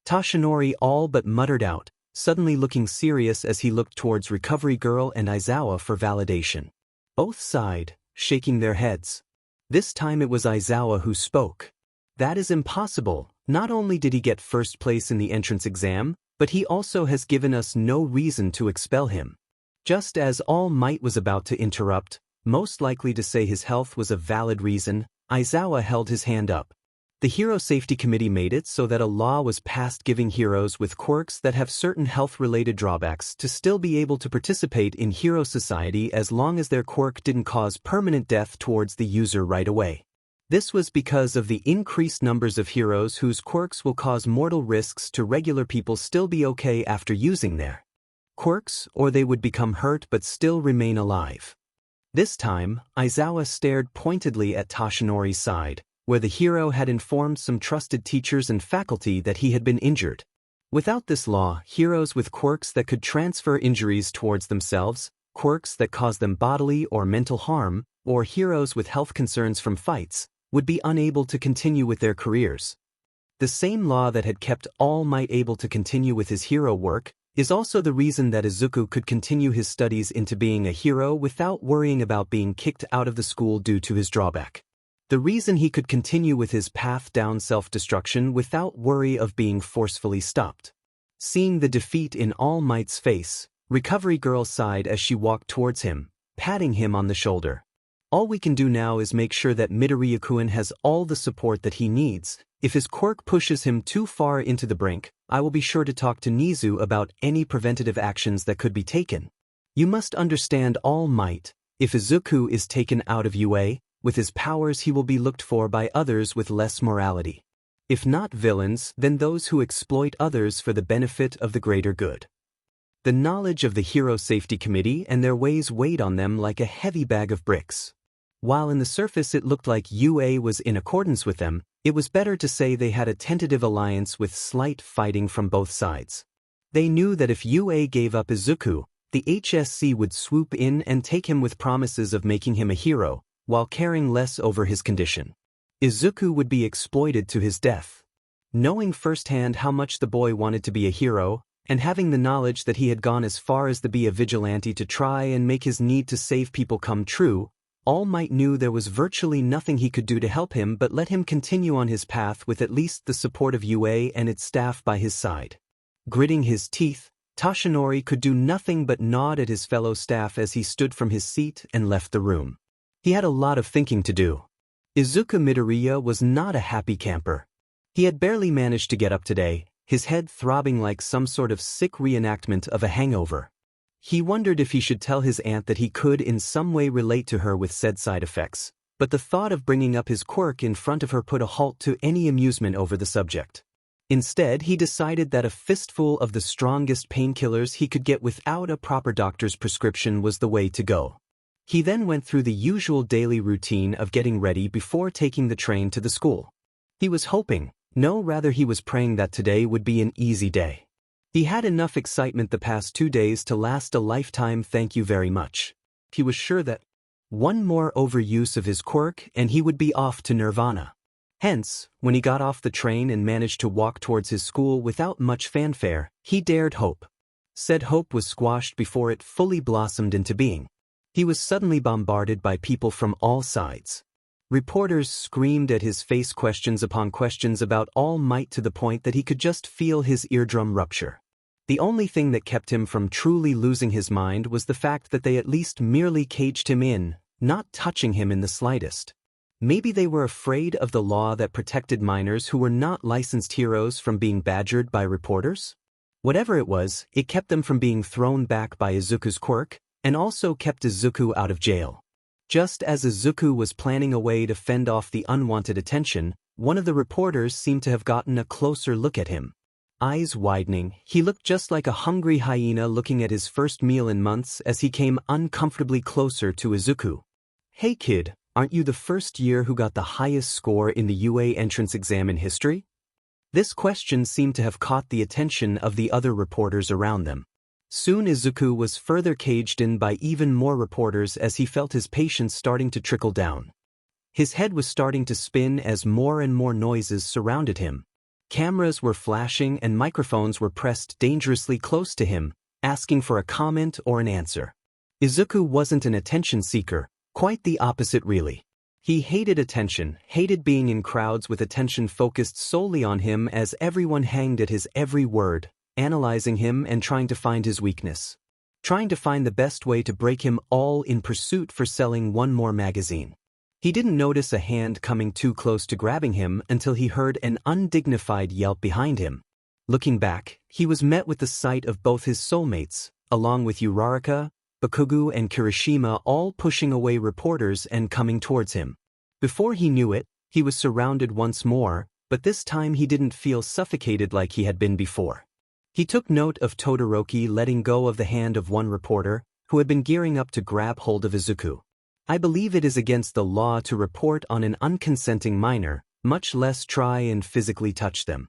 Tashinori all but muttered out, suddenly looking serious as he looked towards Recovery Girl and Aizawa for validation. Both sighed, shaking their heads. This time it was Aizawa who spoke. That is impossible. Not only did he get first place in the entrance exam, but he also has given us no reason to expel him. Just as All Might was about to interrupt, most likely to say his health was a valid reason, Aizawa held his hand up. The Hero Safety Committee made it so that a law was passed giving heroes with quirks that have certain health-related drawbacks to still be able to participate in hero society as long as their quirk didn't cause permanent death towards the user right away. This was because of the increased numbers of heroes whose quirks will cause mortal risks to regular people still be okay after using their quirks, or they would become hurt but still remain alive. This time, Aizawa stared pointedly at Tashinori's side, where the hero had informed some trusted teachers and faculty that he had been injured. Without this law, heroes with quirks that could transfer injuries towards themselves, quirks that cause them bodily or mental harm, or heroes with health concerns from fights, would be unable to continue with their careers. The same law that had kept All Might able to continue with his hero work is also the reason that Izuku could continue his studies into being a hero without worrying about being kicked out of the school due to his drawback. The reason he could continue with his path down self-destruction without worry of being forcefully stopped. Seeing the defeat in All Might's face, Recovery Girl sighed as she walked towards him, patting him on the shoulder. All we can do now is make sure that Midoriya-kun has all the support that he needs. If his quirk pushes him too far into the brink, I will be sure to talk to Nizu about any preventative actions that could be taken. You must understand, All Might, if Izuku is taken out of UA, with his powers he will be looked for by others with less morality. If not villains, then those who exploit others for the benefit of the greater good. The knowledge of the Hero Safety Committee and their ways weighed on them like a heavy bag of bricks. While in the surface it looked like UA was in accordance with them, it was better to say they had a tentative alliance with slight fighting from both sides. They knew that if UA gave up Izuku, the HSC would swoop in and take him with promises of making him a hero, while caring less over his condition. Izuku would be exploited to his death. Knowing firsthand how much the boy wanted to be a hero, and having the knowledge that he had gone as far as to be a vigilante to try and make his need to save people come true, All Might knew there was virtually nothing he could do to help him but let him continue on his path with at least the support of UA and its staff by his side. Gritting his teeth, Toshinori could do nothing but nod at his fellow staff as he stood from his seat and left the room. He had a lot of thinking to do. Izuku Midoriya was not a happy camper. He had barely managed to get up today, his head throbbing like some sort of sick reenactment of a hangover. He wondered if he should tell his aunt that he could in some way relate to her with said side effects, but the thought of bringing up his quirk in front of her put a halt to any amusement over the subject. Instead, he decided that a fistful of the strongest painkillers he could get without a proper doctor's prescription was the way to go. He then went through the usual daily routine of getting ready before taking the train to the school. He was hoping, no, rather he was praying that today would be an easy day. He had enough excitement the past 2 days to last a lifetime. Thank you very much. He was sure that one more overuse of his quirk and he would be off to nirvana. Hence, when he got off the train and managed to walk towards his school without much fanfare, he dared hope. Said hope was squashed before it fully blossomed into being. He was suddenly bombarded by people from all sides. Reporters screamed at his face questions upon questions about All Might to the point that he could just feel his eardrum rupture. The only thing that kept him from truly losing his mind was the fact that they at least merely caged him in, not touching him in the slightest. Maybe they were afraid of the law that protected minors who were not licensed heroes from being badgered by reporters? Whatever it was, it kept them from being thrown back by Izuku's quirk, and also kept Izuku out of jail. Just as Izuku was planning a way to fend off the unwanted attention, one of the reporters seemed to have gotten a closer look at him. Eyes widening, he looked just like a hungry hyena looking at his first meal in months as he came uncomfortably closer to Izuku. "Hey kid, aren't you the first year who got the highest score in the UA entrance exam in history?" This question seemed to have caught the attention of the other reporters around them. Soon Izuku was further caged in by even more reporters as he felt his patience starting to trickle down. His head was starting to spin as more and more noises surrounded him. Cameras were flashing and microphones were pressed dangerously close to him, asking for a comment or an answer. Izuku wasn't an attention seeker, quite the opposite really. He hated attention, hated being in crowds with attention focused solely on him as everyone hanged at his every word, analyzing him and trying to find his weakness. Trying to find the best way to break him all in pursuit for selling one more magazine. He didn't notice a hand coming too close to grabbing him until he heard an undignified yelp behind him. Looking back, he was met with the sight of both his soulmates, along with Uraraka, Bakugo and Kirishima all pushing away reporters and coming towards him. Before he knew it, he was surrounded once more, but this time he didn't feel suffocated like he had been before. He took note of Todoroki letting go of the hand of one reporter, who had been gearing up to grab hold of Izuku. "I believe it is against the law to report on an unconsenting minor, much less try and physically touch them,"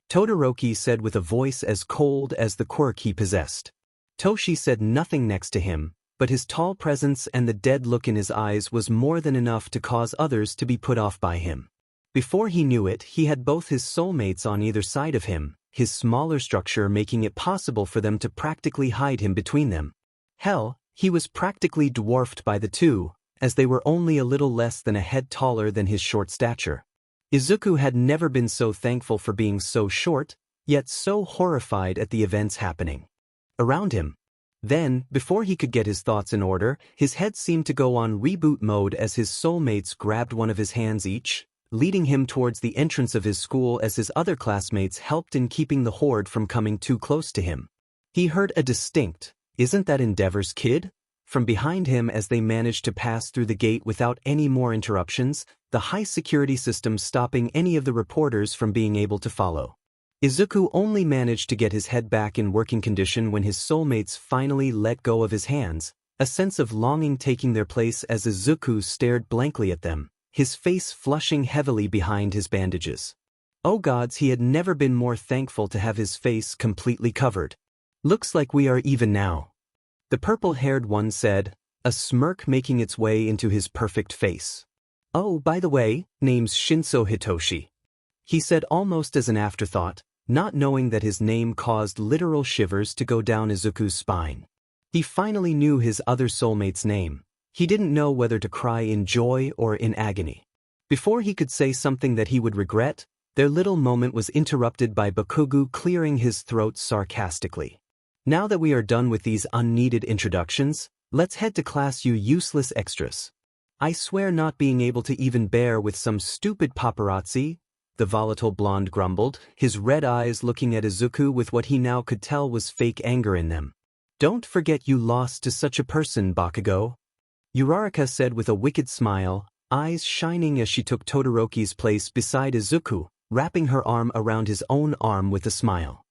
Todoroki said with a voice as cold as the quirk he possessed. Toshi said nothing next to him, but his tall presence and the dead look in his eyes was more than enough to cause others to be put off by him. Before he knew it, he had both his soulmates on either side of him, his smaller structure making it possible for them to practically hide him between them. Hell, he was practically dwarfed by the two, as they were only a little less than a head taller than his short stature. Izuku had never been so thankful for being so short, yet so horrified at the events happening around him. Then, before he could get his thoughts in order, his head seemed to go on reboot mode as his soulmates grabbed one of his hands each, leading him towards the entrance of his school as his other classmates helped in keeping the horde from coming too close to him. He heard a distinct, "Isn't that Endeavor's kid?" from behind him as they managed to pass through the gate without any more interruptions, the high security system stopping any of the reporters from being able to follow. Izuku only managed to get his head back in working condition when his soulmates finally let go of his hands, a sense of longing taking their place as Izuku stared blankly at them, his face flushing heavily behind his bandages. Oh gods, he had never been more thankful to have his face completely covered. Looks like we are even now. The purple-haired one said, a smirk making its way into his perfect face. Oh, by the way, name's Shinso Hitoshi. He said almost as an afterthought, not knowing that his name caused literal shivers to go down Izuku's spine. He finally knew his other soulmate's name. He didn't know whether to cry in joy or in agony. Before he could say something that he would regret, their little moment was interrupted by Bakugo clearing his throat sarcastically. Now that we are done with these unneeded introductions, let's head to class, you useless extras. I swear not being able to even bear with some stupid paparazzi, the volatile blonde grumbled, his red eyes looking at Izuku with what he now could tell was fake anger in them. Don't forget you lost to such a person, Bakugo. Uraraka said with a wicked smile, eyes shining as she took Todoroki's place beside Izuku, wrapping her arm around his own arm with a smile.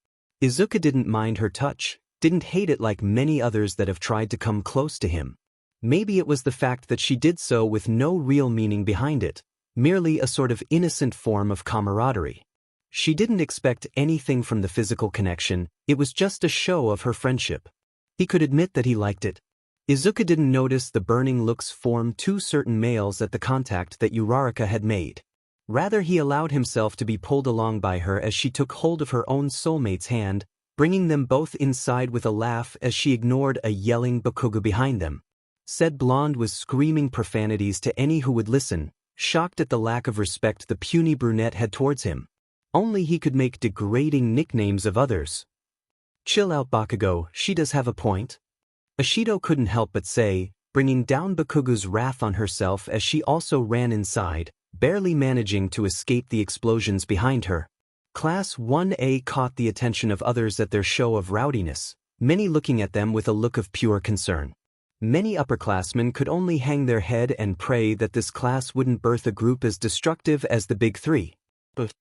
Izuku didn't mind her touch, didn't hate it like many others that have tried to come close to him. Maybe it was the fact that she did so with no real meaning behind it, merely a sort of innocent form of camaraderie. She didn't expect anything from the physical connection, it was just a show of her friendship. He could admit that he liked it. Izuku didn't notice the burning looks from two certain males at the contact that Uraraka had made. Rather, he allowed himself to be pulled along by her as she took hold of her own soulmate's hand, bringing them both inside with a laugh as she ignored a yelling Bakugo behind them. Said blonde was screaming profanities to any who would listen, shocked at the lack of respect the puny brunette had towards him. Only he could make degrading nicknames of others. Chill out, Bakugo, she does have a point. Ashido couldn't help but say, bringing down Bakugo's wrath on herself as she also ran inside, barely managing to escape the explosions behind her. Class 1A caught the attention of others at their show of rowdiness, many looking at them with a look of pure concern. Many upperclassmen could only hang their head and pray that this class wouldn't birth a group as destructive as the Big Three. But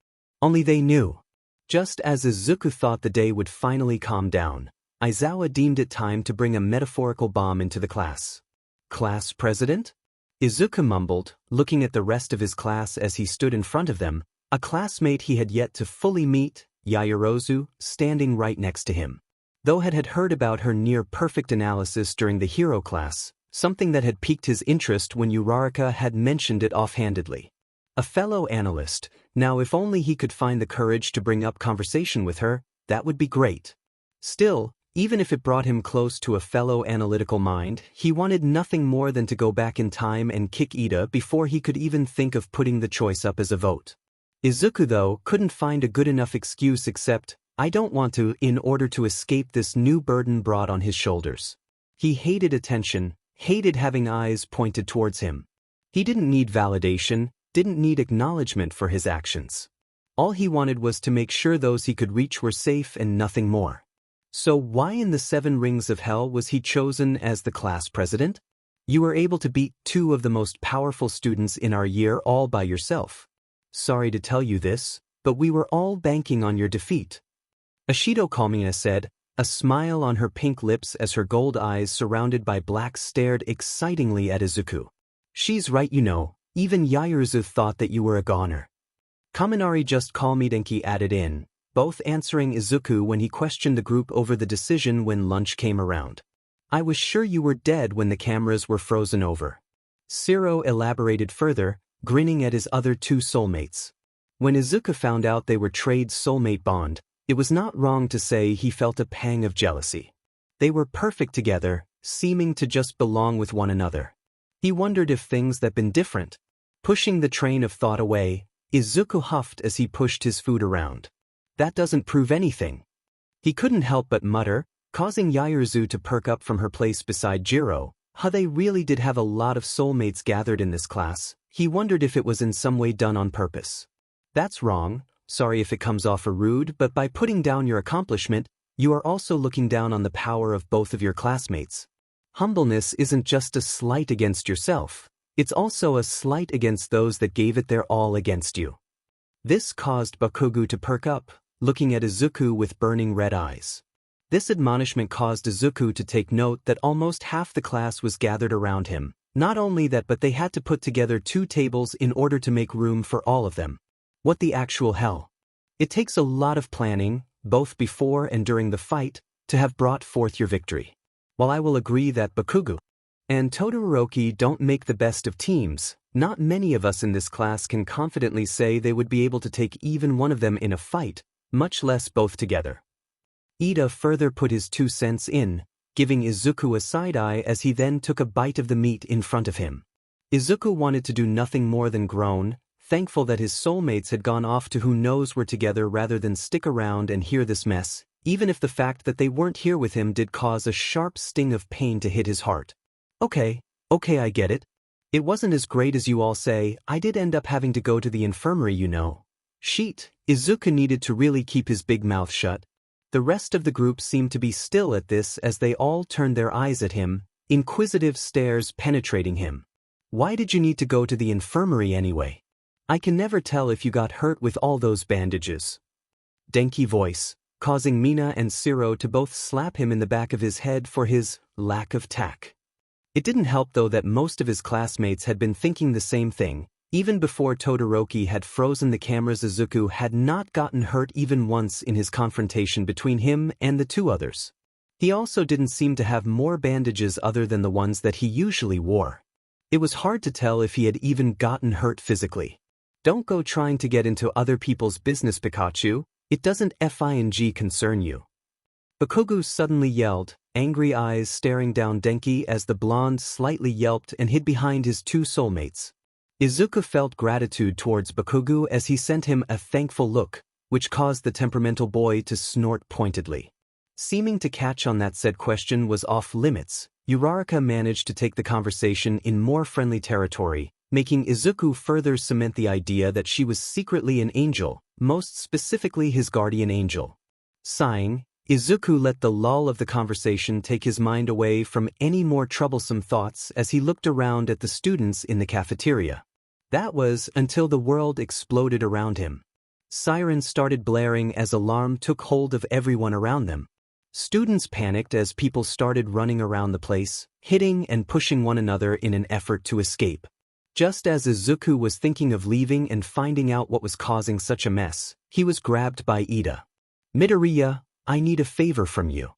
only they knew. Just as Izuku thought the day would finally calm down, Aizawa deemed it time to bring a metaphorical bomb into the class. Class president? Izuku mumbled, looking at the rest of his class as he stood in front of them, a classmate he had yet to fully meet, Yaoyorozu, standing right next to him. Though had heard about her near-perfect analysis during the hero class, something that had piqued his interest when Uraraka had mentioned it offhandedly. A fellow analyst, now if only he could find the courage to bring up conversation with her, that would be great. Still, even if it brought him close to a fellow analytical mind, he wanted nothing more than to go back in time and kick Ida before he could even think of putting the choice up as a vote. Izuku, though, couldn't find a good enough excuse except, I don't want to, in order to escape this new burden brought on his shoulders. He hated attention, hated having eyes pointed towards him. He didn't need validation, didn't need acknowledgement for his actions. All he wanted was to make sure those he could reach were safe and nothing more. So why in the 7 rings of hell was he chosen as the class president? You were able to beat 2 of the most powerful students in our year all by yourself. Sorry to tell you this, but we were all banking on your defeat. Ashido Kalmina said, a smile on her pink lips as her gold eyes surrounded by black stared excitingly at Izuku. She's right, you know, even Yaoyorozu thought that you were a goner. Kaminari just Kalmidenki added in, both answering Izuku when he questioned the group over the decision when lunch came around. I was sure you were dead when the cameras were frozen over. Siro elaborated further, grinning at his other 2 soulmates. When Izuku found out they were trade soulmate bond, it was not wrong to say he felt a pang of jealousy. They were perfect together, seeming to just belong with one another. He wondered if things that been different. Pushing the train of thought away, Izuku huffed as he pushed his food around. That doesn't prove anything. He couldn't help but mutter, causing Yaoyorozu to perk up from her place beside Jiro. How they really did have a lot of soulmates gathered in this class. He wondered if it was in some way done on purpose. That's wrong. Sorry if it comes off rude, but by putting down your accomplishment, you are also looking down on the power of both of your classmates. Humbleness isn't just a slight against yourself, it's also a slight against those that gave it their all against you. This caused Bakugo to perk up, looking at Izuku with burning red eyes. This admonishment caused Izuku to take note that almost half the class was gathered around him. Not only that, but they had to put together 2 tables in order to make room for all of them. What the actual hell? It takes a lot of planning, both before and during the fight, to have brought forth your victory. While I will agree that Bakugo and Todoroki don't make the best of teams, not many of us in this class can confidently say they would be able to take even one of them in a fight, much less both together. Ida further put his 2 cents in, giving Izuku a side-eye as he then took a bite of the meat in front of him. Izuku wanted to do nothing more than groan, thankful that his soulmates had gone off to who knows where together rather than stick around and hear this mess, even if the fact that they weren't here with him did cause a sharp sting of pain to hit his heart. Okay, I get it. It wasn't as great as you all say. I did end up having to go to the infirmary, you know. Sheet, Izuku needed to really keep his big mouth shut. The rest of the group seemed to be still at this as they all turned their eyes at him, inquisitive stares penetrating him. Why did you need to go to the infirmary anyway? I can never tell if you got hurt with all those bandages. Denki voice, causing Mina and Siro to both slap him in the back of his head for his lack of tact. It didn't help though that most of his classmates had been thinking the same thing. Even before Todoroki had frozen the cameras, Izuku had not gotten hurt even once in his confrontation between him and the 2 others. He also didn't seem to have more bandages other than the ones that he usually wore. It was hard to tell if he had even gotten hurt physically. Don't go trying to get into other people's business, Pikachu. It doesn't FING concern you. Bakugo suddenly yelled, angry eyes staring down Denki as the blonde slightly yelped and hid behind his 2 soulmates. Izuku felt gratitude towards Bakugo as he sent him a thankful look, which caused the temperamental boy to snort pointedly. Seeming to catch on that said question was off limits, Uraraka managed to take the conversation in more friendly territory, making Izuku further cement the idea that she was secretly an angel, most specifically his guardian angel. Sighing, Izuku let the lull of the conversation take his mind away from any more troublesome thoughts as he looked around at the students in the cafeteria. That was until the world exploded around him. Sirens started blaring as alarm took hold of everyone around them. Students panicked as people started running around the place, hitting and pushing one another in an effort to escape. Just as Izuku was thinking of leaving and finding out what was causing such a mess, he was grabbed by Ida. Midoriya, I need a favor from you.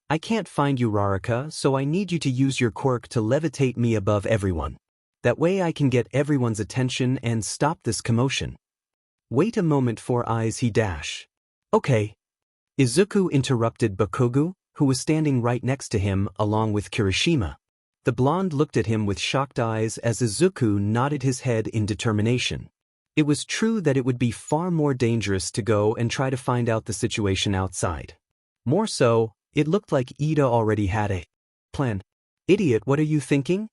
I can't find Uraraka, so I need you to use your quirk to levitate me above everyone. That way I can get everyone's attention and stop this commotion. Wait a moment, 4 eyes he dash. Okay. Izuku interrupted Bakugo, who was standing right next to him along with Kirishima. The blonde looked at him with shocked eyes as Izuku nodded his head in determination. It was true that it would be far more dangerous to go and try to find out the situation outside. More so, it looked like Ida already had a plan. Idiot, what are you thinking?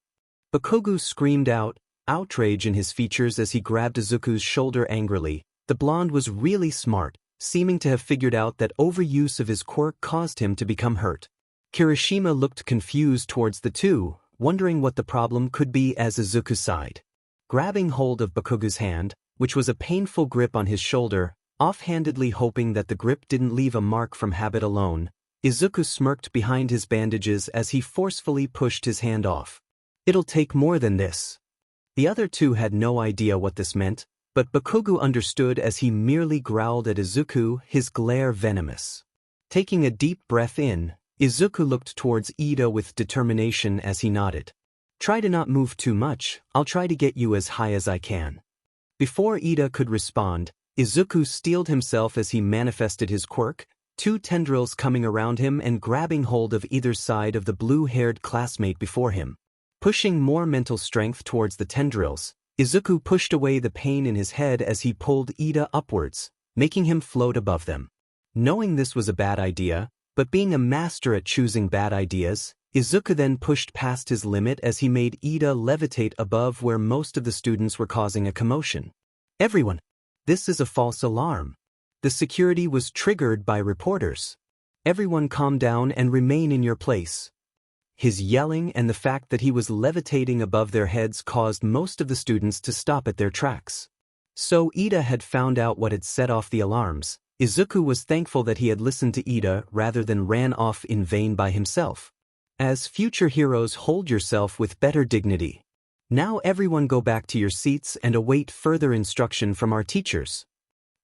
Bakugo screamed out, outrage in his features as he grabbed Izuku's shoulder angrily. The blonde was really smart, seeming to have figured out that overuse of his quirk caused him to become hurt. Kirishima looked confused towards the 2, wondering what the problem could be as Izuku sighed. Grabbing hold of Bakugo's hand, which was a painful grip on his shoulder, offhandedly hoping that the grip didn't leave a mark from habit alone, Izuku smirked behind his bandages as he forcefully pushed his hand off. It'll take more than this. The other 2 had no idea what this meant, but Bakugo understood as he merely growled at Izuku, his glare venomous. Taking a deep breath in, Izuku looked towards Ida with determination as he nodded. Try to not move too much, I'll try to get you as high as I can. Before Ida could respond, Izuku steeled himself as he manifested his quirk, 2 tendrils coming around him and grabbing hold of either side of the blue-haired classmate before him. Pushing more mental strength towards the tendrils, Izuku pushed away the pain in his head as he pulled Ida upwards, making him float above them. Knowing this was a bad idea, but being a master at choosing bad ideas, Izuku then pushed past his limit as he made Ida levitate above where most of the students were causing a commotion. Everyone! This is a false alarm. The security was triggered by reporters. Everyone calm down and remain in your place. His yelling and the fact that he was levitating above their heads caused most of the students to stop at their tracks. So Ida had found out what had set off the alarms, Izuku was thankful that he had listened to Ida rather than ran off in vain by himself. As future heroes, hold yourself with better dignity. Now everyone go back to your seats and await further instruction from our teachers.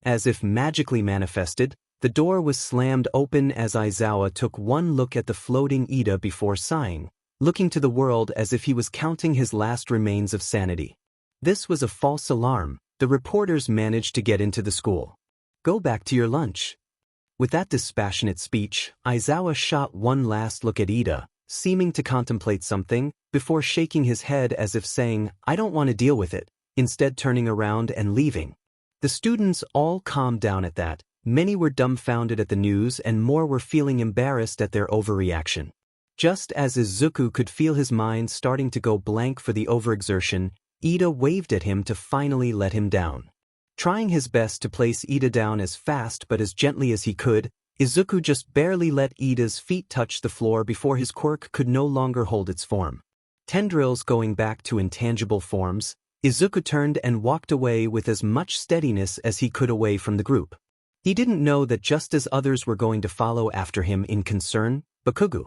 As if magically manifested, the door was slammed open as Aizawa took one look at the floating Ida before sighing, looking to the world as if he was counting his last remains of sanity. This was a false alarm. The reporters managed to get into the school. Go back to your lunch. With that dispassionate speech, Aizawa shot one last look at Ida, seeming to contemplate something, before shaking his head as if saying, I don't want to deal with it, instead turning around and leaving. The students all calmed down at that. Many were dumbfounded at the news and more were feeling embarrassed at their overreaction. Just as Izuku could feel his mind starting to go blank for the overexertion, Ida waved at him to finally let him down. Trying his best to place Ida down as fast but as gently as he could, Izuku just barely let Ida's feet touch the floor before his quirk could no longer hold its form. Tendrils going back to intangible forms, Izuku turned and walked away with as much steadiness as he could away from the group. He didn't know that just as others were going to follow after him in concern, Bakugo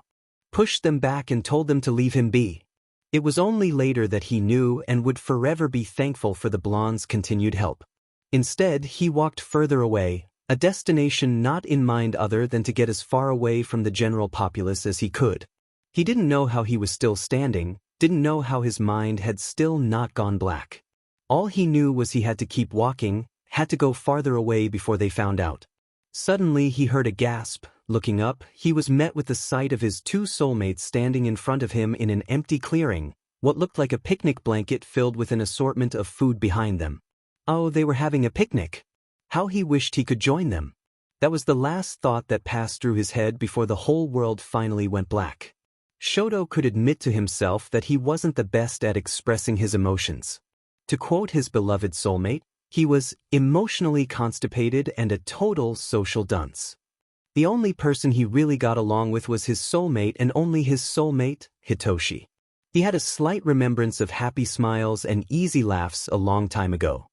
pushed them back and told them to leave him be. It was only later that he knew and would forever be thankful for the blonde's continued help. Instead, he walked further away, a destination not in mind other than to get as far away from the general populace as he could. He didn't know how he was still standing, didn't know how his mind had still not gone black. All he knew was he had to keep walking, had to go farther away before they found out. Suddenly he heard a gasp. Looking up, he was met with the sight of his two soulmates standing in front of him in an empty clearing, what looked like a picnic blanket filled with an assortment of food behind them. Oh, they were having a picnic. How he wished he could join them. That was the last thought that passed through his head before the whole world finally went black. Shoto could admit to himself that he wasn't the best at expressing his emotions. To quote his beloved soulmate, he was emotionally constipated and a total social dunce. The only person he really got along with was his soulmate and only his soulmate, Hitoshi. He had a slight remembrance of happy smiles and easy laughs a long time ago.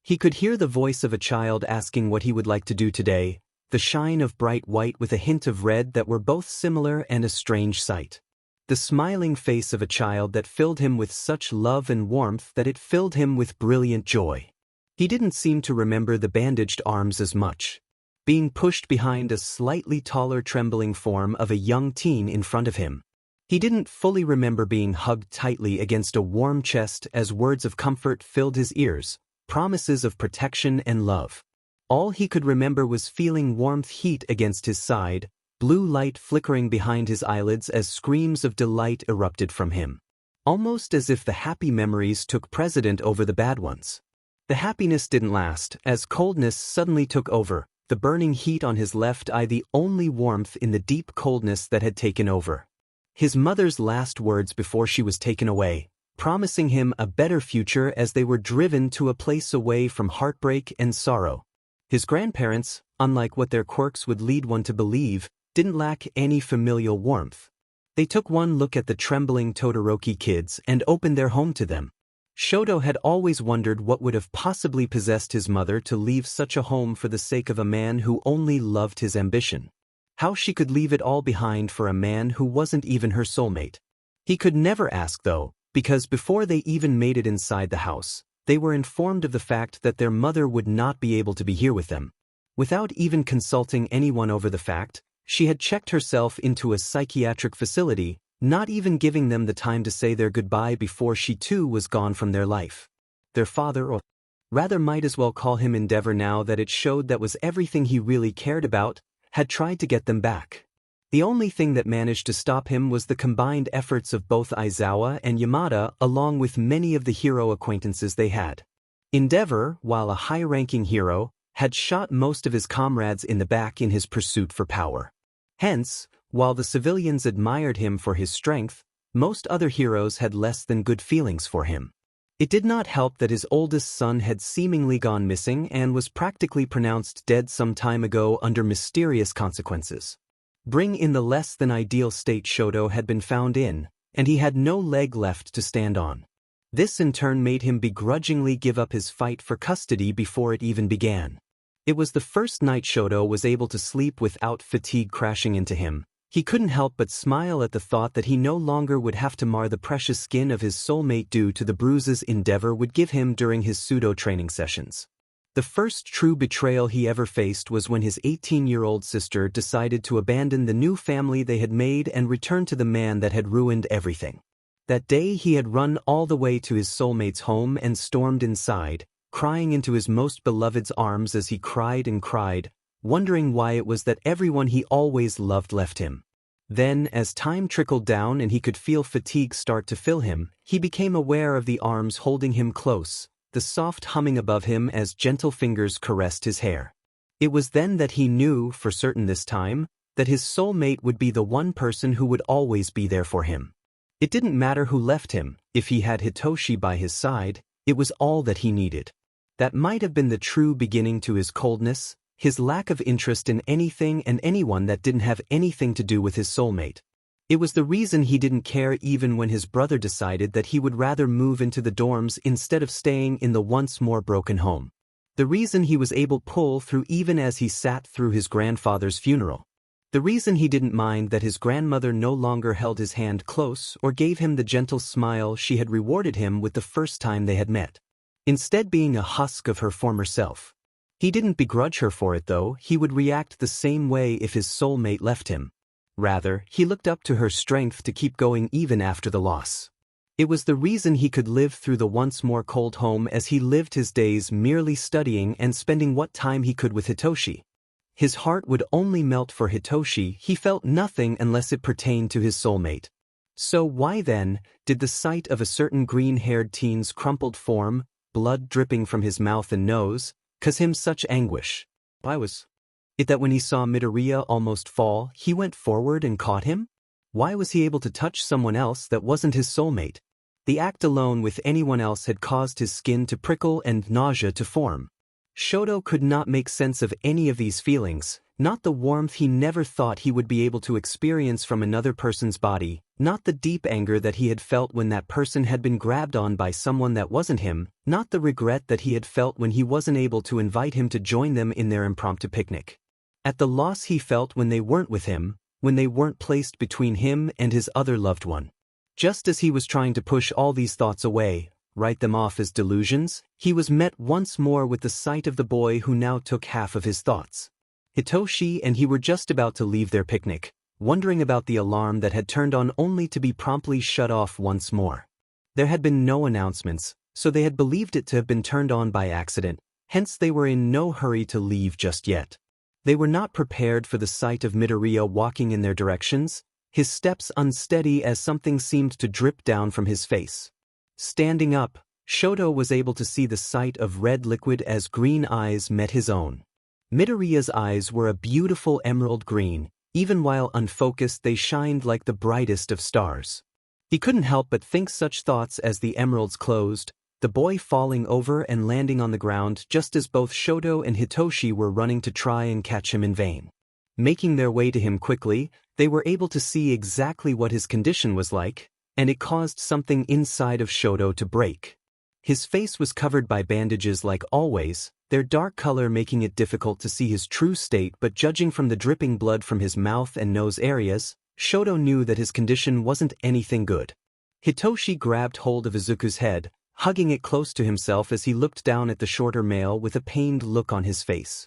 He could hear the voice of a child asking what he would like to do today, the shine of bright white with a hint of red that were both similar and a strange sight. The smiling face of a child that filled him with such love and warmth that it filled him with brilliant joy. He didn't seem to remember the bandaged arms as much. Being pushed behind a slightly taller trembling form of a young teen in front of him. He didn't fully remember being hugged tightly against a warm chest as words of comfort filled his ears, promises of protection and love. All he could remember was feeling warmth heat against his side, blue light flickering behind his eyelids as screams of delight erupted from him. Almost as if the happy memories took precedent over the bad ones. The happiness didn't last, as coldness suddenly took over, the burning heat on his left eye the only warmth in the deep coldness that had taken over. His mother's last words before she was taken away, promising him a better future as they were driven to a place away from heartbreak and sorrow. His grandparents, unlike what their quirks would lead one to believe, didn't lack any familial warmth. They took one look at the trembling Todoroki kids and opened their home to them. Shoto had always wondered what would have possibly possessed his mother to leave such a home for the sake of a man who only loved his ambition. How she could leave it all behind for a man who wasn't even her soulmate. He could never ask though, because before they even made it inside the house, they were informed of the fact that their mother would not be able to be here with them. Without even consulting anyone over the fact, she had checked herself into a psychiatric facility, not even giving them the time to say their goodbye before she too was gone from their life. Their father, or rather might as well call him Endeavor now that it showed that was everything he really cared about, had tried to get them back. The only thing that managed to stop him was the combined efforts of both Aizawa and Yamada along with many of the hero acquaintances they had. Endeavor, while a high-ranking hero, had shot most of his comrades in the back in his pursuit for power. Hence, while the civilians admired him for his strength, most other heroes had less than good feelings for him. It did not help that his oldest son had seemingly gone missing and was practically pronounced dead some time ago under mysterious consequences. Bring in the less than ideal state Shoto had been found in, and he had no leg left to stand on. This in turn made him begrudgingly give up his fight for custody before it even began. It was the first night Shoto was able to sleep without fatigue crashing into him. He couldn't help but smile at the thought that he no longer would have to mar the precious skin of his soulmate due to the bruises Endeavor would give him during his pseudo-training sessions. The first true betrayal he ever faced was when his 18-year-old sister decided to abandon the new family they had made and return to the man that had ruined everything. That day he had run all the way to his soulmate's home and stormed inside, crying into his most beloved's arms as he cried and cried, wondering why it was that everyone he always loved left him. Then, as time trickled down and he could feel fatigue start to fill him, he became aware of the arms holding him close, the soft humming above him as gentle fingers caressed his hair. It was then that he knew, for certain this time, that his soulmate would be the one person who would always be there for him. It didn't matter who left him, if he had Hitoshi by his side, it was all that he needed. That might have been the true beginning to his coldness, his lack of interest in anything and anyone that didn't have anything to do with his soulmate. It was the reason he didn't care even when his brother decided that he would rather move into the dorms instead of staying in the once more broken home. The reason he was able to pull through even as he sat through his grandfather's funeral. The reason he didn't mind that his grandmother no longer held his hand close or gave him the gentle smile she had rewarded him with the first time they had met. Instead being a husk of her former self. He didn't begrudge her for it though, he would react the same way if his soulmate left him. Rather, he looked up to her strength to keep going even after the loss. It was the reason he could live through the once more cold home as he lived his days merely studying and spending what time he could with Hitoshi. His heart would only melt for Hitoshi, he felt nothing unless it pertained to his soulmate. So why then, did the sight of a certain green-haired teen's crumpled form, blood dripping from his mouth and nose, cause him such anguish? Why was it that when he saw Midoriya almost fall, he went forward and caught him? Why was he able to touch someone else that wasn't his soulmate? The act alone with anyone else had caused his skin to prickle and nausea to form. Shoto could not make sense of any of these feelings, not the warmth he never thought he would be able to experience from another person's body, not the deep anger that he had felt when that person had been grabbed on by someone that wasn't him, not the regret that he had felt when he wasn't able to invite him to join them in their impromptu picnic. At the loss he felt when they weren't with him, when they weren't placed between him and his other loved one. Just as he was trying to push all these thoughts away, write them off as delusions, he was met once more with the sight of the boy who now took half of his thoughts. Hitoshi and he were just about to leave their picnic, wondering about the alarm that had turned on only to be promptly shut off once more. There had been no announcements, so they had believed it to have been turned on by accident, hence they were in no hurry to leave just yet. They were not prepared for the sight of Midoriya walking in their directions, his steps unsteady as something seemed to drip down from his face. Standing up, Shoto was able to see the sight of red liquid as green eyes met his own. Midoriya's eyes were a beautiful emerald green, even while unfocused they shined like the brightest of stars. He couldn't help but think such thoughts as the emeralds closed, the boy falling over and landing on the ground just as both Shoto and Hitoshi were running to try and catch him in vain. Making their way to him quickly, they were able to see exactly what his condition was like, and it caused something inside of Shoto to break. His face was covered by bandages like always, their dark color making it difficult to see his true state, but judging from the dripping blood from his mouth and nose areas, Shoto knew that his condition wasn't anything good. Hitoshi grabbed hold of Izuku's head, hugging it close to himself as he looked down at the shorter male with a pained look on his face.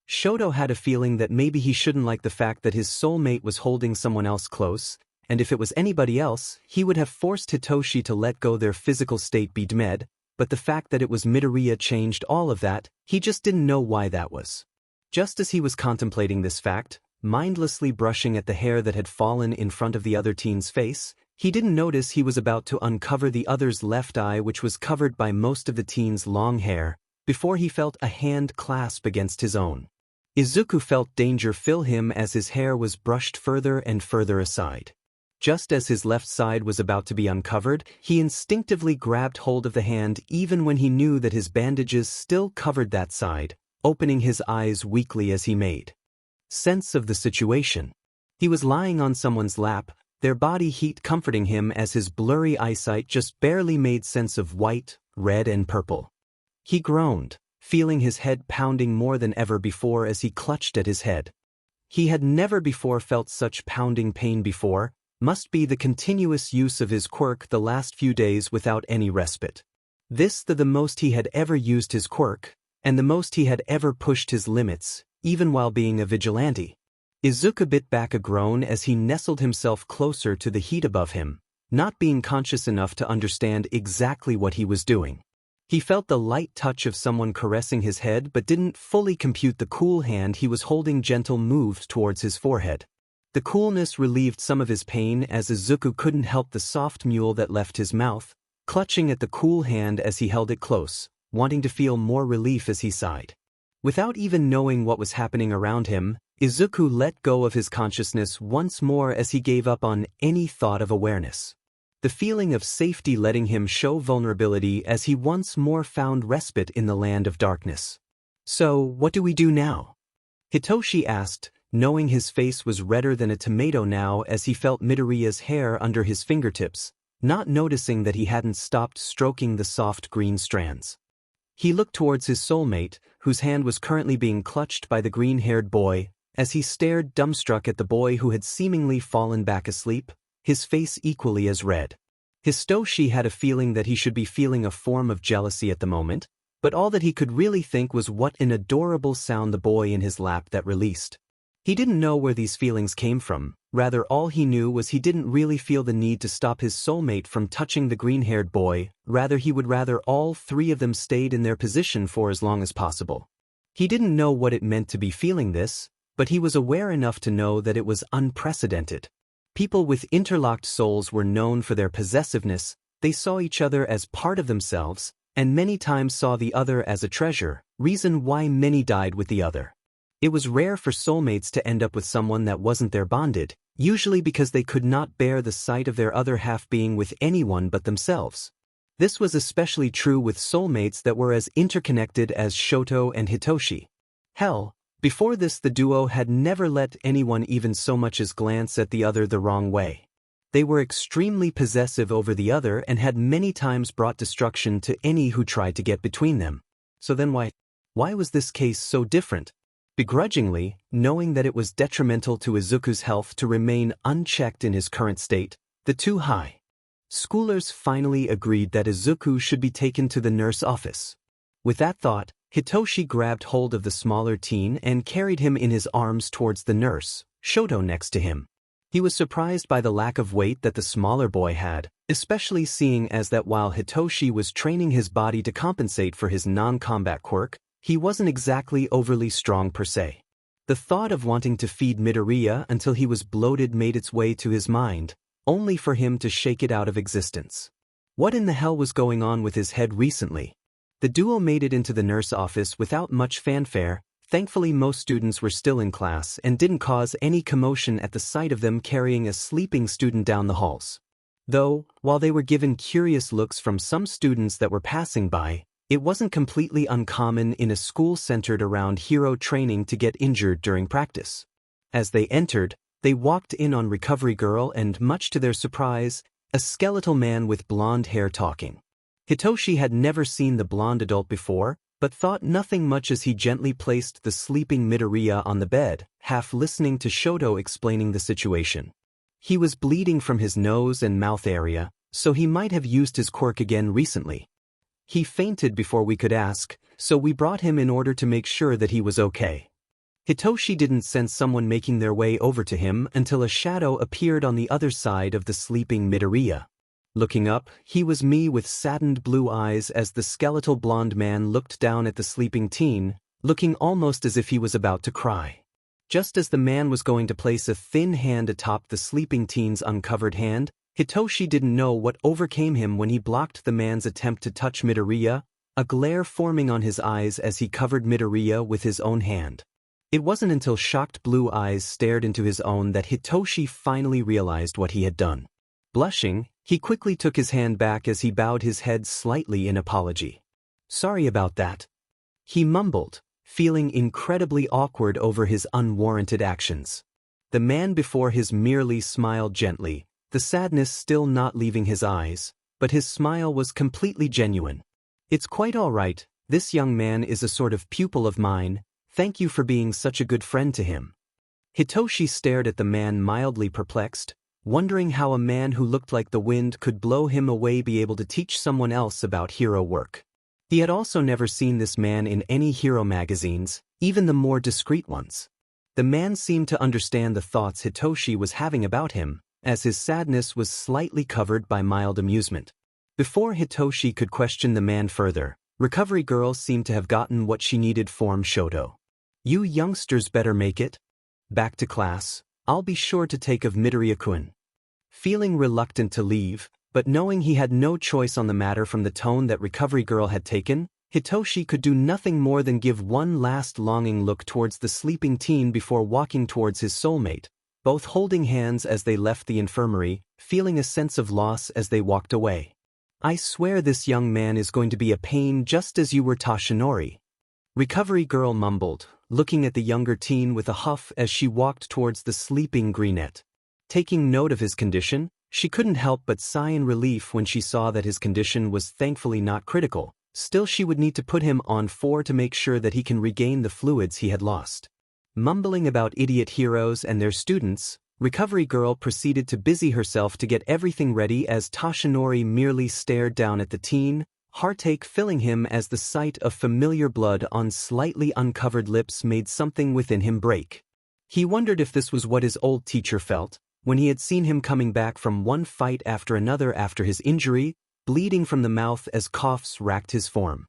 Shoto had a feeling that maybe he shouldn't like the fact that his soulmate was holding someone else close, and if it was anybody else, he would have forced Hitoshi to let go their physical state be demed, but the fact that it was Midoriya changed all of that, he just didn't know why that was. Just as he was contemplating this fact, mindlessly brushing at the hair that had fallen in front of the other teen's face, he didn't notice he was about to uncover the other's left eye, which was covered by most of the teen's long hair, before he felt a hand clasp against his own. Izuku felt danger fill him as his hair was brushed further and further aside. Just as his left side was about to be uncovered, he instinctively grabbed hold of the hand even when he knew that his bandages still covered that side, opening his eyes weakly as he made sense of the situation. He was lying on someone's lap, their body heat comforting him as his blurry eyesight just barely made sense of white, red and purple. He groaned, feeling his head pounding more than ever before as he clutched at his head. He had never before felt such pounding pain before, must be the continuous use of his quirk the last few days without any respite. This the most he had ever used his quirk, and the most he had ever pushed his limits, even while being a vigilante. Izuku bit back a groan as he nestled himself closer to the heat above him, not being conscious enough to understand exactly what he was doing. He felt the light touch of someone caressing his head but didn't fully compute the cool hand he was holding gentle moved towards his forehead. The coolness relieved some of his pain as Izuku couldn't help the soft mule that left his mouth, clutching at the cool hand as he held it close, wanting to feel more relief as he sighed. Without even knowing what was happening around him, Izuku let go of his consciousness once more as he gave up on any thought of awareness. The feeling of safety letting him show vulnerability as he once more found respite in the land of darkness. "So, what do we do now?" Hitoshi asked, knowing his face was redder than a tomato now as he felt Midoriya's hair under his fingertips, not noticing that he hadn't stopped stroking the soft green strands. He looked towards his soulmate, whose hand was currently being clutched by the green-haired boy, as he stared dumbstruck at the boy who had seemingly fallen back asleep, his face equally as red. Hitoshi had a feeling that he should be feeling a form of jealousy at the moment, but all that he could really think was what an adorable sound the boy in his lap that released. He didn't know where these feelings came from, rather all he knew was he didn't really feel the need to stop his soulmate from touching the green-haired boy, rather he would rather all three of them stayed in their position for as long as possible. He didn't know what it meant to be feeling this, but he was aware enough to know that it was unprecedented. People with interlocked souls were known for their possessiveness, they saw each other as part of themselves, and many times saw the other as a treasure, reason why many died with the other. It was rare for soulmates to end up with someone that wasn't their bonded, usually because they could not bear the sight of their other half being with anyone but themselves. This was especially true with soulmates that were as interconnected as Shoto and Hitoshi. Hell, before this the duo had never let anyone even so much as glance at the other the wrong way. They were extremely possessive over the other and had many times brought destruction to any who tried to get between them. So then why was this case so different? Begrudgingly, knowing that it was detrimental to Izuku's health to remain unchecked in his current state, the two high schoolers finally agreed that Izuku should be taken to the nurse office. With that thought, Hitoshi grabbed hold of the smaller teen and carried him in his arms towards the nurse, Shoto next to him. He was surprised by the lack of weight that the smaller boy had, especially seeing as that while Hitoshi was training his body to compensate for his non-combat quirk, he wasn't exactly overly strong per se. The thought of wanting to feed Midoriya until he was bloated made its way to his mind, only for him to shake it out of existence. What in the hell was going on with his head recently? The duo made it into the nurse office without much fanfare. Thankfully most students were still in class and didn't cause any commotion at the sight of them carrying a sleeping student down the halls. Though, while they were given curious looks from some students that were passing by, it wasn't completely uncommon in a school centered around hero training to get injured during practice. As they entered, they walked in on Recovery Girl and, much to their surprise, a skeletal man with blonde hair talking. Hitoshi had never seen the blonde adult before, but thought nothing much as he gently placed the sleeping Midoriya on the bed, half listening to Shoto explaining the situation. He was bleeding from his nose and mouth area, so he might have used his quirk again recently. He fainted before we could ask, so we brought him in order to make sure that he was okay. Hitoshi didn't sense someone making their way over to him until a shadow appeared on the other side of the sleeping Midoriya. Looking up, he was me with saddened blue eyes as the skeletal blonde man looked down at the sleeping teen, looking almost as if he was about to cry. Just as the man was going to place a thin hand atop the sleeping teen's uncovered hand, Hitoshi didn't know what overcame him when he blocked the man's attempt to touch Midoriya, a glare forming on his eyes as he covered Midoriya with his own hand. It wasn't until shocked blue eyes stared into his own that Hitoshi finally realized what he had done. Blushing, he quickly took his hand back as he bowed his head slightly in apology. "Sorry about that," he mumbled, feeling incredibly awkward over his unwarranted actions. The man before his merely smiled gently, the sadness still not leaving his eyes, but his smile was completely genuine. "It's quite all right, This young man is a sort of pupil of mine, thank you for being such a good friend to him. Hitoshi stared at the man mildly perplexed, wondering how a man who looked like the wind could blow him away be able to teach someone else about hero work. He had also never seen this man in any hero magazines, even the more discreet ones. The man seemed to understand the thoughts Hitoshi was having about him, as his sadness was slightly covered by mild amusement. Before Hitoshi could question the man further, Recovery Girl seemed to have gotten what she needed from Shoto. You youngsters better make it. Back to class, I'll be sure to take of Midoriya-kun. Feeling reluctant to leave, but knowing he had no choice on the matter from the tone that Recovery Girl had taken, Hitoshi could do nothing more than give one last longing look towards the sleeping teen before walking towards his soulmate, both holding hands as they left the infirmary, feeling a sense of loss as they walked away. I swear this young man is going to be a pain just as you were, Toshinori. Recovery Girl mumbled, looking at the younger teen with a huff as she walked towards the sleeping Greenette. Taking note of his condition, she couldn't help but sigh in relief when she saw that his condition was thankfully not critical. Still, she would need to put him on 4 to make sure that he can regain the fluids he had lost. Mumbling about idiot heroes and their students, Recovery Girl proceeded to busy herself to get everything ready as Toshinori merely stared down at the teen, heartache filling him as the sight of familiar blood on slightly uncovered lips made something within him break. He wondered if this was what his old teacher felt, when he had seen him coming back from one fight after another after his injury, bleeding from the mouth as coughs racked his form.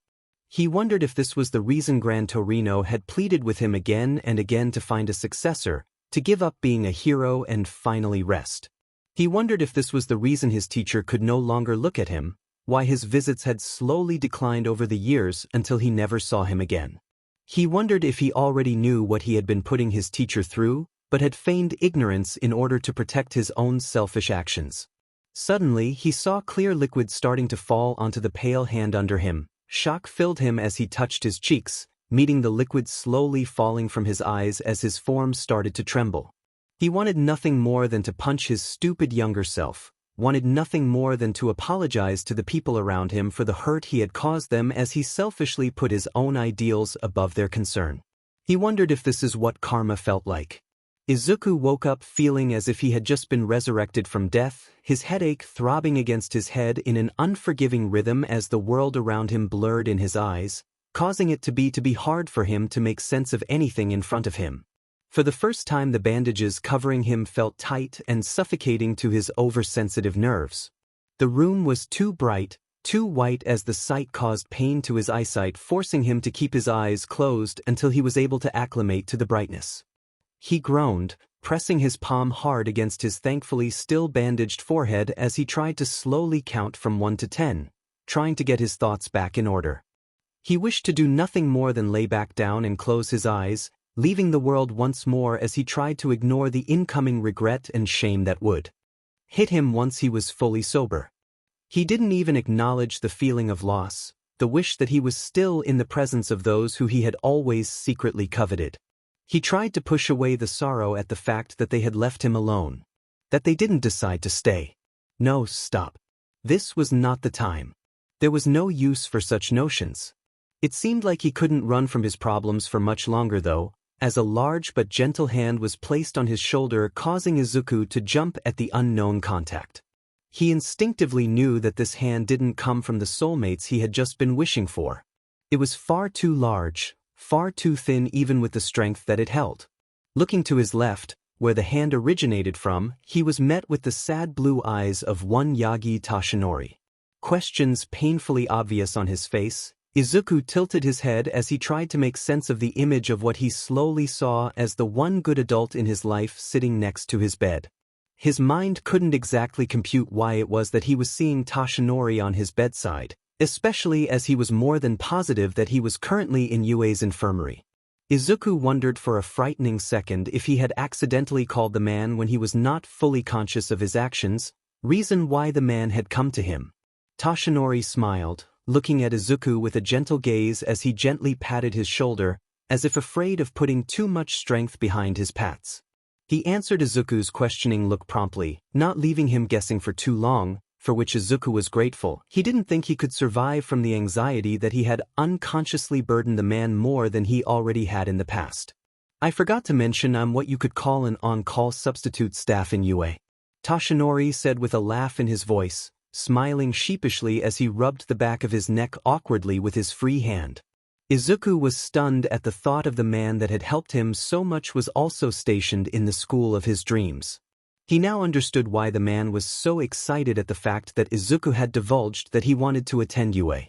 He wondered if this was the reason Gran Torino had pleaded with him again and again to find a successor, to give up being a hero and finally rest. He wondered if this was the reason his teacher could no longer look at him, why his visits had slowly declined over the years until he never saw him again. He wondered if he already knew what he had been putting his teacher through, but had feigned ignorance in order to protect his own selfish actions. Suddenly, he saw clear liquid starting to fall onto the pale hand under him. Shock filled him as he touched his cheeks, meeting the liquid slowly falling from his eyes as his form started to tremble. He wanted nothing more than to punch his stupid younger self, wanted nothing more than to apologize to the people around him for the hurt he had caused them as he selfishly put his own ideals above their concern. He wondered if this is what karma felt like. Izuku woke up feeling as if he had just been resurrected from death, his headache throbbing against his head in an unforgiving rhythm as the world around him blurred in his eyes, causing it to be hard for him to make sense of anything in front of him. For the first time, the bandages covering him felt tight and suffocating to his oversensitive nerves. The room was too bright, too white as the sight caused pain to his eyesight, forcing him to keep his eyes closed until he was able to acclimate to the brightness. He groaned, pressing his palm hard against his thankfully still bandaged forehead as he tried to slowly count from 1 to 10, trying to get his thoughts back in order. He wished to do nothing more than lay back down and close his eyes, leaving the world once more as he tried to ignore the incoming regret and shame that would hit him once he was fully sober. He didn't even acknowledge the feeling of loss, the wish that he was still in the presence of those who he had always secretly coveted. He tried to push away the sorrow at the fact that they had left him alone, that they didn't decide to stay. No, stop. This was not the time. There was no use for such notions. It seemed like he couldn't run from his problems for much longer though, as a large but gentle hand was placed on his shoulder, causing Izuku to jump at the unknown contact. He instinctively knew that this hand didn't come from the soulmates he had just been wishing for. It was far too large, far too thin even with the strength that it held. Looking to his left, where the hand originated from, he was met with the sad blue eyes of one Yagi Toshinori. Questions painfully obvious on his face, Izuku tilted his head as he tried to make sense of the image of what he slowly saw as the one good adult in his life sitting next to his bed. His mind couldn't exactly compute why it was that he was seeing Toshinori on his bedside, especially as he was more than positive that he was currently in Yue's infirmary. Izuku wondered for a frightening second if he had accidentally called the man when he was not fully conscious of his actions, reason why the man had come to him. Toshinori smiled, looking at Izuku with a gentle gaze as he gently patted his shoulder, as if afraid of putting too much strength behind his pats. He answered Izuku's questioning look promptly, not leaving him guessing for too long, for which Izuku was grateful. He didn't think he could survive from the anxiety that he had unconsciously burdened the man more than he already had in the past. I forgot to mention I'm what you could call an on-call substitute staff in UA. Toshinori said with a laugh in his voice, smiling sheepishly as he rubbed the back of his neck awkwardly with his free hand. Izuku was stunned at the thought of the man that had helped him so much was also stationed in the school of his dreams. He now understood why the man was so excited at the fact that Izuku had divulged that he wanted to attend UA.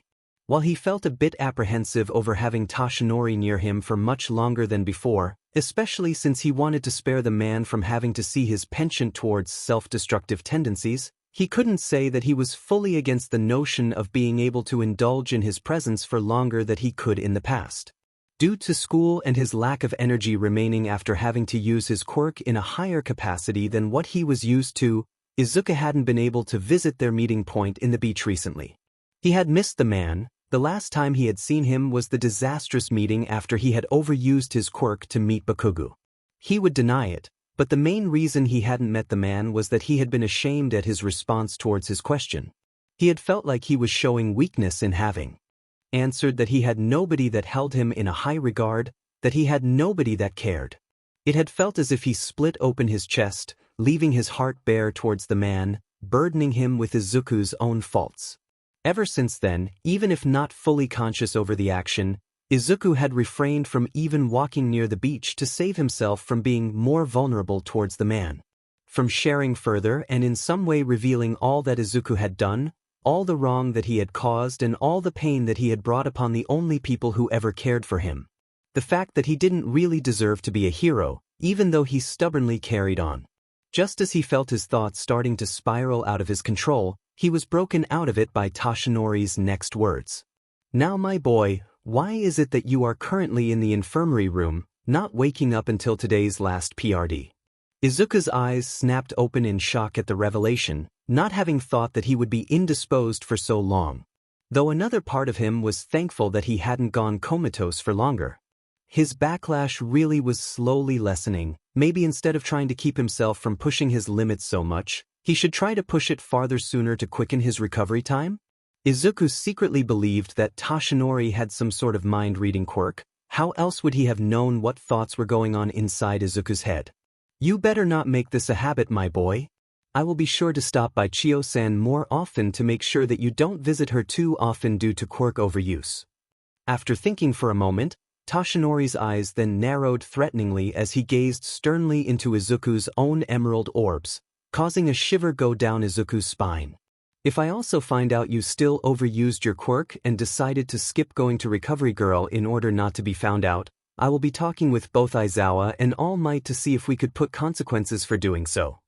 While he felt a bit apprehensive over having Toshinori near him for much longer than before, especially since he wanted to spare the man from having to see his penchant towards self-destructive tendencies, he couldn't say that he was fully against the notion of being able to indulge in his presence for longer than he could in the past. Due to school and his lack of energy remaining after having to use his quirk in a higher capacity than what he was used to, Izuku hadn't been able to visit their meeting point in the beach recently. He had missed the man. The last time he had seen him was the disastrous meeting after he had overused his quirk to meet Bakugo. He would deny it, but the main reason he hadn't met the man was that he had been ashamed at his response towards his question. He had felt like he was showing weakness in having answered that he had nobody that held him in a high regard, that he had nobody that cared. It had felt as if he split open his chest, leaving his heart bare towards the man, burdening him with Izuku's own faults. Ever since then, even if not fully conscious over the action, Izuku had refrained from even walking near the beach to save himself from being more vulnerable towards the man. From sharing further and in some way revealing all that Izuku had done, all the wrong that he had caused and all the pain that he had brought upon the only people who ever cared for him. The fact that he didn't really deserve to be a hero, even though he stubbornly carried on. Just as he felt his thoughts starting to spiral out of his control, he was broken out of it by Toshinori's next words. "Now my boy, why is it that you are currently in the infirmary room, not waking up until today's last PRD?" Izuku's eyes snapped open in shock at the revelation, not having thought that he would be indisposed for so long. Though another part of him was thankful that he hadn't gone comatose for longer. His backlash really was slowly lessening. Maybe instead of trying to keep himself from pushing his limits so much, he should try to push it farther sooner to quicken his recovery time? Izuku secretly believed that Toshinori had some sort of mind-reading quirk. How else would he have known what thoughts were going on inside Izuku's head? "You better not make this a habit, my boy. I will be sure to stop by Chiyo-san more often to make sure that you don't visit her too often due to quirk overuse." After thinking for a moment, Toshinori's eyes then narrowed threateningly as he gazed sternly into Izuku's own emerald orbs, causing a shiver go down Izuku's spine. "If I also find out you still overused your quirk and decided to skip going to Recovery Girl in order not to be found out, I will be talking with both Aizawa and All Might to see if we could put consequences for doing so."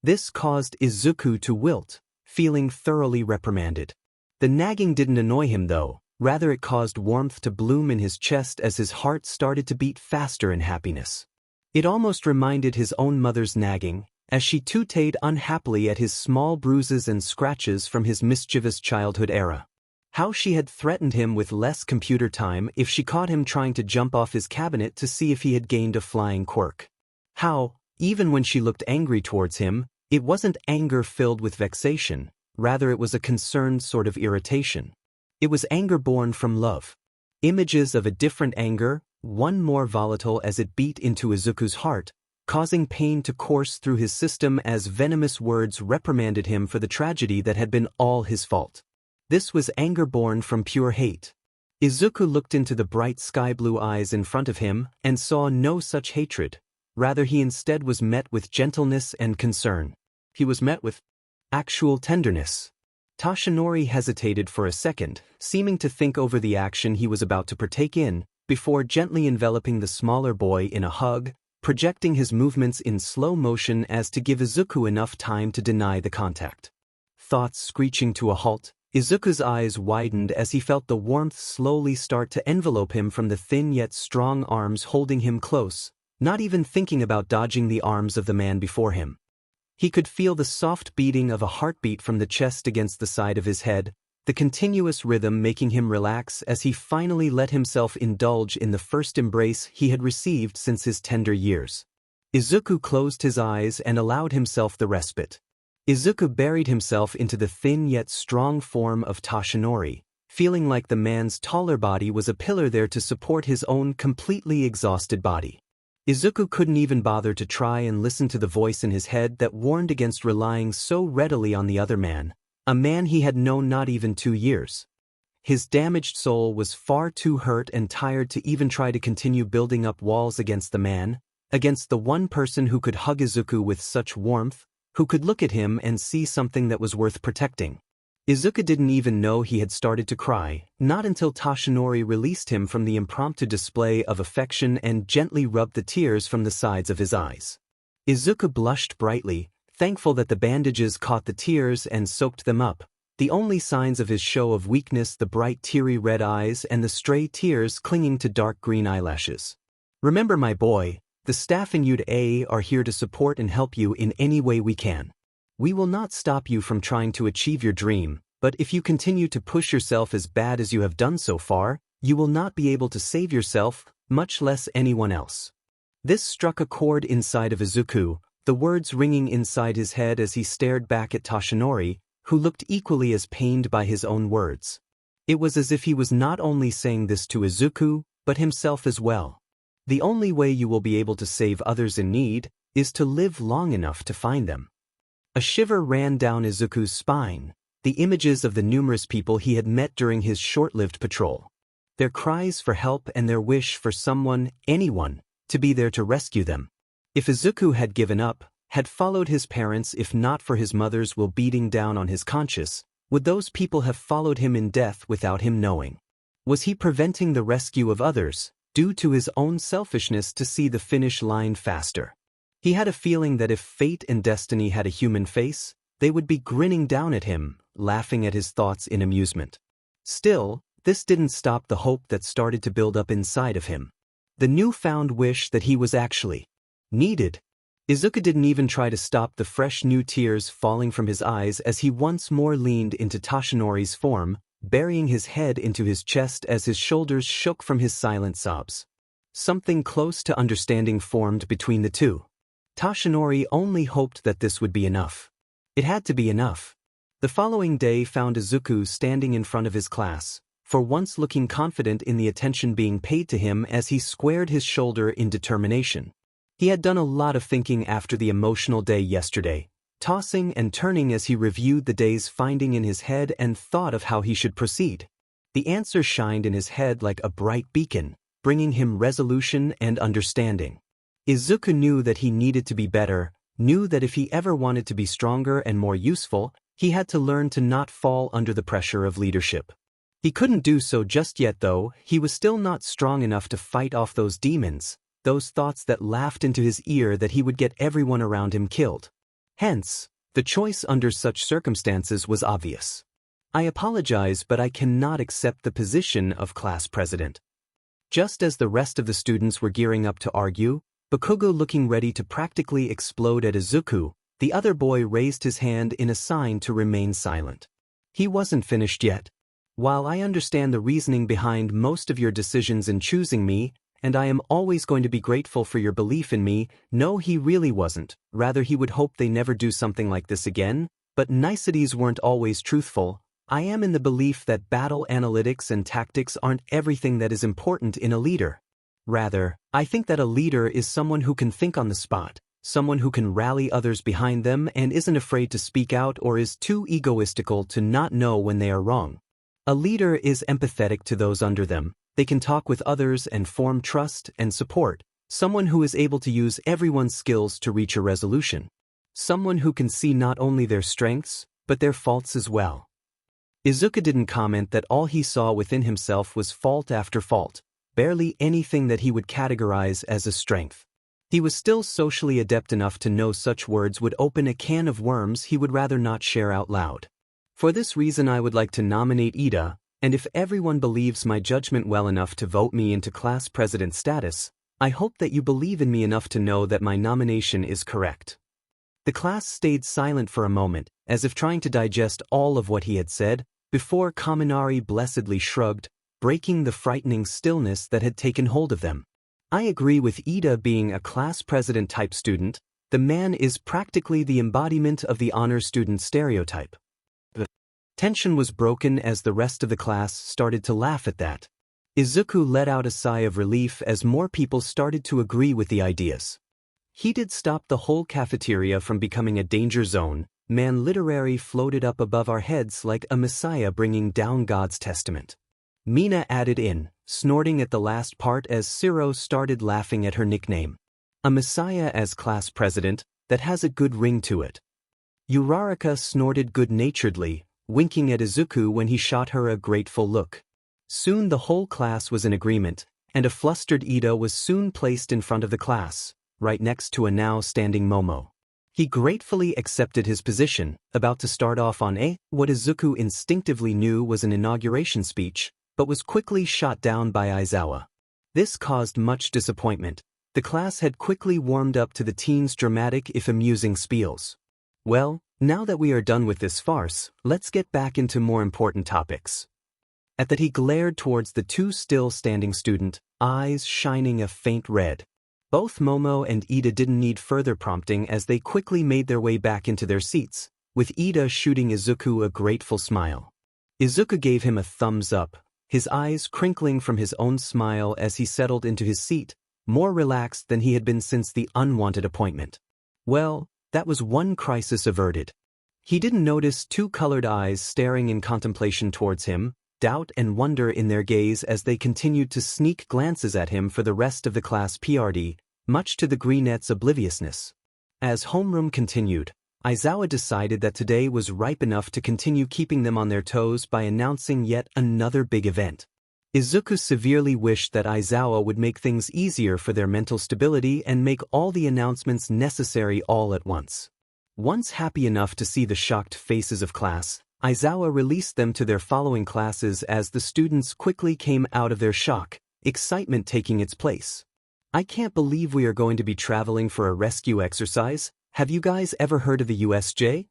This caused Izuku to wilt, feeling thoroughly reprimanded. The nagging didn't annoy him though, rather it caused warmth to bloom in his chest as his heart started to beat faster in happiness. It almost reminded his own mother's nagging, as she tooted unhappily at his small bruises and scratches from his mischievous childhood era. How she had threatened him with less computer time if she caught him trying to jump off his cabinet to see if he had gained a flying quirk. How, even when she looked angry towards him, it wasn't anger filled with vexation, rather it was a concerned sort of irritation. It was anger born from love. Images of a different anger, one more volatile as it beat into Izuku's heart, causing pain to course through his system as venomous words reprimanded him for the tragedy that had been all his fault. This was anger born from pure hate. Izuku looked into the bright sky-blue eyes in front of him and saw no such hatred. Rather he instead was met with gentleness and concern. He was met with actual tenderness. Toshinori hesitated for a second, seeming to think over the action he was about to partake in, before gently enveloping the smaller boy in a hug, projecting his movements in slow motion as to give Izuku enough time to deny the contact. Thoughts screeching to a halt, Izuku's eyes widened as he felt the warmth slowly start to envelope him from the thin yet strong arms holding him close, not even thinking about dodging the arms of the man before him. He could feel the soft beating of a heartbeat from the chest against the side of his head, the continuous rhythm making him relax as he finally let himself indulge in the first embrace he had received since his tender years. Izuku closed his eyes and allowed himself the respite. Izuku buried himself into the thin yet strong form of Tashinori, feeling like the man's taller body was a pillar there to support his own completely exhausted body. Izuku couldn't even bother to try and listen to the voice in his head that warned against relying so readily on the other man, a man he had known not even 2 years. His damaged soul was far too hurt and tired to even try to continue building up walls against the man, against the one person who could hug Izuku with such warmth, who could look at him and see something that was worth protecting. Izuku didn't even know he had started to cry, not until Tashinori released him from the impromptu display of affection and gently rubbed the tears from the sides of his eyes. Izuku blushed brightly, thankful that the bandages caught the tears and soaked them up, the only signs of his show of weakness the bright teary red eyes and the stray tears clinging to dark green eyelashes. Remember, my boy, the staff in UDA are here to support and help you in any way we can. We will not stop you from trying to achieve your dream, but if you continue to push yourself as bad as you have done so far, you will not be able to save yourself, much less anyone else. This struck a chord inside of Izuku, the words ringing inside his head as he stared back at Tashinori, who looked equally as pained by his own words. It was as if he was not only saying this to Izuku, but himself as well. The only way you will be able to save others in need is to live long enough to find them. A shiver ran down Izuku's spine, the images of the numerous people he had met during his short-lived patrol. Their cries for help and their wish for someone, anyone, to be there to rescue them. If Izuku had given up, had followed his parents if not for his mother's will beating down on his conscience, would those people have followed him in death without him knowing? Was he preventing the rescue of others, due to his own selfishness to see the finish line faster? He had a feeling that if fate and destiny had a human face, they would be grinning down at him, laughing at his thoughts in amusement. Still, this didn't stop the hope that started to build up inside of him. The newfound wish that he was actually needed. Izuku didn't even try to stop the fresh new tears falling from his eyes as he once more leaned into Tashinori's form, burying his head into his chest as his shoulders shook from his silent sobs. Something close to understanding formed between the two. Tashinori only hoped that this would be enough. It had to be enough. The following day found Izuku standing in front of his class, for once looking confident in the attention being paid to him as he squared his shoulder in determination. He had done a lot of thinking after the emotional day yesterday, tossing and turning as he reviewed the day's finding in his head and thought of how he should proceed. The answer shined in his head like a bright beacon, bringing him resolution and understanding. Izuku knew that he needed to be better, knew that if he ever wanted to be stronger and more useful, he had to learn to not fall under the pressure of leadership. He couldn't do so just yet though, he was still not strong enough to fight off those demons, those thoughts that laughed into his ear that he would get everyone around him killed. Hence, the choice under such circumstances was obvious. I apologize, but I cannot accept the position of class president. Just as the rest of the students were gearing up to argue, Bakugo looking ready to practically explode at Izuku, the other boy raised his hand in a sign to remain silent. He wasn't finished yet. While I understand the reasoning behind most of your decisions in choosing me, and I am always going to be grateful for your belief in me, no, he really wasn't. Rather, he would hope they never do something like this again, but niceties weren't always truthful. I am in the belief that battle analytics and tactics aren't everything that is important in a leader. Rather, I think that a leader is someone who can think on the spot, someone who can rally others behind them and isn't afraid to speak out or is too egoistical to not know when they are wrong. A leader is empathetic to those under them. They can talk with others and form trust and support, someone who is able to use everyone's skills to reach a resolution. Someone who can see not only their strengths, but their faults as well. Izuku didn't comment that all he saw within himself was fault after fault, barely anything that he would categorize as a strength. He was still socially adept enough to know such words would open a can of worms he would rather not share out loud. For this reason I would like to nominate Ida, and if everyone believes my judgment well enough to vote me into class president status, I hope that you believe in me enough to know that my nomination is correct. The class stayed silent for a moment, as if trying to digest all of what he had said, before Kaminari blessedly shrugged, breaking the frightening stillness that had taken hold of them. I agree with Ida being a class president type student. The man is practically the embodiment of the honor student stereotype. The tension was broken as the rest of the class started to laugh at that. Izuku let out a sigh of relief as more people started to agree with the ideas. He did stop the whole cafeteria from becoming a danger zone. Man literary floated up above our heads like a messiah bringing down God's testament. Mina added in, snorting at the last part as Siro started laughing at her nickname. A messiah as class president, that has a good ring to it. Uraraka snorted good-naturedly, winking at Izuku when he shot her a grateful look. Soon the whole class was in agreement, and a flustered Ida was soon placed in front of the class, right next to a now standing Momo. He gratefully accepted his position, about to start off on what Izuku instinctively knew was an inauguration speech, but was quickly shot down by Aizawa. This caused much disappointment. The class had quickly warmed up to the teen's dramatic if amusing spiels. Well, now that we are done with this farce, let's get back into more important topics. At that he glared towards the two still standing student, eyes shining a faint red. Both Momo and Ida didn't need further prompting as they quickly made their way back into their seats, with Ida shooting Izuku a grateful smile. Izuku gave him a thumbs up, his eyes crinkling from his own smile as he settled into his seat, more relaxed than he had been since the unwanted appointment. Well, that was one crisis averted. He didn't notice two colored eyes staring in contemplation towards him, doubt and wonder in their gaze as they continued to sneak glances at him for the rest of the class PRD, much to the greenette's obliviousness. As homeroom continued, Aizawa decided that today was ripe enough to continue keeping them on their toes by announcing yet another big event. Izuku severely wished that Aizawa would make things easier for their mental stability and make all the announcements necessary all at once. Once happy enough to see the shocked faces of class, Aizawa released them to their following classes as the students quickly came out of their shock, excitement taking its place. I can't believe we are going to be traveling for a rescue exercise. Have you guys ever heard of the USJ?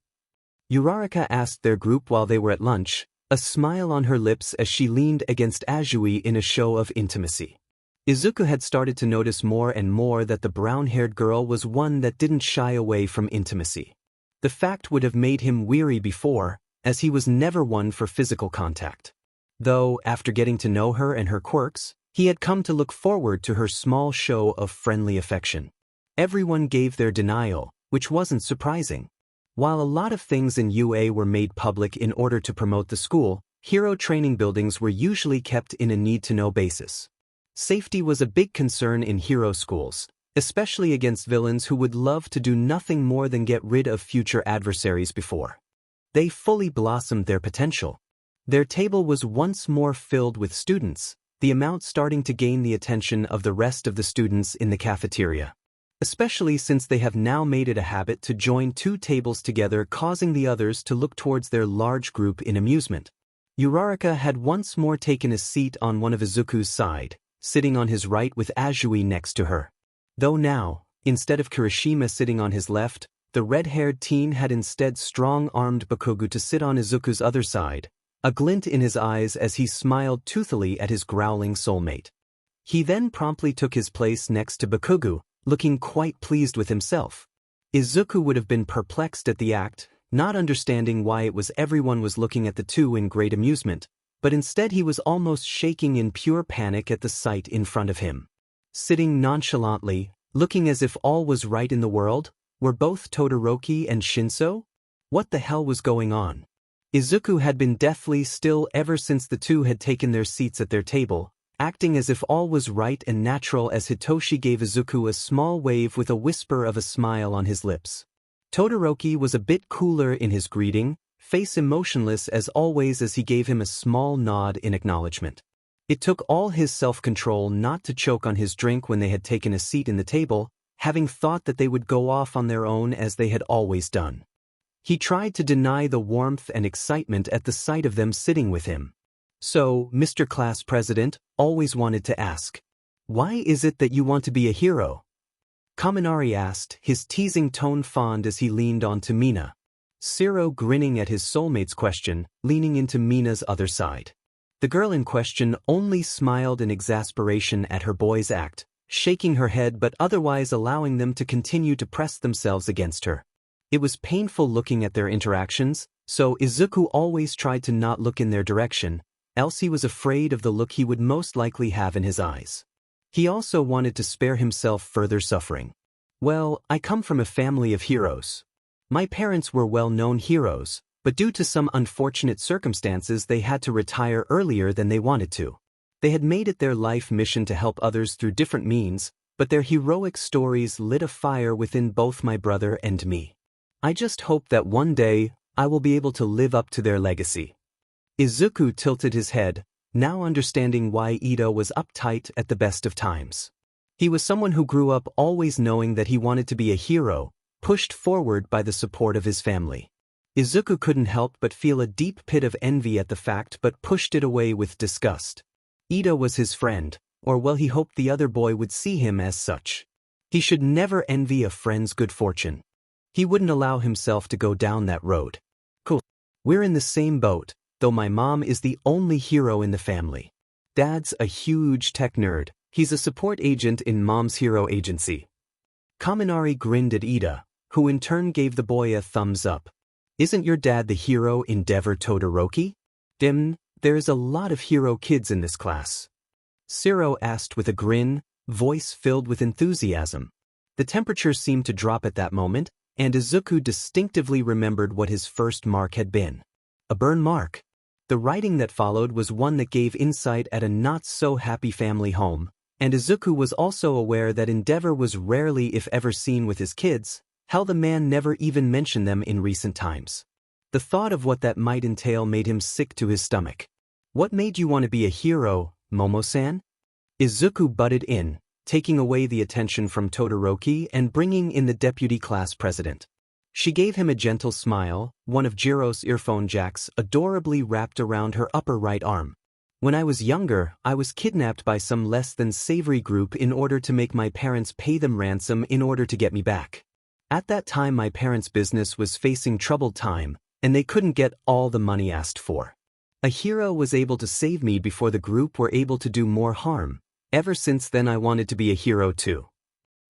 Uraraka asked their group while they were at lunch, a smile on her lips as she leaned against Azui in a show of intimacy. Izuku had started to notice more and more that the brown-haired girl was one that didn't shy away from intimacy. The fact would have made him weary before, as he was never one for physical contact. Though, after getting to know her and her quirks, he had come to look forward to her small show of friendly affection. Everyone gave their denial, which wasn't surprising. While a lot of things in UA were made public in order to promote the school, hero training buildings were usually kept in a need-to-know basis. Safety was a big concern in hero schools, especially against villains who would love to do nothing more than get rid of future adversaries before they fully blossomed their potential. Their table was once more filled with students, the amount starting to gain the attention of the rest of the students in the cafeteria. Especially since they have now made it a habit to join two tables together, causing the others to look towards their large group in amusement. Uraraka had once more taken a seat on one of Izuku's side, sitting on his right with Azui next to her. Though now, instead of Kirishima sitting on his left, the red-haired teen had instead strong-armed Bakugo to sit on Izuku's other side, a glint in his eyes as he smiled toothily at his growling soulmate. He then promptly took his place next to Bakugo, looking quite pleased with himself. Izuku would have been perplexed at the act, not understanding why it was everyone was looking at the two in great amusement, but instead he was almost shaking in pure panic at the sight in front of him. Sitting nonchalantly, looking as if all was right in the world, were both Todoroki and Shinso? What the hell was going on? Izuku had been deathly still ever since the two had taken their seats at their table, acting as if all was right and natural as Hitoshi gave Izuku a small wave with a whisper of a smile on his lips. Todoroki was a bit cooler in his greeting, face emotionless as always as he gave him a small nod in acknowledgement. It took all his self-control not to choke on his drink when they had taken a seat in the table, having thought that they would go off on their own as they had always done. He tried to deny the warmth and excitement at the sight of them sitting with him. So, Mr. Class President always wanted to ask, why is it that you want to be a hero? Kaminari asked, his teasing tone fond as he leaned onto Mina. Siro grinning at his soulmate's question, leaning into Mina's other side. The girl in question only smiled in exasperation at her boy's act, shaking her head but otherwise allowing them to continue to press themselves against her. It was painful looking at their interactions, so Izuku always tried to not look in their direction, else he was afraid of the look he would most likely have in his eyes. He also wanted to spare himself further suffering. Well, I come from a family of heroes. My parents were well-known heroes, but due to some unfortunate circumstances they had to retire earlier than they wanted to. They had made it their life mission to help others through different means, but their heroic stories lit a fire within both my brother and me. I just hope that one day, I will be able to live up to their legacy. Izuku tilted his head, now understanding why Ito was uptight at the best of times. He was someone who grew up always knowing that he wanted to be a hero, pushed forward by the support of his family. Izuku couldn't help but feel a deep pit of envy at the fact but pushed it away with disgust. Ito was his friend, or well he hoped the other boy would see him as such. He should never envy a friend's good fortune. He wouldn't allow himself to go down that road. Cool. We're in the same boat, though my mom is the only hero in the family. Dad's a huge tech nerd. He's a support agent in Mom's hero agency. Kaminari grinned at Ida, who in turn gave the boy a thumbs up. Isn't your dad the hero in Endeavor Todoroki? There's a lot of hero kids in this class. Siro asked with a grin, voice filled with enthusiasm. The temperature seemed to drop at that moment, and Izuku distinctively remembered what his first mark had been. A burn mark. The writing that followed was one that gave insight at a not-so-happy family home, and Izuku was also aware that Endeavor was rarely if ever seen with his kids, how the man never even mentioned them in recent times. The thought of what that might entail made him sick to his stomach. What made you want to be a hero, Momo-san? Izuku butted in, taking away the attention from Todoroki and bringing in the deputy class president. She gave him a gentle smile, one of Jiro's earphone jacks adorably wrapped around her upper right arm. When I was younger, I was kidnapped by some less than savory group in order to make my parents pay them ransom in order to get me back. At that time my parents' business was facing troubled time, and they couldn't get all the money asked for. A hero was able to save me before the group were able to do more harm. Ever since then I wanted to be a hero too.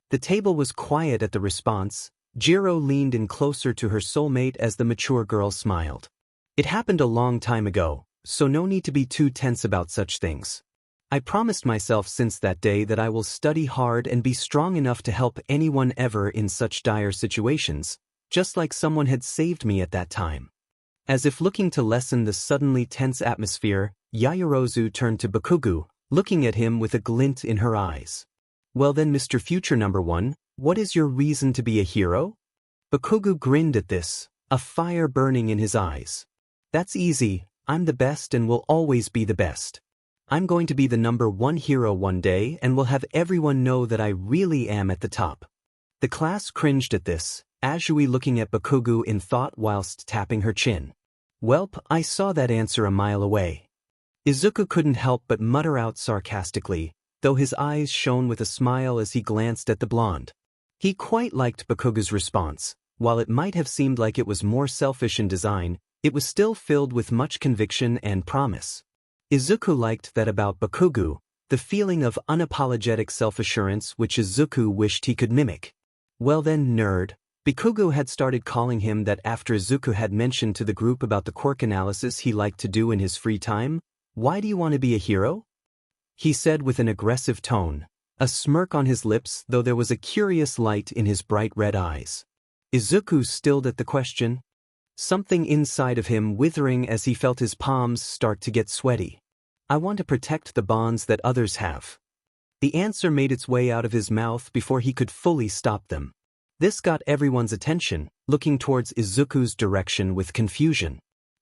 The table was quiet at the response. Jiro leaned in closer to her soulmate as the mature girl smiled. It happened a long time ago, so no need to be too tense about such things. I promised myself since that day that I will study hard and be strong enough to help anyone ever in such dire situations, just like someone had saved me at that time. As if looking to lessen the suddenly tense atmosphere, Yaoyorozu turned to Bakugo, looking at him with a glint in her eyes. Well then, Mr. Future Number One, what is your reason to be a hero? Bakugo grinned at this, a fire burning in his eyes. That's easy, I'm the best and will always be the best. I'm going to be the number one hero one day and will have everyone know that I really am at the top. The class cringed at this, Azui looking at Bakugo in thought whilst tapping her chin. Welp, I saw that answer a mile away. Izuku couldn't help but mutter out sarcastically, though his eyes shone with a smile as he glanced at the blonde. He quite liked Bakugo's response. While it might have seemed like it was more selfish in design, it was still filled with much conviction and promise. Izuku liked that about Bakugo, the feeling of unapologetic self-assurance which Izuku wished he could mimic. Well then, nerd. Bakugo had started calling him that after Izuku had mentioned to the group about the quirk analysis he liked to do in his free time. Why do you want to be a hero? He said with an aggressive tone, a smirk on his lips though there was a curious light in his bright red eyes. Izuku stilled at the question, something inside of him withering as he felt his palms start to get sweaty. I want to protect the bonds that others have. The answer made its way out of his mouth before he could fully stop them. This got everyone's attention, looking towards Izuku's direction with confusion.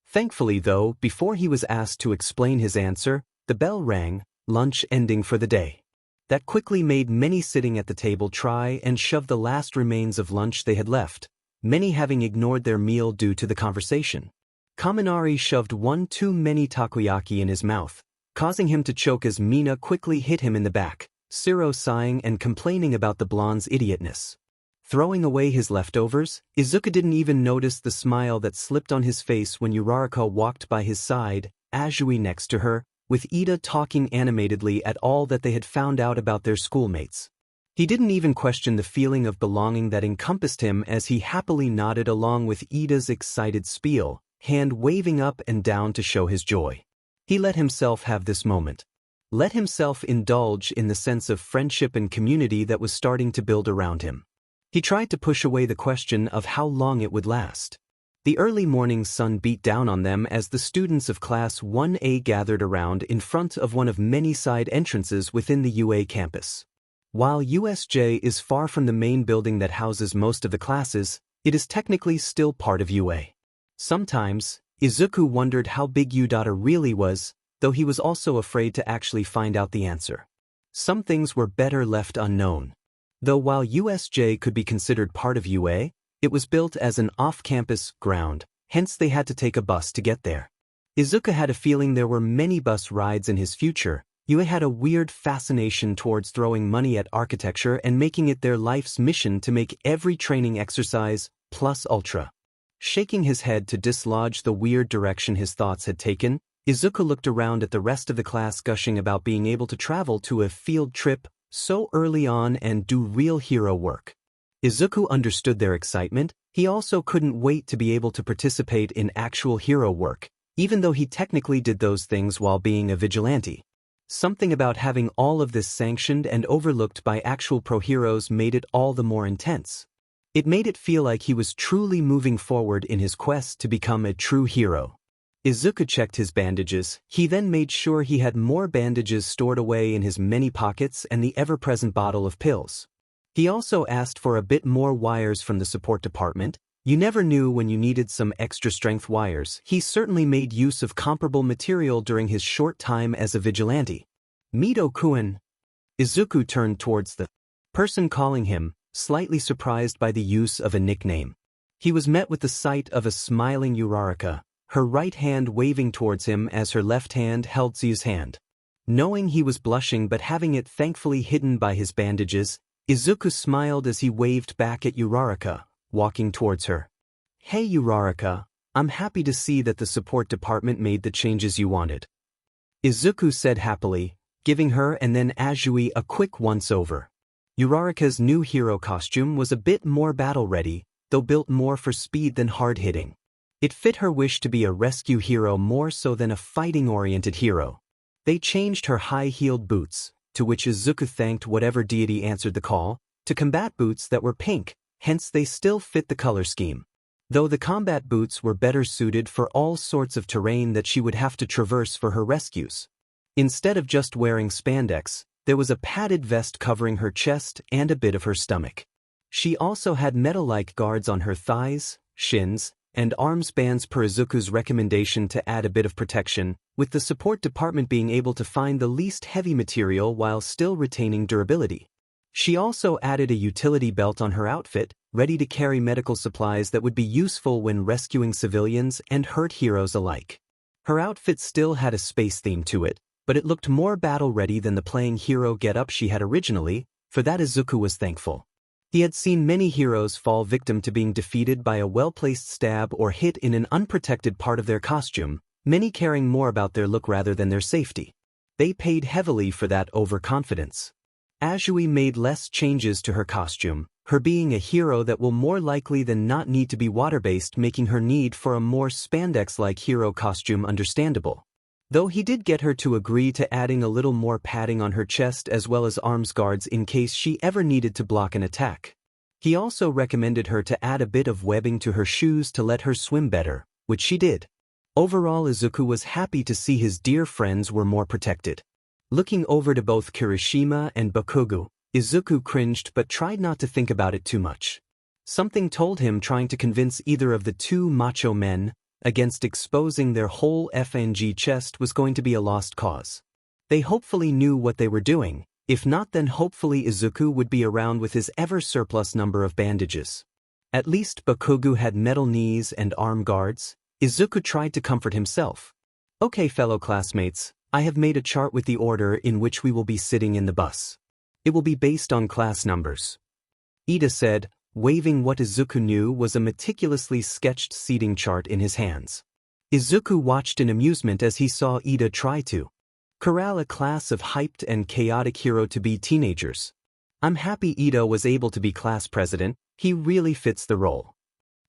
Thankfully though, before he was asked to explain his answer, the bell rang, lunch ending for the day. That quickly made many sitting at the table try and shove the last remains of lunch they had left, many having ignored their meal due to the conversation. Kaminari shoved one too many takoyaki in his mouth, causing him to choke as Mina quickly hit him in the back, Siro sighing and complaining about the blonde's idiotness. Throwing away his leftovers, Izuku didn't even notice the smile that slipped on his face when Uraraka walked by his side, Azui next to her, with Ida talking animatedly at all that they had found out about their schoolmates. He didn't even question the feeling of belonging that encompassed him as he happily nodded along with Ida's excited spiel, hand waving up and down to show his joy. He let himself have this moment. Let himself indulge in the sense of friendship and community that was starting to build around him. He tried to push away the question of how long it would last. The early morning sun beat down on them as the students of Class 1A gathered around in front of one of many side entrances within the UA campus. While USJ is far from the main building that houses most of the classes, it is technically still part of UA. Sometimes, Izuku wondered how big UA really was, though he was also afraid to actually find out the answer. Some things were better left unknown. Though while USJ could be considered part of UA, it was built as an off-campus ground, hence they had to take a bus to get there. Izuku had a feeling there were many bus rides in his future. UA had a weird fascination towards throwing money at architecture and making it their life's mission to make every training exercise plus ultra. Shaking his head to dislodge the weird direction his thoughts had taken, Izuku looked around at the rest of the class gushing about being able to travel to a field trip so early on and do real hero work. Izuku understood their excitement. He also couldn't wait to be able to participate in actual hero work, even though he technically did those things while being a vigilante. Something about having all of this sanctioned and overlooked by actual pro heroes made it all the more intense. It made it feel like he was truly moving forward in his quest to become a true hero. Izuku checked his bandages. He then made sure he had more bandages stored away in his many pockets and the ever-present bottle of pills. He also asked for a bit more wires from the support department. You never knew when you needed some extra strength wires. He certainly made use of comparable material during his short time as a vigilante. Mido-kun. Izuku turned towards the person calling him, slightly surprised by the use of a nickname. He was met with the sight of a smiling Uraraka, her right hand waving towards him as her left hand held Zuyu's hand. Knowing he was blushing but having it thankfully hidden by his bandages, Izuku smiled as he waved back at Uraraka, walking towards her. Hey Uraraka, I'm happy to see that the support department made the changes you wanted. Izuku said happily, giving her and then Azui a quick once-over. Uraraka's new hero costume was a bit more battle-ready, though built more for speed than hard-hitting. It fit her wish to be a rescue hero more so than a fighting-oriented hero. They changed her high-heeled boots, to which Izuku thanked whatever deity answered the call, to combat boots that were pink, hence they still fit the color scheme. Though the combat boots were better suited for all sorts of terrain that she would have to traverse for her rescues. Instead of just wearing spandex, there was a padded vest covering her chest and a bit of her stomach. She also had metal-like guards on her thighs, shins, and arms bands per Izuku's recommendation to add a bit of protection, with the support department being able to find the least heavy material while still retaining durability. She also added a utility belt on her outfit, ready to carry medical supplies that would be useful when rescuing civilians and hurt heroes alike. Her outfit still had a space theme to it, but it looked more battle-ready than the playing hero get-up she had originally. For that Izuku was thankful. He had seen many heroes fall victim to being defeated by a well-placed stab or hit in an unprotected part of their costume, many caring more about their look rather than their safety. They paid heavily for that overconfidence. Azui made less changes to her costume, her being a hero that will more likely than not need to be water-based, making her need for a more spandex-like hero costume understandable. Though he did get her to agree to adding a little more padding on her chest as well as arms guards in case she ever needed to block an attack. He also recommended her to add a bit of webbing to her shoes to let her swim better, which she did. Overall, Izuku was happy to see his dear friends were more protected. Looking over to both Kirishima and Bakugo, Izuku cringed but tried not to think about it too much. Something told him trying to convince either of the two macho men against exposing their whole FNG chest was going to be a lost cause. They hopefully knew what they were doing. If not, then hopefully Izuku would be around with his ever-surplus number of bandages. At least Bakugo had metal knees and arm guards. Izuku tried to comfort himself. Okay, fellow classmates, I have made a chart with the order in which we will be sitting in the bus. It will be based on class numbers. Ida said, waving what Izuku knew was a meticulously sketched seating chart in his hands. Izuku watched in amusement as he saw Ida try to corral a class of hyped and chaotic hero-to-be teenagers. I'm happy Ida was able to be class president, he really fits the role.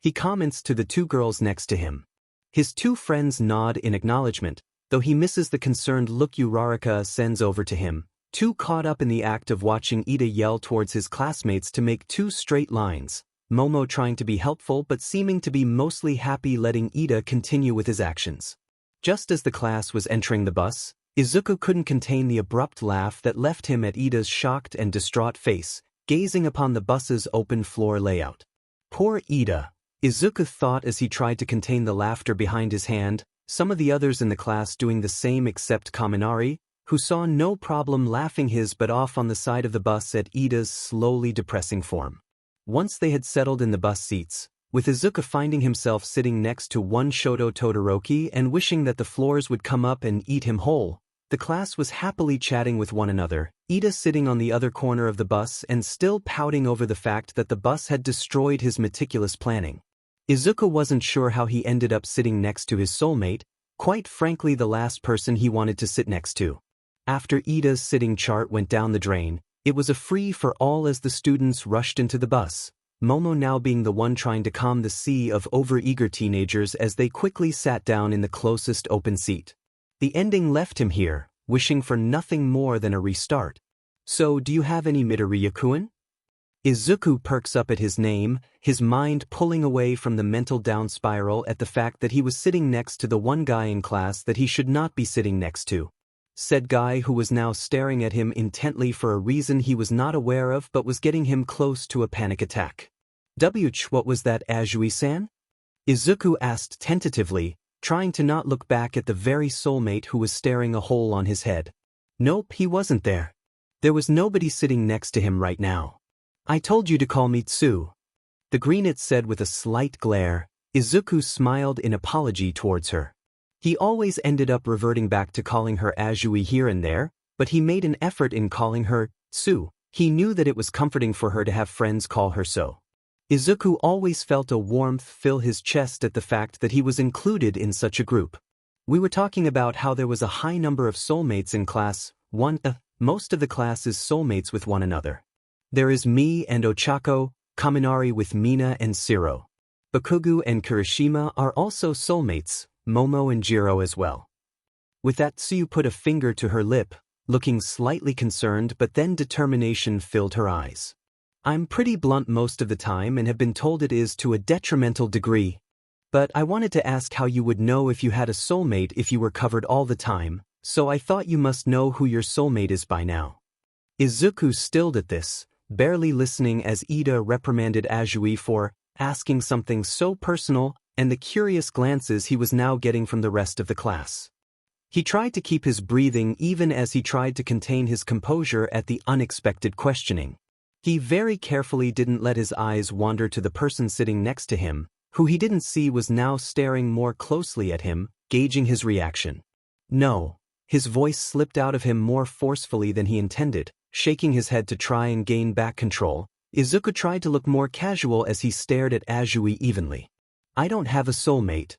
He comments to the two girls next to him. His two friends nod in acknowledgement, though he misses the concerned look Uraraka sends over to him, too caught up in the act of watching Ida yell towards his classmates to make two straight lines, Momo trying to be helpful but seeming to be mostly happy letting Ida continue with his actions. Just as the class was entering the bus, Izuku couldn't contain the abrupt laugh that left him at Ida's shocked and distraught face, gazing upon the bus's open floor layout. Poor Ida, Izuku thought as he tried to contain the laughter behind his hand, some of the others in the class doing the same except Kaminari, who saw no problem laughing his butt off on the side of the bus at Ida's slowly depressing form. Once they had settled in the bus seats, with Izuku finding himself sitting next to one Shoto Todoroki and wishing that the floors would come up and eat him whole, the class was happily chatting with one another, Ida sitting on the other corner of the bus and still pouting over the fact that the bus had destroyed his meticulous planning. Izuku wasn't sure how he ended up sitting next to his soulmate, quite frankly the last person he wanted to sit next to. After Ida's sitting chart went down the drain, it was a free-for-all as the students rushed into the bus, Momo now being the one trying to calm the sea of overeager teenagers as they quickly sat down in the closest open seat. The ending left him here, wishing for nothing more than a restart. So do you have any Midoriya-kun? Izuku perks up at his name, his mind pulling away from the mental down spiral at the fact that he was sitting next to the one guy in class that he should not be sitting next to. Said guy who was now staring at him intently for a reason he was not aware of but was getting him close to a panic attack. What was that, Azui-san? Izuku asked tentatively, trying to not look back at the very soulmate who was staring a hole on his head. Nope, he wasn't there. There was nobody sitting next to him right now. I told you to call me Tsu. The greenette said with a slight glare. Izuku smiled in apology towards her. He always ended up reverting back to calling her Azui here and there, but he made an effort in calling her Tsu. He knew that it was comforting for her to have friends call her so. Izuku always felt a warmth fill his chest at the fact that he was included in such a group. We were talking about how there was a high number of soulmates in class 1. Most of the class is soulmates with one another. There is me and Ochako, Kaminari with Mina and Shiro. Bakugu and Kirishima are also soulmates, Momo and Jiro as well. With that, Tsuyu put a finger to her lip, looking slightly concerned, but then determination filled her eyes. I'm pretty blunt most of the time and have been told it is to a detrimental degree. But I wanted to ask how you would know if you had a soulmate if you were covered all the time, so I thought you must know who your soulmate is by now. Izuku stilled at this, barely listening as Ida reprimanded Azui for asking something so personal and the curious glances he was now getting from the rest of the class. He tried to keep his breathing even as he tried to contain his composure at the unexpected questioning. He very carefully didn't let his eyes wander to the person sitting next to him, who he didn't see was now staring more closely at him, gauging his reaction. No. His voice slipped out of him more forcefully than he intended, shaking his head to try and gain back control. Izuku tried to look more casual as he stared at Azui evenly. I don't have a soulmate.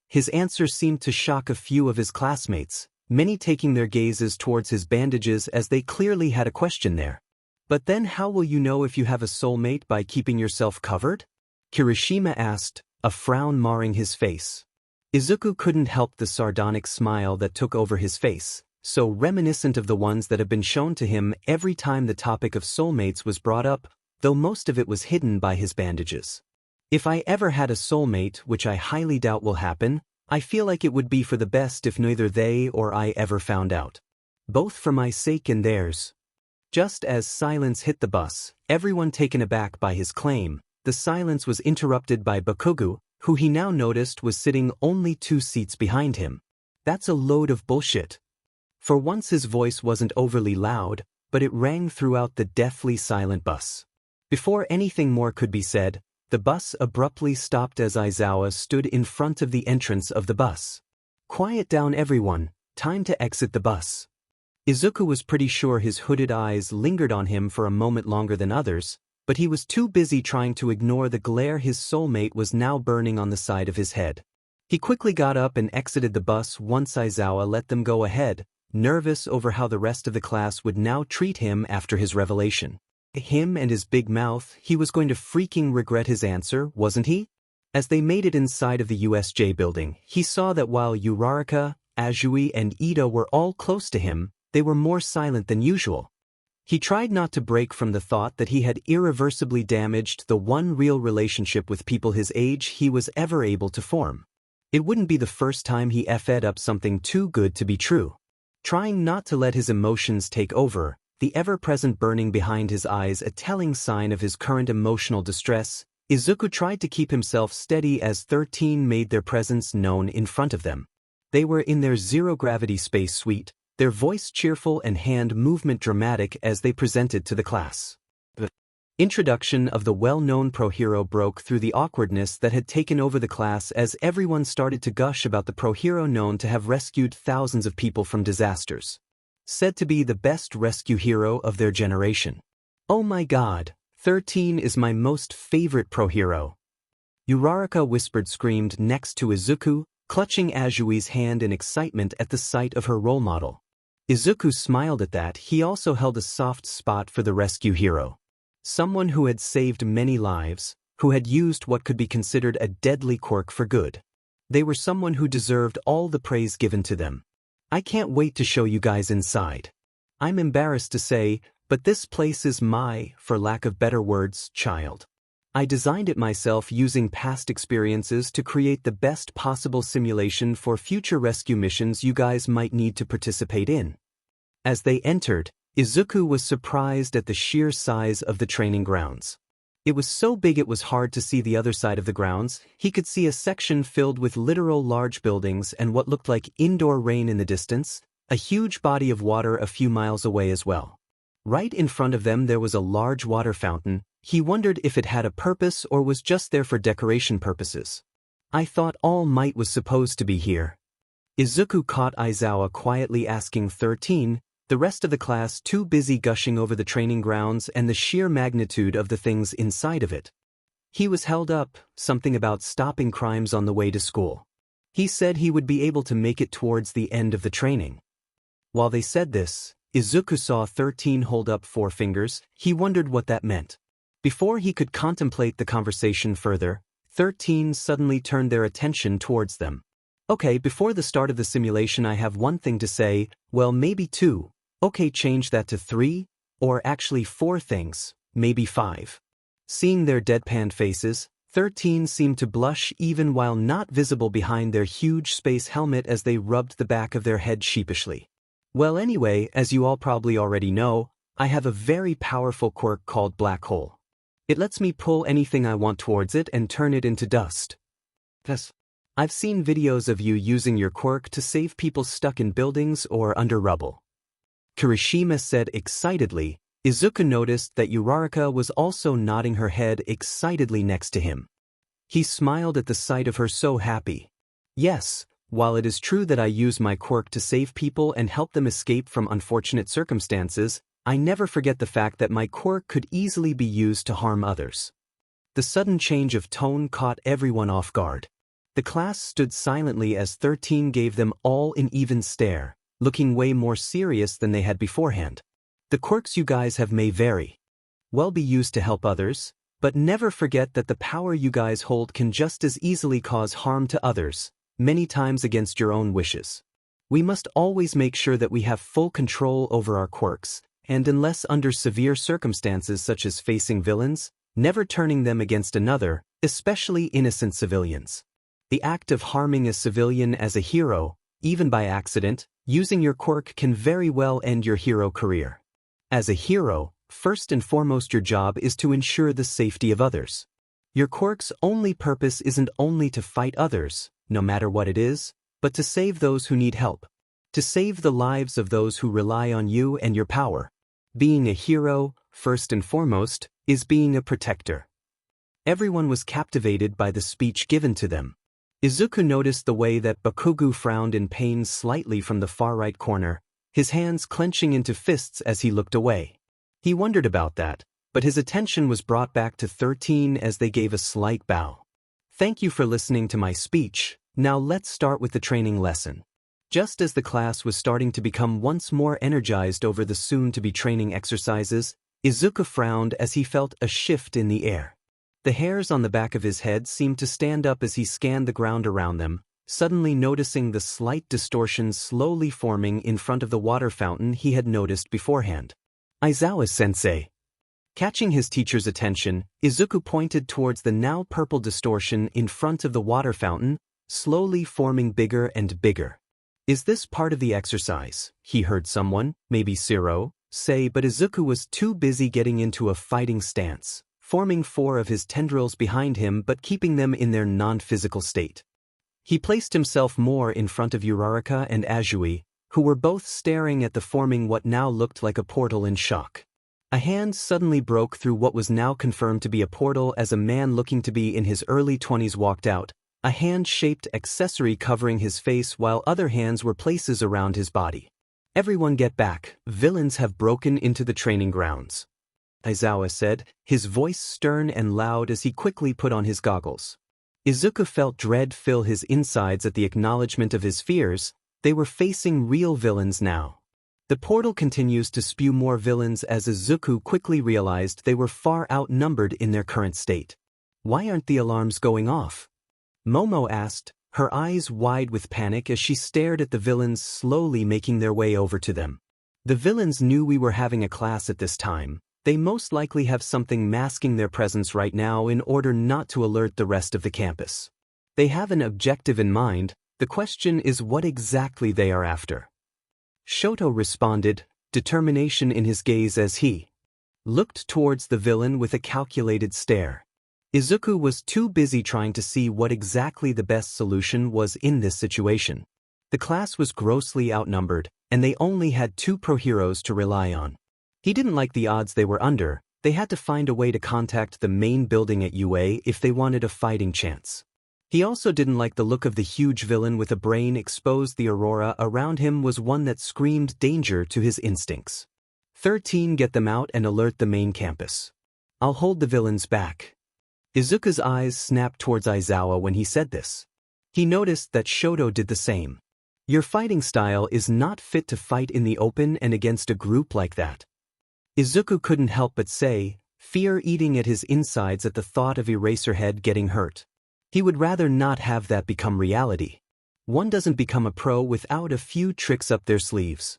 His answer seemed to shock a few of his classmates, many taking their gazes towards his bandages as they clearly had a question there. But then how will you know if you have a soulmate by keeping yourself covered? Kirishima asked, a frown marring his face. Izuku couldn't help the sardonic smile that took over his face, so reminiscent of the ones that have been shown to him every time the topic of soulmates was brought up, though most of it was hidden by his bandages. If I ever had a soulmate, which I highly doubt will happen, I feel like it would be for the best if neither they or I ever found out. Both for my sake and theirs. Just as silence hit the bus, everyone taken aback by his claim, the silence was interrupted by Bakugu, who he now noticed was sitting only 2 seats behind him. That's a load of bullshit. For once his voice wasn't overly loud, but it rang throughout the deathly silent bus. Before anything more could be said, the bus abruptly stopped as Aizawa stood in front of the entrance of the bus. Quiet down everyone, time to exit the bus. Izuku was pretty sure his hooded eyes lingered on him for a moment longer than others, but he was too busy trying to ignore the glare his soulmate was now burning on the side of his head. He quickly got up and exited the bus once Aizawa let them go ahead, nervous over how the rest of the class would now treat him after his revelation. Him and his big mouth, he was going to freaking regret his answer, wasn't he? As they made it inside of the USJ building, he saw that while Uraraka, Azui, and Ida were all close to him, they were more silent than usual. He tried not to break from the thought that he had irreversibly damaged the one real relationship with people his age he was ever able to form. It wouldn't be the first time he effed up something too good to be true. Trying not to let his emotions take over, the ever-present burning behind his eyes a telling sign of his current emotional distress, Izuku tried to keep himself steady as 13 made their presence known in front of them. They were in their zero-gravity space suite, their voice cheerful and hand movement dramatic as they presented to the class. The introduction of the well-known pro-hero broke through the awkwardness that had taken over the class as everyone started to gush about the pro-hero known to have rescued thousands of people from disasters. Said to be the best rescue hero of their generation. Oh my god, 13 is my most favorite pro-hero. Uraraka whispered screamed next to Izuku, clutching Azui's hand in excitement at the sight of her role model. Izuku smiled at that. He also held a soft spot for the rescue hero. Someone who had saved many lives, who had used what could be considered a deadly quirk for good. They were someone who deserved all the praise given to them. I can't wait to show you guys inside. I'm embarrassed to say, but this place is my, for lack of better words, child. I designed it myself using past experiences to create the best possible simulation for future rescue missions you guys might need to participate in. As they entered, Izuku was surprised at the sheer size of the training grounds. It was so big it was hard to see the other side of the grounds. He could see a section filled with literal large buildings and what looked like indoor rain in the distance, a huge body of water a few miles away as well. Right in front of them there was a large water fountain. He wondered if it had a purpose or was just there for decoration purposes. I thought All Might was supposed to be here. Izuku caught Aizawa quietly asking 13, the rest of the class too busy gushing over the training grounds and the sheer magnitude of the things inside of it. He was held up, something about stopping crimes on the way to school. He said he would be able to make it towards the end of the training. While they said this, Izuku saw 13 hold up 4 fingers. He wondered what that meant. Before he could contemplate the conversation further, 13 suddenly turned their attention towards them. Okay, before the start of the simulation I have one thing to say, well maybe 2, okay change that to 3, or actually 4 things, maybe 5. Seeing their deadpan faces, 13 seemed to blush even while not visible behind their huge space helmet as they rubbed the back of their head sheepishly. Well anyway, as you all probably already know, I have a very powerful quirk called Black Hole. It lets me pull anything I want towards it and turn it into dust. Yes. I've seen videos of you using your quirk to save people stuck in buildings or under rubble. Kirishima said excitedly. Izuku noticed that Uraraka was also nodding her head excitedly next to him. He smiled at the sight of her so happy. Yes, while it is true that I use my quirk to save people and help them escape from unfortunate circumstances, I never forget the fact that my quirk could easily be used to harm others. The sudden change of tone caught everyone off guard. The class stood silently as 13 gave them all an even stare, looking way more serious than they had beforehand. The quirks you guys have may vary. Well be used to help others, but never forget that the power you guys hold can just as easily cause harm to others, many times against your own wishes. We must always make sure that we have full control over our quirks, and unless under severe circumstances such as facing villains, never turning them against another, especially innocent civilians. The act of harming a civilian as a hero, even by accident, using your quirk can very well end your hero career. As a hero, first and foremost your job is to ensure the safety of others. Your quirk's only purpose isn't only to fight others, no matter what it is, but to save those who need help. To save the lives of those who rely on you and your power. Being a hero, first and foremost, is being a protector. Everyone was captivated by the speech given to them. Izuku noticed the way that Bakugo frowned in pain slightly from the far right corner, his hands clenching into fists as he looked away. He wondered about that, but his attention was brought back to 13 as they gave a slight bow. Thank you for listening to my speech. Now let's start with the training lesson. Just as the class was starting to become once more energized over the soon-to-be training exercises, Izuku frowned as he felt a shift in the air. The hairs on the back of his head seemed to stand up as he scanned the ground around them, suddenly noticing the slight distortions slowly forming in front of the water fountain he had noticed beforehand. Aizawa-sensei. Catching his teacher's attention, Izuku pointed towards the now purple distortion in front of the water fountain, slowly forming bigger and bigger. Is this part of the exercise? He heard someone, maybe Siro, say, but Izuku was too busy getting into a fighting stance, forming 4 of his tendrils behind him but keeping them in their non-physical state. He placed himself more in front of Uraraka and Azui, who were both staring at the forming what now looked like a portal in shock. A hand suddenly broke through what was now confirmed to be a portal as a man looking to be in his early 20s walked out, a hand-shaped accessory covering his face while other hands were places around his body. Everyone get back, villains have broken into the training grounds. Aizawa said, his voice stern and loud as he quickly put on his goggles. Izuku felt dread fill his insides at the acknowledgement of his fears. They were facing real villains now. The portal continues to spew more villains as Izuku quickly realized they were far outnumbered in their current state. Why aren't the alarms going off? Momo asked, her eyes wide with panic as she stared at the villains slowly making their way over to them. The villains knew we were having a class at this time. They most likely have something masking their presence right now in order not to alert the rest of the campus. They have an objective in mind. The question is what exactly they are after. Shoto responded, determination in his gaze as he looked towards the villain with a calculated stare. Izuku was too busy trying to see what exactly the best solution was in this situation. The class was grossly outnumbered, and they only had 2 pro-heroes to rely on. He didn't like the odds they were under. They had to find a way to contact the main building at UA if they wanted a fighting chance. He also didn't like the look of the huge villain with a brain exposed. The aurora around him was one that screamed danger to his instincts. 13 Get them out and alert the main campus. I'll hold the villains back. Izuku's eyes snapped towards Aizawa when he said this. He noticed that Shoto did the same. Your fighting style is not fit to fight in the open and against a group like that. Izuku couldn't help but say, fear eating at his insides at the thought of Eraserhead getting hurt. He would rather not have that become reality. One doesn't become a pro without a few tricks up their sleeves.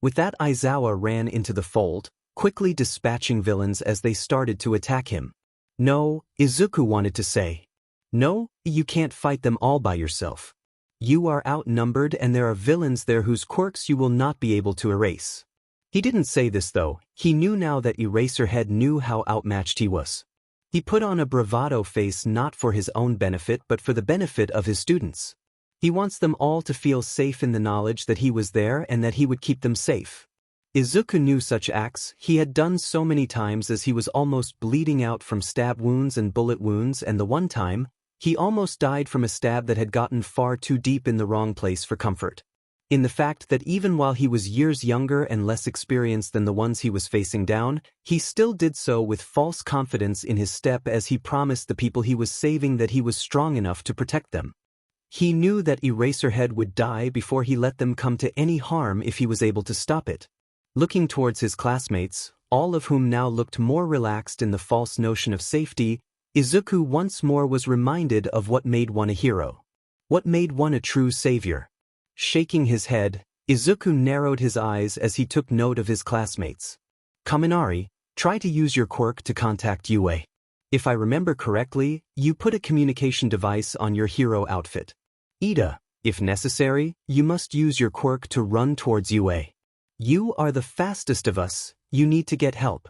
With that, Aizawa ran into the fold, quickly dispatching villains as they started to attack him. No, Izuku wanted to say. No, you can't fight them all by yourself. You are outnumbered and there are villains there whose quirks you will not be able to erase. He didn't say this though. He knew now that Eraserhead knew how outmatched he was. He put on a bravado face not for his own benefit but for the benefit of his students. He wants them all to feel safe in the knowledge that he was there and that he would keep them safe. Izuku knew such acts he had done so many times as he was almost bleeding out from stab wounds and bullet wounds, and the one time, he almost died from a stab that had gotten far too deep in the wrong place for comfort. In the fact that even while he was years younger and less experienced than the ones he was facing down, he still did so with false confidence in his step as he promised the people he was saving that he was strong enough to protect them. He knew that Eraserhead would die before he let them come to any harm if he was able to stop it. Looking towards his classmates, all of whom now looked more relaxed in the false notion of safety, Izuku once more was reminded of what made one a hero. What made one a true savior. Shaking his head, Izuku narrowed his eyes as he took note of his classmates. Kaminari, try to use your quirk to contact UA. If I remember correctly, you put a communication device on your hero outfit. Ida, if necessary, you must use your quirk to run towards UA. You are the fastest of us, you need to get help.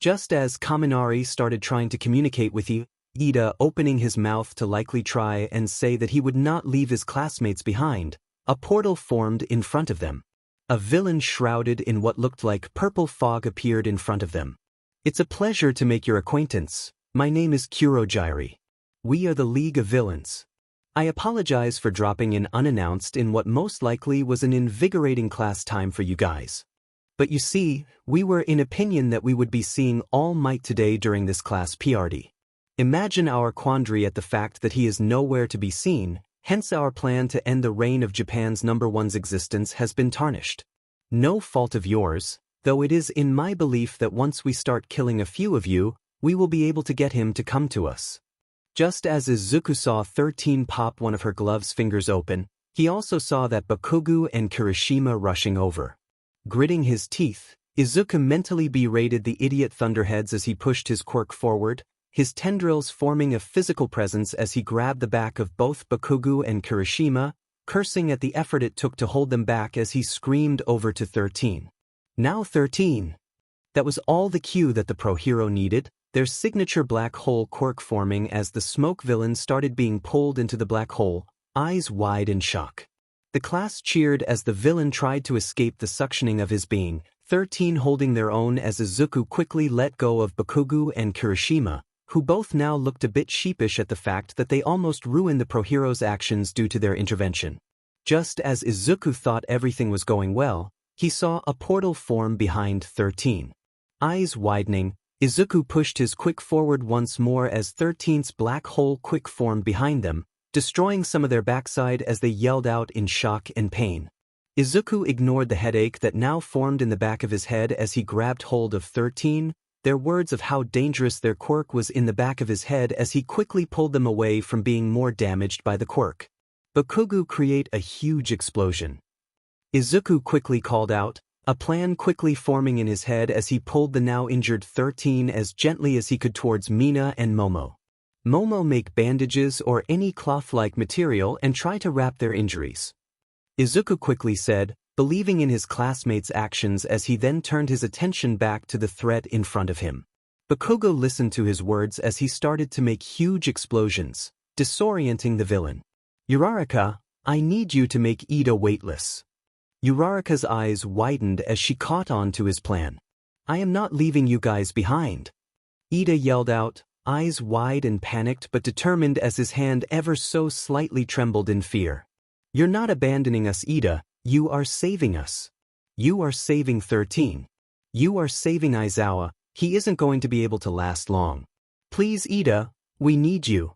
Just as Kaminari started trying to communicate with you, Ida opening his mouth to likely try and say that he would not leave his classmates behind, a portal formed in front of them. A villain shrouded in what looked like purple fog appeared in front of them. It's a pleasure to make your acquaintance. My name is Kurogyri. We are the League of Villains. I apologize for dropping in unannounced in what most likely was an invigorating class time for you guys. But you see, we were in opinion that we would be seeing All Might today during this class PRD. Imagine our quandary at the fact that he is nowhere to be seen, hence our plan to end the reign of Japan's #1's existence has been tarnished. No fault of yours, though it is in my belief that once we start killing a few of you, we will be able to get him to come to us. Just as Izuku saw 13 pop one of her glove's fingers open, he also saw that Bakugo and Kirishima rushing over. Gritting his teeth, Izuku mentally berated the idiot thunderheads as he pushed his quirk forward, his tendrils forming a physical presence as he grabbed the back of both Bakugo and Kirishima, cursing at the effort it took to hold them back as he screamed over to 13. Now 13. That was all the cue that the pro hero needed, their signature black hole quirk forming as the smoke villain started being pulled into the black hole, eyes wide in shock. The class cheered as the villain tried to escape the suctioning of his being, 13 holding their own as Izuku quickly let go of Bakugo and Kirishima, who both now looked a bit sheepish at the fact that they almost ruined the pro hero's actions due to their intervention. Just as Izuku thought everything was going well, he saw a portal form behind 13. Eyes widening, Izuku pushed his quick forward once more as 13's black hole quick formed behind them, destroying some of their backside as they yelled out in shock and pain. Izuku ignored the headache that now formed in the back of his head as he grabbed hold of 13, their words of how dangerous their quirk was in the back of his head as he quickly pulled them away from being more damaged by the quirk. Bakugo create a huge explosion. Izuku quickly called out, a plan quickly forming in his head as he pulled the now injured 13 as gently as he could towards Mina and Momo. Momo make bandages or any cloth-like material and try to wrap their injuries. Izuku quickly said, believing in his classmates' actions as he then turned his attention back to the threat in front of him. Bakugo listened to his words as he started to make huge explosions, disorienting the villain. Uraraka, I need you to make Ida weightless. Uraraka's eyes widened as she caught on to his plan. I am not leaving you guys behind. Ida yelled out, eyes wide and panicked but determined as his hand ever so slightly trembled in fear. You're not abandoning us, Ida, you are saving us. You are saving 13. You are saving Aizawa, he isn't going to be able to last long. Please Ida, we need you.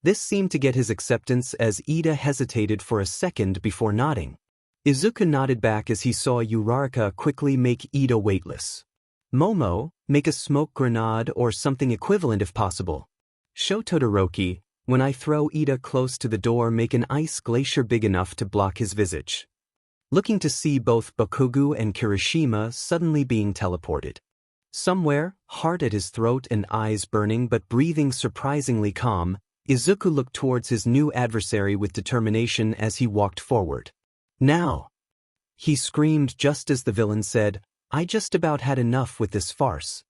This seemed to get his acceptance as Ida hesitated for a second before nodding. Izuku nodded back as he saw Uraraka quickly make Ida weightless. Momo, make a smoke grenade or something equivalent if possible. Show Todoroki, when I throw Ida close to the door, make an ice glacier big enough to block his visage. Looking to see both Bakugo and Kirishima suddenly being teleported. Somewhere, heart at his throat and eyes burning but breathing surprisingly calm, Izuku looked towards his new adversary with determination as he walked forward. Now! He screamed just as the villain said, I just about had enough with this farce.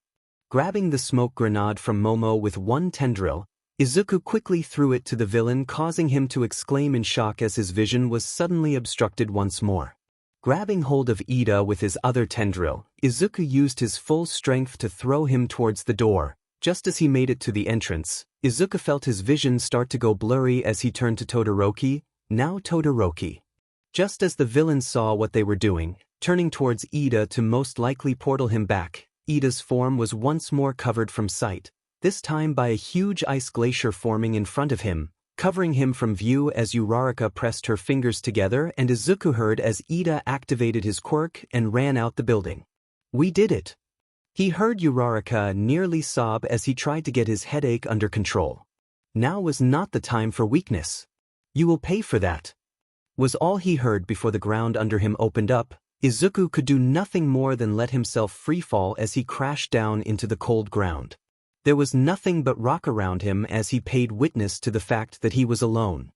Grabbing the smoke grenade from Momo with one tendril, Izuku quickly threw it to the villain, causing him to exclaim in shock as his vision was suddenly obstructed once more. Grabbing hold of Ida with his other tendril, Izuku used his full strength to throw him towards the door. Just as he made it to the entrance, Izuku felt his vision start to go blurry as he turned to Todoroki, now Todoroki. Just as the villain saw what they were doing, turning towards Ida to most likely portal him back, Ida's form was once more covered from sight, this time by a huge ice glacier forming in front of him, covering him from view as Uraraka pressed her fingers together and Izuku heard as Ida activated his quirk and ran out the building. We did it. He heard Uraraka nearly sob as he tried to get his headache under control. Now was not the time for weakness. You will pay for that. Was all he heard before the ground under him opened up. Izuku could do nothing more than let himself freefall as he crashed down into the cold ground. There was nothing but rock around him as he paid witness to the fact that he was alone.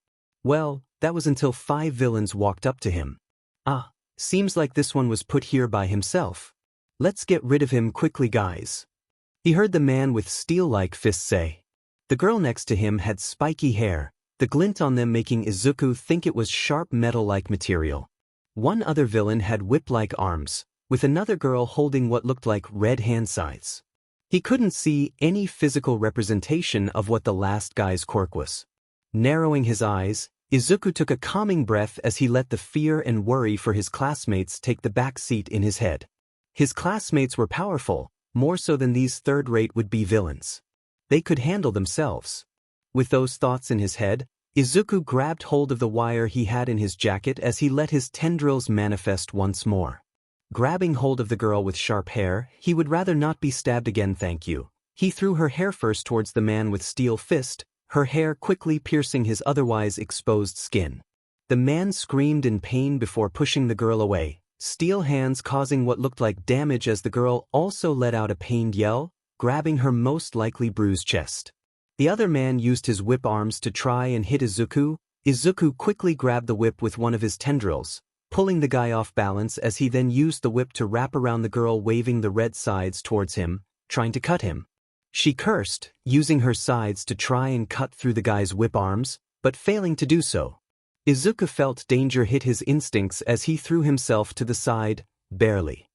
Well, that was until 5 villains walked up to him. Ah, seems like this one was put here by himself. Let's get rid of him quickly, guys. He heard the man with steel-like fists say. The girl next to him had spiky hair, the glint on them making Izuku think it was sharp metal-like material. One other villain had whip-like arms, with another girl holding what looked like red hand scythes. He couldn't see any physical representation of what the last guy's quirk was. Narrowing his eyes, Izuku took a calming breath as he let the fear and worry for his classmates take the back seat in his head. His classmates were powerful, more so than these third-rate would-be villains. They could handle themselves. With those thoughts in his head, Izuku grabbed hold of the wire he had in his jacket as he let his tendrils manifest once more. Grabbing hold of the girl with sharp hair, he would rather not be stabbed again, thank you. He threw her hair first towards the man with steel fist, her hair quickly piercing his otherwise exposed skin. The man screamed in pain before pushing the girl away, steel hands causing what looked like damage as the girl also let out a pained yell, grabbing her most likely bruised chest. The other man used his whip arms to try and hit Izuku. Izuku quickly grabbed the whip with one of his tendrils, pulling the guy off balance as he then used the whip to wrap around the girl, waving the red sides towards him, trying to cut him. She cursed, using her sides to try and cut through the guy's whip arms, but failing to do so. Izuku felt danger hit his instincts as he threw himself to the side, barely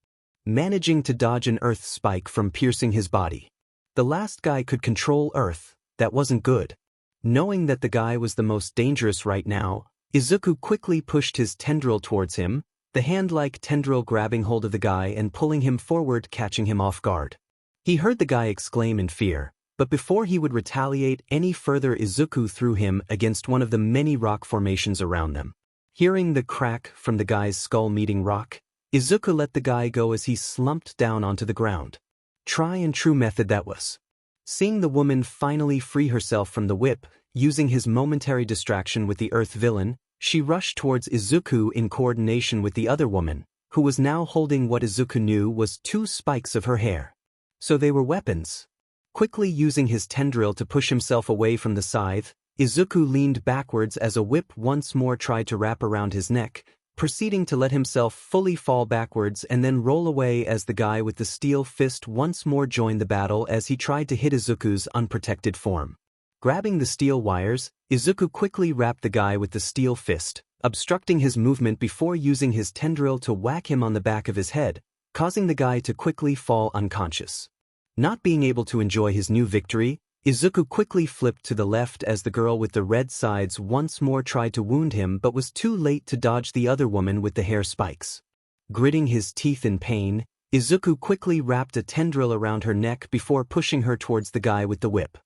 managing to dodge an earth spike from piercing his body. The last guy could control earth. That wasn't good. Knowing that the guy was the most dangerous right now, Izuku quickly pushed his tendril towards him, the hand-like tendril grabbing hold of the guy and pulling him forward, catching him off guard. He heard the guy exclaim in fear, but before he would retaliate any further, Izuku threw him against one of the many rock formations around them. Hearing the crack from the guy's skull meeting rock, Izuku let the guy go as he slumped down onto the ground. Try and true method that was. Seeing the woman finally free herself from the whip, using his momentary distraction with the earth villain, she rushed towards Izuku in coordination with the other woman, who was now holding what Izuku knew was 2 spikes of her hair. So they were weapons. Quickly using his tendril to push himself away from the scythe, Izuku leaned backwards as a whip once more tried to wrap around his neck, proceeding to let himself fully fall backwards and then roll away as the guy with the steel fist once more joined the battle as he tried to hit Izuku's unprotected form. Grabbing the steel wires, Izuku quickly wrapped the guy with the steel fist, obstructing his movement before using his tendril to whack him on the back of his head, causing the guy to quickly fall unconscious. Not being able to enjoy his new victory, Izuku quickly flipped to the left as the girl with the red sides once more tried to wound him but was too late to dodge the other woman with the hair spikes. Gritting his teeth in pain, Izuku quickly wrapped a tendril around her neck before pushing her towards the guy with the whip.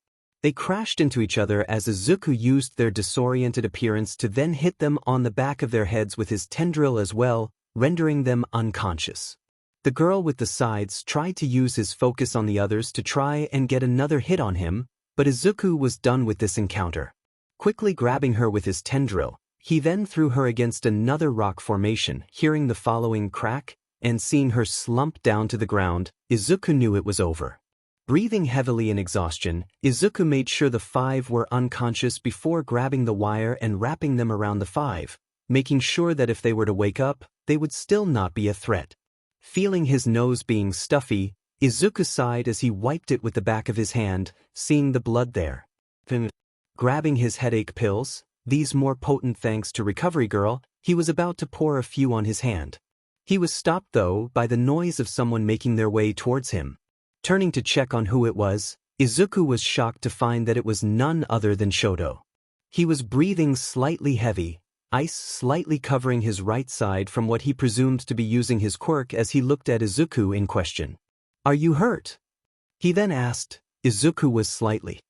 They crashed into each other as Izuku used their disoriented appearance to then hit them on the back of their heads with his tendril as well, rendering them unconscious. The girl with the sides tried to use his focus on the others to try and get another hit on him, but Izuku was done with this encounter. Quickly grabbing her with his tendril, he then threw her against another rock formation. Hearing the following crack, and seeing her slump down to the ground, Izuku knew it was over. Breathing heavily in exhaustion, Izuku made sure the 5 were unconscious before grabbing the wire and wrapping them around the 5, making sure that if they were to wake up, they would still not be a threat. Feeling his nose being stuffy, Izuku sighed as he wiped it with the back of his hand, seeing the blood there. Then, grabbing his headache pills, these more potent thanks to Recovery Girl, he was about to pour a few on his hand. He was stopped though by the noise of someone making their way towards him. Turning to check on who it was, Izuku was shocked to find that it was none other than Shoto. He was breathing slightly heavy, ice slightly covering his right side from what he presumed to be using his quirk as he looked at Izuku in question. "Are you hurt?" he then asked. Izuku was slightly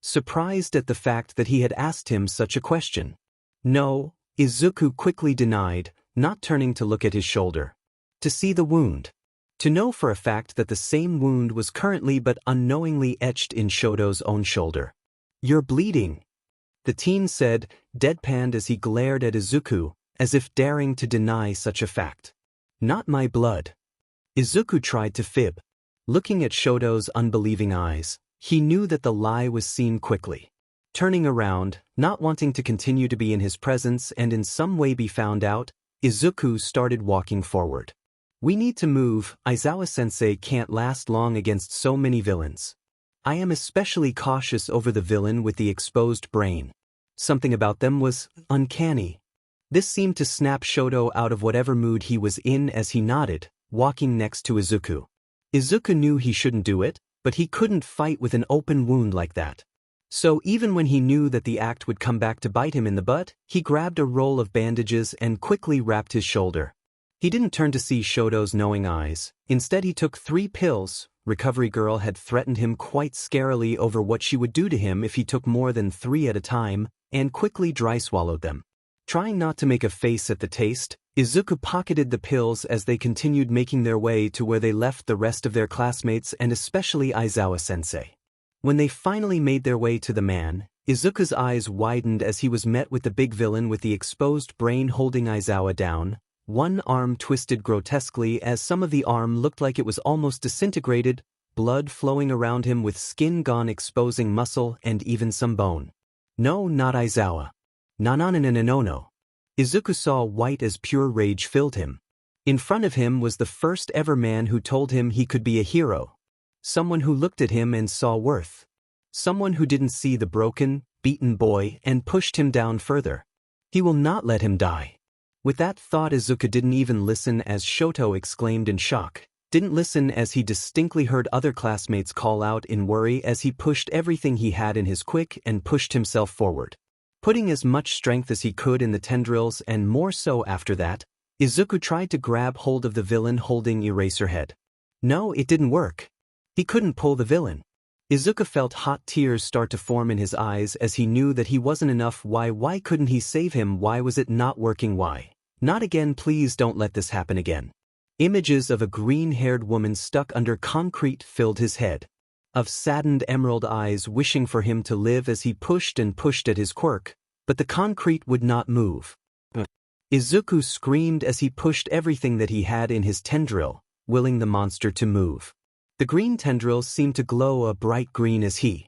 surprised at the fact that he had asked him such a question. "No," Izuku quickly denied, not turning to look at his shoulder. To see the wound. To know for a fact that the same wound was currently but unknowingly etched in Shoto's own shoulder. "You're bleeding," the teen said, deadpanned as he glared at Izuku, as if daring to deny such a fact. "Not my blood." Izuku tried to fib. Looking at Shoto's unbelieving eyes, he knew that the lie was seen quickly. Turning around, not wanting to continue to be in his presence and in some way be found out, Izuku started walking forward. "We need to move. Aizawa-sensei can't last long against so many villains. I am especially cautious over the villain with the exposed brain. Something about them was uncanny." This seemed to snap Shoto out of whatever mood he was in as he nodded, walking next to Izuku. Izuku knew he shouldn't do it, but he couldn't fight with an open wound like that. So even when he knew that the act would come back to bite him in the butt, he grabbed a roll of bandages and quickly wrapped his shoulder. He didn't turn to see Shoto's knowing eyes. Instead he took 3 pills. Recovery Girl had threatened him quite scarily over what she would do to him if he took more than 3 at a time, and quickly dry swallowed them. Trying not to make a face at the taste, Izuku pocketed the pills as they continued making their way to where they left the rest of their classmates and especially Aizawa-sensei. When they finally made their way to the man, Izuku's eyes widened as he was met with the big villain with the exposed brain holding Aizawa down. One arm twisted grotesquely as some of the arm looked like it was almost disintegrated, blood flowing around him with skin gone exposing muscle and even some bone. No, not Aizawa. No. Izuku saw white as pure rage filled him. In front of him was the first ever man who told him he could be a hero. Someone who looked at him and saw worth. Someone who didn't see the broken, beaten boy and pushed him down further. He will not let him die. With that thought, Izuku didn't even listen as Shoto exclaimed in shock. Didn't listen as he distinctly heard other classmates call out in worry as he pushed everything he had in his quick and pushed himself forward. Putting as much strength as he could in the tendrils and more so after that, Izuku tried to grab hold of the villain holding Eraserhead. No, it didn't work. He couldn't pull the villain. Izuku felt hot tears start to form in his eyes as he knew that he wasn't enough. Why couldn't he save him? Why was it not working? Why? Not again, please don't let this happen again. Images of a green-haired woman stuck under concrete filled his head. Of saddened emerald eyes wishing for him to live as he pushed and pushed at his quirk, but the concrete would not move. Izuku screamed as he pushed everything that he had in his tendril, willing the monster to move. The green tendrils seemed to glow a bright green as he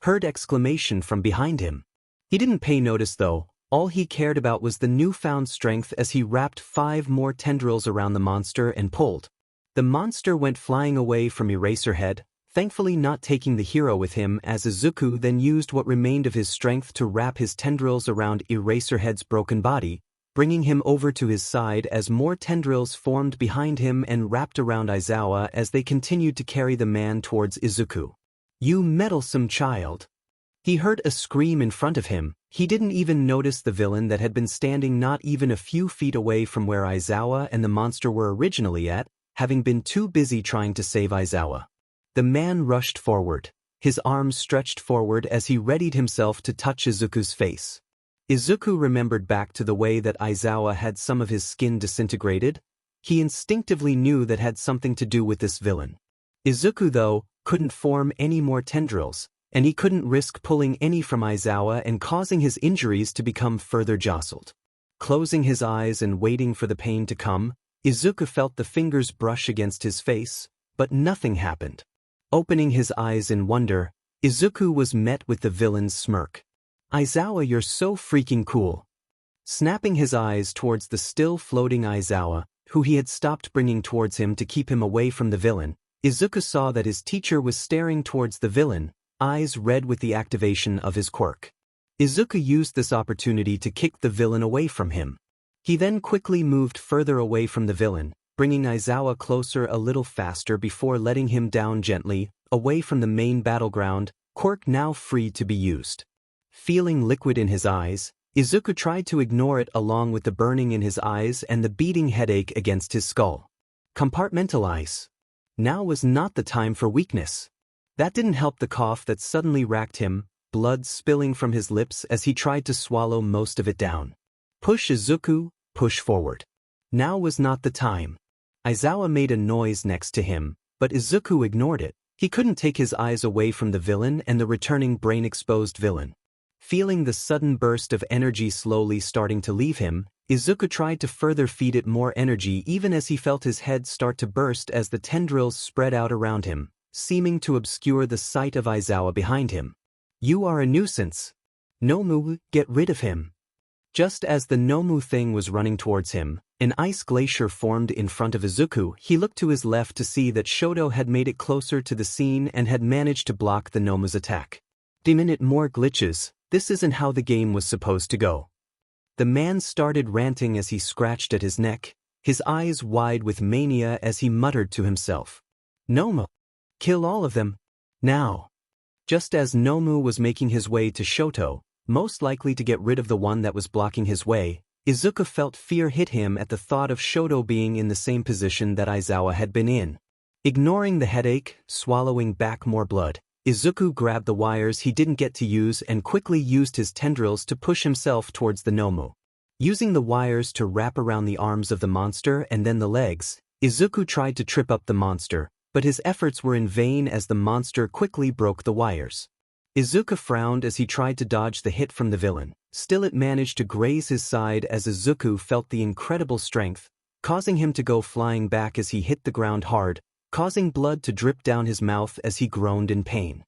heard exclamation from behind him. He didn't pay notice though, all he cared about was the newfound strength as he wrapped 5 more tendrils around the monster and pulled. The monster went flying away from Eraserhead, thankfully not taking the hero with him as Izuku then used what remained of his strength to wrap his tendrils around Eraserhead's broken body, bringing him over to his side as more tendrils formed behind him and wrapped around Aizawa as they continued to carry the man towards Izuku. You meddlesome child! He heard a scream in front of him. He didn't even notice the villain that had been standing not even a few feet away from where Aizawa and the monster were originally at, having been too busy trying to save Aizawa. The man rushed forward, his arms stretched forward as he readied himself to touch Izuku's face. Izuku remembered back to the way that Aizawa had some of his skin disintegrated. He instinctively knew that had something to do with this villain. Izuku, though, couldn't form any more tendrils, and he couldn't risk pulling any from Aizawa and causing his injuries to become further jostled. Closing his eyes and waiting for the pain to come, Izuku felt the fingers brush against his face, but nothing happened. Opening his eyes in wonder, Izuku was met with the villain's smirk. Aizawa, you're so freaking cool. Snapping his eyes towards the still floating Aizawa, who he had stopped bringing towards him to keep him away from the villain, Izuku saw that his teacher was staring towards the villain, eyes red with the activation of his quirk. Izuku used this opportunity to kick the villain away from him. He then quickly moved further away from the villain, bringing Aizawa closer a little faster before letting him down gently, away from the main battleground, quirk now free to be used. Feeling liquid in his eyes, Izuku tried to ignore it along with the burning in his eyes and the beating headache against his skull. Compartmentalize. Now was not the time for weakness. That didn't help the cough that suddenly racked him, blood spilling from his lips as he tried to swallow most of it down. Push Izuku, push forward. Now was not the time. Aizawa made a noise next to him, but Izuku ignored it. He couldn't take his eyes away from the villain and the returning brain-exposed villain. Feeling the sudden burst of energy slowly starting to leave him, Izuku tried to further feed it more energy even as he felt his head start to burst as the tendrils spread out around him, seeming to obscure the sight of Aizawa behind him. You are a nuisance. Nomu, get rid of him. Just as the Nomu thing was running towards him, an ice glacier formed in front of Izuku. He looked to his left to see that Shoto had made it closer to the scene and had managed to block the Nomu's attack. Demon it more glitches, this isn't how the game was supposed to go. The man started ranting as he scratched at his neck, his eyes wide with mania as he muttered to himself. Nomu! Kill all of them. Now! Just as Nomu was making his way to Shoto, most likely to get rid of the one that was blocking his way, Izuku felt fear hit him at the thought of Shoto being in the same position that Aizawa had been in. Ignoring the headache, swallowing back more blood, Izuku grabbed the wires he didn't get to use and quickly used his tendrils to push himself towards the Nomu. Using the wires to wrap around the arms of the monster and then the legs, Izuku tried to trip up the monster, but his efforts were in vain as the monster quickly broke the wires. Izuku frowned as he tried to dodge the hit from the villain. Still, it managed to graze his side as Izuku felt the incredible strength, causing him to go flying back as he hit the ground hard, causing blood to drip down his mouth as he groaned in pain.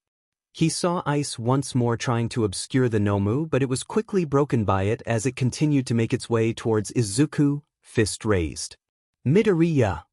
He saw ice once more trying to obscure the Nomu, but it was quickly broken by it as it continued to make its way towards Izuku, fist raised. Midoriya!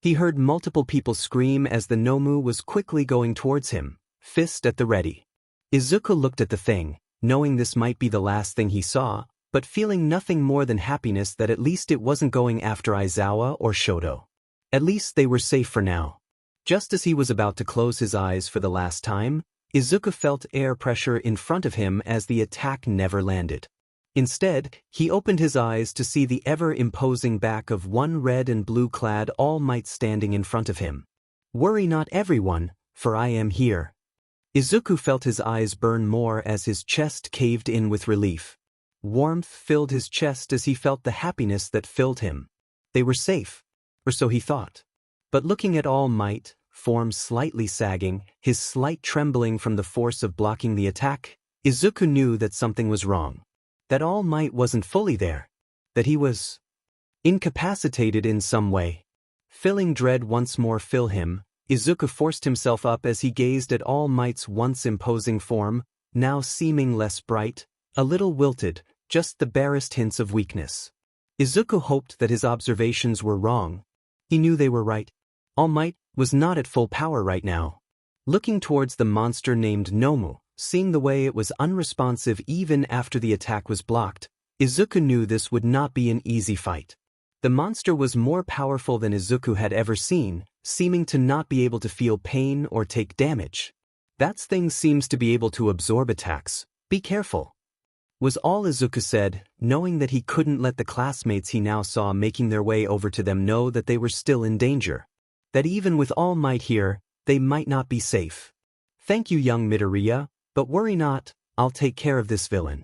He heard multiple people scream as the Nomu was quickly going towards him, fist at the ready. Izuku looked at the thing, knowing this might be the last thing he saw, but feeling nothing more than happiness that at least it wasn't going after Aizawa or Shoto. At least they were safe for now. Just as he was about to close his eyes for the last time, Izuku felt air pressure in front of him as the attack never landed. Instead, he opened his eyes to see the ever-imposing back of one red and blue-clad All Might standing in front of him. "Worry not, everyone, for I am here." Izuku felt his eyes burn more as his chest caved in with relief. Warmth filled his chest as he felt the happiness that filled him. They were safe, or so he thought. But looking at All Might, form slightly sagging, his slight trembling from the force of blocking the attack, Izuku knew that something was wrong. That All Might wasn't fully there. That he was incapacitated in some way. Feeling dread once more fill him, Izuku forced himself up as he gazed at All Might's once imposing form, now seeming less bright, a little wilted, just the barest hints of weakness. Izuku hoped that his observations were wrong. He knew they were right. All Might was not at full power right now. Looking towards the monster named Nomu, seeing the way it was unresponsive even after the attack was blocked, Izuku knew this would not be an easy fight. The monster was more powerful than Izuku had ever seen, seeming to not be able to feel pain or take damage. That thing seems to be able to absorb attacks. Be careful, was all Izuku said, knowing that he couldn't let the classmates he now saw making their way over to them know that they were still in danger. That even with All Might here, they might not be safe. "Thank you, young Midoriya, but worry not, I'll take care of this villain."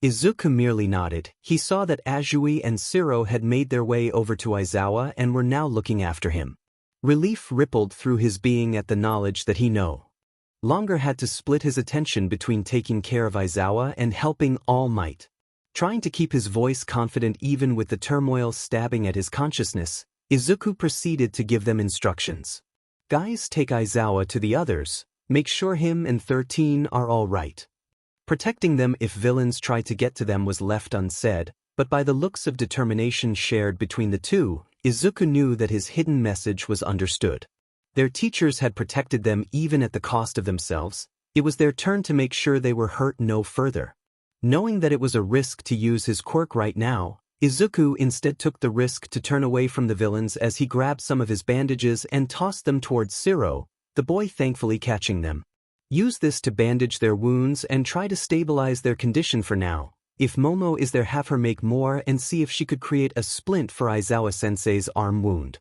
Izuku merely nodded. He saw that Azui and Shiro had made their way over to Aizawa and were now looking after him. Relief rippled through his being at the knowledge that he no longer had to split his attention between taking care of Aizawa and helping All Might. Trying to keep his voice confident even with the turmoil stabbing at his consciousness, Izuku proceeded to give them instructions. "Guys, take Aizawa to the others. Make sure him and 13 are all right." Protecting them if villains tried to get to them was left unsaid, but by the looks of determination shared between the two, Izuku knew that his hidden message was understood. Their teachers had protected them even at the cost of themselves. It was their turn to make sure they were hurt no further. Knowing that it was a risk to use his quirk right now, Izuku instead took the risk to turn away from the villains as he grabbed some of his bandages and tossed them towards Shiro, the boy thankfully catching them. Use this to bandage their wounds and try to stabilize their condition for now. If Momo is there, have her make more and see if she could create a splint for Aizawa-sensei's arm wound.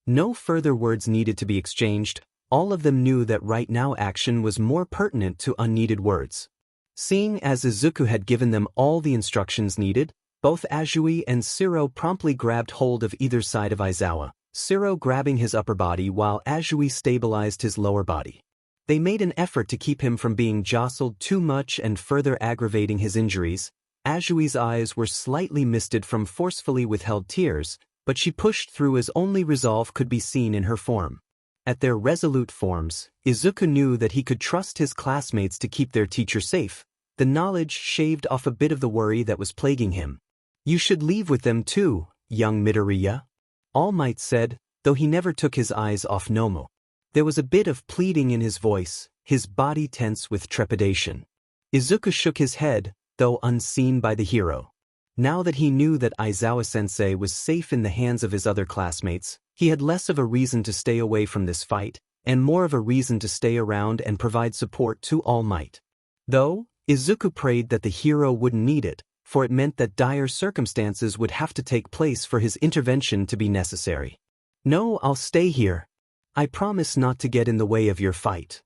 No further words needed to be exchanged. All of them knew that right now action was more pertinent to unneeded words. Seeing as Izuku had given them all the instructions needed, both Azui and Shiro promptly grabbed hold of either side of Aizawa, Shiro grabbing his upper body while Azui stabilized his lower body. They made an effort to keep him from being jostled too much and further aggravating his injuries. Azui's eyes were slightly misted from forcefully withheld tears, but she pushed through as only resolve could be seen in her form. At their resolute forms, Izuku knew that he could trust his classmates to keep their teacher safe. The knowledge shaved off a bit of the worry that was plaguing him. "You should leave with them too, young Midoriya," All Might said, though he never took his eyes off Nomo. There was a bit of pleading in his voice, his body tense with trepidation. Izuku shook his head, though unseen by the hero. Now that he knew that Aizawa-sensei was safe in the hands of his other classmates, he had less of a reason to stay away from this fight, and more of a reason to stay around and provide support to All Might. Though, Izuku prayed that the hero wouldn't need it, for it meant that dire circumstances would have to take place for his intervention to be necessary. "No, I'll stay here. I promise not to get in the way of your fight.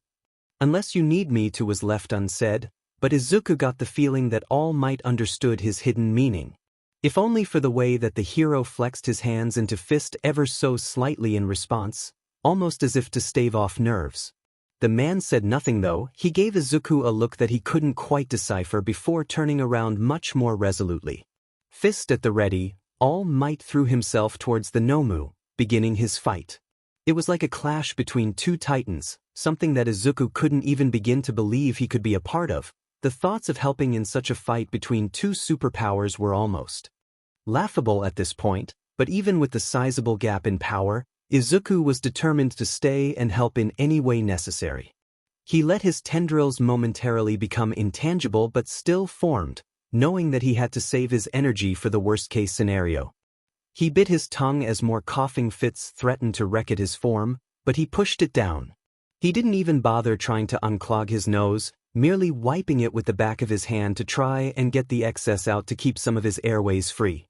Unless you need me to," was left unsaid, but Izuku got the feeling that All Might understood his hidden meaning. If only for the way that the hero flexed his hands into fist ever so slightly in response, almost as if to stave off nerves. The man said nothing though, he gave Izuku a look that he couldn't quite decipher before turning around much more resolutely. Fist at the ready, All Might threw himself towards the Nomu, beginning his fight. It was like a clash between two titans, something that Izuku couldn't even begin to believe he could be a part of. The thoughts of helping in such a fight between two superpowers were almost laughable at this point, but even with the sizable gap in power, Izuku was determined to stay and help in any way necessary. He let his tendrils momentarily become intangible but still formed, knowing that he had to save his energy for the worst-case scenario. He bit his tongue as more coughing fits threatened to wreck at his form, but he pushed it down. He didn't even bother trying to unclog his nose, merely wiping it with the back of his hand to try and get the excess out to keep some of his airways free.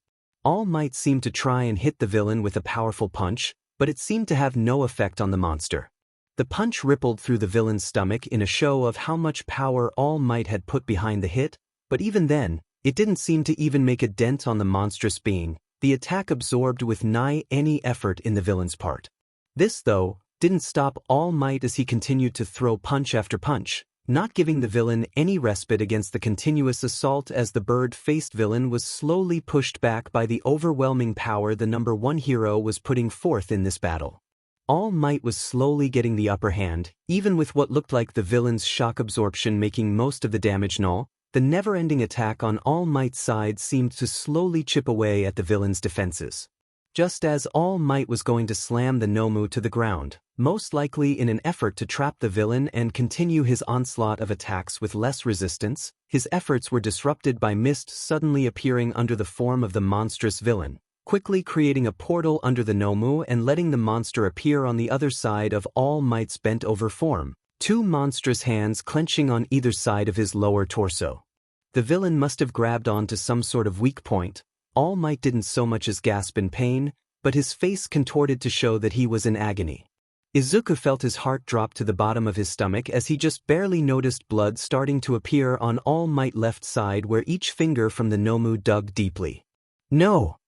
All Might seemed to try and hit the villain with a powerful punch, but it seemed to have no effect on the monster. The punch rippled through the villain's stomach in a show of how much power All Might had put behind the hit, but even then, it didn't seem to even make a dent on the monstrous being, the attack absorbed with nigh any effort in the villain's part. This, though, didn't stop All Might as he continued to throw punch after punch, not giving the villain any respite against the continuous assault as the bird-faced villain was slowly pushed back by the overwhelming power the number one hero was putting forth in this battle. All Might was slowly getting the upper hand, even with what looked like the villain's shock absorption making most of the damage null. The never-ending attack on All Might's side seemed to slowly chip away at the villain's defenses. Just as All Might was going to slam the Nomu to the ground, most likely in an effort to trap the villain and continue his onslaught of attacks with less resistance, his efforts were disrupted by mist suddenly appearing under the form of the monstrous villain, quickly creating a portal under the Nomu and letting the monster appear on the other side of All Might's bent-over form, two monstrous hands clenching on either side of his lower torso. The villain must have grabbed onto some sort of weak point. All Might didn't so much as gasp in pain, but his face contorted to show that he was in agony. Izuku felt his heart drop to the bottom of his stomach as he just barely noticed blood starting to appear on All Might's left side where each finger from the Nomu dug deeply. "No!"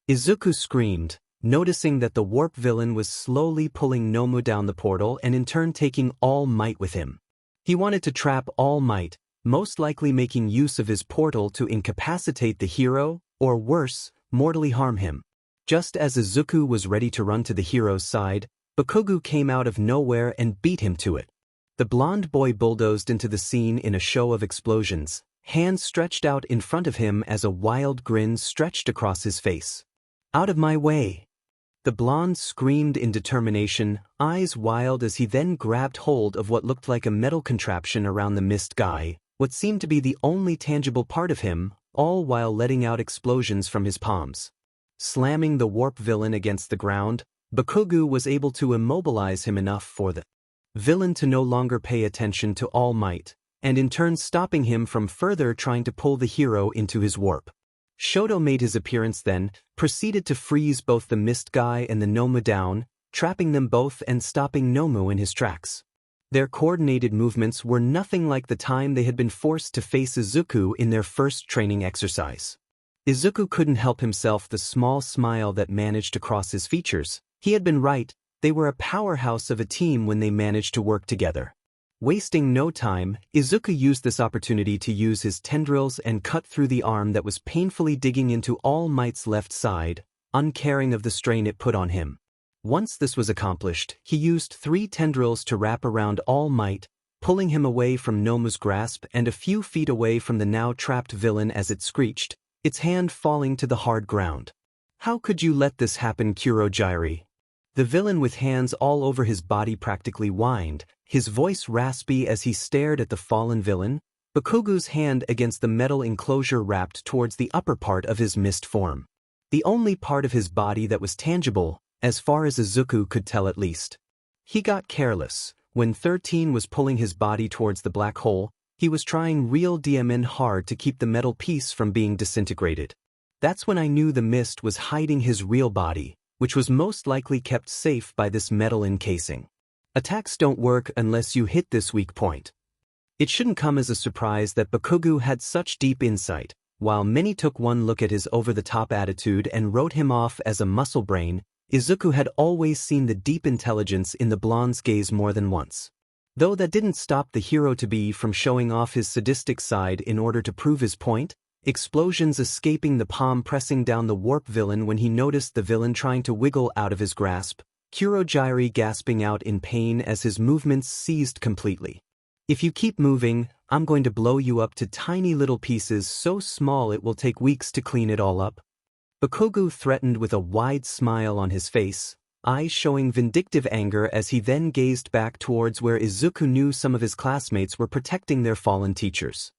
Izuku screamed, noticing that the warp villain was slowly pulling Nomu down the portal and in turn taking All Might with him. He wanted to trap All Might, most likely making use of his portal to incapacitate the hero, or worse, mortally harm him. Just as Izuku was ready to run to the hero's side, Bakugo came out of nowhere and beat him to it. The blonde boy bulldozed into the scene in a show of explosions, hands stretched out in front of him as a wild grin stretched across his face. "Out of my way!" The blonde screamed in determination, eyes wild as he then grabbed hold of what looked like a metal contraption around the mist guy, what seemed to be the only tangible part of him, all while letting out explosions from his palms. Slamming the warp villain against the ground, Bakugo was able to immobilize him enough for the villain to no longer pay attention to All Might, and in turn stopping him from further trying to pull the hero into his warp. Shoto made his appearance then, proceeded to freeze both the mist guy and the Nomu down, trapping them both and stopping Nomu in his tracks. Their coordinated movements were nothing like the time they had been forced to face Izuku in their first training exercise. Izuku couldn't help himself the small smile that managed to cross his features. He had been right, they were a powerhouse of a team when they managed to work together. Wasting no time, Izuku used this opportunity to use his tendrils and cut through the arm that was painfully digging into All Might's left side, uncaring of the strain it put on him. Once this was accomplished, he used 3 tendrils to wrap around All Might, pulling him away from Nomu's grasp and a few feet away from the now trapped villain as it screeched, its hand falling to the hard ground. "How could you let this happen, Kurogyri?" The villain with hands all over his body practically whined, his voice raspy as he stared at the fallen villain, Bakugo's hand against the metal enclosure wrapped towards the upper part of his mist form. The only part of his body that was tangible, as far as Izuku could tell at least. He got careless. When 13 was pulling his body towards the black hole, he was trying real DMN hard to keep the metal piece from being disintegrated. That's when I knew the mist was hiding his real body, which was most likely kept safe by this metal encasing. Attacks don't work unless you hit this weak point. It shouldn't come as a surprise that Bakugo had such deep insight, While many took one look at his over-the-top attitude and wrote him off as a muscle brain, Izuku had always seen the deep intelligence in the blonde's gaze more than once. Though that didn't stop the hero-to-be from showing off his sadistic side in order to prove his point, explosions escaping the palm pressing down the warp villain when he noticed the villain trying to wiggle out of his grasp, Kurogyari gasping out in pain as his movements ceased completely. If you keep moving, I'm going to blow you up to tiny little pieces so small it will take weeks to clean it all up. Bakugo threatened with a wide smile on his face, eyes showing vindictive anger as he then gazed back towards where Izuku knew some of his classmates were protecting their fallen teachers.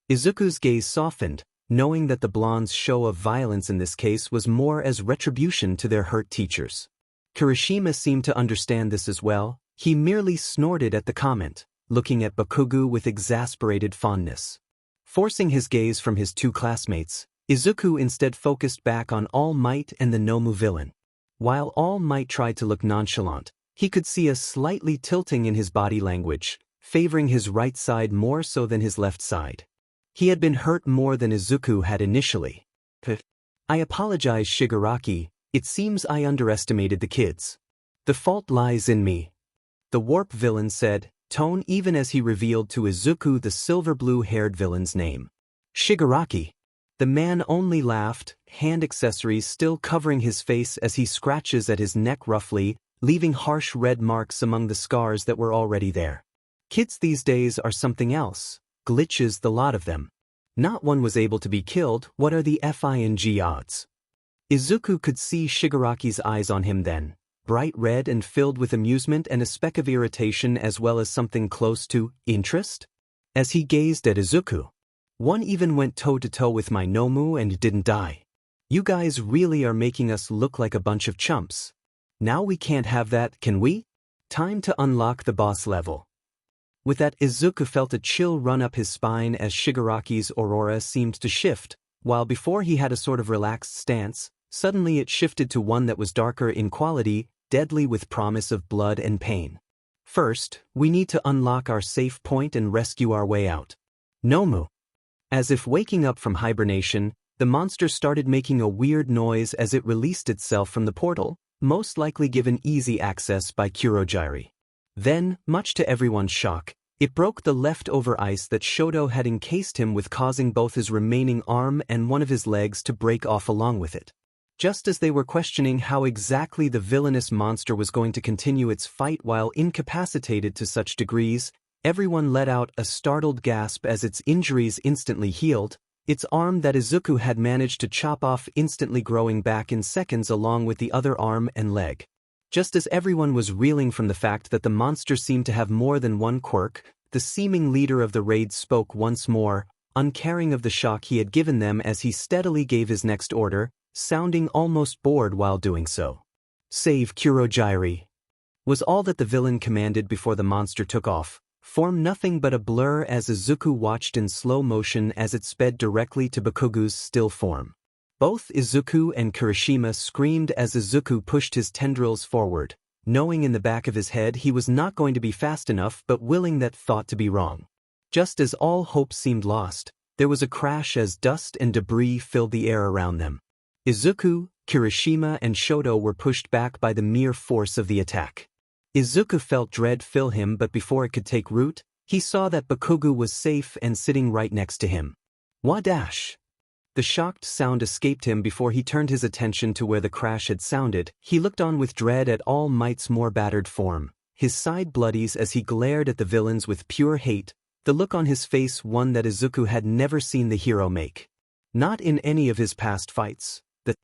Izuku's gaze softened, knowing that the blonde's show of violence in this case was more as retribution to their hurt teachers. Kirishima seemed to understand this as well. He merely snorted at the comment, looking at Bakugo with exasperated fondness. Forcing his gaze from his two classmates, Izuku instead focused back on All Might and the Nomu villain. While All Might tried to look nonchalant, he could see a slightly tilting in his body language, favoring his right side more so than his left side. He had been hurt more than Izuku had initially. I apologize, Shigaraki, it seems I underestimated the kids. The fault lies in me. The warp villain said, tone even as he revealed to Izuku the silver blue-haired villain's name. Shigaraki. The man only laughed, hand accessories still covering his face as he scratches at his neck roughly, leaving harsh red marks among the scars that were already there. Kids these days are something else, glitches the lot of them. Not one was able to be killed, what are the FING odds? Izuku could see Shigaraki's eyes on him then, bright red and filled with amusement and a speck of irritation as well as something close to interest. As he gazed at Izuku, one even went toe-to-toe with my Nomu and didn't die. You guys really are making us look like a bunch of chumps. Now we can't have that, can we? Time to unlock the boss level. With that, Izuku felt a chill run up his spine as Shigaraki's aurora seemed to shift, while before he had a sort of relaxed stance, suddenly it shifted to one that was darker in quality, deadly with promise of blood and pain. First, we need to unlock our safe point and rescue our way out. Nomu. As if waking up from hibernation, the monster started making a weird noise as it released itself from the portal, most likely given easy access by Kurogyari. Then, much to everyone's shock, it broke the leftover ice that Shoto had encased him with, causing both his remaining arm and one of his legs to break off along with it. Just as they were questioning how exactly the villainous monster was going to continue its fight while incapacitated to such degrees, everyone let out a startled gasp as its injuries instantly healed, its arm that Izuku had managed to chop off instantly growing back in seconds along with the other arm and leg. Just as everyone was reeling from the fact that the monster seemed to have more than one quirk, the seeming leader of the raid spoke once more, uncaring of the shock he had given them as he steadily gave his next order, sounding almost bored while doing so. Save Kurogyari. Was all that the villain commanded before the monster took off, form nothing but a blur as Izuku watched in slow motion as it sped directly to Bakugo's still form. Both Izuku and Kirishima screamed as Izuku pushed his tendrils forward, knowing in the back of his head he was not going to be fast enough but willing that thought to be wrong. Just as all hope seemed lost, there was a crash as dust and debris filled the air around them. Izuku, Kirishima and Shoto were pushed back by the mere force of the attack. Izuku felt dread fill him, but before it could take root, he saw that Bakugo was safe and sitting right next to him. Wadash! The shocked sound escaped him before he turned his attention to where the crash had sounded. He looked on with dread at All Might's more battered form, his side bloodies as he glared at the villains with pure hate, the look on his face one that Izuku had never seen the hero make. Not in any of his past fights. The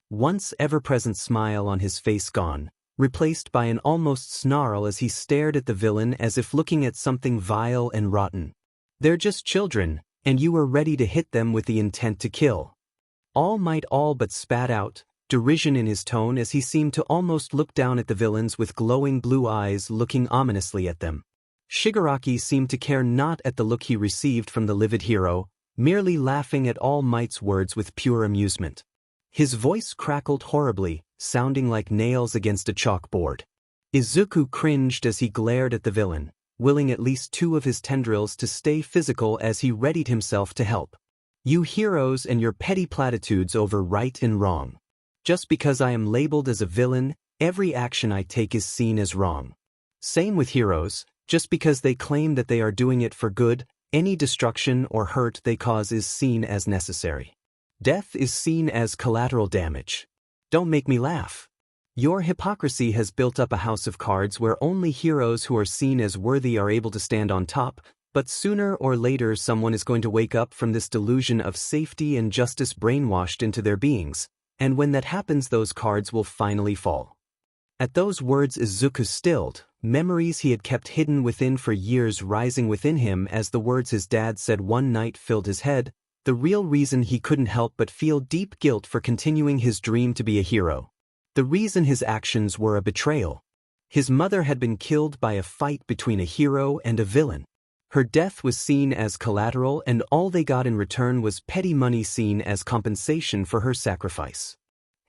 once ever-present smile on his face gone, replaced by an almost snarl as he stared at the villain as if looking at something vile and rotten. They're just children, and you were ready to hit them with the intent to kill. All Might all but spat out, derision in his tone as he seemed to almost look down at the villains with glowing blue eyes looking ominously at them. Shigaraki seemed to care not at the look he received from the livid hero, merely laughing at All Might's words with pure amusement. His voice crackled horribly, sounding like nails against a chalkboard. Izuku cringed as he glared at the villain, willing at least two of his tendrils to stay physical as he readied himself to help. You heroes and your petty platitudes over right and wrong. Just because I am labeled as a villain, every action I take is seen as wrong. Same with heroes, just because they claim that they are doing it for good, any destruction or hurt they cause is seen as necessary. Death is seen as collateral damage. Don't make me laugh. Your hypocrisy has built up a house of cards where only heroes who are seen as worthy are able to stand on top, but sooner or later someone is going to wake up from this delusion of safety and justice brainwashed into their beings, and when that happens those cards will finally fall. At those words Izuku stilled, memories he had kept hidden within for years rising within him as the words his dad said one night filled his head, the real reason he couldn't help but feel deep guilt for continuing his dream to be a hero. The reason his actions were a betrayal. His mother had been killed by a fight between a hero and a villain. Her death was seen as collateral and all they got in return was petty money seen as compensation for her sacrifice.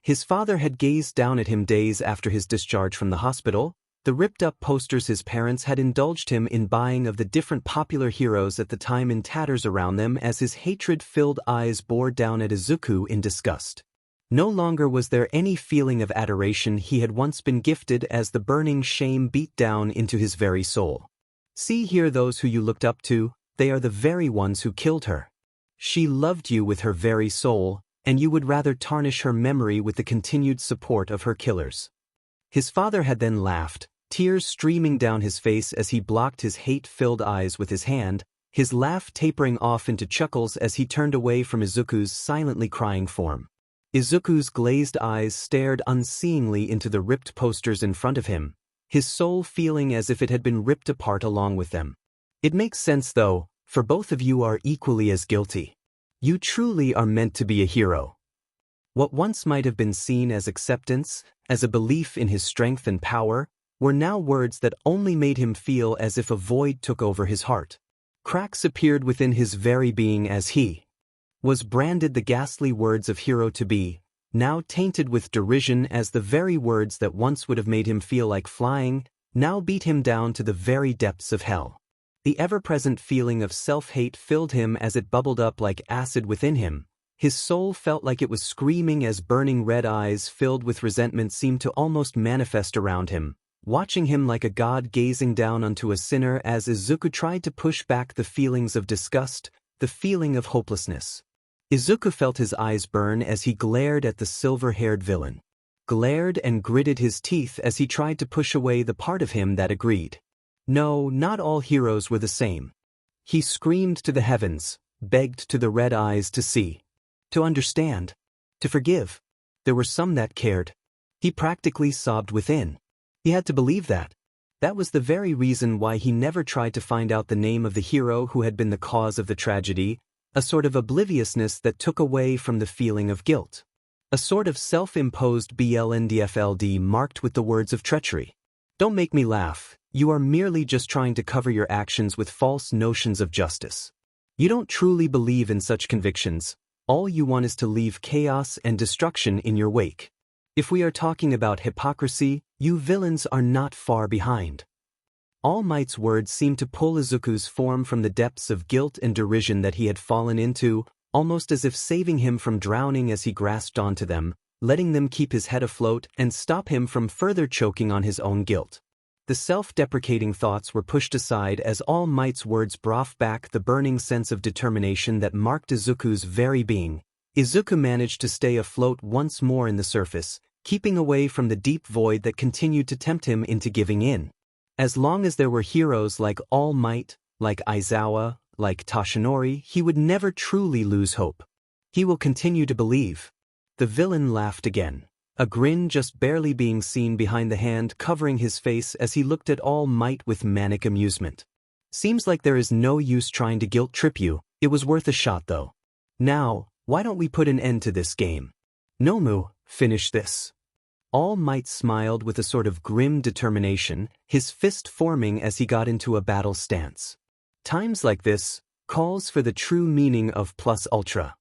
His father had gazed down at him days after his discharge from the hospital, the ripped-up posters his parents had indulged him in buying of the different popular heroes at the time in tatters around them as his hatred-filled eyes bore down at Izuku in disgust. No longer was there any feeling of adoration he had once been gifted as the burning shame beat down into his very soul. See here those who you looked up to, they are the very ones who killed her. She loved you with her very soul, and you would rather tarnish her memory with the continued support of her killers. His father had then laughed, tears streaming down his face as he blocked his hate-filled eyes with his hand, his laugh tapering off into chuckles as he turned away from Izuku's silently crying form. Izuku's glazed eyes stared unseeingly into the ripped posters in front of him, his soul feeling as if it had been ripped apart along with them. It makes sense though, for both of you are equally as guilty. You truly are meant to be a hero. What once might have been seen as acceptance, as a belief in his strength and power, were now words that only made him feel as if a void took over his heart. Cracks appeared within his very being as he was branded the ghastly words of hero to be, now tainted with derision as the very words that once would have made him feel like flying, now beat him down to the very depths of hell. The ever-present feeling of self-hate filled him as it bubbled up like acid within him. His soul felt like it was screaming as burning red eyes filled with resentment seemed to almost manifest around him, watching him like a god gazing down onto a sinner as Izuku tried to push back the feelings of disgust, the feeling of hopelessness. Izuku felt his eyes burn as he glared at the silver-haired villain. Glared and gritted his teeth as he tried to push away the part of him that agreed. No, not all heroes were the same. He screamed to the heavens, begged to the red eyes to see, to understand, to forgive. There were some that cared. He practically sobbed within. He had to believe that. That was the very reason why he never tried to find out the name of the hero who had been the cause of the tragedy, a sort of obliviousness that took away from the feeling of guilt. A sort of self-imposed blndfld marked with the words of treachery. Don't make me laugh, you are merely just trying to cover your actions with false notions of justice. You don't truly believe in such convictions, all you want is to leave chaos and destruction in your wake. If we are talking about hypocrisy, you villains are not far behind. All Might's words seemed to pull Izuku's form from the depths of guilt and derision that he had fallen into, almost as if saving him from drowning as he grasped onto them, letting them keep his head afloat and stop him from further choking on his own guilt. The self-deprecating thoughts were pushed aside as All Might's words brought back the burning sense of determination that marked Izuku's very being. Izuku managed to stay afloat once more in the surface, keeping away from the deep void that continued to tempt him into giving in. As long as there were heroes like All Might, like Aizawa, like Toshinori, he would never truly lose hope. He will continue to believe. The villain laughed again, a grin just barely being seen behind the hand covering his face as he looked at All Might with manic amusement. Seems like there is no use trying to guilt-trip you, it was worth a shot though. Now, why don't we put an end to this game? Nomu, finish this. All Might smiled with a sort of grim determination, his fist forming as he got into a battle stance. Times like this calls for the true meaning of plus ultra.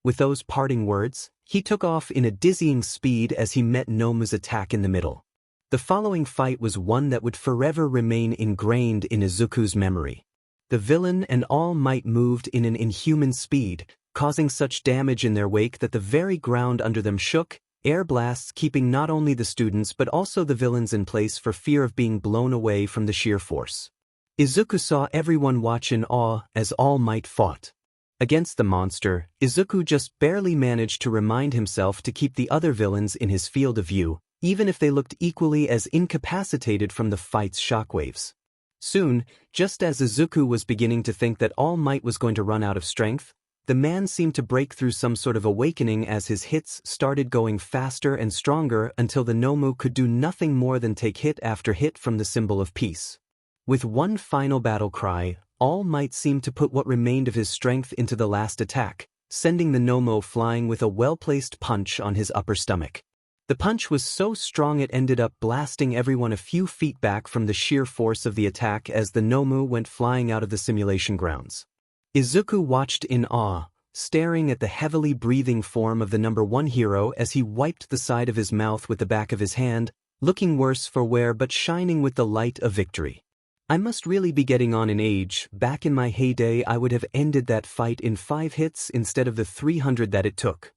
With those parting words, he took off in a dizzying speed as he met Nomu's attack in the middle. The following fight was one that would forever remain ingrained in Izuku's memory. The villain and All Might moved in an inhuman speed, causing such damage in their wake that the very ground under them shook, air blasts keeping not only the students but also the villains in place for fear of being blown away from the sheer force. Izuku saw everyone watch in awe as All Might fought. Against the monster, Izuku just barely managed to remind himself to keep the other villains in his field of view, even if they looked equally as incapacitated from the fight's shockwaves. Soon, just as Izuku was beginning to think that All Might was going to run out of strength, the man seemed to break through some sort of awakening as his hits started going faster and stronger until the Nomu could do nothing more than take hit after hit from the symbol of peace. With one final battle cry, All Might seemed to put what remained of his strength into the last attack, sending the Nomu flying with a well-placed punch on his upper stomach. The punch was so strong it ended up blasting everyone a few feet back from the sheer force of the attack as the Nomu went flying out of the simulation grounds. Izuku watched in awe, staring at the heavily breathing form of the number one hero as he wiped the side of his mouth with the back of his hand, looking worse for wear but shining with the light of victory. I must really be getting on in age. Back in my heyday I would have ended that fight in 5 hits instead of the 300 that it took.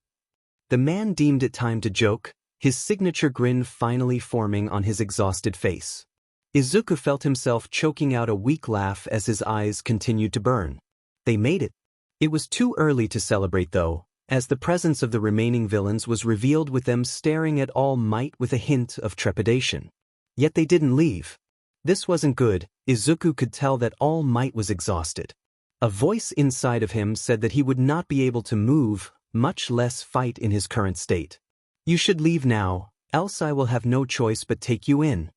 The man deemed it time to joke, his signature grin finally forming on his exhausted face. Izuku felt himself choking out a weak laugh as his eyes continued to burn. They made it. It was too early to celebrate though, as the presence of the remaining villains was revealed with them staring at All Might with a hint of trepidation. Yet they didn't leave. This wasn't good. Izuku could tell that All Might was exhausted. A voice inside of him said that he would not be able to move, much less fight in his current state. You should leave now, else I will have no choice but take you in.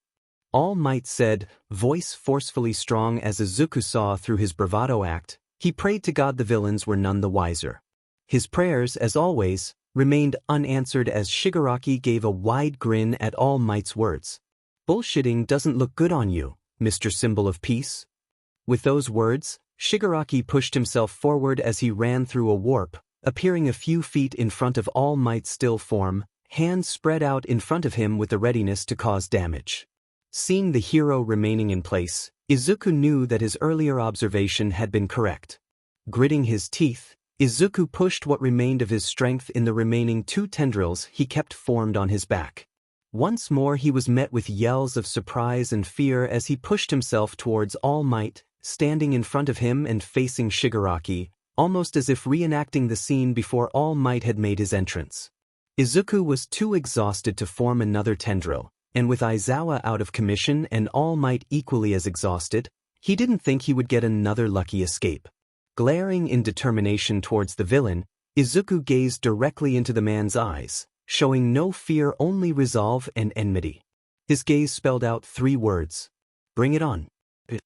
All Might said, voice forcefully strong as Izuku saw through his bravado act. He prayed to God the villains were none the wiser. His prayers, as always, remained unanswered as Shigaraki gave a wide grin at All Might's words. Bullshitting doesn't look good on you, Mr. Symbol of Peace. With those words, Shigaraki pushed himself forward as he ran through a warp, appearing a few feet in front of All Might's still form, hands spread out in front of him with the readiness to cause damage. Seeing the hero remaining in place, Izuku knew that his earlier observation had been correct. Gritting his teeth, Izuku pushed what remained of his strength in the remaining 2 tendrils he kept formed on his back. Once more he was met with yells of surprise and fear as he pushed himself towards All Might, standing in front of him and facing Shigaraki, almost as if reenacting the scene before All Might had made his entrance. Izuku was too exhausted to form another tendril, and with Aizawa out of commission and All Might equally as exhausted, he didn't think he would get another lucky escape. Glaring in determination towards the villain, Izuku gazed directly into the man's eyes, showing no fear, only resolve and enmity. His gaze spelled out 3 words. Bring it on. It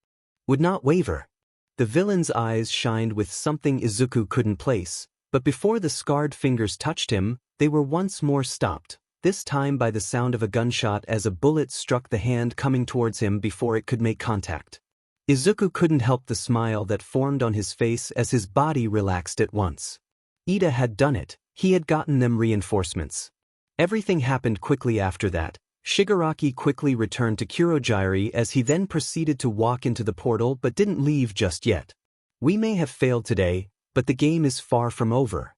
would not waver. The villain's eyes shined with something Izuku couldn't place, but before the scarred fingers touched him, they were once more stopped, this time by the sound of a gunshot as a bullet struck the hand coming towards him before it could make contact. Izuku couldn't help the smile that formed on his face as his body relaxed at once. Ida had done it. He had gotten them reinforcements. Everything happened quickly after that. Shigaraki quickly returned to Kurogiri as he then proceeded to walk into the portal but didn't leave just yet. We may have failed today, but the game is far from over.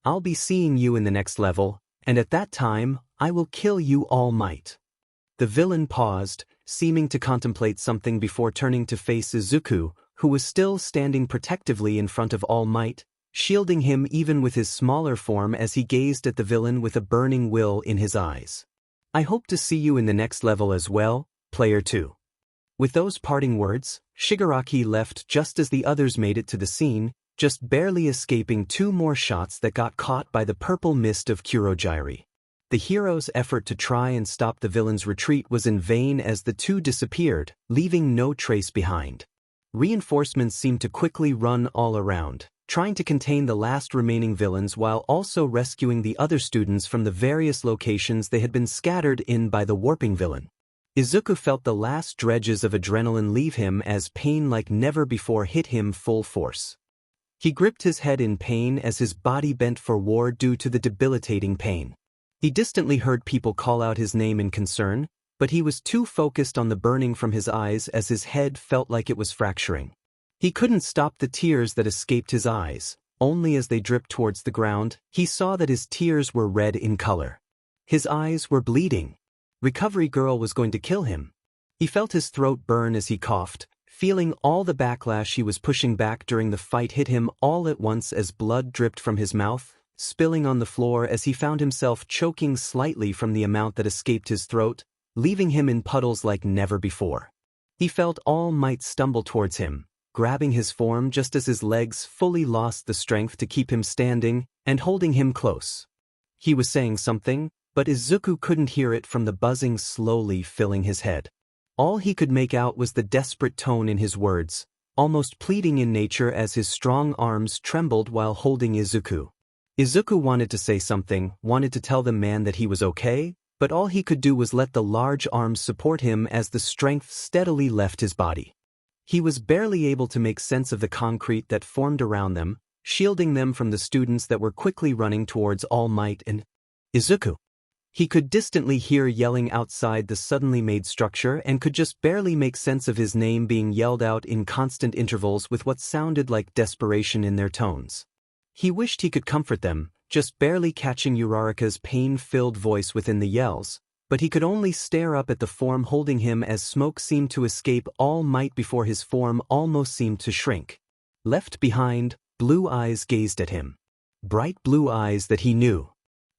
I'll be seeing you in the next level, and at that time, I will kill you, All Might. The villain paused, seeming to contemplate something before turning to face Izuku, who was still standing protectively in front of All Might, shielding him even with his smaller form as he gazed at the villain with a burning will in his eyes. I hope to see you in the next level as well, Player 2. With those parting words, Shigaraki left just as the others made it to the scene, just barely escaping 2 more shots that got caught by the purple mist of Kurogiri. The hero's effort to try and stop the villain's retreat was in vain as the 2 disappeared, leaving no trace behind. Reinforcements seemed to quickly run all around, trying to contain the last remaining villains while also rescuing the other students from the various locations they had been scattered in by the warping villain. Izuku felt the last dredges of adrenaline leave him as pain like never before hit him full force. He gripped his head in pain as his body bent for war due to the debilitating pain. He distantly heard people call out his name in concern, but he was too focused on the burning from his eyes as his head felt like it was fracturing. He couldn't stop the tears that escaped his eyes, Only as they dripped towards the ground, he saw that his tears were red in color. His eyes were bleeding. Recovery Girl was going to kill him. He felt his throat burn as he coughed, feeling all the backlash he was pushing back during the fight hit him all at once as blood dripped from his mouth, spilling on the floor as he found himself choking slightly from the amount that escaped his throat, leaving him in puddles like never before. He felt All Might stumble towards him, grabbing his form just as his legs fully lost the strength to keep him standing, and holding him close. He was saying something, but Izuku couldn't hear it from the buzzing slowly filling his head. All he could make out was the desperate tone in his words, almost pleading in nature as his strong arms trembled while holding Izuku. Izuku wanted to say something, wanted to tell the man that he was okay, but all he could do was let the large arms support him as the strength steadily left his body. He was barely able to make sense of the concrete that formed around them, shielding them from the students that were quickly running towards All Might and Izuku. He could distantly hear yelling outside the suddenly made structure and could just barely make sense of his name being yelled out in constant intervals with what sounded like desperation in their tones. He wished he could comfort them, just barely catching Uraraka's pain-filled voice within the yells, but he could only stare up at the form holding him as smoke seemed to escape All Might before his form almost seemed to shrink. Left behind, blue eyes gazed at him. Bright blue eyes that he knew.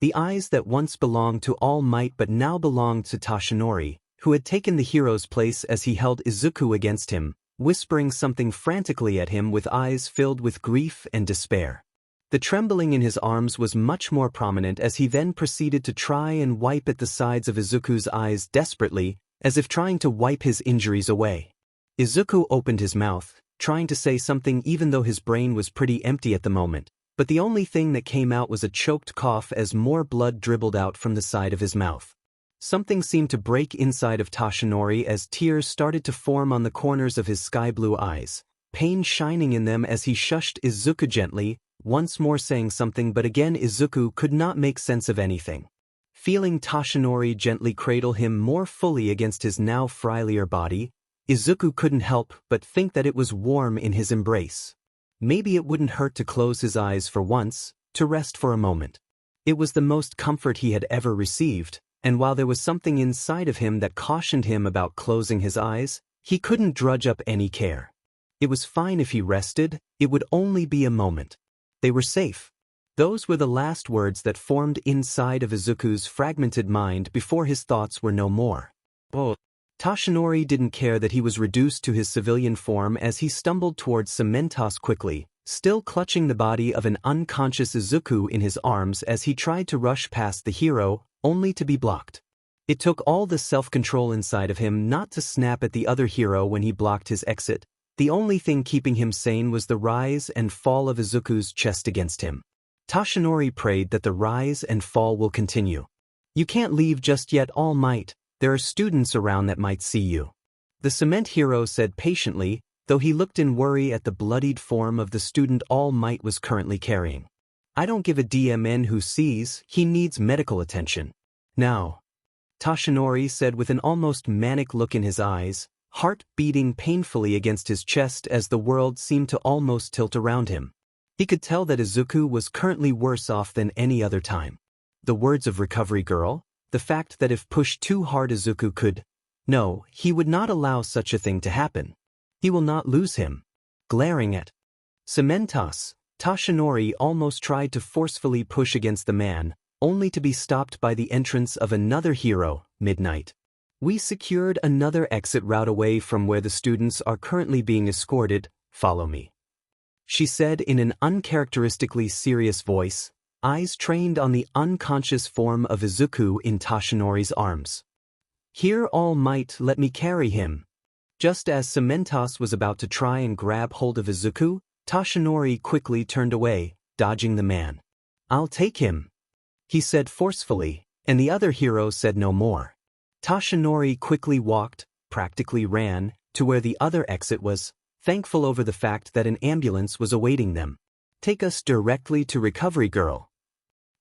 The eyes that once belonged to All Might but now belonged to Toshinori, who had taken the hero's place as he held Izuku against him, whispering something frantically at him with eyes filled with grief and despair. The trembling in his arms was much more prominent as he then proceeded to try and wipe at the sides of Izuku's eyes desperately, as if trying to wipe his injuries away. Izuku opened his mouth, trying to say something even though his brain was pretty empty at the moment, but the only thing that came out was a choked cough as more blood dribbled out from the side of his mouth. Something seemed to break inside of Toshinori as tears started to form on the corners of his sky-blue eyes, pain shining in them as he shushed Izuku gently, once more saying something, but again Izuku could not make sense of anything. Feeling Toshinori gently cradle him more fully against his now frilier body, Izuku couldn't help but think that it was warm in his embrace. Maybe it wouldn't hurt to close his eyes for once, to rest for a moment. It was the most comfort he had ever received, and while there was something inside of him that cautioned him about closing his eyes, he couldn't drudge up any care. It was fine if he rested, it would only be a moment. They were safe. Those were the last words that formed inside of Izuku's fragmented mind before his thoughts were no more. Toshinori didn't care that he was reduced to his civilian form as he stumbled towards Cementos quickly, still clutching the body of an unconscious Izuku in his arms as he tried to rush past the hero, only to be blocked. It took all the self-control inside of him not to snap at the other hero when he blocked his exit. The only thing keeping him sane was the rise and fall of Izuku's chest against him. Toshinori prayed that the rise and fall will continue. You can't leave just yet, All Might. There are students around that might see you. The cement hero said patiently, though he looked in worry at the bloodied form of the student All Might was currently carrying. I don't give a DMN who sees, he needs medical attention. Now. Toshinori said with an almost manic look in his eyes, heart beating painfully against his chest as the world seemed to almost tilt around him. He could tell that Izuku was currently worse off than any other time. The words of Recovery Girl, the fact that if pushed too hard Izuku could. No, he would not allow such a thing to happen. He will not lose him. Glaring at Cementos, Toshinori almost tried to forcefully push against the man, only to be stopped by the entrance of another hero, Midnight. We secured another exit route away from where the students are currently being escorted, follow me. She said in an uncharacteristically serious voice, eyes trained on the unconscious form of Izuku in Toshinori's arms. Here, All Might, let me carry him. Just as Cementos was about to try and grab hold of Izuku, Toshinori quickly turned away, dodging the man. I'll take him, he said forcefully, and the other hero said no more. Toshinori quickly walked, practically ran, to where the other exit was, thankful over the fact that an ambulance was awaiting them. Take us directly to Recovery Girl,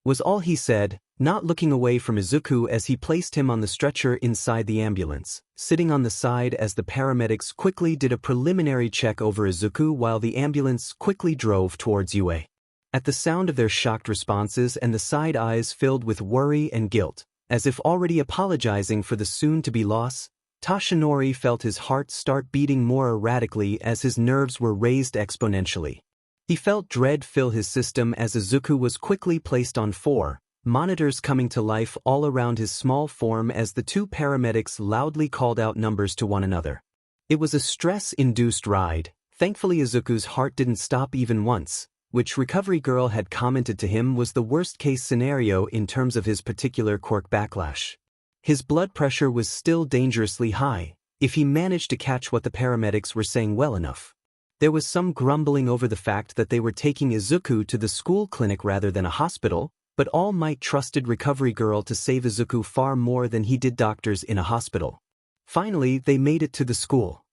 was all he said, not looking away from Izuku as he placed him on the stretcher inside the ambulance, sitting on the side as the paramedics quickly did a preliminary check over Izuku while the ambulance quickly drove towards UA. At the sound of their shocked responses and the side eyes filled with worry and guilt, as if already apologizing for the soon-to-be loss, Tashinori felt his heart start beating more erratically as his nerves were raised exponentially. He felt dread fill his system as Izuku was quickly placed on 4 monitors, coming to life all around his small form as the two paramedics loudly called out numbers to one another. It was a stress-induced ride. Thankfully, Izuku's heart didn't stop even once, which Recovery Girl had commented to him was the worst-case scenario in terms of his particular quirk backlash. His blood pressure was still dangerously high, if he managed to catch what the paramedics were saying well enough. There was some grumbling over the fact that they were taking Izuku to the school clinic rather than a hospital, but All Might trusted Recovery Girl to save Izuku far more than he did doctors in a hospital. Finally, they made it to the school.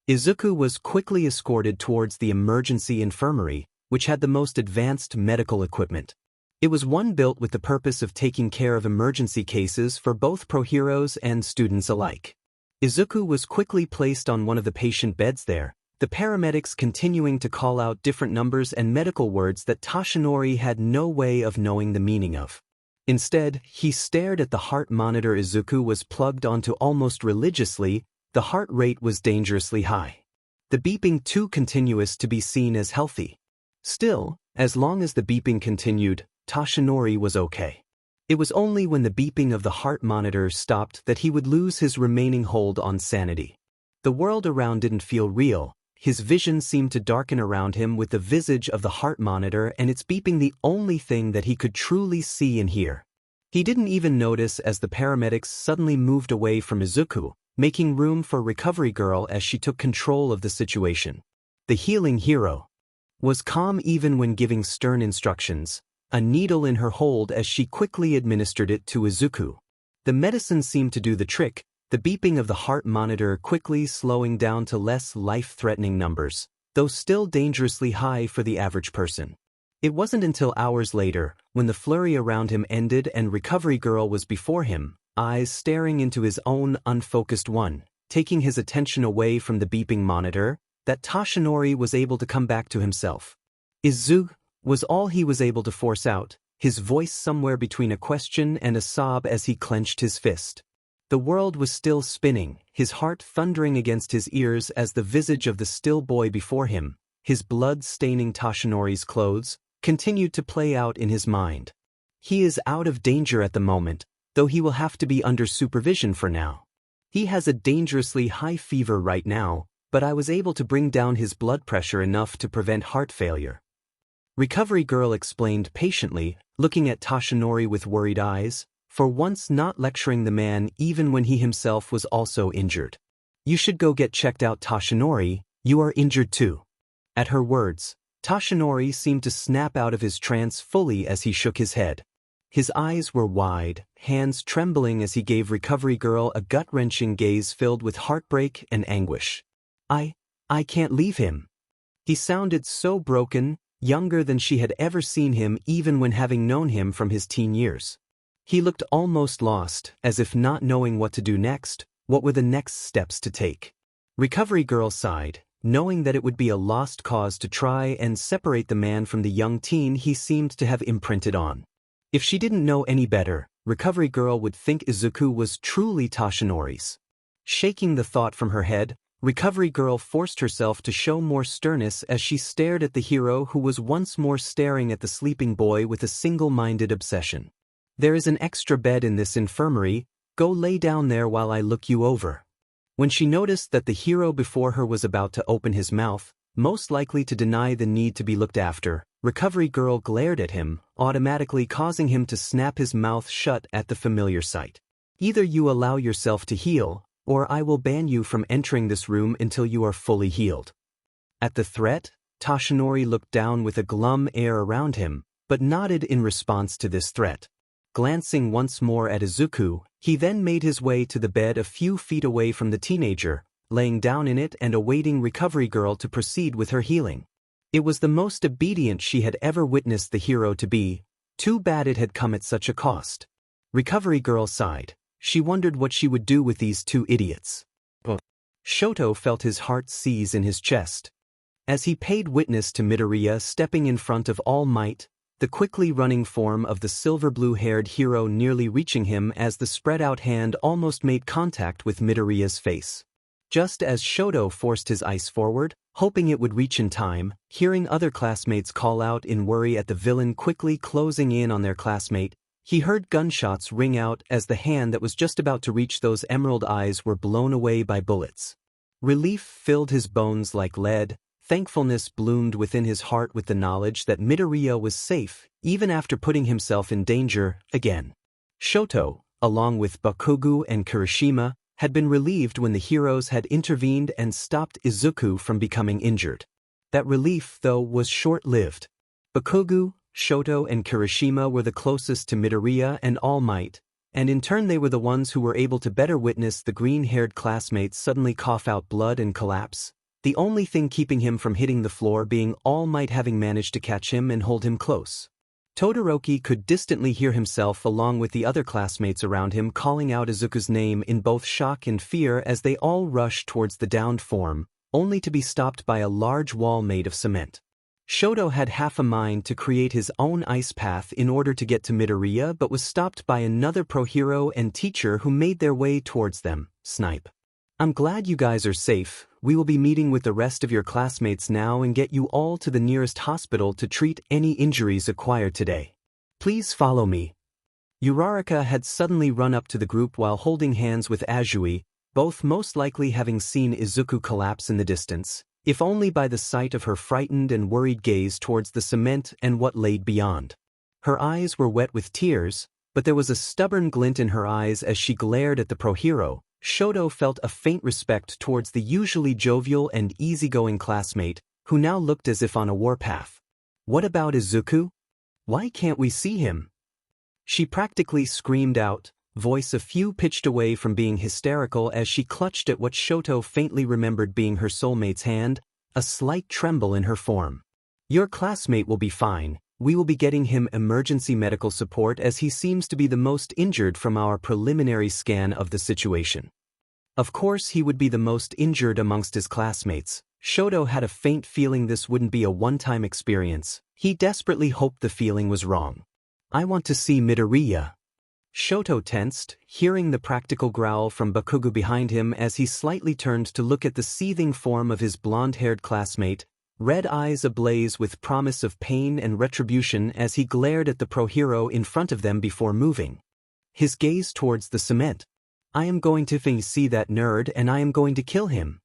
Izuku was quickly escorted towards the emergency infirmary, which had the most advanced medical equipment. It was one built with the purpose of taking care of emergency cases for both pro-heroes and students alike. Izuku was quickly placed on one of the patient beds there, the paramedics continuing to call out different numbers and medical words that Tashinori had no way of knowing the meaning of. Instead, he stared at the heart monitor Izuku was plugged onto almost religiously. The heart rate was dangerously high. The beeping too continuous to be seen as healthy. Still, as long as the beeping continued, Tashinori was okay. It was only when the beeping of the heart monitor stopped that he would lose his remaining hold on sanity. The world around didn't feel real. His vision seemed to darken around him with the visage of the heart monitor and its beeping the only thing that he could truly see and hear. He didn't even notice as the paramedics suddenly moved away from Izuku, making room for Recovery Girl as she took control of the situation. The healing hero was calm even when giving stern instructions, a needle in her hold as she quickly administered it to Izuku. The medicine seemed to do the trick, the beeping of the heart monitor quickly slowing down to less life-threatening numbers, though still dangerously high for the average person. It wasn't until hours later, when the flurry around him ended and Recovery Girl was before him, eyes staring into his own unfocused one, taking his attention away from the beeping monitor, that Tashinori was able to come back to himself. Izuku was all he was able to force out, his voice somewhere between a question and a sob as he clenched his fist. The world was still spinning, his heart thundering against his ears as the visage of the still boy before him, his blood staining Tashinori's clothes, continued to play out in his mind. He is out of danger at the moment, though he will have to be under supervision for now. He has a dangerously high fever right now, but I was able to bring down his blood pressure enough to prevent heart failure. Recovery Girl explained patiently, looking at Tashinori with worried eyes, for once not lecturing the man even when he himself was also injured. You should go get checked out, Tashinori, you are injured too. At her words, Tashinori seemed to snap out of his trance fully as he shook his head. His eyes were wide, hands trembling as he gave Recovery Girl a gut-wrenching gaze filled with heartbreak and anguish. I can't leave him. He sounded so broken, younger than she had ever seen him even when having known him from his teen years. He looked almost lost, as if not knowing what to do next. What were the next steps to take? Recovery Girl sighed, knowing that it would be a lost cause to try and separate the man from the young teen he seemed to have imprinted on. If she didn't know any better, Recovery Girl would think Izuku was truly Tashinori's. Shaking the thought from her head, Recovery Girl forced herself to show more sternness as she stared at the hero who was once more staring at the sleeping boy with a single-minded obsession. There is an extra bed in this infirmary, go lay down there while I look you over. When she noticed that the hero before her was about to open his mouth, most likely to deny the need to be looked after, Recovery Girl glared at him, automatically causing him to snap his mouth shut at the familiar sight. Either you allow yourself to heal, or I will ban you from entering this room until you are fully healed. At the threat, Tashinori looked down with a glum air around him, but nodded in response to this threat. Glancing once more at Izuku, he then made his way to the bed a few feet away from the teenager, laying down in it and awaiting Recovery Girl to proceed with her healing. It was the most obedient she had ever witnessed the hero to be. Too bad it had come at such a cost. Recovery Girl sighed. She wondered what she would do with these two idiots. Shoto felt his heart seize in his chest. As he paid witness to Midoriya stepping in front of All Might, the quickly running form of the silver-blue-haired hero nearly reaching him as the spread-out hand almost made contact with Midoriya's face. Just as Shoto forced his ice forward, hoping it would reach in time, hearing other classmates call out in worry at the villain quickly closing in on their classmate, he heard gunshots ring out as the hand that was just about to reach those emerald eyes were blown away by bullets. Relief filled his bones like lead. Thankfulness bloomed within his heart with the knowledge that Midoriya was safe, even after putting himself in danger again. Shoto, along with Bakugo and Kirishima, had been relieved when the heroes had intervened and stopped Izuku from becoming injured. That relief, though, was short-lived. Bakugo, Shoto and Kirishima were the closest to Midoriya and All Might, and in turn they were the ones who were able to better witness the green-haired classmates suddenly cough out blood and collapse, the only thing keeping him from hitting the floor being All Might having managed to catch him and hold him close. Todoroki could distantly hear himself along with the other classmates around him calling out Izuku's name in both shock and fear as they all rushed towards the downed form, only to be stopped by a large wall made of cement. Shoto had half a mind to create his own ice path in order to get to Midoriya but was stopped by another pro-hero and teacher who made their way towards them, Snipe. "I'm glad you guys are safe. We will be meeting with the rest of your classmates now and get you all to the nearest hospital to treat any injuries acquired today. Please follow me." Uraraka had suddenly run up to the group while holding hands with Azui, both most likely having seen Izuku collapse in the distance, if only by the sight of her frightened and worried gaze towards the cement and what laid beyond. Her eyes were wet with tears, but there was a stubborn glint in her eyes as she glared at the pro-hero. Shoto felt a faint respect towards the usually jovial and easygoing classmate, who now looked as if on a warpath. "What about Izuku? Why can't we see him?" She practically screamed out, voice a few pitched away from being hysterical as she clutched at what Shoto faintly remembered being her soulmate's hand, a slight tremble in her form. "Your classmate will be fine. We will be getting him emergency medical support as he seems to be the most injured from our preliminary scan of the situation." Of course he would be the most injured amongst his classmates. Shoto had a faint feeling this wouldn't be a one-time experience. He desperately hoped the feeling was wrong. "I want to see Midoriya." Shoto tensed, hearing the practical growl from Bakugo behind him as he slightly turned to look at the seething form of his blonde-haired classmate, red eyes ablaze with promise of pain and retribution as he glared at the pro-hero in front of them before moving. His gaze towards the cement. "I am going to see that nerd and I am going to kill him."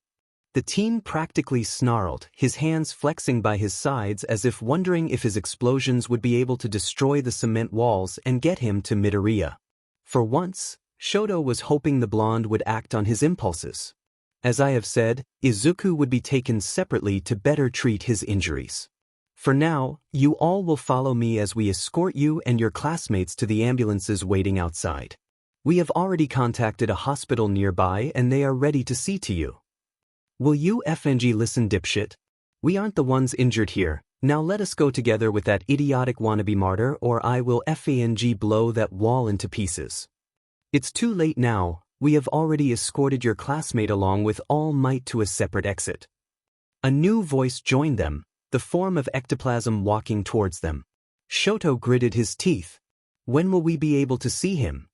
The teen practically snarled, his hands flexing by his sides as if wondering if his explosions would be able to destroy the cement walls and get him to Midoriya. For once, Shoto was hoping the blonde would act on his impulses. As I have said, Izuku would be taken separately to better treat his injuries. For now, you all will follow me as we escort you and your classmates to the ambulances waiting outside. We have already contacted a hospital nearby and they are ready to see to you. Will you FNG listen, dipshit? We aren't the ones injured here. Now let us go together with that idiotic wannabe martyr or I will FANG blow that wall into pieces. It's too late now. We have already escorted your classmate along with All Might to a separate exit. A new voice joined them, the form of ectoplasm walking towards them. Shoto gritted his teeth. When will we be able to see him?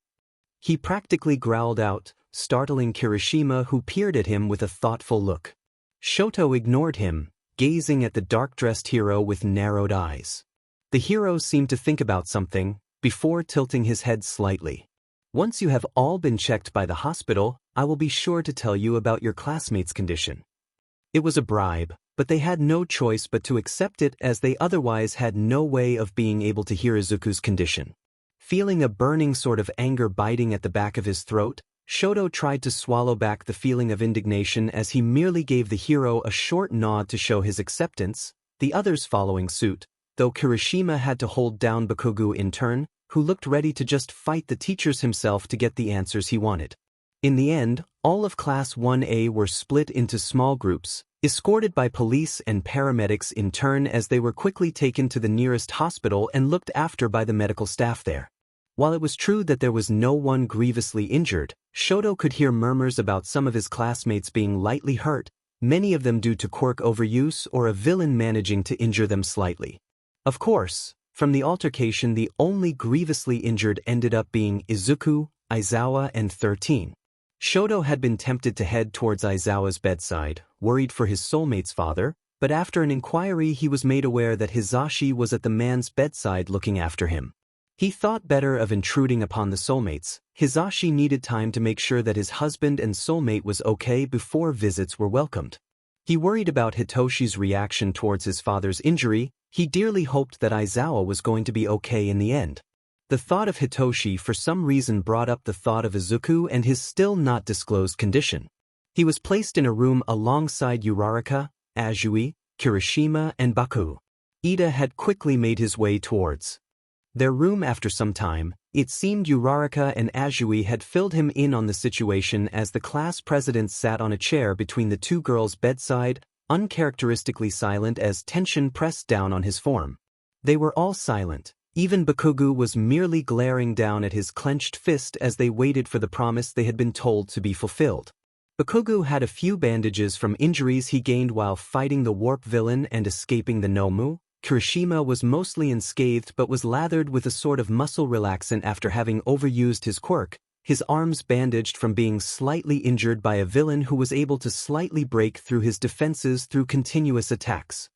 He practically growled out, startling Kirishima who peered at him with a thoughtful look. Shoto ignored him, gazing at the dark-dressed hero with narrowed eyes. The hero seemed to think about something, before tilting his head slightly. "Once you have all been checked by the hospital, I will be sure to tell you about your classmate's condition." It was a bribe, but they had no choice but to accept it as they otherwise had no way of being able to hear Izuku's condition. Feeling a burning sort of anger biting at the back of his throat, Shoto tried to swallow back the feeling of indignation as he merely gave the hero a short nod to show his acceptance, the others following suit, though Kirishima had to hold down Bakugo in turn, who looked ready to just fight the teachers himself to get the answers he wanted. In the end, all of Class 1A were split into small groups, escorted by police and paramedics in turn as they were quickly taken to the nearest hospital and looked after by the medical staff there. While it was true that there was no one grievously injured, Shoto could hear murmurs about some of his classmates being lightly hurt, many of them due to quirk overuse or a villain managing to injure them slightly. Of course, from the altercation the only grievously injured ended up being Izuku, Aizawa and 13. Shoto had been tempted to head towards Aizawa's bedside, worried for his soulmate's father, but after an inquiry he was made aware that Hisashi was at the man's bedside looking after him. He thought better of intruding upon the soulmates. Hisashi needed time to make sure that his husband and soulmate was okay before visits were welcomed. He worried about Hitoshi's reaction towards his father's injury. He dearly hoped that Aizawa was going to be okay in the end. The thought of Hitoshi for some reason brought up the thought of Izuku and his still not disclosed condition. He was placed in a room alongside Uraraka, Azui, Kirishima and Baku. Ida had quickly made his way towards their room after some time. It seemed Uraraka and Azui had filled him in on the situation as the class president sat on a chair between the two girls' bedside, uncharacteristically silent as tension pressed down on his form. They were all silent. Even Bakugo was merely glaring down at his clenched fist as they waited for the promise they had been told to be fulfilled. Bakugo had a few bandages from injuries he gained while fighting the warp villain and escaping the Nomu. Kirishima was mostly unscathed but was lathered with a sort of muscle relaxant after having overused his quirk, his arms bandaged from being slightly injured by a villain who was able to slightly break through his defenses through continuous attacks.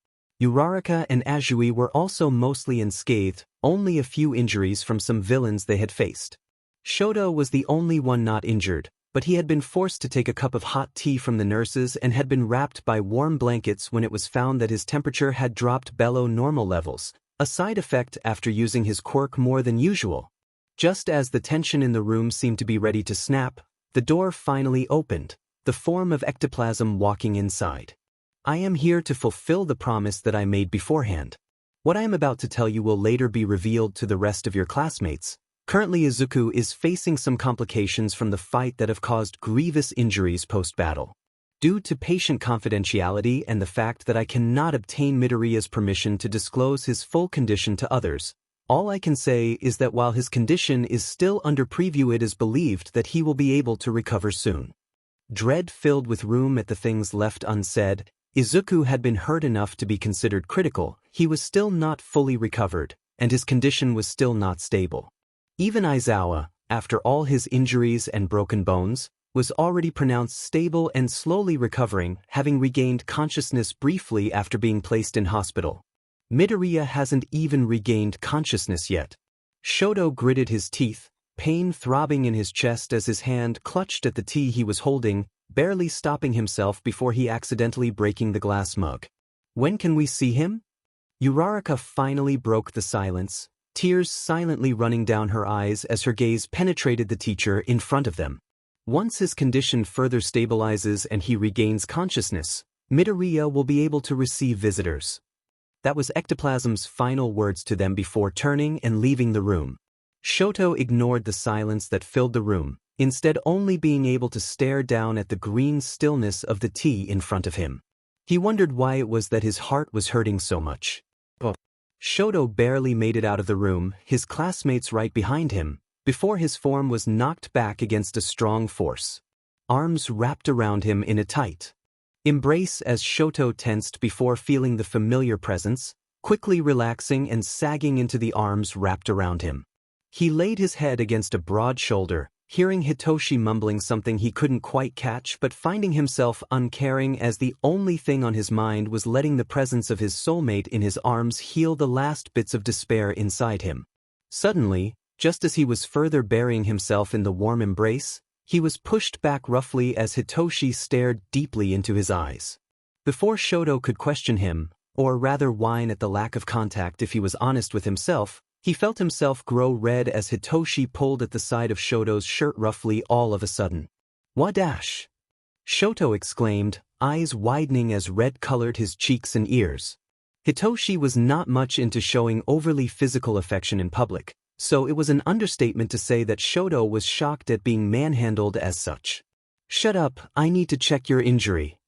Uraraka and Azui were also mostly unscathed, only a few injuries from some villains they had faced. Shoto was the only one not injured, but he had been forced to take a cup of hot tea from the nurses and had been wrapped by warm blankets when it was found that his temperature had dropped below normal levels, a side effect after using his quirk more than usual. Just as the tension in the room seemed to be ready to snap, the door finally opened, the form of ectoplasm walking inside. I am here to fulfill the promise that I made beforehand. What I am about to tell you will later be revealed to the rest of your classmates. Currently Izuku is facing some complications from the fight that have caused grievous injuries post-battle. Due to patient confidentiality and the fact that I cannot obtain Midoriya's permission to disclose his full condition to others, all I can say is that while his condition is still under preview, it is believed that he will be able to recover soon. Dread filled with room at the things left unsaid. Izuku had been hurt enough to be considered critical. He was still not fully recovered, and his condition was still not stable. Even Aizawa, after all his injuries and broken bones, was already pronounced stable and slowly recovering, having regained consciousness briefly after being placed in hospital. Midoriya hasn't even regained consciousness yet. Shoto gritted his teeth, pain throbbing in his chest as his hand clutched at the tea he was holding, barely stopping himself before he accidentally breaking the glass mug. When can we see him? Uraraka finally broke the silence, tears silently running down her eyes as her gaze penetrated the teacher in front of them. Once his condition further stabilizes and he regains consciousness, Midoriya will be able to receive visitors. That was Ectoplasm's final words to them before turning and leaving the room. Shoto ignored the silence that filled the room, instead only being able to stare down at the green stillness of the tea in front of him. He wondered why it was that his heart was hurting so much. Shoto barely made it out of the room, his classmates right behind him, before his form was knocked back against a strong force. Arms wrapped around him in a tight embrace as Shoto tensed before feeling the familiar presence, quickly relaxing and sagging into the arms wrapped around him. He laid his head against a broad shoulder, hearing Hitoshi mumbling something he couldn't quite catch but finding himself uncaring as the only thing on his mind was letting the presence of his soulmate in his arms heal the last bits of despair inside him. Suddenly, just as he was further burying himself in the warm embrace, he was pushed back roughly as Hitoshi stared deeply into his eyes. Before Shoto could question him, or rather whine at the lack of contact if he was honest with himself, he felt himself grow red as Hitoshi pulled at the side of Shoto's shirt roughly all of a sudden. "Wadash!" Shoto exclaimed, eyes widening as red colored his cheeks and ears. Hitoshi was not much into showing overly physical affection in public, so it was an understatement to say that Shoto was shocked at being manhandled as such. "Shut up, I need to check your injury,"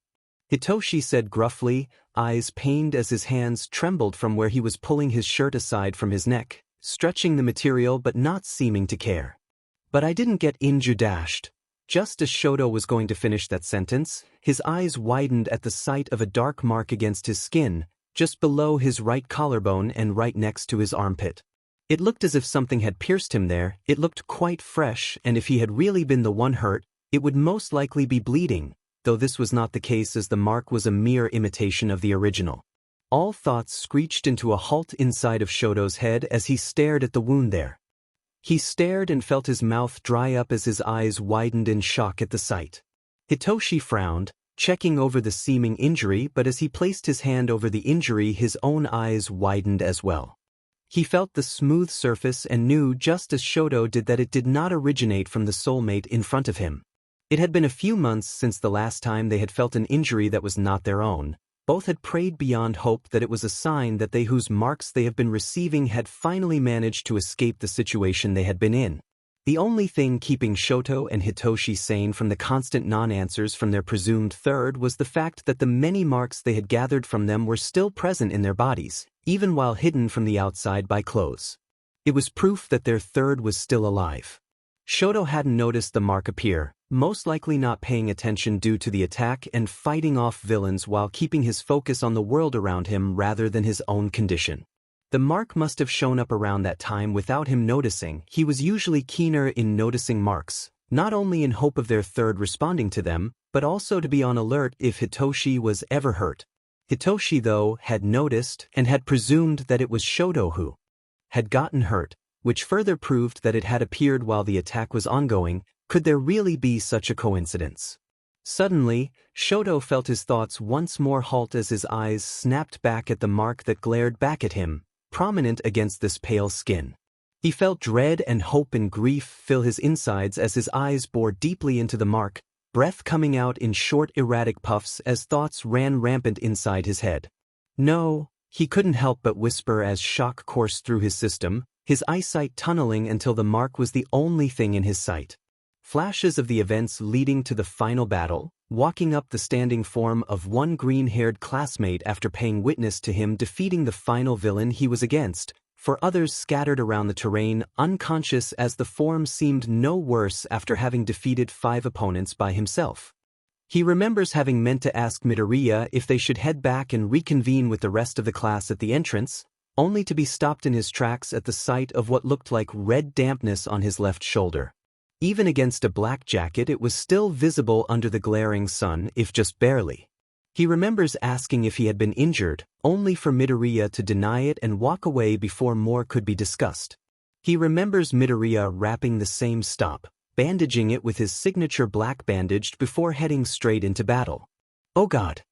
Hitoshi said gruffly, eyes pained as his hands trembled from where he was pulling his shirt aside from his neck, stretching the material but not seeming to care. "But I didn't get injured." Just as Shoto was going to finish that sentence, his eyes widened at the sight of a dark mark against his skin, just below his right collarbone and right next to his armpit. It looked as if something had pierced him there. It looked quite fresh, and if he had really been the one hurt, it would most likely be bleeding, though this was not the case as the mark was a mere imitation of the original. All thoughts screeched into a halt inside of Shoto's head as he stared at the wound there. He stared and felt his mouth dry up as his eyes widened in shock at the sight. Hitoshi frowned, checking over the seeming injury, but as he placed his hand over the injury, his own eyes widened as well. He felt the smooth surface and knew just as Shoto did that it did not originate from the soulmate in front of him. It had been a few months since the last time they had felt an injury that was not their own. Both had prayed beyond hope that it was a sign that they whose marks they have been receiving had finally managed to escape the situation they had been in. The only thing keeping Shoto and Hitoshi sane from the constant non-answers from their presumed third was the fact that the many marks they had gathered from them were still present in their bodies, even while hidden from the outside by clothes. It was proof that their third was still alive. Shoto hadn't noticed the mark appear, most likely not paying attention due to the attack and fighting off villains while keeping his focus on the world around him rather than his own condition. The mark must have shown up around that time without him noticing. He was usually keener in noticing marks, not only in hope of their third responding to them, but also to be on alert if Hitoshi was ever hurt. Hitoshi, though, had noticed and had presumed that it was Shoto who had gotten hurt, which further proved that it had appeared while the attack was ongoing. Could there really be such a coincidence? Suddenly, Shoto felt his thoughts once more halt as his eyes snapped back at the mark that glared back at him, prominent against this pale skin. He felt dread and hope and grief fill his insides as his eyes bored deeply into the mark, breath coming out in short erratic puffs as thoughts ran rampant inside his head. No, he couldn't help but whisper as shock coursed through his system, his eyesight tunneling until the mark was the only thing in his sight. Flashes of the events leading to the final battle, walking up the standing form of one green-haired classmate after paying witness to him defeating the final villain he was against, for others scattered around the terrain unconscious as the form seemed no worse after having defeated 5 opponents by himself. He remembers having meant to ask Midoriya if they should head back and reconvene with the rest of the class at the entrance, only to be stopped in his tracks at the sight of what looked like red dampness on his left shoulder. Even against a black jacket, it was still visible under the glaring sun, if just barely. He remembers asking if he had been injured, only for Midoriya to deny it and walk away before more could be discussed. He remembers Midoriya wrapping the same stop, bandaging it with his signature black bandage before heading straight into battle. Oh God!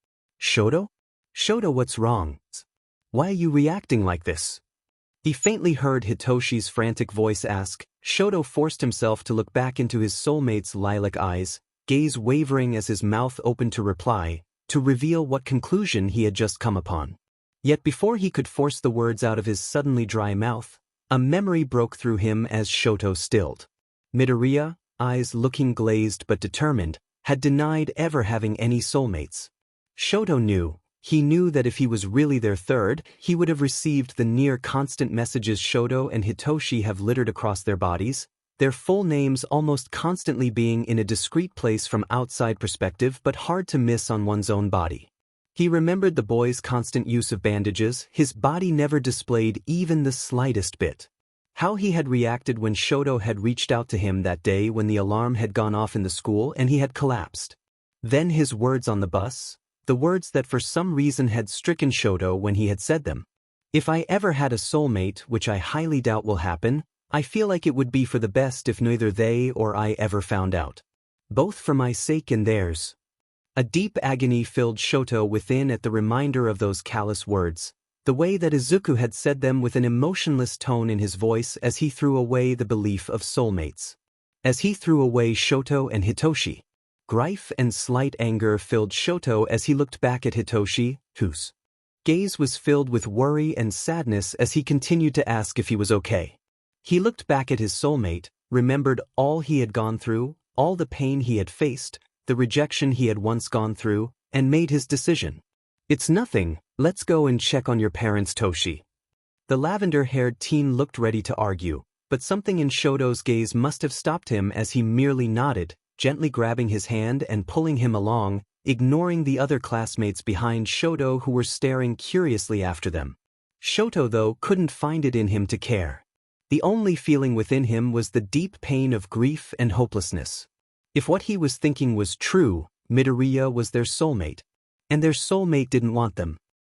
Shoto? Shoto, what's wrong? Why are you reacting like this? He faintly heard Hitoshi's frantic voice ask. Shoto forced himself to look back into his soulmate's lilac eyes, gaze wavering as his mouth opened to reply, to reveal what conclusion he had just come upon. Yet before he could force the words out of his suddenly dry mouth, a memory broke through him as Shoto stilled. Midoriya, eyes looking glazed but determined, had denied ever having any soulmates. Shoto knew. He knew that if he was really their third, he would have received the near-constant messages Shoto and Hitoshi have littered across their bodies, their full names almost constantly being in a discreet place from outside perspective but hard to miss on one's own body. He remembered the boy's constant use of bandages, his body never displayed even the slightest bit. How he had reacted when Shoto had reached out to him that day when the alarm had gone off in the school and he had collapsed. Then his words on the bus. The words that for some reason had stricken Shoto when he had said them. If I ever had a soulmate, which I highly doubt will happen, I feel like it would be for the best if neither they or I ever found out. Both for my sake and theirs. A deep agony filled Shoto within at the reminder of those callous words, the way that Izuku had said them with an emotionless tone in his voice as he threw away the belief of soulmates. As he threw away Shoto and Hitoshi. Grief and slight anger filled Shoto as he looked back at Hitoshi, whose gaze was filled with worry and sadness as he continued to ask if he was okay. He looked back at his soulmate, remembered all he had gone through, all the pain he had faced, the rejection he had once gone through, and made his decision. It's nothing, let's go and check on your parents, Toshi. The lavender-haired teen looked ready to argue, but something in Shoto's gaze must have stopped him as he merely nodded, gently grabbing his hand and pulling him along, ignoring the other classmates behind Shoto who were staring curiously after them. Shoto, though, couldn't find it in him to care. The only feeling within him was the deep pain of grief and hopelessness. If what he was thinking was true, Midoriya was their soulmate. And their soulmate didn't want them.